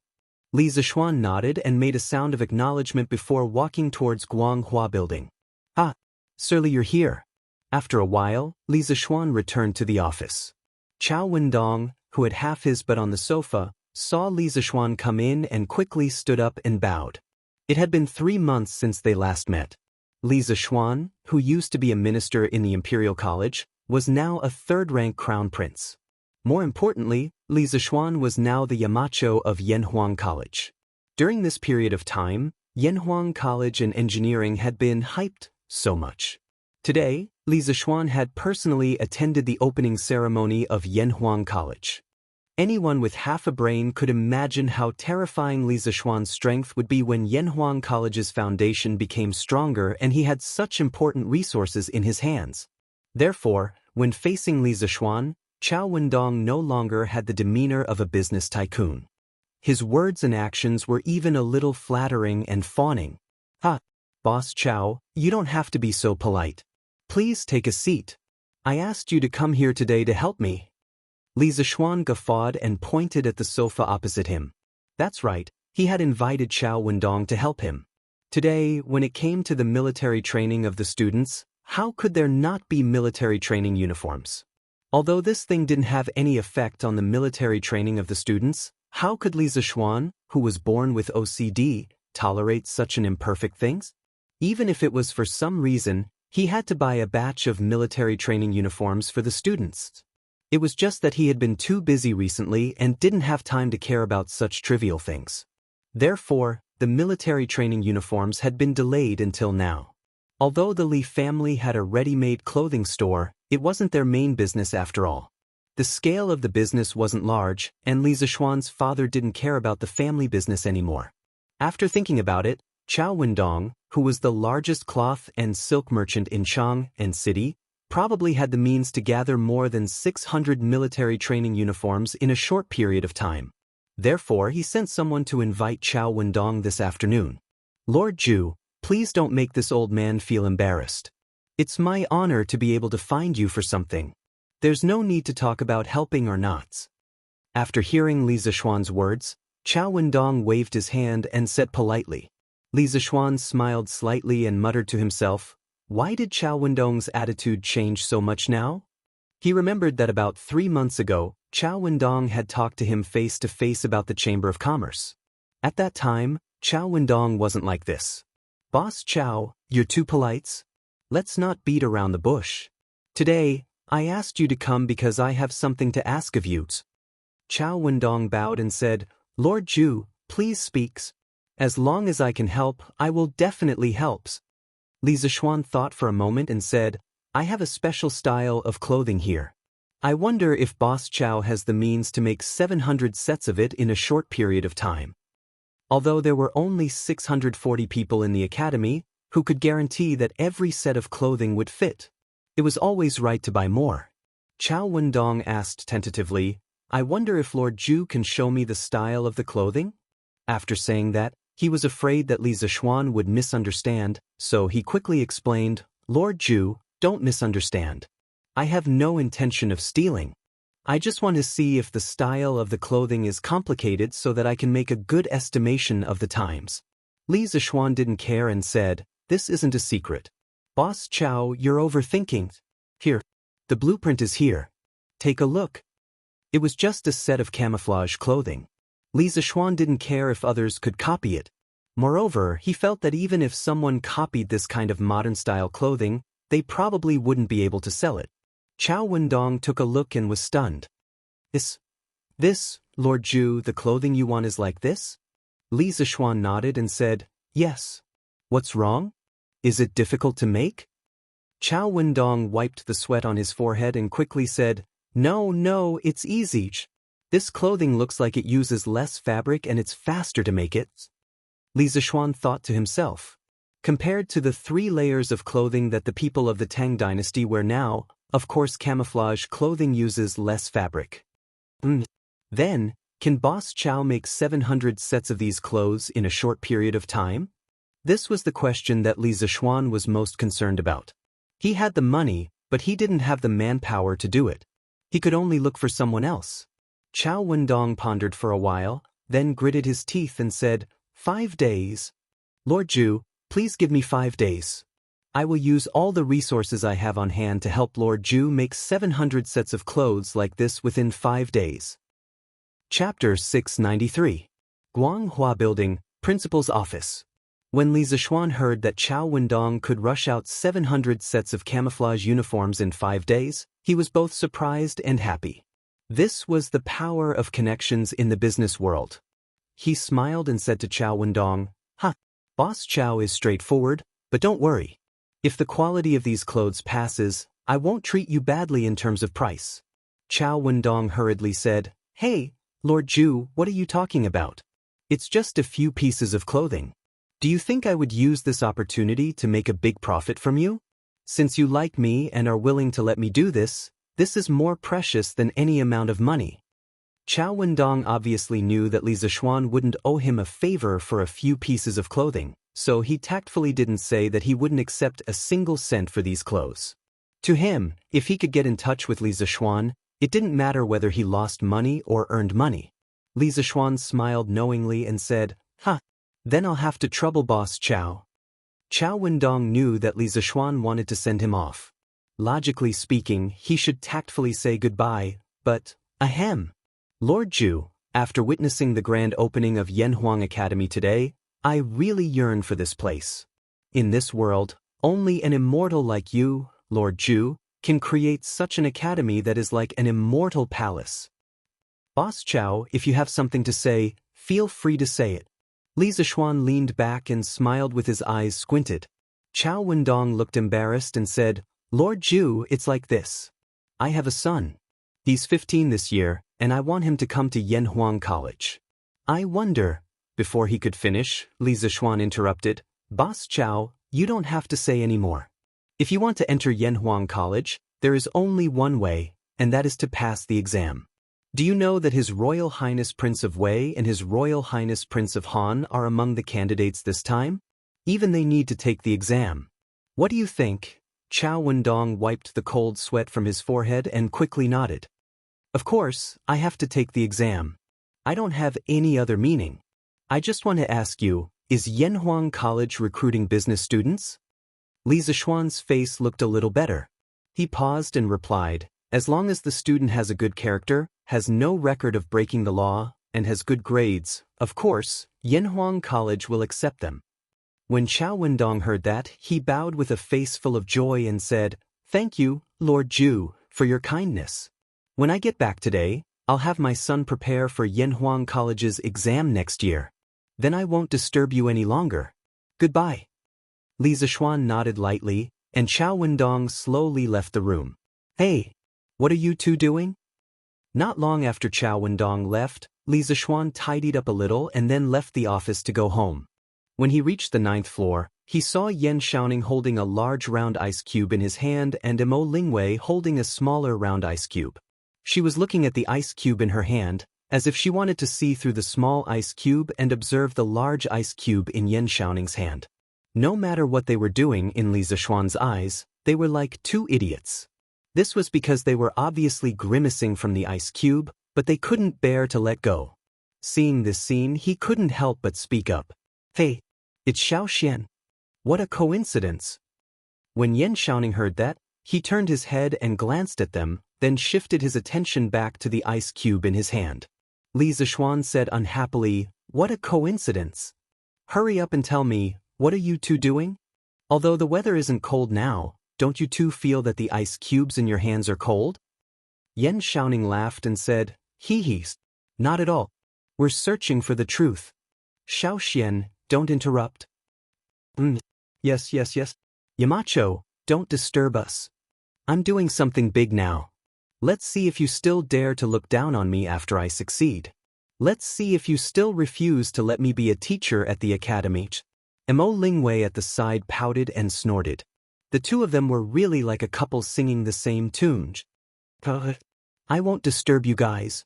Speaker 1: Li Zishuan nodded and made a sound of acknowledgement before walking towards Guanghua Building. "Ah, Sir Li, you're here." After a while, Li Zishuan returned to the office. Chao Wendong, who had half his butt on the sofa, saw Li Zishuan come in and quickly stood up and bowed. It had been 3 months since they last met. Li Zishuan, who used to be a minister in the Imperial College, was now a 3rd-rank crown prince. More importantly, Li Zishuan was now the Yamacho of Yanhuang College. During this period of time, Yanhuang College and engineering had been hyped so much. Today, Li Zishuan had personally attended the opening ceremony of Yanhuang College. Anyone with half a brain could imagine how terrifying Li Zishuan's strength would be when Yanhuang College's foundation became stronger and he had such important resources in his hands. Therefore, when facing Li Zishuan, Chao Wendong no longer had the demeanor of a business tycoon. His words and actions were even a little flattering and fawning. "Ha, Boss Chao, you don't have to be so polite. Please take a seat. I asked you to come here today to help me." Li Zishuan guffawed and pointed at the sofa opposite him. That's right, he had invited Chao Wendong to help him. Today, when it came to the military training of the students, how could there not be military training uniforms? Although this thing didn't have any effect on the military training of the students, how could Li Zishuan, who was born with OCD, tolerate such an imperfect thing? Even if it was for some reason, he had to buy a batch of military training uniforms for the students. It was just that he had been too busy recently and didn't have time to care about such trivial things. Therefore, the military training uniforms had been delayed until now. Although the Li family had a ready-made clothing store, it wasn't their main business after all. The scale of the business wasn't large, and Li Zishuan's father didn't care about the family business anymore. After thinking about it, Chao Wendong, who was the largest cloth and silk merchant in Chang and city, probably had the means to gather more than 600 military training uniforms in a short period of time. Therefore, he sent someone to invite Chao Wendong this afternoon. Lord Ju, please don't make this old man feel embarrassed. It's my honor to be able to find you for something. There's no need to talk about helping or nots. After hearing Li Zishuan's words, Chao Wendong waved his hand and said politely. Li Zishuan smiled slightly and muttered to himself, why did Chao Wendong's attitude change so much now? He remembered that about 3 months ago, Chao Wendong had talked to him face to face about the Chamber of Commerce. At that time, Chao Wendong wasn't like this. Boss Chao, you're too polite. Let's not beat around the bush. Today, I asked you to come because I have something to ask of you. Chao Wendong bowed and said, Lord Ju, please speak. As long as I can help, I will definitely help. Li Zishuan thought for a moment and said, I have a special style of clothing here. I wonder if Boss Chao has the means to make 700 sets of it in a short period of time. Although there were only 640 people in the academy who could guarantee that every set of clothing would fit, it was always right to buy more. Chao Wendong asked tentatively, I wonder if Lord Ju can show me the style of the clothing? After saying that, he was afraid that Li Zishuan would misunderstand, so he quickly explained, Lord Ju, don't misunderstand. I have no intention of stealing. I just want to see if the style of the clothing is complicated so that I can make a good estimation of the times. Li Zishuan didn't care and said, this isn't a secret. Boss Chao, you're overthinking. Here. The blueprint is here. Take a look. It was just a set of camouflage clothing. Li Zishuan didn't care if others could copy it. Moreover, he felt that even if someone copied this kind of modern-style clothing, they probably wouldn't be able to sell it. Chao Wendong took a look and was stunned. This, Lord Ju, the clothing you want is like this? Li Zishuan nodded and said, yes. What's wrong? Is it difficult to make? Chao Wendong wiped the sweat on his forehead and quickly said, no, it's easy. This clothing looks like it uses less fabric and it's faster to make it. Li Zishuan thought to himself. Compared to the 3 layers of clothing that the people of the Tang dynasty wear now, of course camouflage clothing uses less fabric. Then, can Boss Chao make 700 sets of these clothes in a short period of time? This was the question that Li Zishuan was most concerned about. He had the money, but he didn't have the manpower to do it. He could only look for someone else. Chao Wendong pondered for a while, then gritted his teeth and said, 5 days. Lord Ju, please give me 5 days. I will use all the resources I have on hand to help Lord Ju make 700 sets of clothes like this within 5 days. Chapter 693. Guanghua Building, Principal's Office. When Li Zishuan heard that Chao Wendong could rush out 700 sets of camouflage uniforms in 5 days, he was both surprised and happy. This was the power of connections in the business world. He smiled and said to Chao Wendong, Boss Chao is straightforward, but don't worry. If the quality of these clothes passes, I won't treat you badly in terms of price. Chao Wendong hurriedly said, Hey, Lord Ju, what are you talking about? It's just a few pieces of clothing. Do you think I would use this opportunity to make a big profit from you? Since you like me and are willing to let me do this, this is more precious than any amount of money. Chao Wendong obviously knew that Li Zishuan wouldn't owe him a favor for a few pieces of clothing, so he tactfully didn't say that he wouldn't accept a single cent for these clothes. To him, if he could get in touch with Li Zishuan, it didn't matter whether he lost money or earned money. Li Zishuan smiled knowingly and said, Then I'll have to trouble Boss Chao. Chao Wendong knew that Li Zishuan wanted to send him off. Logically speaking, he should tactfully say goodbye, but, Lord Ju, after witnessing the grand opening of Yanhuang Academy today, I really yearn for this place. In this world, only an immortal like you, Lord Ju, can create such an academy that is like an immortal palace. Boss Chao, if you have something to say, feel free to say it. Li Zishuan leaned back and smiled with his eyes squinted. Chao Wendong looked embarrassed and said, Lord Ju, it's like this. I have a son. He's 15 this year, and I want him to come to Yanhuang College. I wonder. Before he could finish, Li Zishuan interrupted, Boss Chao, you don't have to say any more. If you want to enter Yanhuang College, there is only one way, and that is to pass the exam. Do you know that His Royal Highness Prince of Wei and His Royal Highness Prince of Han are among the candidates this time? Even they need to take the exam. What do you think? Chao Wendong wiped the cold sweat from his forehead and quickly nodded. Of course, I have to take the exam. I don't have any other meaning. I just want to ask you, is Yanhuang College recruiting business students? Li Zishuan's face looked a little better. He paused and replied, as long as the student has a good character, has no record of breaking the law, and has good grades, of course, Yanhuang College will accept them. When Chao Wendong heard that, he bowed with a face full of joy and said, Thank you, Lord Zhu, for your kindness. When I get back today, I'll have my son prepare for Yanhuang College's exam next year. Then I won't disturb you any longer. Goodbye. Li Zishuan nodded lightly, and Chao Wendong slowly left the room. Hey, what are you two doing? Not long after Chao Wendong left, Li Zishuan tidied up a little and then left the office to go home. When he reached the 9th floor, he saw Yan Xiaoning holding a large round ice cube in his hand and Mo Lingwei holding a smaller round ice cube. She was looking at the ice cube in her hand, as if she wanted to see through the small ice cube and observe the large ice cube in Yan Xiaoning's hand. No matter what they were doing in Li Zishuan's eyes, they were like two idiots. This was because they were obviously grimacing from the ice cube, but they couldn't bear to let go. Seeing this scene, he couldn't help but speak up. Hey, it's Xiao Xian. What a coincidence. When Yan Xiaoning heard that, he turned his head and glanced at them, then shifted his attention back to the ice cube in his hand. Li Zishuan said unhappily, What a coincidence. Hurry up and tell me, what are you two doing? Although the weather isn't cold now, don't you two feel that the ice cubes in your hands are cold? Yan Xiaoning laughed and said, Hee, not at all. We're searching for the truth. Xiao Xian, don't interrupt. Yes. Yamacho, don't disturb us. I'm doing something big now. Let's see if you still dare to look down on me after I succeed. Let's see if you still refuse to let me be a teacher at the academy. Mo Lingwei at the side pouted and snorted. The two of them were really like a couple singing the same tune. I won't disturb you guys.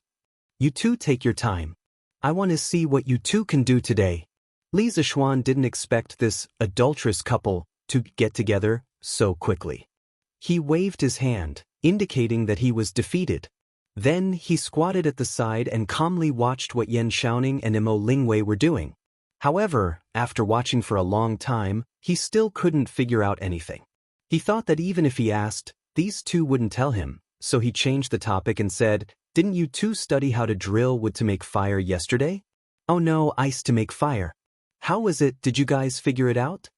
Speaker 1: You two take your time. I want to see what you two can do today. Li Zishuan didn't expect this adulterous couple to get together so quickly. He waved his hand, indicating that he was defeated. Then he squatted at the side and calmly watched what Yan Xiaoning and Mo Lingwei were doing. However, after watching for a long time, he still couldn't figure out anything. He thought that even if he asked, these two wouldn't tell him, so he changed the topic and said, Didn't you two study how to drill wood to make fire yesterday? Oh no, ice to make fire. How was it, did you guys figure it out?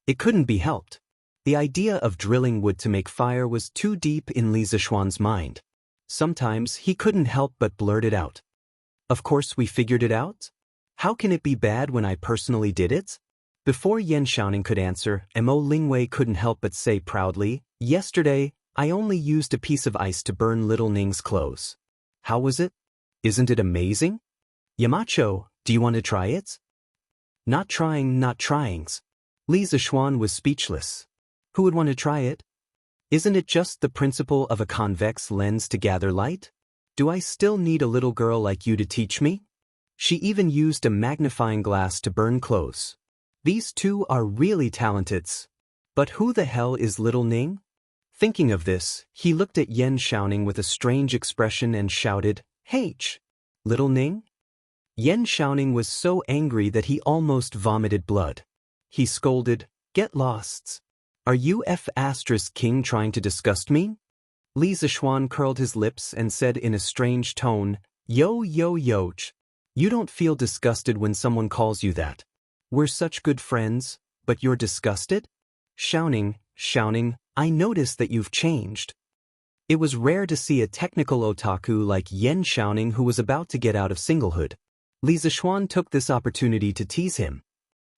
Speaker 1: It couldn't be helped. The idea of drilling wood to make fire was too deep in Li Zishuan's mind. Sometimes he couldn't help but blurt it out. Of course we figured it out. How can it be bad when I personally did it? Before Yan Xiaoning could answer, Mo Lingwei couldn't help but say proudly, Yesterday, I only used a piece of ice to burn little Ning's clothes. How was it? Isn't it amazing? Yamacho, do you want to try it? Not trying. Li Zishuan was speechless. Who would want to try it? Isn't it just the principle of a convex lens to gather light? Do I still need a little girl like you to teach me? She even used a magnifying glass to burn clothes. These two are really talented. But who the hell is little Ning? Thinking of this, he looked at Yan Xiaoning with a strange expression and shouted, H! Little Ning? Yan Xiaoning was so angry that he almost vomited blood. He scolded, Get lost. Are you King trying to disgust me? Li Zishuan curled his lips and said in a strange tone, Yo. You don't feel disgusted when someone calls you that. We're such good friends, but you're disgusted? Xiaoning, I noticed that you've changed. It was rare to see a technical otaku like Yan Xiaoning who was about to get out of singlehood. Li Zishuan took this opportunity to tease him.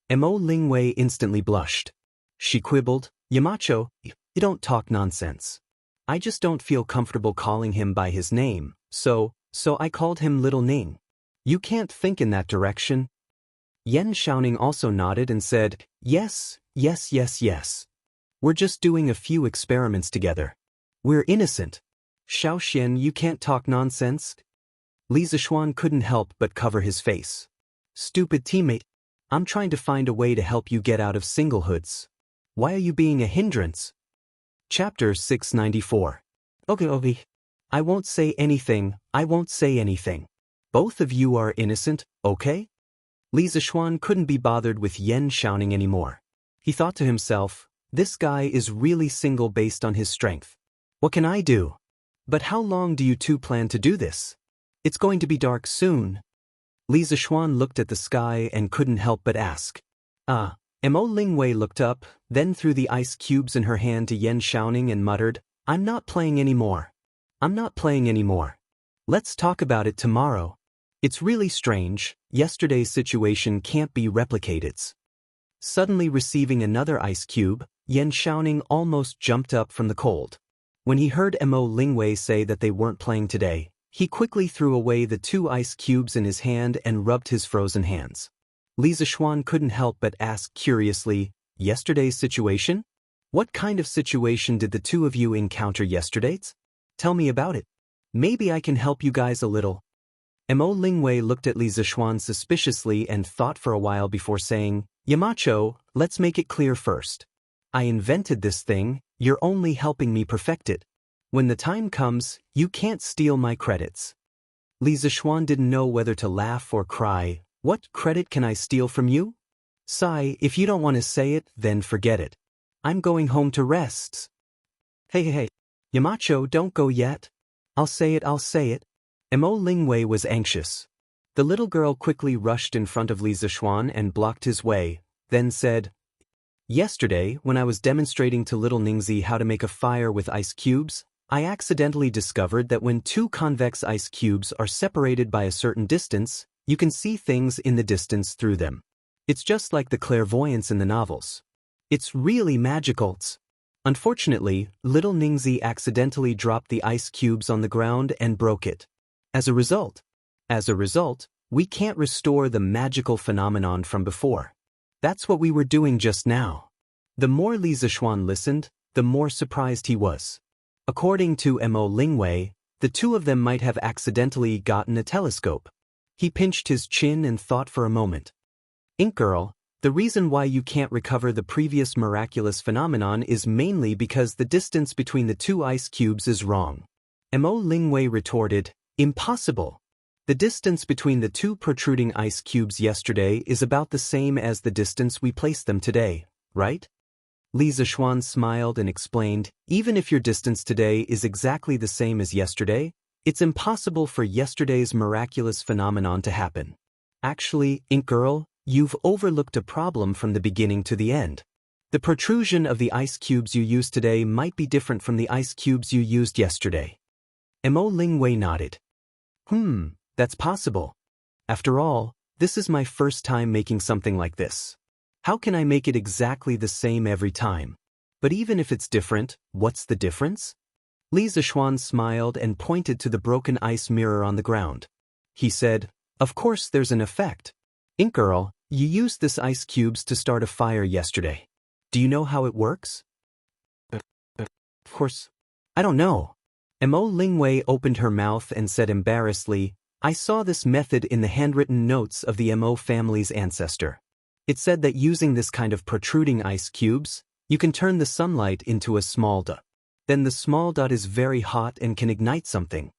Speaker 1: Mo Lingwei instantly blushed. She quibbled, Yamacho, you don't talk nonsense. I just don't feel comfortable calling him by his name, so I called him Little Ning. You can't think in that direction. Yan Xiaoning also nodded and said, Yes. We're just doing a few experiments together. We're innocent. Xiao Xian, you can't talk nonsense. Li Zishuan couldn't help but cover his face. Stupid teammate. I'm trying to find a way to help you get out of singlehoods. Why are you being a hindrance? Chapter 694. Okay. I won't say anything, I won't say anything. Both of you are innocent, okay? Li Zishuan couldn't be bothered with Yen shouting anymore. He thought to himself, this guy is really single based on his strength. What can I do? But how long do you two plan to do this? It's going to be dark soon. Li Zishuan looked at the sky and couldn't help but ask. Mo Lingwei looked up, then threw the ice cubes in her hand to Yen shouting and muttered, I'm not playing anymore. I'm not playing anymore. Let's talk about it tomorrow. It's really strange, yesterday's situation can't be replicated. Suddenly receiving another ice cube, Yen shouting almost jumped up from the cold. When he heard Mo Lingwei say that they weren't playing today, he quickly threw away the 2 ice cubes in his hand and rubbed his frozen hands. Li Zishuan couldn't help but ask curiously, yesterday's situation? What kind of situation did the 2 of you encounter yesterday? Tell me about it. Maybe I can help you guys a little. Mo Lingwei looked at Li Zishuan suspiciously and thought for a while before saying, Yamacho, let's make it clear first. I invented this thing, you're only helping me perfect it. When the time comes, you can't steal my credits. Li Zishuan didn't know whether to laugh or cry. What credit can I steal from you? Sigh, if you don't want to say it, then forget it. I'm going home to rest. Hey. Yamacho, don't go yet. I'll say it. Mo Lingwei was anxious. The little girl quickly rushed in front of Li Zishuan and blocked his way, then said, Yesterday, when I was demonstrating to little Ningzi how to make a fire with ice cubes, I accidentally discovered that when 2 convex ice cubes are separated by a certain distance, you can see things in the distance through them. It's just like the clairvoyance in the novels. It's really magical. Unfortunately, little Ningzi accidentally dropped the ice cubes on the ground and broke it. As a result, we can't restore the magical phenomenon from before. That's what we were doing just now. The more Li Zishuan listened, the more surprised he was. According to Mo Lingwei, the 2 of them might have accidentally gotten a telescope. He pinched his chin and thought for a moment. Ink Girl, the reason why you can't recover the previous miraculous phenomenon is mainly because the distance between the 2 ice cubes is wrong. Mo Lingwei retorted, Impossible. The distance between the 2 protruding ice cubes yesterday is about the same as the distance we placed them today, right? Li Zishuan smiled and explained, even if your distance today is exactly the same as yesterday, it's impossible for yesterday's miraculous phenomenon to happen. Actually, Ink Girl, you've overlooked a problem from the beginning to the end. The protrusion of the ice cubes you used today might be different from the ice cubes you used yesterday. Mo Lingwei nodded. That's possible. After all, this is my first time making something like this. How can I make it exactly the same every time? But even if it's different, what's the difference? Li Zishuan smiled and pointed to the broken ice mirror on the ground. He said, Of course there's an effect. Ink Girl, you used this ice cubes to start a fire yesterday. Do you know how it works? Of course. I don't know. Mo Lingwei opened her mouth and said embarrassedly, I saw this method in the handwritten notes of the Mo family's ancestor. It said that using this kind of protruding ice cubes, you can turn the sunlight into a small dot. Then the small dot is very hot and can ignite something.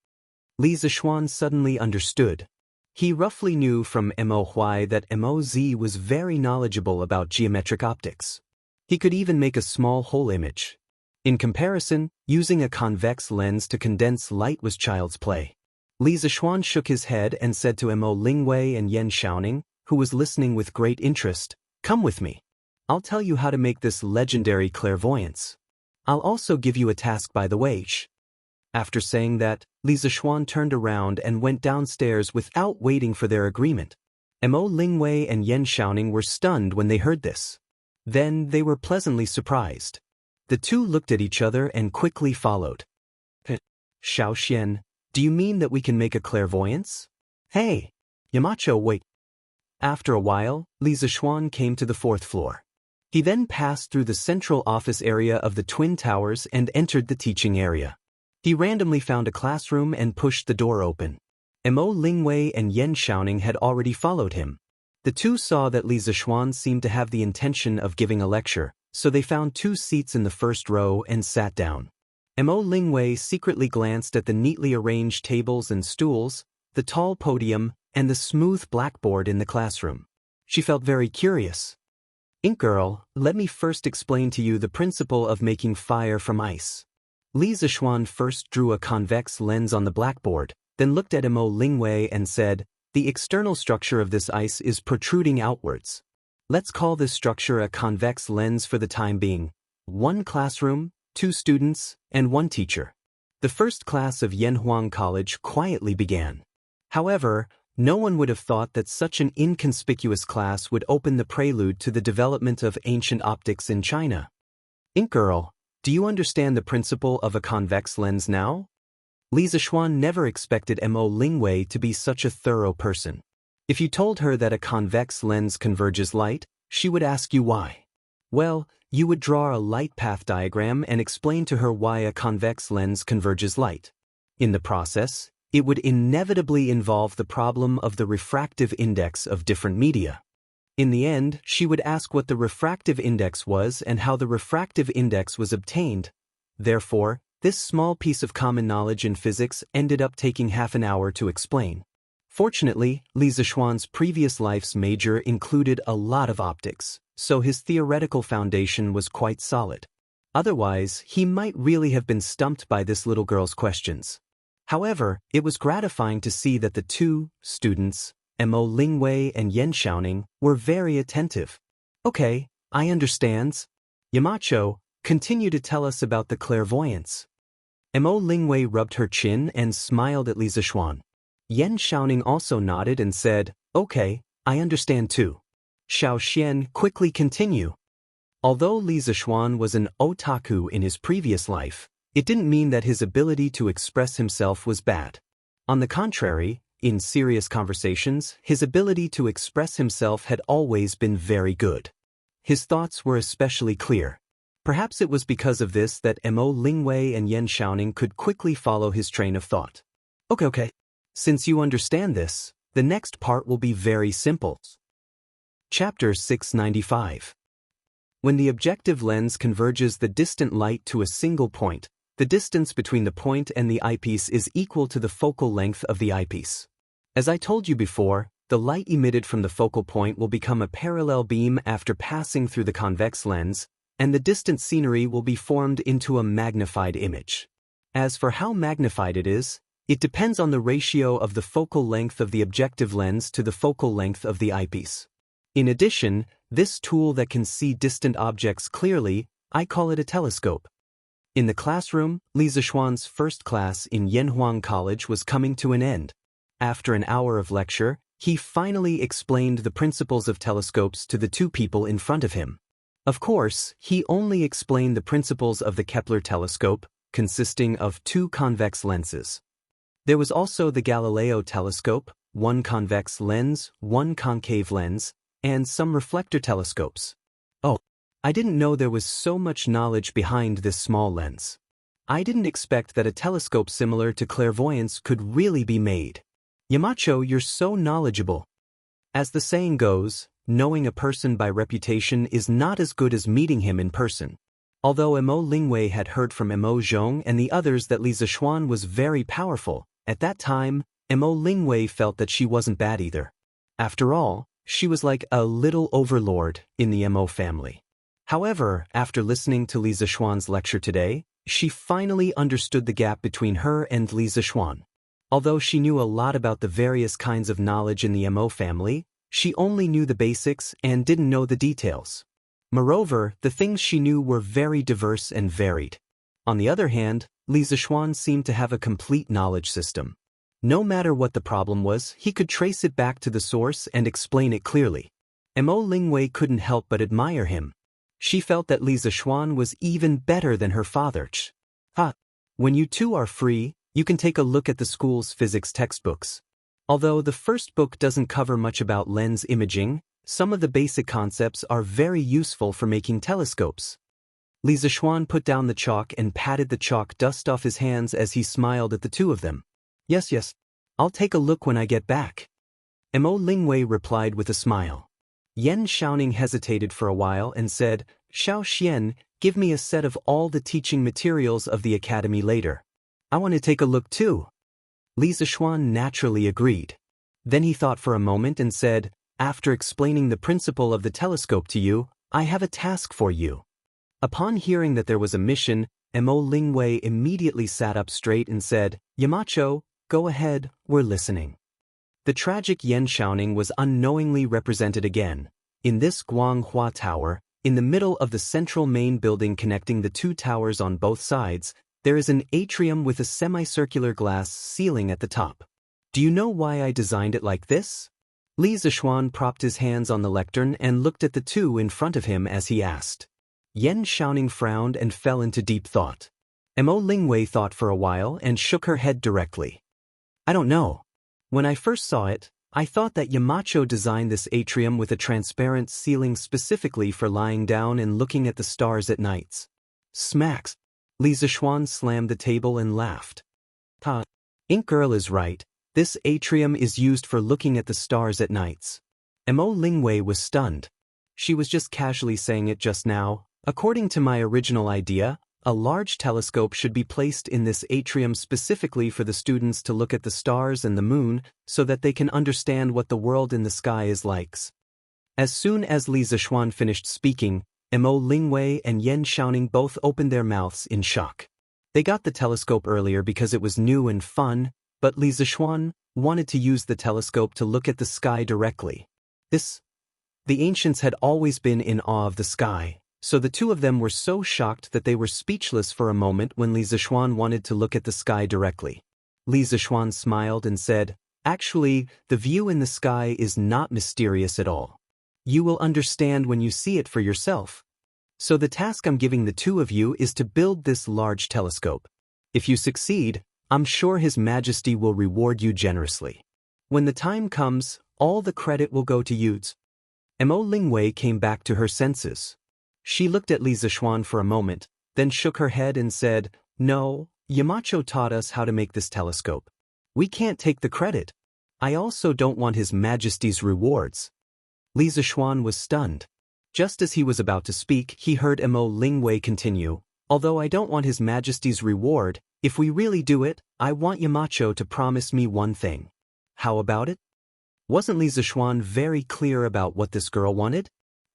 Speaker 1: Li Zishuan suddenly understood. He roughly knew from Mo Huai that Mo Zi was very knowledgeable about geometric optics. He could even make a small whole image. In comparison, using a convex lens to condense light was child's play. Li Zishuan shook his head and said to Mo Lingwei and Yen Xiaoning, who was listening with great interest, Come with me. I'll tell you how to make this legendary clairvoyance. I'll also give you a task by the way. After saying that, Li Zishuan turned around and went downstairs without waiting for their agreement. Mo Lingwei and Yen Xiaoning were stunned when they heard this. Then they were pleasantly surprised. The 2 looked at each other and quickly followed. Xiao Xian, do you mean that we can make a clairvoyance? Hey! Yamacho, wait. After a while, Li Zishuan came to the 4th floor. He then passed through the central office area of the Twin Towers and entered the teaching area. He randomly found a classroom and pushed the door open. Mo Lingwei and Yen Xiaoning had already followed him. The two saw that Li Zixuan seemed to have the intention of giving a lecture, so they found 2 seats in the first row and sat down. Mo Lingwei secretly glanced at the neatly arranged tables and stools, the tall podium, and the smooth blackboard in the classroom. She felt very curious. "Ink girl, let me first explain to you the principle of making fire from ice." Li Zixuan first drew a convex lens on the blackboard, then looked at Mo Lingwei and said, "The external structure of this ice is protruding outwards. Let's call this structure a convex lens for the time being. 1 classroom, 2 students, and 1 teacher." The first class of Yanhuang College quietly began. However, no one would have thought that such an inconspicuous class would open the prelude to the development of ancient optics in China. "Ink girl, do you understand the principle of a convex lens now?" Li Zixuan never expected Mo Lingwei to be such a thorough person. If you told her that a convex lens converges light, she would ask you why. Well, you would draw a light path diagram and explain to her why a convex lens converges light. In the process, it would inevitably involve the problem of the refractive index of different media. In the end, she would ask what the refractive index was and how the refractive index was obtained. Therefore, this small piece of common knowledge in physics ended up taking half an hour to explain. Fortunately, Li Zixuan's previous life's major included a lot of optics, so his theoretical foundation was quite solid. Otherwise, he might really have been stumped by this little girl's questions. However, it was gratifying to see that the 2 students, Mo Lingwei and Yan Xiaoning, were very attentive. "Okay, I understands. Yamacho, continue to tell us about the clairvoyance." Mo Lingwei rubbed her chin and smiled at Li Zixuan. Yan Xiaoning also nodded and said, "Okay, I understand too." Xiao Xian, quickly continue. Although Li Zixuan was an otaku in his previous life, it didn't mean that his ability to express himself was bad. On the contrary, in serious conversations, his ability to express himself had always been very good. His thoughts were especially clear. Perhaps it was because of this that Mo Lingwei and Yan Xiaoning could quickly follow his train of thought. Okay. Since you understand this, the next part will be very simple. Chapter 695. When the objective lens converges the distant light to a single point, the distance between the point and the eyepiece is equal to the focal length of the eyepiece. As I told you before, the light emitted from the focal point will become a parallel beam after passing through the convex lens, and the distant scenery will be formed into a magnified image. As for how magnified it is, it depends on the ratio of the focal length of the objective lens to the focal length of the eyepiece. In addition, this tool that can see distant objects clearly, I call it a telescope. In the classroom, Li Zixuan's first class in Yanhuang College was coming to an end. After an hour of lecture, he finally explained the principles of telescopes to the 2 people in front of him. Of course, he only explained the principles of the Kepler telescope, consisting of 2 convex lenses. There was also the Galileo telescope, 1 convex lens, 1 concave lens, and some reflector telescopes. Oh, I didn't know there was so much knowledge behind this small lens. I didn't expect that a telescope similar to clairvoyance could really be made. Yamacho, you're so knowledgeable. As the saying goes, knowing a person by reputation is not as good as meeting him in person. Although Mo Lingwei had heard from Mo Zhong and the others that Li Zixuan was very powerful, at that time, Mo Lingwei felt that she wasn't bad either. After all, she was like a little overlord in the Mo family. However, after listening to Li Zixuan's lecture today, she finally understood the gap between her and Li Zixuan. Although she knew a lot about the various kinds of knowledge in the Mo family, she only knew the basics and didn't know the details. Moreover, the things she knew were very diverse and varied. On the other hand, Li Zixuan seemed to have a complete knowledge system. No matter what the problem was, he could trace it back to the source and explain it clearly. Mo Lingwei couldn't help but admire him. She felt that Li Zixuan was even better than her father. When you 2 are free, you can take a look at the school's physics textbooks. Although the first book doesn't cover much about lens imaging, some of the basic concepts are very useful for making telescopes. Li Zixuan put down the chalk and patted the chalk dust off his hands as he smiled at the 2 of them. Yes, I'll take a look when I get back. Mo Lingwei replied with a smile. Yan Xiaoning hesitated for a while and said, Xiao Xian, give me a set of all the teaching materials of the academy later. I want to take a look too. Li Zishuan naturally agreed. Then he thought for a moment and said, after explaining the principle of the telescope to you, I have a task for you. Upon hearing that there was a mission, Mo Lingwei immediately sat up straight and said, Yamacho, go ahead, we're listening. The tragic Yan Xiaoning was unknowingly represented again. In this Guanghua Tower, in the middle of the central main building connecting the two towers on both sides, there is an atrium with a semicircular glass ceiling at the top. Do you know why I designed it like this? Li Zishuan propped his hands on the lectern and looked at the two in front of him as he asked. Yan Xiaoning frowned and fell into deep thought. Mo Lingwei thought for a while and shook her head directly. I don't know. When I first saw it, I thought that Yamacho designed this atrium with a transparent ceiling specifically for lying down and looking at the stars at nights. Smacks. Li Zishuan slammed the table and laughed. Ha! Ink Girl is right. This atrium is used for looking at the stars at nights. Mo Lingwei was stunned. She was just casually saying it just now. According to my original idea, a large telescope should be placed in this atrium specifically for the students to look at the stars and the moon so that they can understand what the world in the sky is like. As soon as Li Zishuan finished speaking, Mo Lingwei and Yan Xiaoning both opened their mouths in shock. They got the telescope earlier because it was new and fun, but Li Zishuan wanted to use the telescope to look at the sky directly. The ancients had always been in awe of the sky, so the two of them were so shocked that they were speechless for a moment when Li Zishuan wanted to look at the sky directly. Li Zishuan smiled and said, actually, the view in the sky is not mysterious at all. You will understand when you see it for yourself. So the task I'm giving the two of you is to build this large telescope. If you succeed, I'm sure His Majesty will reward you generously. When the time comes, all the credit will go to you. Mo Lingwei came back to her senses. She looked at Li Zishuan for a moment, then shook her head and said, no, Yamacho taught us how to make this telescope. We can't take the credit. I also don't want His Majesty's rewards. Li Zishuan was stunned. Just as he was about to speak, he heard Mo Lingwei continue, although I don't want His Majesty's reward, if we really do it, I want Yamacho to promise me one thing. How about it? Wasn't Li Zishuan very clear about what this girl wanted?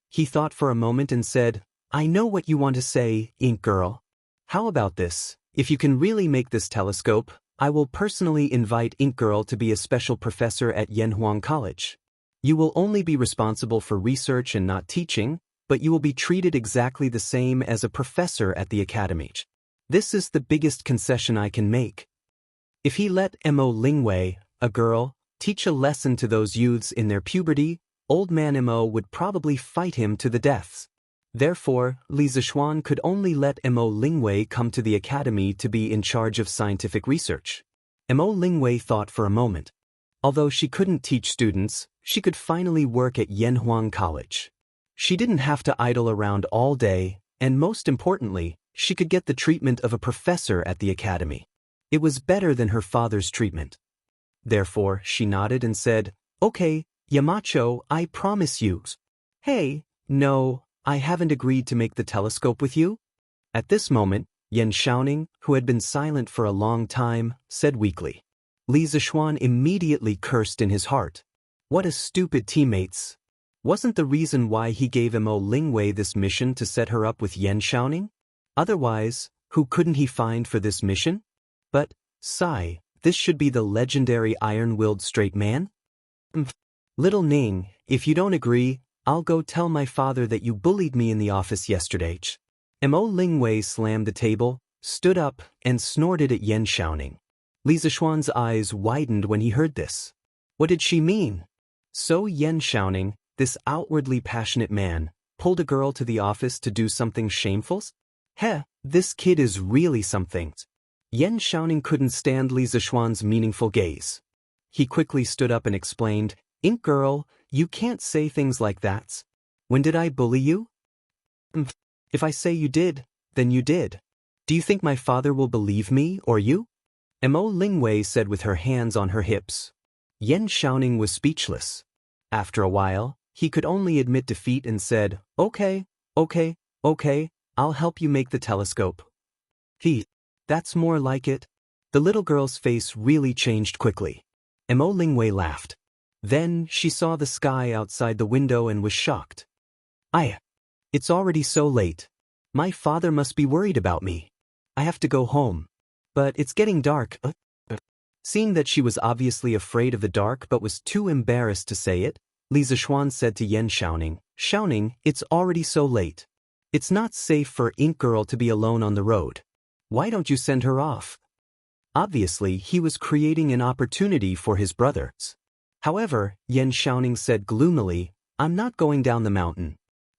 Speaker 1: He thought for a moment and said, I know what you want to say, Ink Girl. How about this? If you can really make this telescope, I will personally invite Ink Girl to be a special professor at Yanhuang College. You will only be responsible for research and not teaching, but you will be treated exactly the same as a professor at the academy. This is the biggest concession I can make. If he let Mo Lingwei, a girl, teach a lesson to those youths in their puberty, Old Man Mo would probably fight him to the deaths. Therefore, Li Zishuan could only let Mo Lingwei come to the academy to be in charge of scientific research. Mo Lingwei thought for a moment. Although she couldn't teach students, she could finally work at Yanhuang College. She didn't have to idle around all day, and most importantly, she could get the treatment of a professor at the academy. It was better than her father's treatment. Therefore, she nodded and said, okay, Yamacho, I promise you. Hey, no, I haven't agreed to make the telescope with you. At this moment, Yan Xiaoning, who had been silent for a long time, said weakly. Li Zishuan immediately cursed in his heart. What a stupid teammates. Wasn't the reason why he gave Mo Lingwei this mission to set her up with Yan Xiaoning? Otherwise, who couldn't he find for this mission? But, sigh, this should be the legendary iron-willed straight man? Little Ning, if you don't agree, I'll go tell my father that you bullied me in the office yesterday. Mo Lingwei slammed the table, stood up, and snorted at Yan Xiaoning. Li Zishuan's eyes widened when he heard this. What did she mean? So Yan Xiaoning, this outwardly passionate man, pulled a girl to the office to do something shameful? Heh, this kid is really something. Yan Xiaoning couldn't stand Li Zishuan's meaningful gaze. He quickly stood up and explained, Ink Girl, you can't say things like that. When did I bully you? If I say you did, then you did. Do you think my father will believe me or you? Mo Lingwei said with her hands on her hips. Yan Shaoning was speechless. After a while, he could only admit defeat and said, okay, I'll help you make the telescope. That's more like it. The little girl's face really changed quickly. Mo Lingwei laughed. Then she saw the sky outside the window and was shocked. It's already so late. My father must be worried about me. I have to go home. But it's getting dark. Seeing that she was obviously afraid of the dark but was too embarrassed to say it, Li Zishuan said to Yan Shaoning, Shaoning, it's already so late. It's not safe for Ink Girl to be alone on the road. Why don't you send her off? Obviously, he was creating an opportunity for his brothers. However, Yan Shaoning said gloomily, I'm not going down the mountain.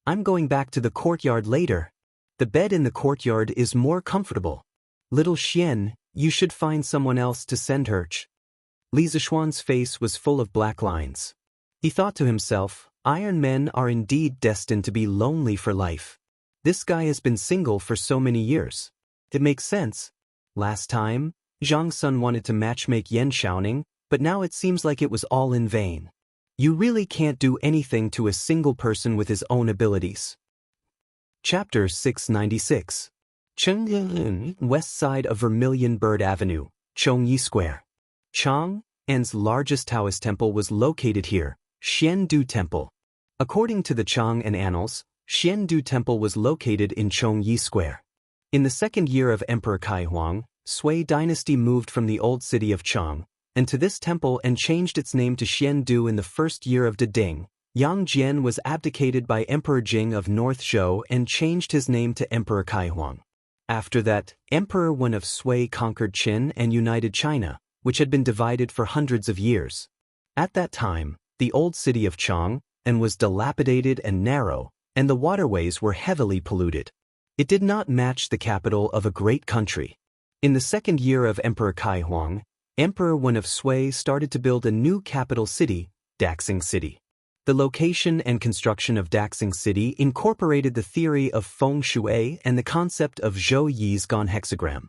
Speaker 1: I'm going back to the courtyard later. The bed in the courtyard is more comfortable. Little Xian, you should find someone else to send her. Li Zishuan's face was full of black lines. He thought to himself, Iron men are indeed destined to be lonely for life. This guy has been single for so many years. It makes sense. Last time, Zhang Sun wanted to matchmake Yan Shaoning, but now it seems like it was all in vain. You really can't do anything to a single person with his own abilities. Chapter 696. Cheng'an, west side of Vermilion Bird Avenue, Chongyi Square. Chang'an's largest Taoist temple was located here, Xiandu Temple. According to the Chang'an annals, Xiandu Temple was located in Chongyi Square. In the second year of Emperor Kaihuang, Sui dynasty moved from the old city of Chang and to this temple and changed its name to Xiandu in the first year of Deding. Yang Jian was abdicated by Emperor Jing of North Zhou and changed his name to Emperor Kaihuang. After that, Emperor Wen of Sui conquered Qin and united China, which had been divided for hundreds of years. At that time, the old city of Chang'an was dilapidated and narrow, and the waterways were heavily polluted. It did not match the capital of a great country. In the second year of Emperor Kaihuang, Emperor Wen of Sui started to build a new capital city, Daxing City. The location and construction of Daxing City incorporated the theory of feng shui and the concept of Zhou Yi's Gan hexagram.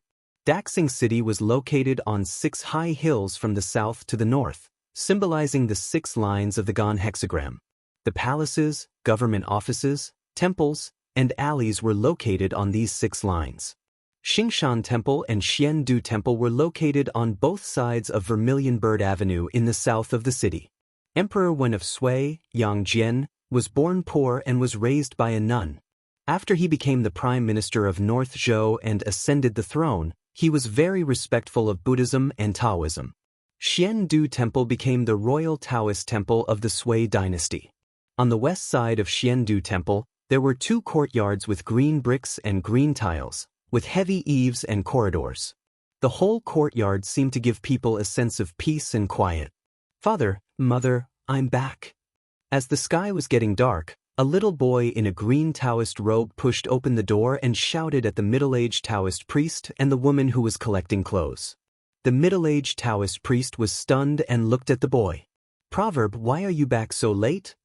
Speaker 1: Daxing City was located on 6 high hills from the south to the north, symbolizing the 6 lines of the Gan hexagram. The palaces, government offices, temples, and alleys were located on these 6 lines. Xingshan Temple and Xiandu Temple were located on both sides of Vermilion Bird Avenue in the south of the city. Emperor Wen of Sui, Yang Jian, was born poor and was raised by a nun. After he became the prime minister of North Zhou and ascended the throne, he was very respectful of Buddhism and Taoism. Xiandu Temple became the royal Taoist temple of the Sui dynasty. On the west side of Xiandu Temple, there were 2 courtyards with green bricks and green tiles, with heavy eaves and corridors. The whole courtyard seemed to give people a sense of peace and quiet. Father, Mother, I'm back. As the sky was getting dark, a little boy in a green Taoist robe pushed open the door and shouted at the middle-aged Taoist priest and the woman who was collecting clothes. The middle-aged Taoist priest was stunned and looked at the boy. Proverb, why are you back so late?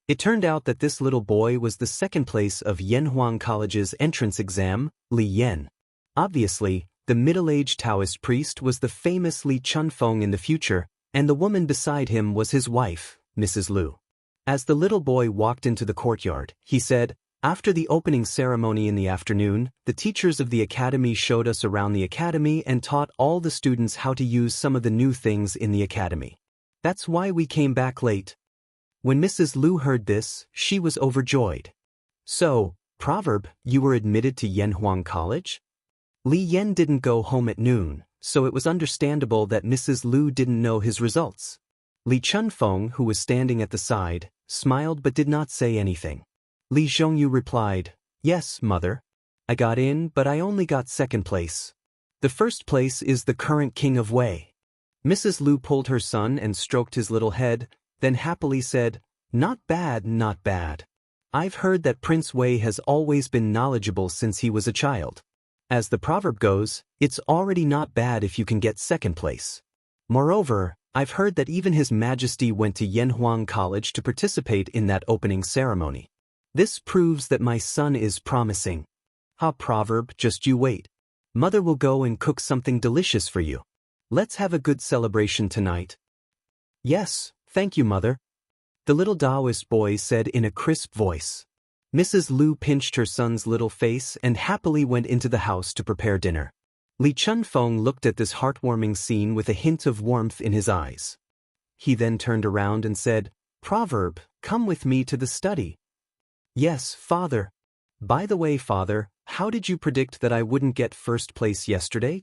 Speaker 1: It turned out that this little boy was the second place of Yanhuang College's entrance exam, Li Yan. Obviously, the middle-aged Taoist priest was the famous Li Chunfeng in the future, and the woman beside him was his wife, Mrs. Lu. As the little boy walked into the courtyard, he said, after the opening ceremony in the afternoon, the teachers of the academy showed us around the academy and taught all the students how to use some of the new things in the academy. That's why we came back late. When Mrs. Lu heard this, she was overjoyed. So, Proverb, you were admitted to Yanhuang College? Li Yan didn't go home at noon, so it was understandable that Mrs. Lu didn't know his results. Li Chunfeng, who was standing at the side, smiled but did not say anything. Li Zhongyu replied, Yes, mother. I got in, but I only got second place. The first place is the current king of Wei. Mrs. Lu pulled her son and stroked his little head, then happily said, Not bad, not bad. I've heard that Prince Wei has always been knowledgeable since he was a child. As the proverb goes, it's already not bad if you can get second place. Moreover, I've heard that even His Majesty went to Yanhuang College to participate in that opening ceremony. This proves that my son is promising. Proverb, just you wait. Mother will go and cook something delicious for you. Let's have a good celebration tonight. Yes, thank you, mother. The little Taoist boy said in a crisp voice. Mrs. Lu pinched her son's little face and happily went into the house to prepare dinner. Li Chunfeng looked at this heartwarming scene with a hint of warmth in his eyes. He then turned around and said, "Proverb, come with me to the study." "Yes, father." "By the way, father, how did you predict that I wouldn't get first place yesterday?"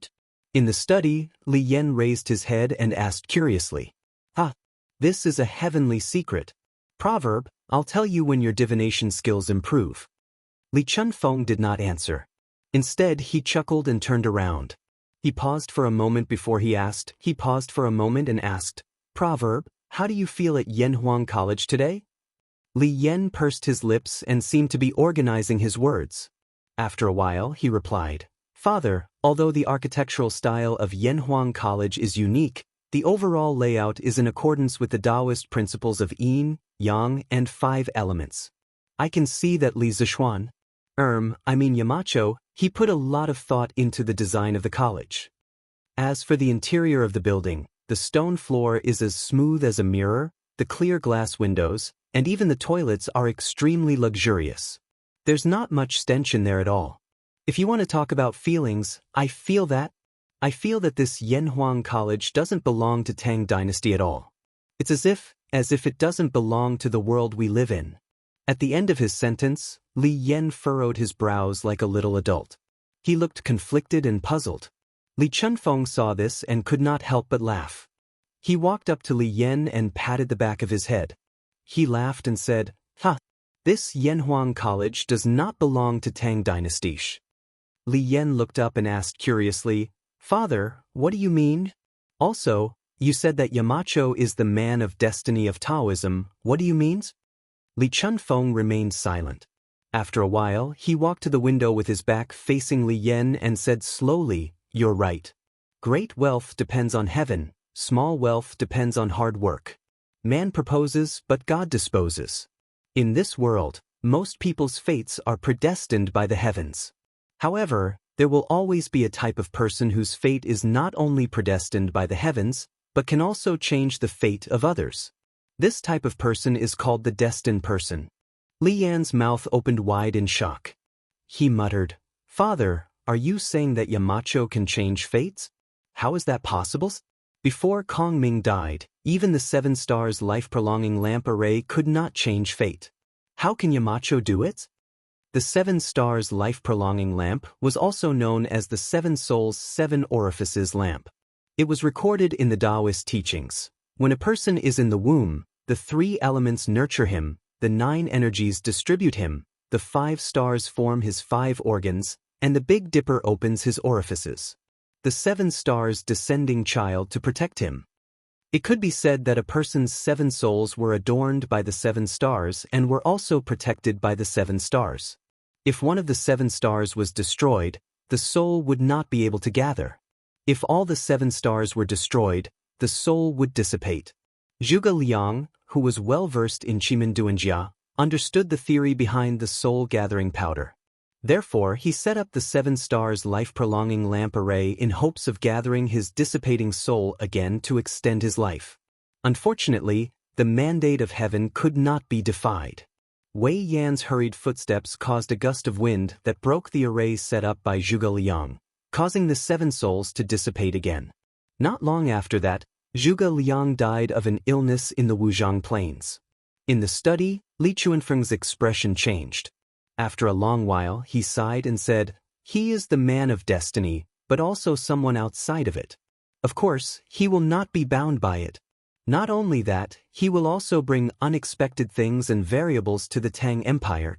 Speaker 1: In the study, Li Yan raised his head and asked curiously. "Ah, this is a heavenly secret. Proverb, I'll tell you when your divination skills improve." Li Chunfeng did not answer. Instead, he chuckled and turned around. He paused for a moment and asked, "Proverb, how do you feel at Yanhuang College today?" Li Yan pursed his lips and seemed to be organizing his words. After a while, he replied, "Father, although the architectural style of Yanhuang College is unique, the overall layout is in accordance with the Taoist principles of yin, yang, and 5 elements. I can see that Li Zishuan, Yamacho, he put a lot of thought into the design of the college. As for the interior of the building, the stone floor is as smooth as a mirror, the clear glass windows, and even the toilets are extremely luxurious. There's not much stench in there at all. If you want to talk about feelings, I feel that this Yanhuang College doesn't belong to Tang Dynasty at all. It's as if it doesn't belong to the world we live in." At the end of his sentence, Li Yan furrowed his brows like a little adult. He looked conflicted and puzzled. Li Chunfeng saw this and could not help but laugh. He walked up to Li Yan and patted the back of his head. He laughed and said, "Ha! This Yanhuang College does not belong to Tang Dynasty." Li Yan looked up and asked curiously, "Father, what do you mean? Also, you said that Yamacho is the man of destiny of Taoism. What do you mean?" Li Chunfeng remained silent. After a while, he walked to the window with his back facing Li Yan and said slowly, "You're right. Great wealth depends on heaven, small wealth depends on hard work. Man proposes, but God disposes. In this world, most people's fates are predestined by the heavens. However, there will always be a type of person whose fate is not only predestined by the heavens, but can also change the fate of others. This type of person is called the destined person." Li Yan's mouth opened wide in shock. He muttered, "Father, are you saying that Yamacho can change fates? How is that possible?" Before Kong Ming died, even the 7 stars life-prolonging lamp array could not change fate. How can Yamacho do it? The 7 stars life-prolonging lamp was also known as the 7 souls 7 orifices lamp. It was recorded in the Taoist teachings. When a person is in the womb, the 3 elements nurture him, the 9 energies distribute him, the 5 stars form his 5 organs, and the Big Dipper opens his orifices. The 7 stars descending child to protect him. It could be said that a person's 7 souls were adorned by the 7 stars and were also protected by the 7 stars. If one of the 7 stars was destroyed, the soul would not be able to gather. If all the 7 stars were destroyed, the soul would dissipate. Zhuge Liang, who was well-versed in Chimenduanjia, understood the theory behind the soul-gathering powder. Therefore, he set up the 7 stars life-prolonging lamp array in hopes of gathering his dissipating soul again to extend his life. Unfortunately, the mandate of heaven could not be defied. Wei Yan's hurried footsteps caused a gust of wind that broke the array set up by Zhuge Liang, causing the 7 souls to dissipate again. Not long after that, Zhuge Liang died of an illness in the Wujiang Plains. In the study, Li Chuanfeng's expression changed. After a long while, he sighed and said, "He is the man of destiny, but also someone outside of it. Of course, he will not be bound by it. Not only that, he will also bring unexpected things and variables to the Tang Empire."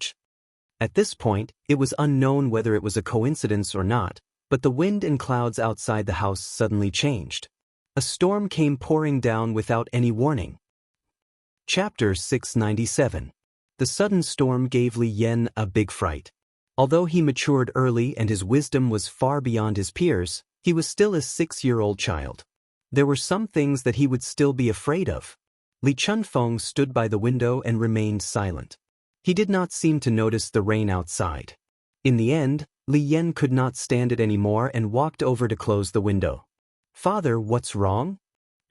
Speaker 1: At this point, it was unknown whether it was a coincidence or not, but the wind and clouds outside the house suddenly changed. A storm came pouring down without any warning. Chapter 697. The sudden storm gave Li Yan a big fright. Although he matured early and his wisdom was far beyond his peers, he was still a 6-year-old child. There were some things that he would still be afraid of. Li Chunfeng stood by the window and remained silent. He did not seem to notice the rain outside. In the end, Li Yan could not stand it anymore and walked over to close the window. "Father, what's wrong?"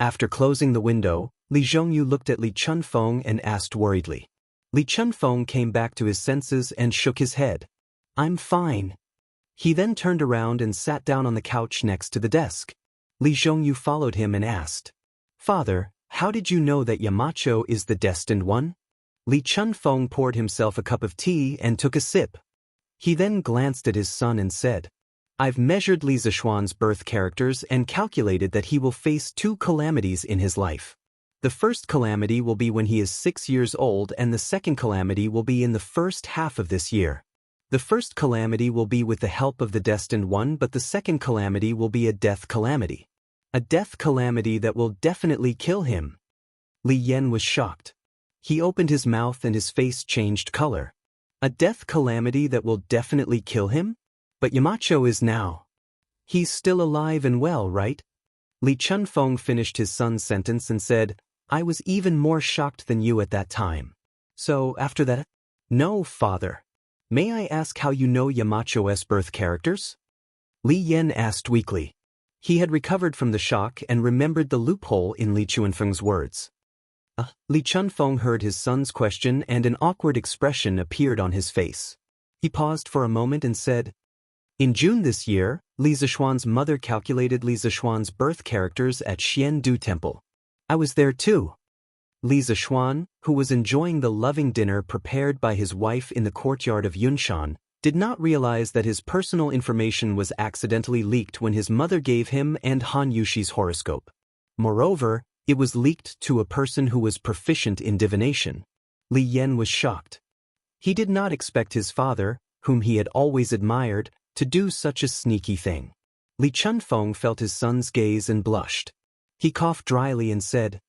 Speaker 1: After closing the window, Li Zhongyu looked at Li Chunfeng and asked worriedly. Li Chunfeng came back to his senses and shook his head. I'm fine. He then turned around and sat down on the couch next to the desk. Li Zhongyu followed him and asked, Father, how did you know that Yamacho is the destined one? Li Chunfeng poured himself a cup of tea and took a sip. He then glanced at his son and said, I've measured Li Zishuan's birth characters and calculated that he will face 2 calamities in his life. The first calamity will be when he is 6 years old, and the second calamity will be in the first half of this year. The first calamity will be with the help of the destined one, but the second calamity will be a death calamity. A death calamity that will definitely kill him. Li Yan was shocked. He opened his mouth and his face changed color. A death calamity that will definitely kill him? But Yamacho is now. He's still alive and well, right? Li Chunfeng finished his son's sentence and said, I was even more shocked than you at that time. So, after that? No, father. May I ask how you know Yamacho's birth characters? Li Yan asked weakly. He had recovered from the shock and remembered the loophole in Li Chunfeng's words. Li Chunfeng heard his son's question and an awkward expression appeared on his face. He paused for a moment and said, In June this year, Li Zishuan's mother calculated Li Zishuan's birth characters at Xiandu Temple. I was there too. Li Zishuan, who was enjoying the loving dinner prepared by his wife in the courtyard of Yunshan, did not realize that his personal information was accidentally leaked when his mother gave him and Han Yushi's horoscope. Moreover, it was leaked to a person who was proficient in divination. Li Yan was shocked. He did not expect his father, whom he had always admired, to do such a sneaky thing. Li Chunfeng felt his son's gaze and blushed. He coughed dryly and said,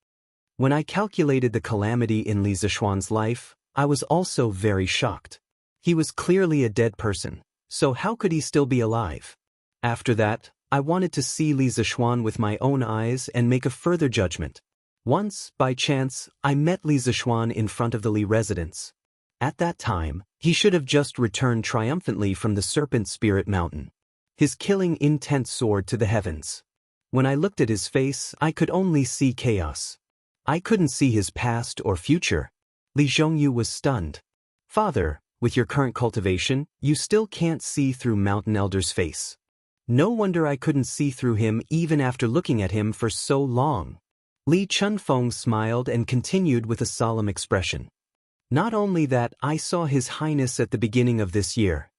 Speaker 1: When I calculated the calamity in Li Zishuan's life, I was also very shocked. He was clearly a dead person, so how could he still be alive? After that, I wanted to see Li Zishuan with my own eyes and make a further judgment. Once, by chance, I met Li Zishuan in front of the Li residence. At that time, he should have just returned triumphantly from the Serpent Spirit Mountain. His killing intent soared to the heavens. When I looked at his face, I could only see chaos. I couldn't see his past or future. Li Zhongyu was stunned. Father, with your current cultivation, you still can't see through Mountain Elder's face. No wonder I couldn't see through him even after looking at him for so long. Li Chunfeng smiled and continued with a solemn expression. Not only that, I saw His Highness at the beginning of this year.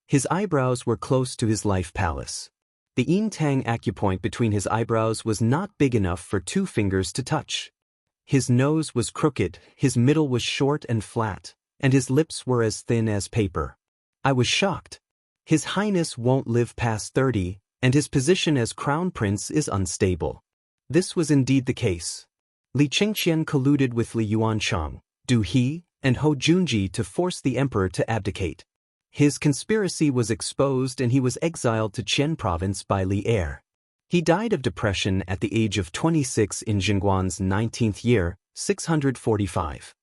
Speaker 1: His eyebrows were close to his life palace. The yin tang acupoint between his eyebrows was not big enough for 2 fingers to touch. His nose was crooked, his middle was short and flat, and his lips were as thin as paper. I was shocked. His Highness won't live past 30, and his position as crown prince is unstable. This was indeed the case. Li Qingqian colluded with Li Yuanchang, Du He, and Ho Junji to force the emperor to abdicate. His conspiracy was exposed and he was exiled to Qian province by Li Er. He died of depression at the age of 26 in Jingguan's 19th year, 645.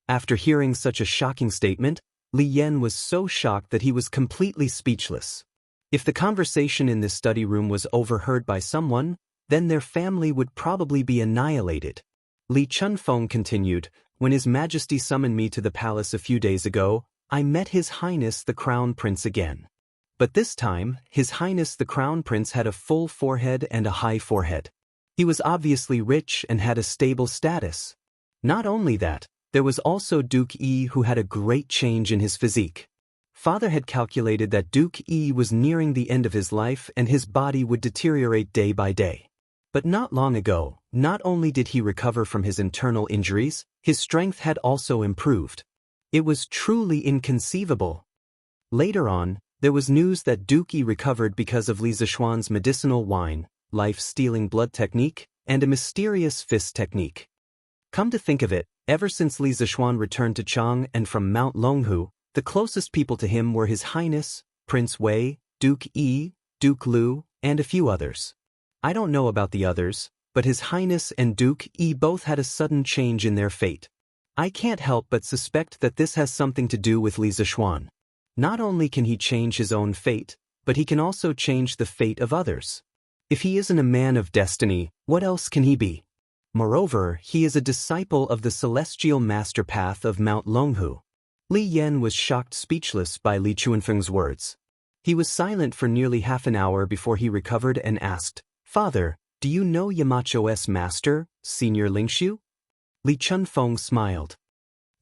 Speaker 1: After hearing such a shocking statement, Li Yan was so shocked that he was completely speechless. If the conversation in this study room was overheard by someone, then their family would probably be annihilated. Li Chunfeng continued, When His Majesty summoned me to the palace a few days ago, I met His Highness the Crown Prince again. But this time, His Highness the Crown Prince had a full forehead and a high forehead. He was obviously rich and had a stable status. Not only that, there was also Duke Yi, who had a great change in his physique. Father had calculated that Duke Yi was nearing the end of his life and his body would deteriorate day by day. But not long ago, not only did he recover from his internal injuries, his strength had also improved. It was truly inconceivable. Later on, there was news that Duke Yi recovered because of Li Zishuan's medicinal wine, life-stealing blood technique, and a mysterious fist technique. Come to think of it, ever since Li Zishuan returned to Chang and from Mount Longhu, the closest people to him were His Highness, Prince Wei, Duke Yi, Duke Lu, and a few others. I don't know about the others, but His Highness and Duke Yi both had a sudden change in their fate. I can't help but suspect that this has something to do with Li Zishuan. Not only can he change his own fate, but he can also change the fate of others. If he isn't a man of destiny, what else can he be? Moreover, he is a disciple of the celestial master path of Mount Longhu. Li Yan was shocked speechless by Li Chuanfeng's words. He was silent for nearly half an hour before he recovered and asked, "Father, do you know Yamacho's master, Senior Lingshu?" Li Chunfeng smiled.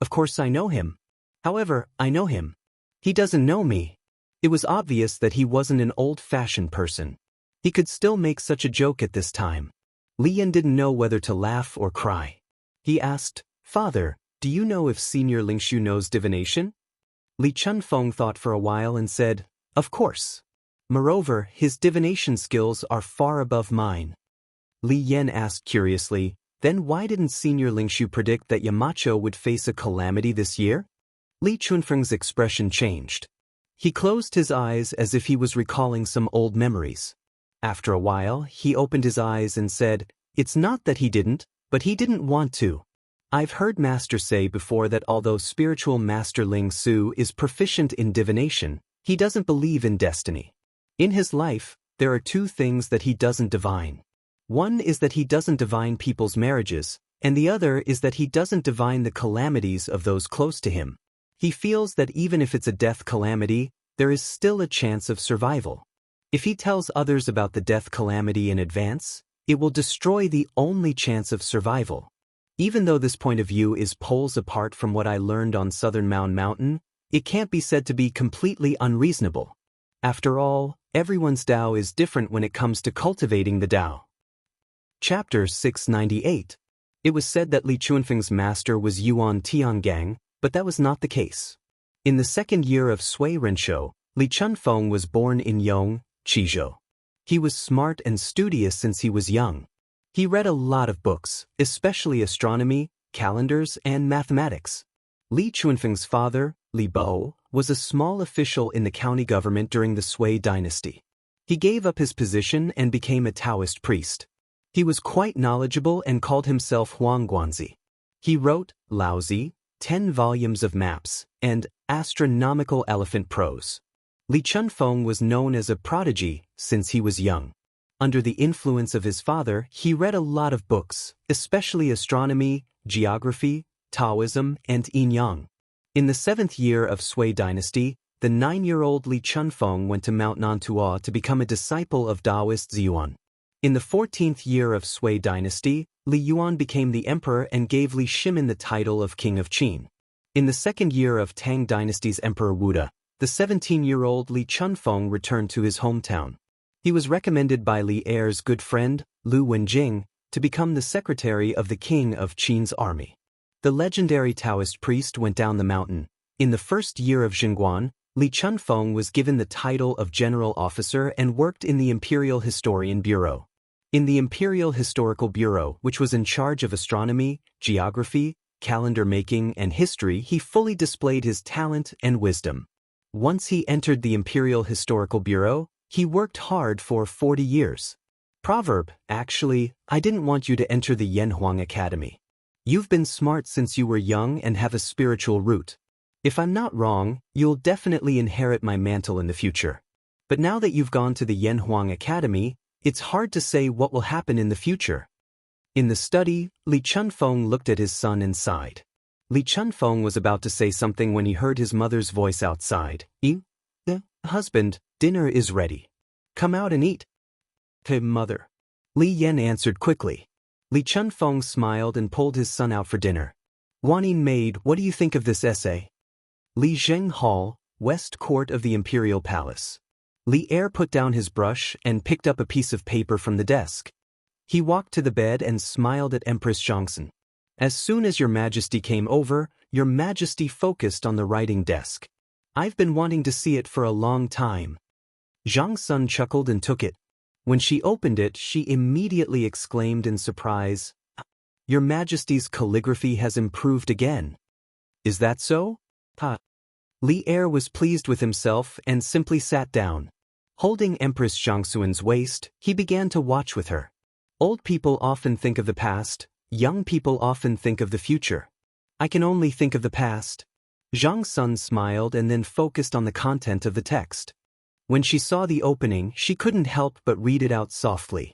Speaker 1: "Of course I know him. However, I know him. He doesn't know me." It was obvious that he wasn't an old-fashioned person. He could still make such a joke at this time. Li Yan didn't know whether to laugh or cry. He asked, "Father, do you know if Senior Lingshu knows divination?" Li Chunfeng thought for a while and said, "Of course. Moreover, his divination skills are far above mine." Li Yan asked curiously, "Then why didn't Senior Lingshu predict that Yamacho would face a calamity this year?" Li Chunfeng's expression changed. He closed his eyes as if he was recalling some old memories. After a while, he opened his eyes and said, "It's not that he didn't, but he didn't want to. I've heard Master say before that although spiritual Master Ling Su is proficient in divination, he doesn't believe in destiny. In his life, there are two things that he doesn't divine. One is that he doesn't divine people's marriages, and the other is that he doesn't divine the calamities of those close to him. He feels that even if it's a death calamity, there is still a chance of survival. If he tells others about the death calamity in advance, it will destroy the only chance of survival. Even though this point of view is poles apart from what I learned on Southern Mountain, it can't be said to be completely unreasonable. After all, everyone's Tao is different when it comes to cultivating the Tao." Chapter 698. It was said that Li Chuanfeng's master was Yuan Tiangang, but that was not the case. In the second year of Sui Renshou, Li Chunfeng was born in Yong, Qizhou. He was smart and studious since he was young. He read a lot of books, especially astronomy, calendars, and mathematics. Li Chuanfeng's father, Li Bo, was a small official in the county government during the Sui dynasty. He gave up his position and became a Taoist priest. He was quite knowledgeable and called himself Huang Guanzi. He wrote Laozi, 10 volumes of maps, and astronomical elephant prose. Li Chunfeng was known as a prodigy since he was young. Under the influence of his father, he read a lot of books, especially astronomy, geography, Taoism, and yin-yang. In the 7th year of Sui dynasty, the 9-year-old Li Chunfeng went to Mount Nantua to become a disciple of Taoist Ziyuan. In the 14th year of Sui dynasty, Li Yuan became the emperor and gave Li Shimin the title of King of Qin. In the 2nd year of Tang dynasty's Emperor Wuda, the 17-year-old Li Chunfeng returned to his hometown. He was recommended by Li Er's good friend, Lu Wenjing, to become the secretary of the king of Qin's army. The legendary Taoist priest went down the mountain. In the 1st year of Xinguan, Li Chunfeng was given the title of general officer and worked in the Imperial Historian Bureau. In the Imperial Historical Bureau, which was in charge of astronomy, geography, calendar making, and history, he fully displayed his talent and wisdom. Once he entered the Imperial Historical Bureau, he worked hard for 40 years. Proverb, actually, I didn't want you to enter the Yanhuang Academy. You've been smart since you were young and have a spiritual root. If I'm not wrong, you'll definitely inherit my mantle in the future. But now that you've gone to the Yanhuang Academy, it's hard to say what will happen in the future. In the study, Li Chunfeng looked at his son and sighed. Li Chunfeng was about to say something when he heard his mother's voice outside. Husband, dinner is ready. Come out and eat. Mother. Li Yan answered quickly. Li Chunfeng smiled and pulled his son out for dinner. Wanning maid, what do you think of this essay? Li Zheng Hall, West Court of the Imperial Palace. Li Er put down his brush and picked up a piece of paper from the desk. He walked to the bed and smiled at Empress Zhangsun. As soon as Your Majesty came over, Your Majesty focused on the writing desk. I've been wanting to see it for a long time. Zhang Sun chuckled and took it. When she opened it, she immediately exclaimed in surprise, Your Majesty's calligraphy has improved again. Is that so? Li Er was pleased with himself and simply sat down. Holding Empress Zhangsun's waist, he began to watch with her. Old people often think of the past, young people often think of the future. I can only think of the past. Zhang Sun smiled and then focused on the content of the text. When she saw the opening, she couldn't help but read it out softly.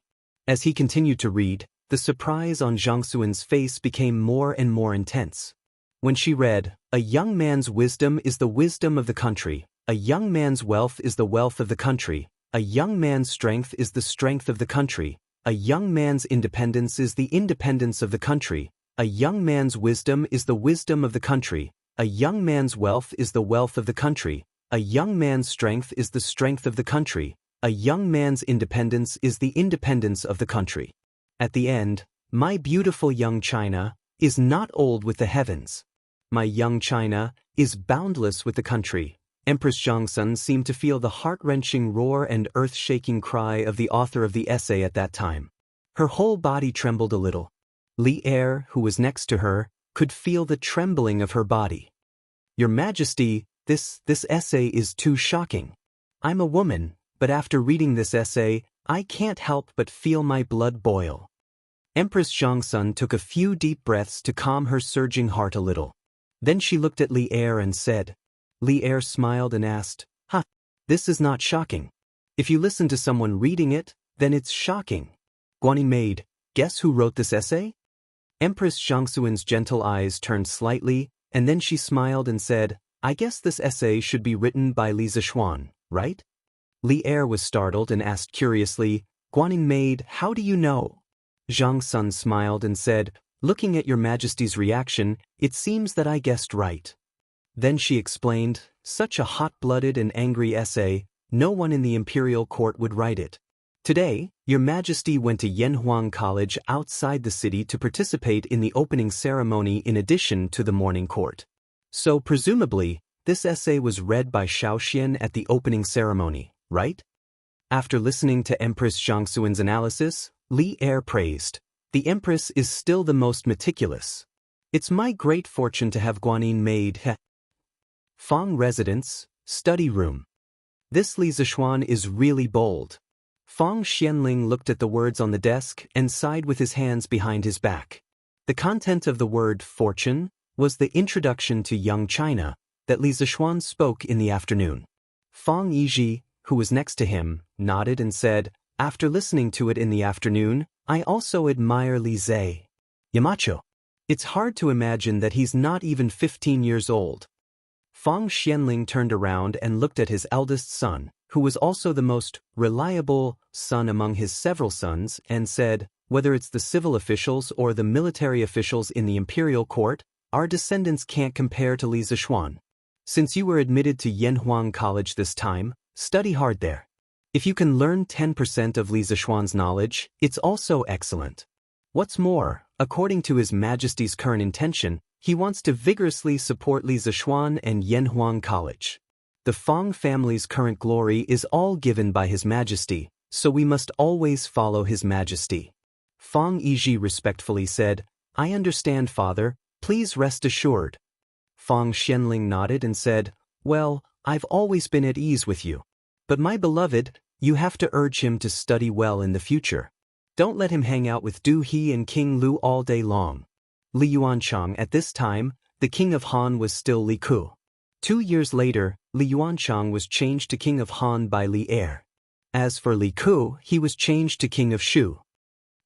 Speaker 1: As he continued to read, The surprise on Zhang Xuan's face became more and more intense. When she read, "A young man's wisdom is the wisdom of the country, a young man's wealth is the wealth of the country, a young man's strength is the strength of the country, a young man's independence is the independence of the country, a young man's wisdom is the wisdom of the country, a young man's wealth is the wealth of the country, a young man's strength is the strength of the country, a young man's independence is the independence of the country." At the end, "My beautiful young China is not old with the heavens. My young China is boundless with the country." Empress Zhangsun seemed to feel the heart-wrenching roar and earth-shaking cry of the author of the essay at that time. Her whole body trembled a little. Li Er, who was next to her, could feel the trembling of her body. "Your Majesty, this essay is too shocking. I'm a woman, but after reading this essay, I can't help but feel my blood boil." Empress Zhangsun took a few deep breaths to calm her surging heart a little. Then she looked at Li Er and said. Li Er smiled and asked, "This is not shocking. If you listen to someone reading it, then it's shocking." Guanyin maid, guess who wrote this essay? Empress Zhangxuan's gentle eyes turned slightly, and then she smiled and said, "I guess this essay should be written by Li Zishuan, right?" Li Er was startled and asked curiously, "Guanyin maid, how do you know?" Zhang Sun smiled and said, "Looking at your Majesty's reaction, it seems that I guessed right." Then she explained, "Such a hot-blooded and angry essay, no one in the imperial court would write it. Today, your Majesty went to Yanhuang College outside the city to participate in the opening ceremony in addition to the morning court. So presumably, this essay was read by Shaoxian at the opening ceremony, right?" After listening to Empress Zhangxuan's analysis, Li Er praised, "The Empress is still the most meticulous. It's my great fortune to have Guanyin maid. Fang residence, study room. This Li Zishuan is really bold." Fang Xianling looked at the words on the desk and sighed with his hands behind his back. The content of the word fortune was the introduction to young China that Li Zishuan spoke in the afternoon. Fang Yizhi, who was next to him, nodded and said, "After listening to it in the afternoon, I also admire Li Zhe. Yamacho. It's hard to imagine that he's not even 15 years old." Fang Xianling turned around and looked at his eldest son, who was also the most reliable son among his several sons, and said, "Whether it's the civil officials or the military officials in the imperial court, our descendants can't compare to Li Zishuan. Since you were admitted to Yanhuang College this time, study hard there. If you can learn 10% of Li Zishuan's knowledge, it's also excellent. What's more, according to His Majesty's current intention, he wants to vigorously support Li Zishuan and Yanhuang College. The Fang family's current glory is all given by His Majesty, so we must always follow His Majesty." Fang Yizhi respectfully said, "I understand, Father, please rest assured." Fang Xianling nodded and said, "Well, I've always been at ease with you. But my beloved, you have to urge him to study well in the future. Don't let him hang out with Du He and King Lu all day long." Li Yuanchang at this time, the king of Han was still Li Ku. 2 years later, Li Yuanchang was changed to king of Han by Li Er. As for Li Ku, he was changed to king of Shu.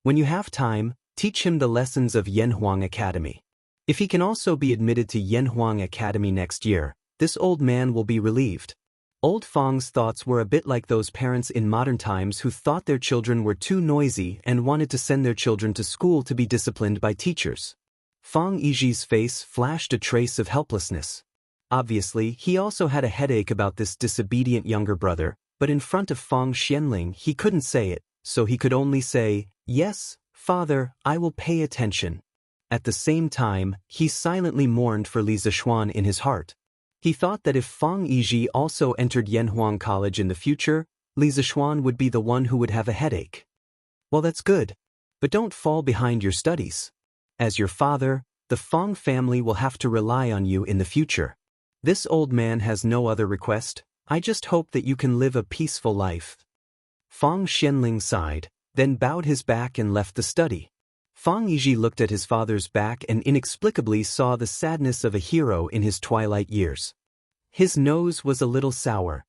Speaker 1: When you have time, teach him the lessons of Yanhuang Academy. If he can also be admitted to Yanhuang Academy next year, this old man will be relieved. Old Fang's thoughts were a bit like those parents in modern times who thought their children were too noisy and wanted to send their children to school to be disciplined by teachers. Fang Yizhi's face flashed a trace of helplessness. Obviously, he also had a headache about this disobedient younger brother, but in front of Fang Xianling he couldn't say it, so he could only say, "Yes, Father, I will pay attention." At the same time, he silently mourned for Li Zishuan in his heart. He thought that if Fang Yizhi also entered Yanhuang College in the future, Li Zishuan would be the one who would have a headache. Well, that's good. But don't fall behind your studies. As your father, the Fang family will have to rely on you in the future. This old man has no other request. I just hope that you can live a peaceful life." Fang Xianling sighed, then bowed his back and left the study. Fang Yizhi looked at his father's back and inexplicably saw the sadness of a hero in his twilight years. His nose was a little sour.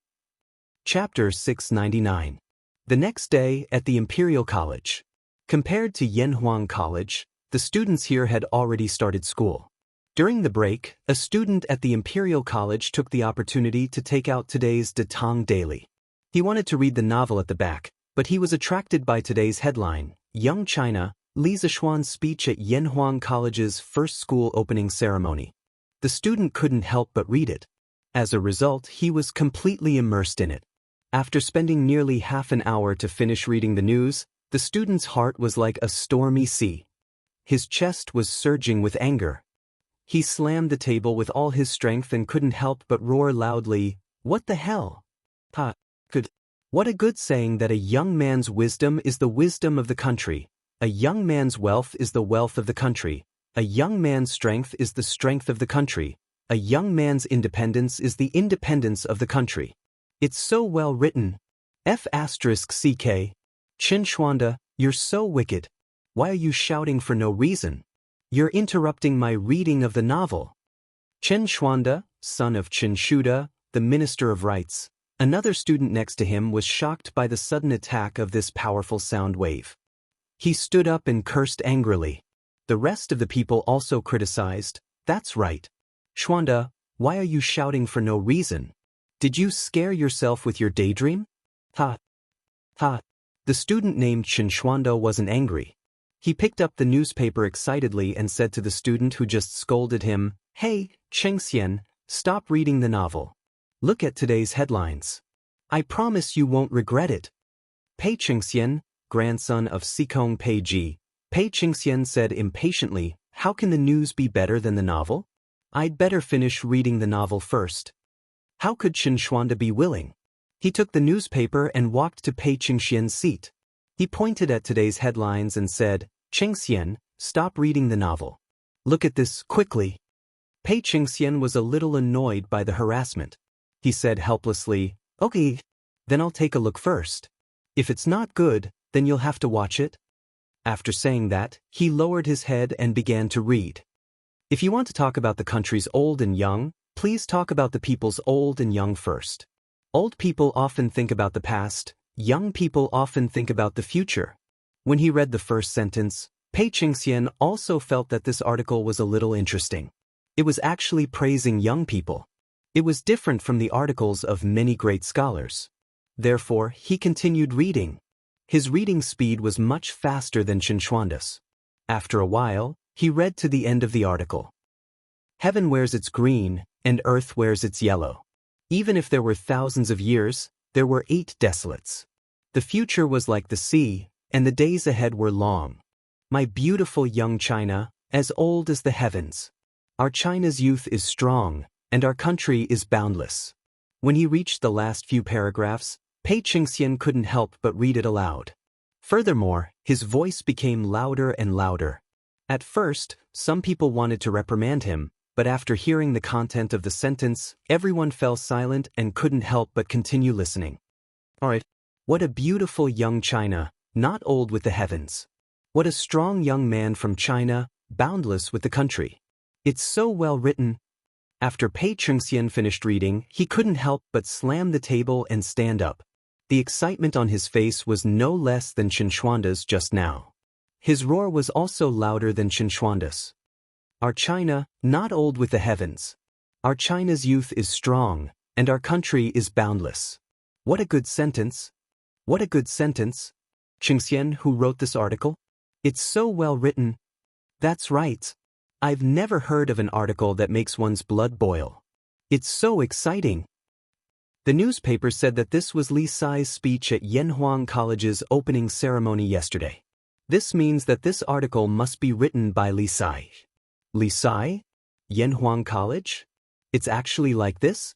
Speaker 1: Chapter 699. The next day, at the Imperial College. Compared to Yanhuang College, the students here had already started school. During the break, a student at the Imperial College took the opportunity to take out today's De Tong Daily. He wanted to read the novel at the back, but he was attracted by today's headline, Young China, Li Zishuan's speech at Yanhuang College's first school opening ceremony. The student couldn't help but read it. As a result, he was completely immersed in it. After spending nearly half an hour to finish reading the news, the student's heart was like a stormy sea. His chest was surging with anger. He slammed the table with all his strength and couldn't help but roar loudly, "What the hell? What a good saying that a young man's wisdom is the wisdom of the country, a young man's wealth is the wealth of the country, a young man's strength is the strength of the country, a young man's independence is the independence of the country." It's so well written. F***CK. Qin Shuanda, you're so wicked. Why are you shouting for no reason? You're interrupting my reading of the novel. Qin Shuanda, son of Qin Shuda, the Minister of Rights, another student next to him was shocked by the sudden attack of this powerful sound wave. He stood up and cursed angrily. The rest of the people also criticized, "That's right. Shuanda, why are you shouting for no reason? Did you scare yourself with your daydream?" Ha. The student named Qin Shuanda wasn't angry. He picked up the newspaper excitedly and said to the student who just scolded him, "Hey, Chengxian, stop reading the novel. Look at today's headlines. I promise you won't regret it." Pei Chengxian, grandson of Sikong Pei Ji, Pei Chengxian said impatiently, "How can the news be better than the novel? I'd better finish reading the novel first." How could Qin Shuanda be willing? He took the newspaper and walked to Pei Chengxian's seat. He pointed at today's headlines and said, "Chengxian, stop reading the novel. Look at this, quickly." Pei Chengxian was a little annoyed by the harassment. He said helplessly, "Okay, then I'll take a look first. If it's not good, then you'll have to watch it." After saying that, he lowered his head and began to read. If you want to talk about the country's old and young, please talk about the people's old and young first. Old people often think about the past, young people often think about the future. When he read the first sentence, Pei Chengxian also felt that this article was a little interesting. It was actually praising young people. It was different from the articles of many great scholars. Therefore, he continued reading. His reading speed was much faster than Qin Shuanda's. After a while, he read to the end of the article. "Heaven wears its green, and earth wears its yellow. Even if there were thousands of years, there were 8 desolates. The future was like the sea, and the days ahead were long. My beautiful young China, as old as the heavens. Our China's youth is strong, and our country is boundless." When he reached the last few paragraphs, Pei Chengxian couldn't help but read it aloud. Furthermore, his voice became louder and louder. At first, some people wanted to reprimand him, but after hearing the content of the sentence, everyone fell silent and couldn't help but continue listening. Alright, what a beautiful young China, not old with the heavens. What a strong young man from China, boundless with the country. It's so well written. After Pei Chengxian finished reading, he couldn't help but slam the table and stand up. The excitement on his face was no less than Qin Shuanda's just now. His roar was also louder than Qin Shuanda's. Our China, not old with the heavens. Our China's youth is strong, and our country is boundless. What a good sentence. What a good sentence. Chengxian, who wrote this article? It's so well written. That's right. I've never heard of an article that makes one's blood boil. It's so exciting. The newspaper said that this was Li Sai's speech at Yanhuang College's opening ceremony yesterday. This means that this article must be written by Li Sai. Li Sai? Yanhuang College? It's actually like this?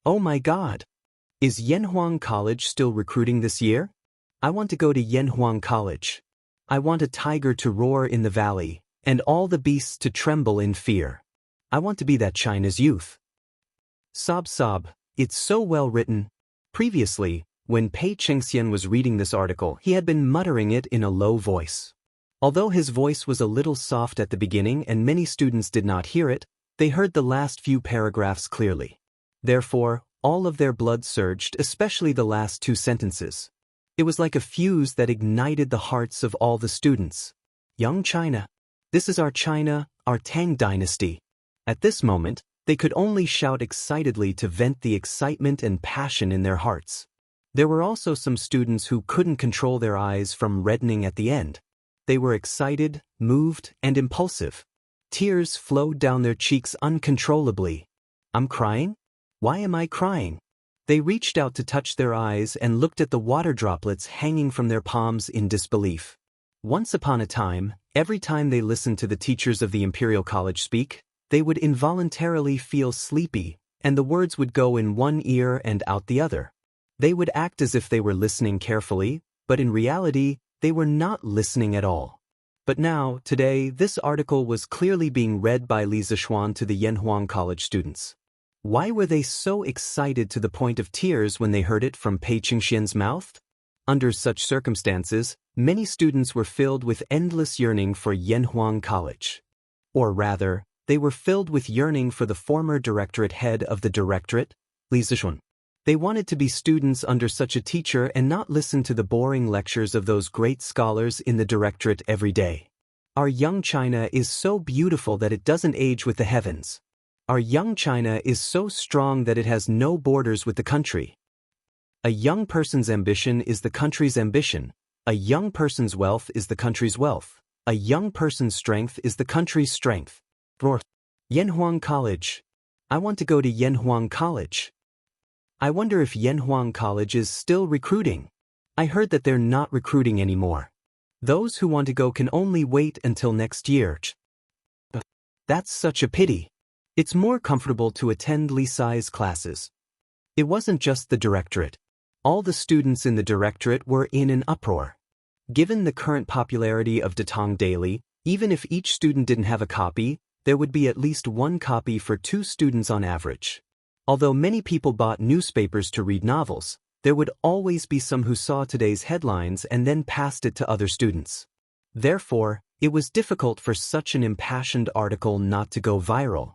Speaker 1: Oh my God! Is Yanhuang College still recruiting this year? I want to go to Yanhuang College. I want a tiger to roar in the valley, and all the beasts to tremble in fear. I want to be that China's youth. Sob sob, it's so well written. Previously, when Pei Chengxian was reading this article, he had been muttering it in a low voice. Although his voice was a little soft at the beginning and many students did not hear it, they heard the last few paragraphs clearly. Therefore, all of their blood surged, especially the last 2 sentences. It was like a fuse that ignited the hearts of all the students. Young China. This is our China, our Tang dynasty. At this moment, they could only shout excitedly to vent the excitement and passion in their hearts. There were also some students who couldn't control their eyes from reddening at the end. They were excited, moved, and impulsive. Tears flowed down their cheeks uncontrollably. I'm crying? Why am I crying? They reached out to touch their eyes and looked at the water droplets hanging from their palms in disbelief. Once upon a time, every time they listened to the teachers of the Imperial College speak, they would involuntarily feel sleepy, and the words would go in one ear and out the other. They would act as if they were listening carefully, but in reality, they were not listening at all. But now, today, this article was clearly being read by Li Zishuan to the Yanhuang College students. Why were they so excited to the point of tears when they heard it from Pei Qingxian's mouth? Under such circumstances, many students were filled with endless yearning for Yanhuang College. Or rather, they were filled with yearning for the former directorate head of the directorate, Li Zishuan. They wanted to be students under such a teacher and not listen to the boring lectures of those great scholars in the directorate every day. Our young China is so beautiful that it doesn't age with the heavens. Our young China is so strong that it has no borders with the country. A young person's ambition is the country's ambition. A young person's wealth is the country's wealth. A young person's strength is the country's strength. Roar. Yanhuang College. I want to go to Yanhuang College. I wonder if Yanhuang College is still recruiting. I heard that they're not recruiting anymore. Those who want to go can only wait until next year. That's such a pity. It's more comfortable to attend Li Sai's classes. It wasn't just the directorate. All the students in the directorate were in an uproar. Given the current popularity of Datong Daily, even if each student didn't have a copy, there would be at least one copy for 2 students on average. Although many people bought newspapers to read novels, there would always be some who saw today's headlines and then passed it to other students. Therefore, it was difficult for such an impassioned article not to go viral.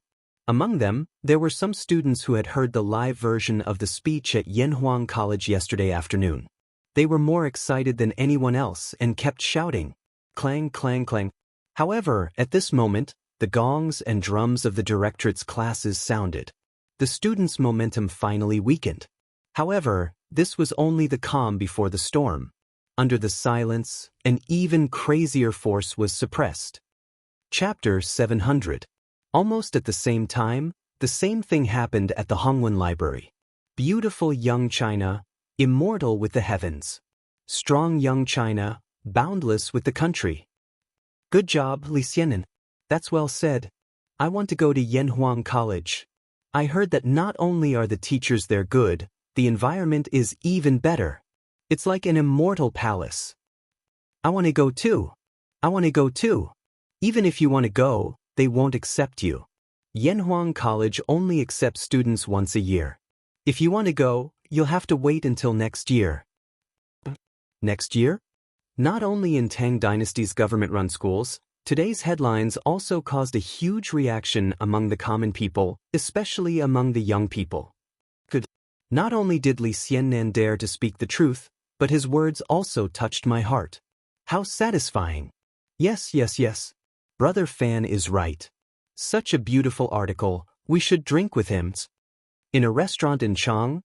Speaker 1: Among them, there were some students who had heard the live version of the speech at Yanhuang College yesterday afternoon. They were more excited than anyone else and kept shouting, clang, clang, clang. However, at this moment, the gongs and drums of the directorate's classes sounded. The students' momentum finally weakened. However, this was only the calm before the storm. Under the silence, an even crazier force was suppressed. Chapter 700. Almost at the same time, the same thing happened at the Hongwen Library. Beautiful young China, immortal with the heavens. Strong young China, boundless with the country. Good job, Li Xianen. That's well said. I want to go to Yanhuang College. I heard that not only are the teachers there good, the environment is even better. It's like an immortal palace. I want to go too. I want to go too. Even if you want to go, they won't accept you. Yanhuang College only accepts students once a year. If you want to go, you'll have to wait until next year. Next year? Not only in Tang Dynasty's government-run schools, today's headlines also caused a huge reaction among the common people, especially among the young people. Good. Not only did Li Xianen dare to speak the truth, but his words also touched my heart. How satisfying. Yes, yes, yes. Brother Fan is right. Such a beautiful article, we should drink with him. In a restaurant in Chang,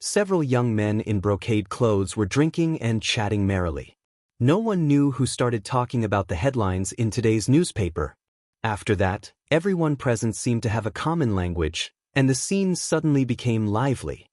Speaker 1: several young men in brocade clothes were drinking and chatting merrily. No one knew who started talking about the headlines in today's newspaper. After that, everyone present seemed to have a common language, and the scene suddenly became lively.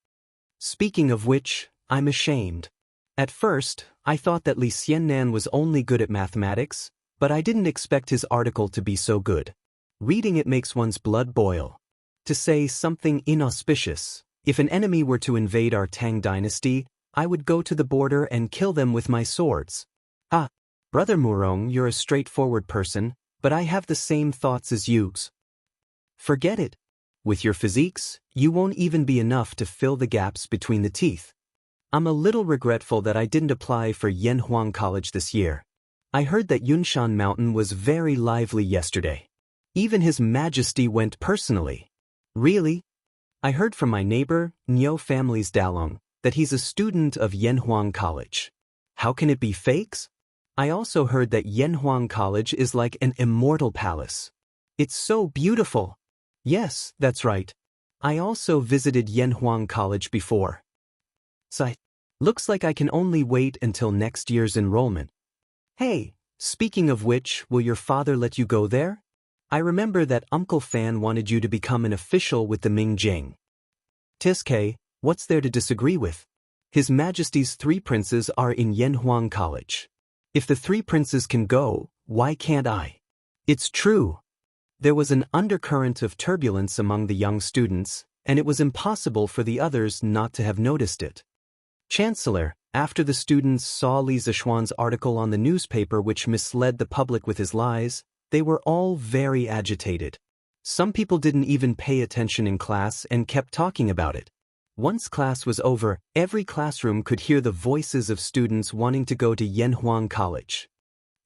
Speaker 1: Speaking of which, I'm ashamed. At first, I thought that Li Xianen was only good at mathematics, but I didn't expect his article to be so good. Reading it makes one's blood boil. To say something inauspicious, if an enemy were to invade our Tang dynasty, I would go to the border and kill them with my swords. Ah, Brother Murong, you're a straightforward person, but I have the same thoughts as you. Forget it. With your physiques, you won't even be enough to fill the gaps between the teeth. I'm a little regretful that I didn't apply for Yanhuang College this year. I heard that Yunshan Mountain was very lively yesterday. Even His Majesty went personally. Really? I heard from my neighbor, Niu family's Dalong, that he's a student of Yanhuang College. How can it be fakes? I also heard that Yanhuang College is like an immortal palace. It's so beautiful. Yes, that's right. I also visited Yanhuang College before. Sigh. Looks like I can only wait until next year's enrollment. Hey, speaking of which, will your father let you go there? I remember that Uncle Fan wanted you to become an official with the Mingjing. Tiske, what's there to disagree with? His Majesty's 3 princes are in Yanhuang College. If the 3 princes can go, why can't I? It's true. There was an undercurrent of turbulence among the young students, and it was impossible for the others not to have noticed it. Chancellor, after the students saw Li Zishuan's article on the newspaper which misled the public with his lies, they were all very agitated. Some people didn't even pay attention in class and kept talking about it. Once class was over, every classroom could hear the voices of students wanting to go to Yanhuang College.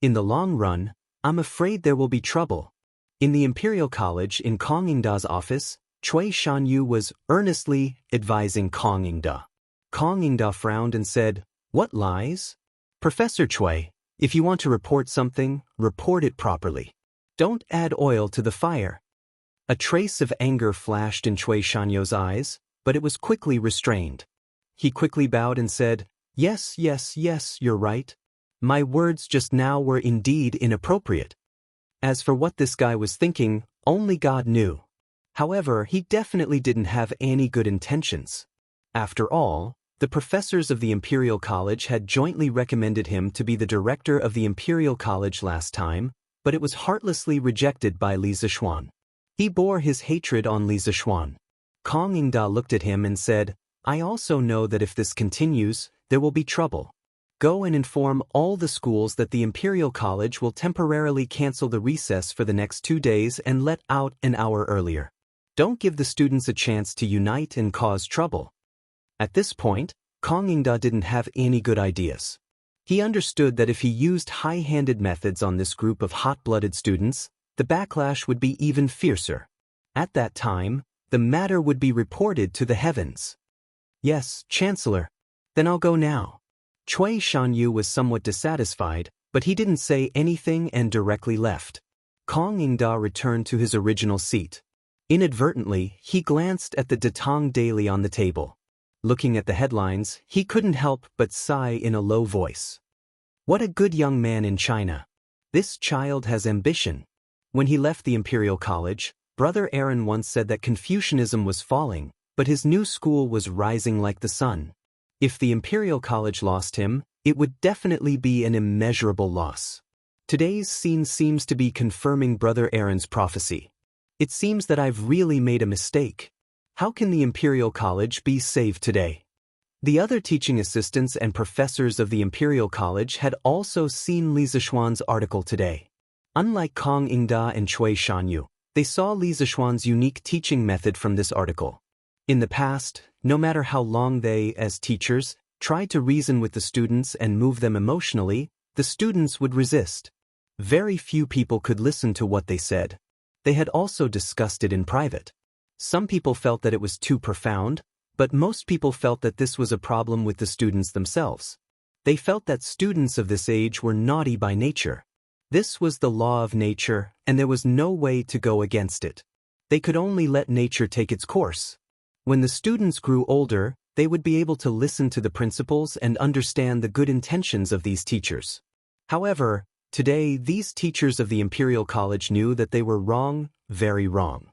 Speaker 1: In the long run, I'm afraid there will be trouble. In the Imperial College in Kong Yingda's office, Cui Shanyu was earnestly advising Kong Yingda. Kong Yingda frowned and said, "What lies? Professor Cui, if you want to report something, report it properly. Don't add oil to the fire." A trace of anger flashed in Cui Shanyu's eyes, but it was quickly restrained. He quickly bowed and said, "Yes, yes, yes, you're right. My words just now were indeed inappropriate." As for what this guy was thinking, only God knew. However, he definitely didn't have any good intentions. After all, the professors of the Imperial College had jointly recommended him to be the director of the Imperial College last time, but it was heartlessly rejected by Li Zishuan. He bore his hatred on Li Zishuan. Kong Yingda looked at him and said, "I also know that if this continues, there will be trouble. Go and inform all the schools that the Imperial College will temporarily cancel the recess for the next 2 days and let out an hour earlier. Don't give the students a chance to unite and cause trouble." At this point, Kong Yingda didn't have any good ideas. He understood that if he used high-handed methods on this group of hot-blooded students, the backlash would be even fiercer. At that time, the matter would be reported to the heavens. "Yes, Chancellor. Then I'll go now." Cui Shanyu was somewhat dissatisfied, but he didn't say anything and directly left. Kong Yingda returned to his original seat. Inadvertently, he glanced at the Datang Daily on the table. Looking at the headlines, he couldn't help but sigh in a low voice. What a good young man in China. This child has ambition. When he left the Imperial College, Brother Aaron once said that Confucianism was falling, but his new school was rising like the sun. If the Imperial College lost him, it would definitely be an immeasurable loss. Today's scene seems to be confirming Brother Aaron's prophecy. It seems that I've really made a mistake. How can the Imperial College be saved today? The other teaching assistants and professors of the Imperial College had also seen Li Zishuan's article today. Unlike Kong Yingda and Cui Shanyu, they saw Li Zishuan's unique teaching method from this article. In the past, no matter how long they, as teachers, tried to reason with the students and move them emotionally, the students would resist. Very few people could listen to what they said. They had also discussed it in private. Some people felt that it was too profound, but most people felt that this was a problem with the students themselves. They felt that students of this age were naughty by nature. This was the law of nature, and there was no way to go against it. They could only let nature take its course. When the students grew older, they would be able to listen to the principles and understand the good intentions of these teachers. However, today these teachers of the Imperial College knew that they were wrong, very wrong.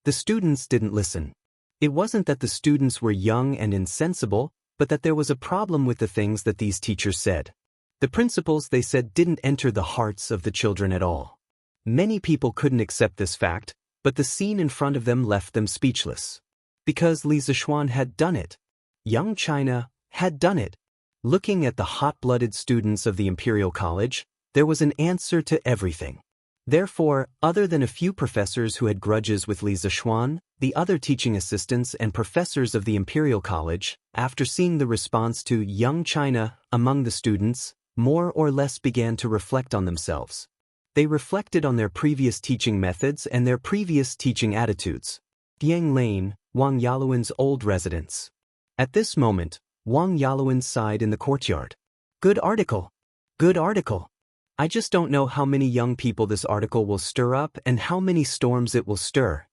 Speaker 1: The students didn't listen. It wasn't that the students were young and insensible, but that there was a problem with the things that these teachers said. The principles they said didn't enter the hearts of the children at all. Many people couldn't accept this fact, but the scene in front of them left them speechless. Because Li Zishuan had done it. Young China had done it. Looking at the hot-blooded students of the Imperial College, there was an answer to everything. Therefore, other than a few professors who had grudges with Li Zishuan, the other teaching assistants and professors of the Imperial College, after seeing the response to Young China among the students, more or less began to reflect on themselves. They reflected on their previous teaching methods and their previous teaching attitudes. Dieng Lane, Wang Yaluan's old residence. At this moment, Wang Yaluan sighed in the courtyard. Good article. Good article. I just don't know how many young people this article will stir up and how many storms it will stir.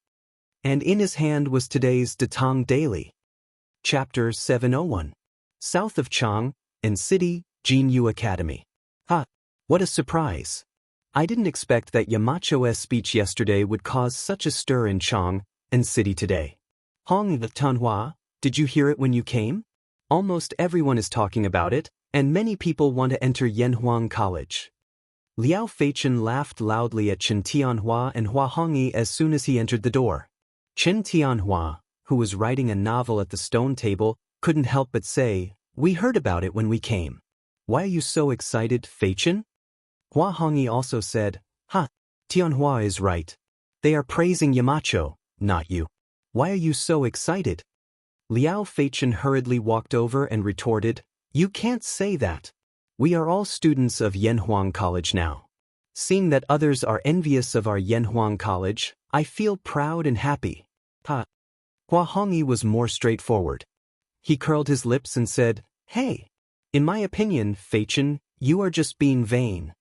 Speaker 1: And in his hand was today's Datang Daily. Chapter 701. South of Chang, and City, Jianghu Academy. What a surprise. I didn't expect that Yamacho's speech yesterday would cause such a stir in Chang, and City today. Hong the Tanhua, did you hear it when you came? Almost everyone is talking about it, and many people want to enter Yanhuang College. Liao Feichen laughed loudly at Chen Tianhua and Hua Hongyi as soon as he entered the door. Chen Tianhua, who was writing a novel at the stone table, couldn't help but say, "We heard about it when we came." Why are you so excited, Feichen? Hua Hongyi also said, Tianhua is right. They are praising Yamacho, not you. Why are you so excited? Liao Feichen hurriedly walked over and retorted, You can't say that. We are all students of Yanhuang College now. Seeing that others are envious of our Yanhuang College, I feel proud and happy. Hua Hongyi was more straightforward. He curled his lips and said, Hey, in my opinion, Feichen, you are just being vain.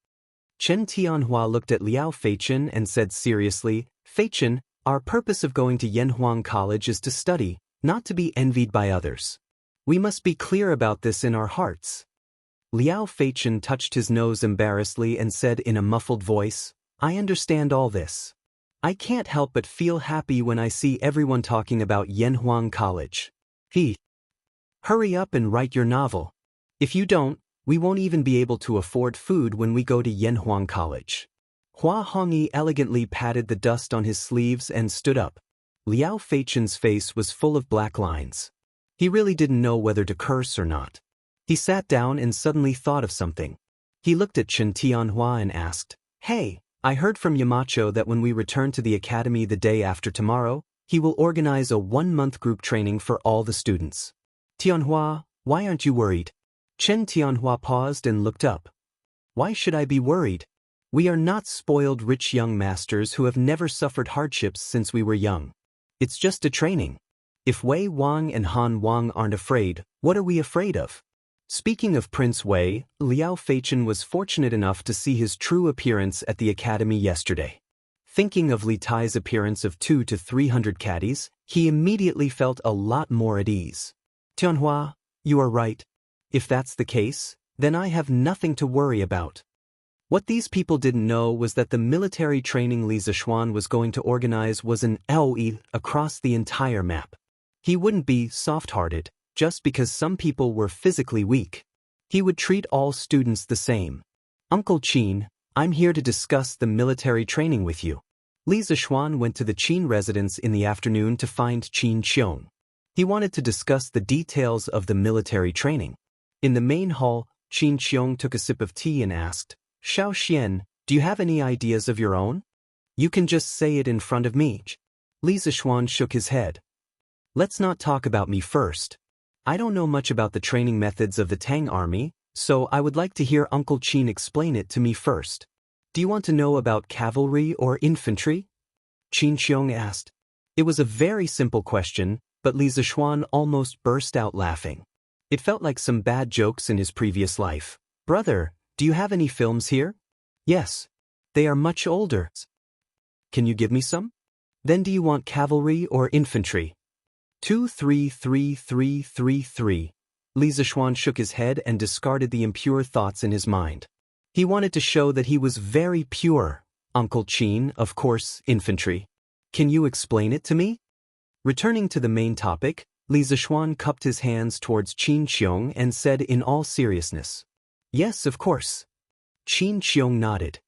Speaker 1: Chen Tianhua looked at Liao Feichen and said seriously, Feichen, our purpose of going to Yanhuang College is to study, not to be envied by others. We must be clear about this in our hearts. Liao Feichen touched his nose embarrassedly and said in a muffled voice, I understand all this. I can't help but feel happy when I see everyone talking about Yanhuang College. Hurry up and write your novel. If you don't, we won't even be able to afford food when we go to Yanhuang College. Hua Hongyi elegantly patted the dust on his sleeves and stood up. Liao Feichen's face was full of black lines. He really didn't know whether to curse or not. He sat down and suddenly thought of something. He looked at Chen Tianhua and asked, Hey, I heard from Yamacho that when we return to the academy the day after tomorrow, he will organize a 1-month group training for all the students. Tianhua, why aren't you worried? Chen Tianhua paused and looked up. Why should I be worried? We are not spoiled rich young masters who have never suffered hardships since we were young. It's just a training. If Wei Wang and Han Wang aren't afraid, what are we afraid of? Speaking of Prince Wei, Liao Feichen was fortunate enough to see his true appearance at the academy yesterday. Thinking of Li Tai's appearance of 200 to 300 caddies, he immediately felt a lot more at ease. Tianhua, you are right. If that's the case, then I have nothing to worry about. What these people didn't know was that the military training Li Zishuan was going to organize was an LE across the entire map. He wouldn't be soft-hearted, just because some people were physically weak. He would treat all students the same. Uncle Qin, I'm here to discuss the military training with you. Li Zishuan went to the Qin residence in the afternoon to find Qin Qiong. He wanted to discuss the details of the military training. In the main hall, Qin Qiong took a sip of tea and asked, Xiao Xian, do you have any ideas of your own? You can just say it in front of me. Li Zishuan shook his head. Let's not talk about me first. I don't know much about the training methods of the Tang army, so I would like to hear Uncle Qin explain it to me first. Do you want to know about cavalry or infantry? Qin Qiong asked. It was a very simple question, but Li Zishuan almost burst out laughing. It felt like some bad jokes in his previous life. Brother, do you have any films here? Yes. They are much older. Can you give me some? Then do you want cavalry or infantry? 233333. Li Zishuan shook his head and discarded the impure thoughts in his mind. He wanted to show that he was very pure. Uncle Qin, of course, infantry. Can you explain it to me? Returning to the main topic, Li Zishuan cupped his hands towards Qin Qiong and said in all seriousness, Yes, of course. Qin Qiong nodded.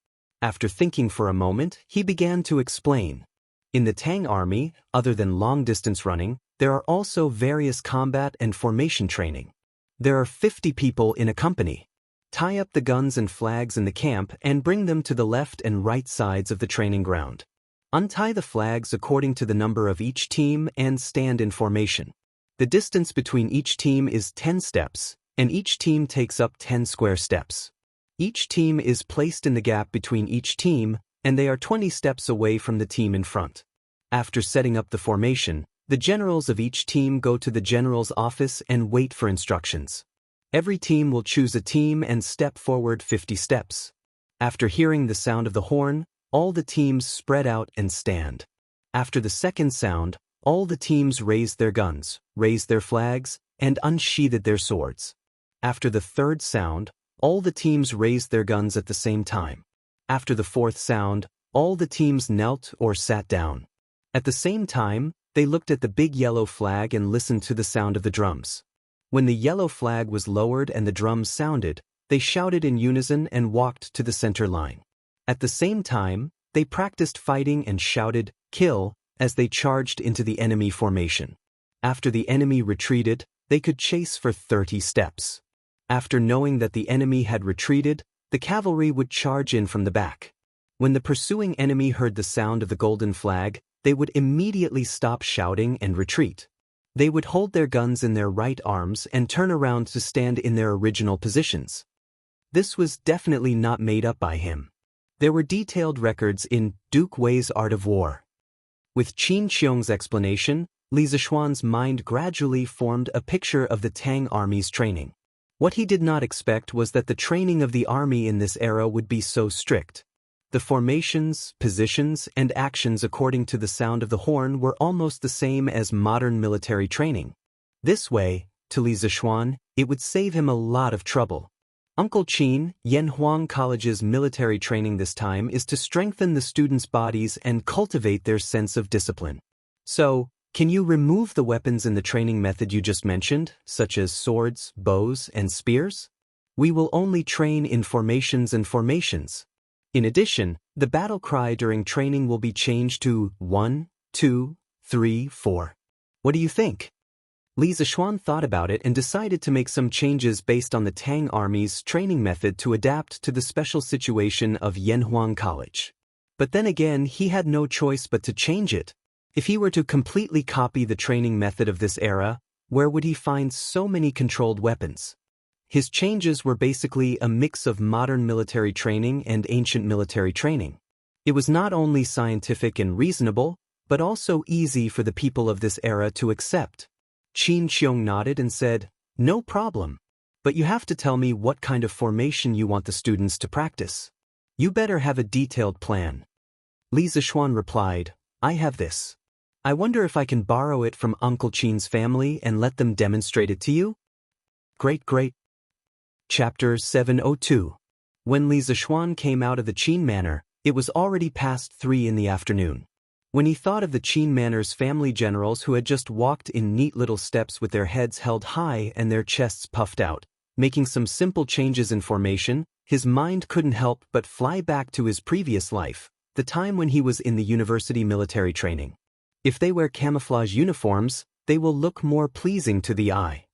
Speaker 1: After thinking for a moment, he began to explain. In the Tang army, other than long-distance running, there are also various combat and formation training. There are 50 people in a company. Tie up the guns and flags in the camp and bring them to the left and right sides of the training ground. Untie the flags according to the number of each team and stand in formation. The distance between each team is 10 steps, and each team takes up 10 square steps. Each team is placed in the gap between each team, and they are 20 steps away from the team in front. After setting up the formation, The generals of each team go to the general's office and wait for instructions. Every team will choose a team and step forward 50 steps. After hearing the sound of the horn, all the teams spread out and stand. After the second sound, all the teams raised their guns, raised their flags, and unsheathed their swords. After the third sound, all the teams raised their guns at the same time. After the fourth sound, all the teams knelt or sat down. At the same time, they looked at the big yellow flag and listened to the sound of the drums. When the yellow flag was lowered and the drums sounded, they shouted in unison and walked to the center line. At the same time, they practiced fighting and shouted, "Kill," as they charged into the enemy formation. After the enemy retreated, they could chase for 30 steps. After knowing that the enemy had retreated, the cavalry would charge in from the back. When the pursuing enemy heard the sound of the golden flag, they would immediately stop shouting and retreat. They would hold their guns in their right arms and turn around to stand in their original positions. This was definitely not made up by him. There were detailed records in Duke Wei's Art of War. With Qin Qiong's explanation, Li Zishuan's mind gradually formed a picture of the Tang army's training. What he did not expect was that the training of the army in this era would be so strict. The formations, positions, and actions according to the sound of the horn were almost the same as modern military training. This way, to Li Zishuan, it would save him a lot of trouble. Uncle Qin, Yanhuang College's military training this time is to strengthen the students' bodies and cultivate their sense of discipline. So, can you remove the weapons in the training method you just mentioned, such as swords, bows, and spears? We will only train in formations and formations. In addition, the battle cry during training will be changed to 1, 2, 3, 4. What do you think? Li Zishuan thought about it and decided to make some changes based on the Tang Army's training method to adapt to the special situation of Yanhuang College. But then again, he had no choice but to change it. If he were to completely copy the training method of this era, where would he find so many controlled weapons? His changes were basically a mix of modern military training and ancient military training. It was not only scientific and reasonable, but also easy for the people of this era to accept. Qin Qiong nodded and said, "No problem. But you have to tell me what kind of formation you want the students to practice. You better have a detailed plan." Li Zishuan replied, "I have this. I wonder if I can borrow it from Uncle Qin's family and let them demonstrate it to you?" Great. Chapter 702. When Li Zishuan came out of the Qin Manor, it was already past 3 in the afternoon. When he thought of the Qin Manor's family generals who had just walked in neat little steps with their heads held high and their chests puffed out, making some simple changes in formation, his mind couldn't help but fly back to his previous life, the time when he was in the university military training. If they wear camouflage uniforms, they will look more pleasing to the eye.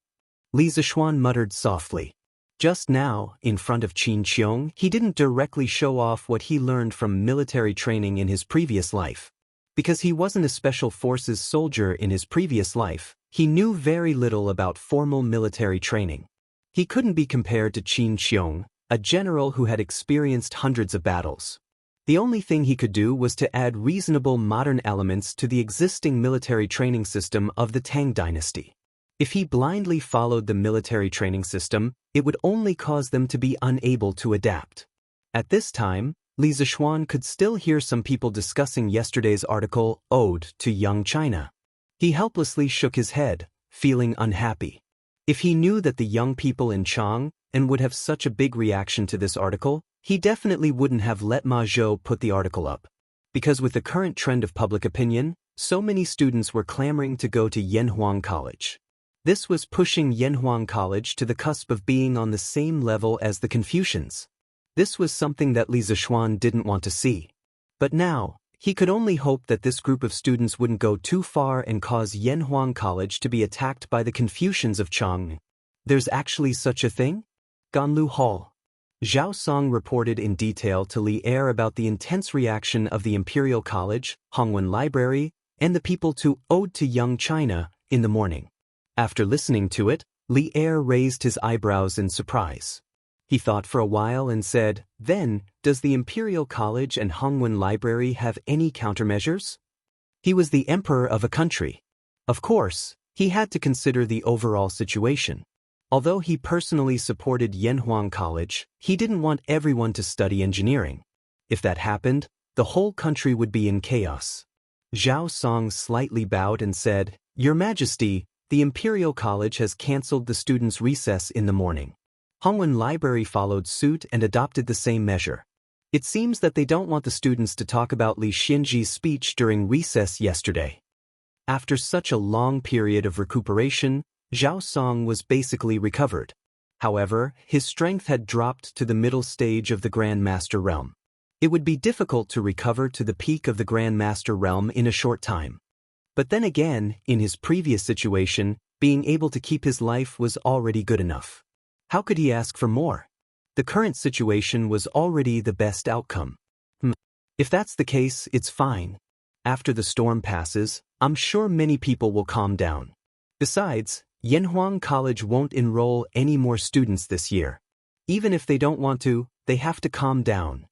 Speaker 1: Li Zishuan muttered softly. Just now, in front of Qin Qiong, he didn't directly show off what he learned from military training in his previous life. Because he wasn't a special forces soldier in his previous life, he knew very little about formal military training. He couldn't be compared to Qin Qiong, a general who had experienced hundreds of battles. The only thing he could do was to add reasonable modern elements to the existing military training system of the Tang dynasty. If he blindly followed the military training system, it would only cause them to be unable to adapt. At this time, Li Zishuan could still hear some people discussing yesterday's article, Ode to Young China. He helplessly shook his head, feeling unhappy. If he knew that the young people in Chang and would have such a big reaction to this article, he definitely wouldn't have let Ma Zhou put the article up. Because with the current trend of public opinion, so many students were clamoring to go to Yanhuang College. This was pushing Yanhuang College to the cusp of being on the same level as the Confucians. This was something that Li Zishuan didn't want to see. But now, he could only hope that this group of students wouldn't go too far and cause Yanhuang College to be attacked by the Confucians of Chang. There's actually such a thing? Ganlu Hall. Zhao Song reported in detail to Li Er about the intense reaction of the Imperial College, Hongwen Library, and the people to Ode to Young China in the morning. After listening to it, Li Er raised his eyebrows in surprise. He thought for a while and said, "Then, does the Imperial College and Hongwen Library have any countermeasures?" He was the emperor of a country. Of course, he had to consider the overall situation. Although he personally supported Yanhuang College, he didn't want everyone to study engineering. If that happened, the whole country would be in chaos. Zhao Song slightly bowed and said, "Your Majesty, the Imperial College has cancelled the students' recess in the morning." Hongwen Library followed suit and adopted the same measure. It seems that they don't want the students to talk about Li Xinji's speech during recess yesterday. After such a long period of recuperation, Zhao Song was basically recovered. However, his strength had dropped to the middle stage of the Grand Master realm. It would be difficult to recover to the peak of the Grand Master realm in a short time. But then again, in his previous situation, being able to keep his life was already good enough. How could he ask for more? The current situation was already the best outcome. If that's the case, it's fine. After the storm passes, I'm sure many people will calm down. Besides, Yanhuang College won't enroll any more students this year. Even if they don't want to, they have to calm down.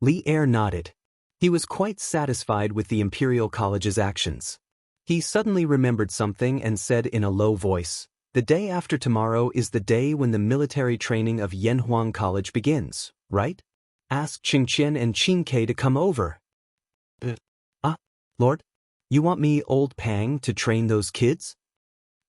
Speaker 1: Li Er nodded. He was quite satisfied with the Imperial College's actions. He suddenly remembered something and said in a low voice, "The day after tomorrow is the day when the military training of Yanhuang College begins, right? Ask Qing Qian and Qing Ke to come over." Lord? You want me, old Pang, to train those kids?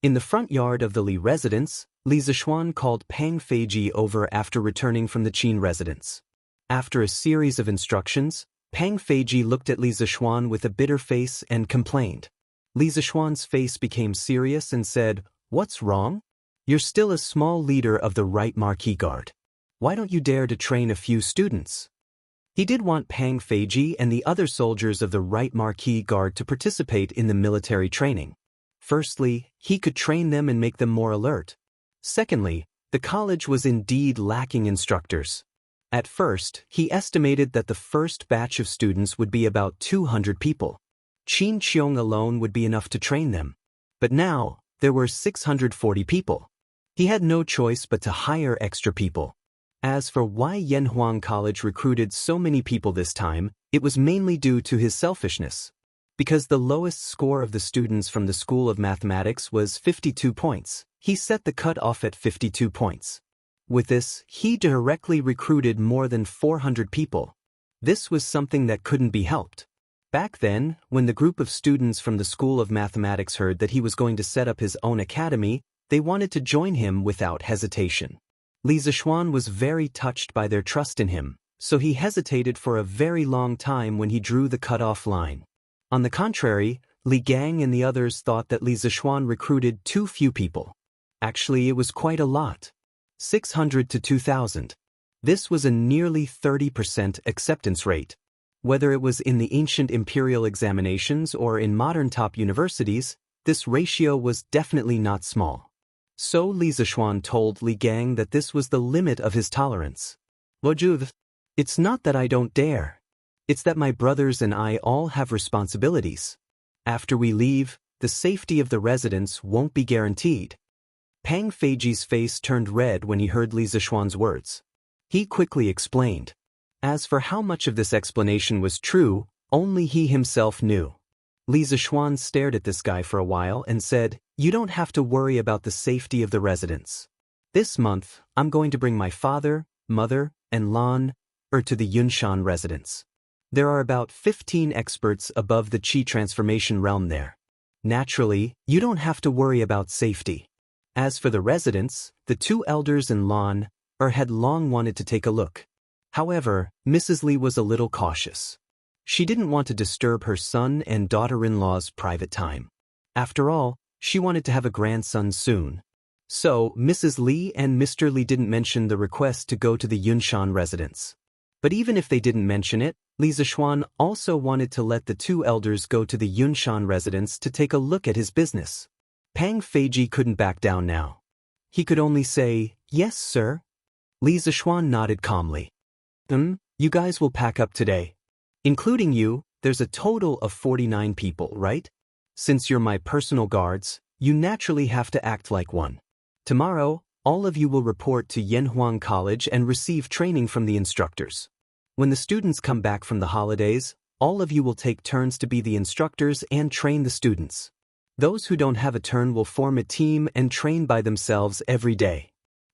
Speaker 1: In the front yard of the Li residence, Li Zishuan called Pang Feiji over after returning from the Qin residence. After a series of instructions, Pang Feiji looked at Li Zishuan with a bitter face and complained. Li Zishuan's face became serious and said, "What's wrong? You're still a small leader of the Right Marquis Guard. Why don't you dare to train a few students?" He did want Pang Feiji and the other soldiers of the Right Marquis Guard to participate in the military training. Firstly, he could train them and make them more alert. Secondly, the college was indeed lacking instructors. At first, he estimated that the first batch of students would be about 200 people. Qin Qiong alone would be enough to train them. But now, there were 640 people. He had no choice but to hire extra people. As for why Yanhuang College recruited so many people this time, it was mainly due to his selfishness. Because the lowest score of the students from the School of Mathematics was 52 points, he set the cut-off at 52 points. With this, he directly recruited more than 400 people. This was something that couldn't be helped. Back then, when the group of students from the School of Mathematics heard that he was going to set up his own academy, they wanted to join him without hesitation. Li Zishuan was very touched by their trust in him, so he hesitated for a very long time when he drew the cut-off line. On the contrary, Li Gang and the others thought that Li Zishuan recruited too few people. Actually, it was quite a lot. 600 to 2,000. This was a nearly 30% acceptance rate. Whether it was in the ancient imperial examinations or in modern top universities, this ratio was definitely not small. So Li Zishuan told Li Gang that this was the limit of his tolerance. "Loju, it's not that I don't dare. It's that my brothers and I all have responsibilities. After we leave, the safety of the residents won't be guaranteed." Pang Feiji's face turned red when he heard Li Zishuan's words. He quickly explained. As for how much of this explanation was true, only he himself knew. Li Zishuan stared at this guy for a while and said, "You don't have to worry about the safety of the residents. This month, I'm going to bring my father, mother, and Lan to the Yunshan residence. There are about 15 experts above the Qi transformation realm there. Naturally, you don't have to worry about safety." As for the residents, the two elders and Lan had long wanted to take a look. However, Mrs. Li was a little cautious. She didn't want to disturb her son and daughter-in-law's private time. After all, she wanted to have a grandson soon. So, Mrs. Li and Mr. Li didn't mention the request to go to the Yunshan residence. But even if they didn't mention it, Li Zishuan also wanted to let the two elders go to the Yunshan residence to take a look at his business. Pang Feiji couldn't back down now. He could only say, "Yes, sir." Li Zishuan nodded calmly. You guys will pack up today. Including you, there's a total of 49 people, right? Since you're my personal guards, you naturally have to act like one. Tomorrow, all of you will report to Yanhuang College and receive training from the instructors. When the students come back from the holidays, all of you will take turns to be the instructors and train the students. Those who don't have a turn will form a team and train by themselves every day.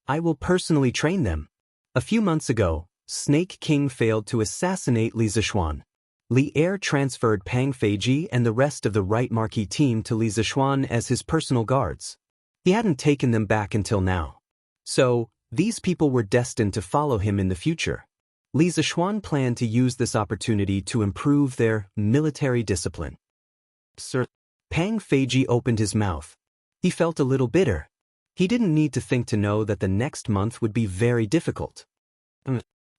Speaker 1: I will personally train them. A few months ago, Snake King failed to assassinate Li Zishuan. Li Er transferred Pang Feiji and the rest of the Right Marquee team to Li Zishuan as his personal guards. He hadn't taken them back until now. So, these people were destined to follow him in the future. Li Zishuan planned to use this opportunity to improve their military discipline. Sir, Pang Feiji opened his mouth. He felt a little bitter. He didn't need to think to know that the next month would be very difficult.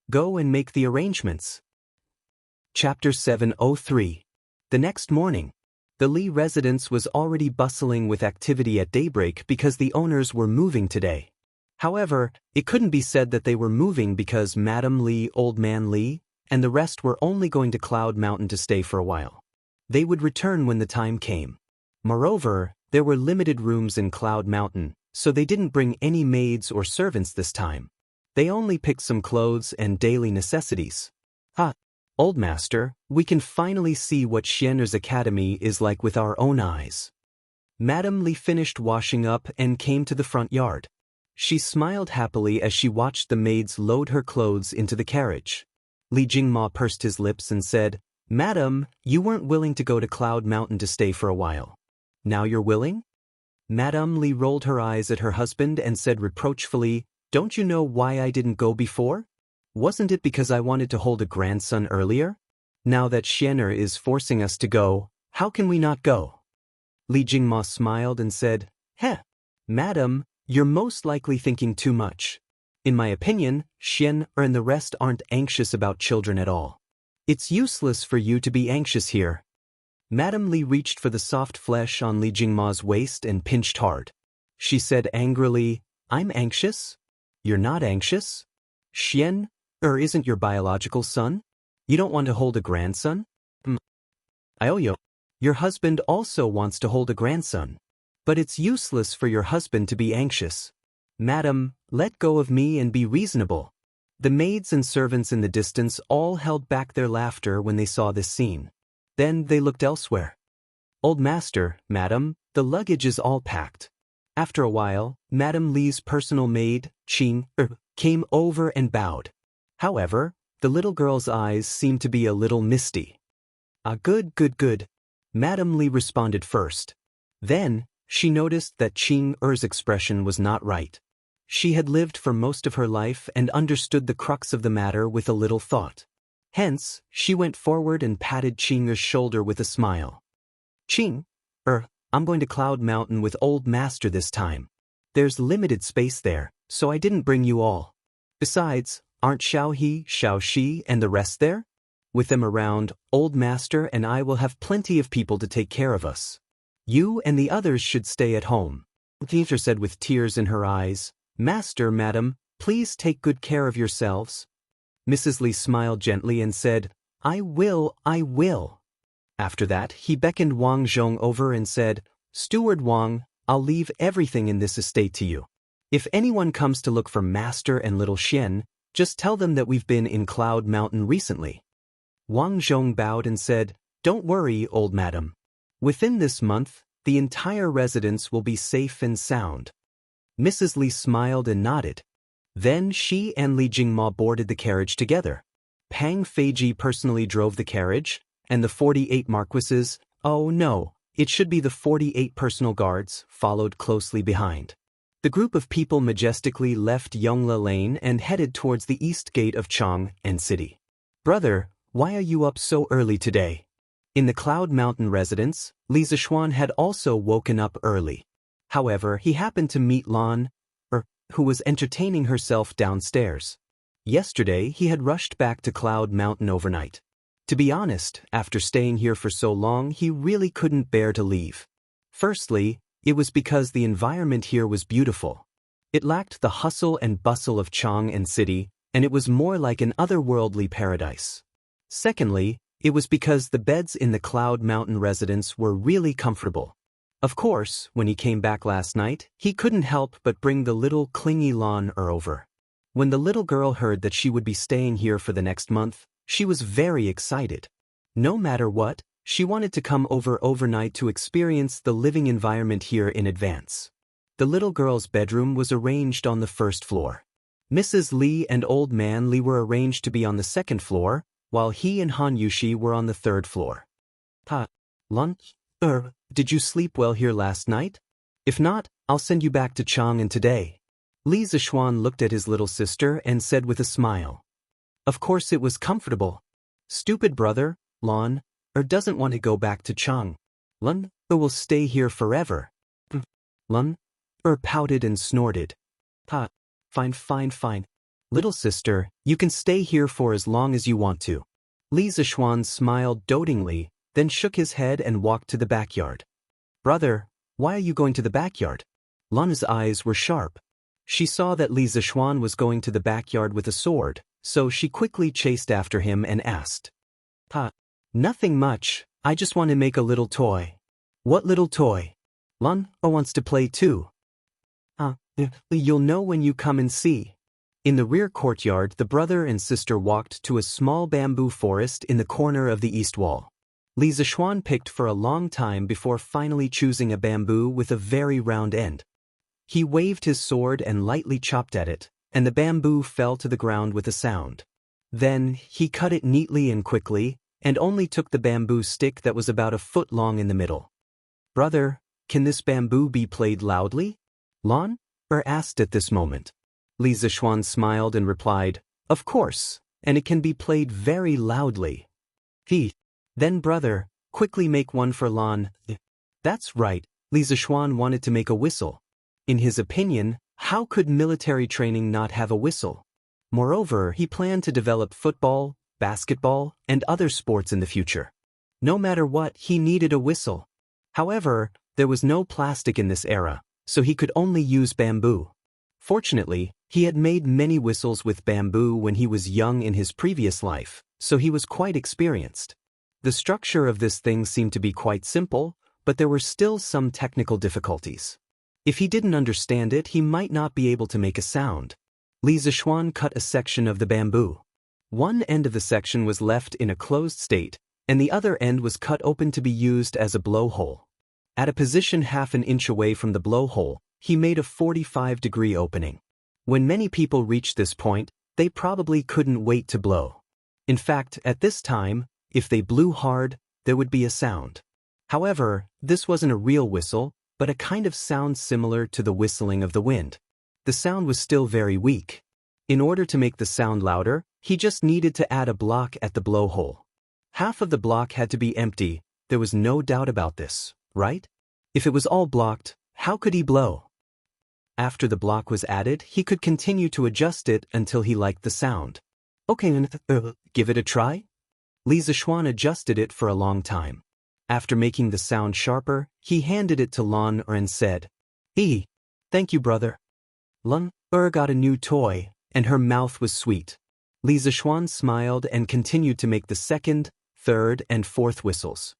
Speaker 1: Go and make the arrangements. Chapter 703. The next morning, the Li residence was already bustling with activity at daybreak because the owners were moving today. However, it couldn't be said that they were moving because Madam Li, Old Man Li, and the rest were only going to Cloud Mountain to stay for a while. They would return when the time came. Moreover, there were limited rooms in Cloud Mountain, so they didn't bring any maids or servants this time. They only picked some clothes and daily necessities. Old Master, we can finally see what Xian'er's academy is like with our own eyes. Madam Li finished washing up and came to the front yard. She smiled happily as she watched the maids load her clothes into the carriage. Li Jingma pursed his lips and said, Madam, you weren't willing to go to Cloud Mountain to stay for a while. Now you're willing? Madam Li rolled her eyes at her husband and said reproachfully, Don't you know why I didn't go before? Wasn't it because I wanted to hold a grandson earlier? Now that Xian'er is forcing us to go, how can we not go? Li Jingma smiled and said, Madam, you're most likely thinking too much. In my opinion, Xian'er and the rest aren't anxious about children at all. It's useless for you to be anxious here. Madam Li reached for the soft flesh on Li Jingma's waist and pinched hard. She said angrily, I'm anxious? You're not anxious? Xian'er isn't your biological son? You don't want to hold a grandson? Ioyo, your husband also wants to hold a grandson. But it's useless for your husband to be anxious. Madam, let go of me and be reasonable. The maids and servants in the distance all held back their laughter when they saw this scene. Then they looked elsewhere. Old Master, Madam, the luggage is all packed. After a while, Madam Li's personal maid, Qing, came over and bowed. However, the little girl's eyes seemed to be a little misty. Good. Madam Li responded first. Then, she noticed that Qing's expression was not right. She had lived for most of her life and understood the crux of the matter with a little thought. Hence, she went forward and patted Qing's shoulder with a smile. Qing, I'm going to Cloud Mountain with Old Master this time. There's limited space there, so I didn't bring you all. Besides, aren't Xiaohe, Xiaoxi, and the rest there? With them around, Old Master and I will have plenty of people to take care of us. You and the others should stay at home. Teacher said with tears in her eyes, Master, Madam, please take good care of yourselves. Mrs. Li smiled gently and said, I will. After that, he beckoned Wang Zhong over and said, Steward Wang, I'll leave everything in this estate to you. If anyone comes to look for Master and little Xian, just tell them that we've been in Cloud Mountain recently. Wang Zhong bowed and said, Don't worry, old madam. Within this month, the entire residence will be safe and sound. Mrs. Li smiled and nodded. Then she and Li Jingma boarded the carriage together. Pang Feiji personally drove the carriage, and the 48 marquises, it should be the 48 personal guards, followed closely behind. The group of people majestically left Yongla Lane and headed towards the east gate of Chang'an City. Brother, why are you up so early today? In the Cloud Mountain residence, Li Zishuan had also woken up early. However, he happened to meet Lan, who was entertaining herself downstairs. Yesterday, he had rushed back to Cloud Mountain overnight. To be honest, after staying here for so long, he really couldn't bear to leave. Firstly, it was because the environment here was beautiful. It lacked the hustle and bustle of Chang'an City, and it was more like an otherworldly paradise. Secondly, it was because the beds in the Cloud Mountain residence were really comfortable. Of course, when he came back last night, he couldn't help but bring the little clingy Lan over. When the little girl heard that she would be staying here for the next month, she was very excited. No matter what, She wanted to come over overnight to experience the living environment here in advance. The little girl's bedroom was arranged on the first floor. Mrs. Li and Old Man Li were arranged to be on the second floor, while he and Han Yushi were on the third floor. Lunch? Did you sleep well here last night? If not, I'll send you back to Chang'an today. Li Zishuan looked at his little sister and said with a smile. Of course it was comfortable. Stupid brother, Lon, doesn't want to go back to Chang. Lun, will stay here forever. Lun, pouted and snorted. Fine. Little sister, you can stay here for as long as you want to. Li Zishuan smiled dotingly, then shook his head and walked to the backyard. Brother, why are you going to the backyard? Lun's eyes were sharp. She saw that Li Zishuan was going to the backyard with a sword, so she quickly chased after him and asked. Nothing much, I just want to make a little toy. What little toy? Lun wants to play too. You'll know when you come and see. In the rear courtyard, the brother and sister walked to a small bamboo forest in the corner of the east wall. Li Zishuan picked for a long time before finally choosing a bamboo with a very round end. He waved his sword and lightly chopped at it, and the bamboo fell to the ground with a sound. Then, he cut it neatly and quickly, and only took the bamboo stick that was about a foot long in the middle. Brother, can this bamboo be played loudly? Lon asked at this moment. Li Zishuan smiled and replied, Of course, and it can be played very loudly. Then brother, quickly make one for Lon. That's right, Li Zishuan wanted to make a whistle. In his opinion, how could military training not have a whistle? Moreover, he planned to develop football, basketball, and other sports in the future. No matter what, he needed a whistle. However, there was no plastic in this era, so he could only use bamboo. Fortunately, he had made many whistles with bamboo when he was young in his previous life, so he was quite experienced. The structure of this thing seemed to be quite simple, but there were still some technical difficulties. If he didn't understand it, he might not be able to make a sound. Li Zishuan cut a section of the bamboo. One end of the section was left in a closed state, and the other end was cut open to be used as a blowhole. At a position half an inch away from the blowhole, he made a 45-degree opening. When many people reached this point, they probably couldn't wait to blow. In fact, at this time, if they blew hard, there would be a sound. However, this wasn't a real whistle, but a kind of sound similar to the whistling of the wind. The sound was still very weak. In order to make the sound louder, he just needed to add a block at the blowhole. Half of the block had to be empty, there was no doubt about this, right? If it was all blocked, how could he blow? After the block was added, he could continue to adjust it until he liked the sound. Okay, give it a try? Li Zishuan adjusted it for a long time. After making the sound sharper, he handed it to Lon and said, Thank you, brother. Lon got a new toy, and her mouth was sweet. Li Zishuan smiled and continued to make the second, third, and fourth whistles.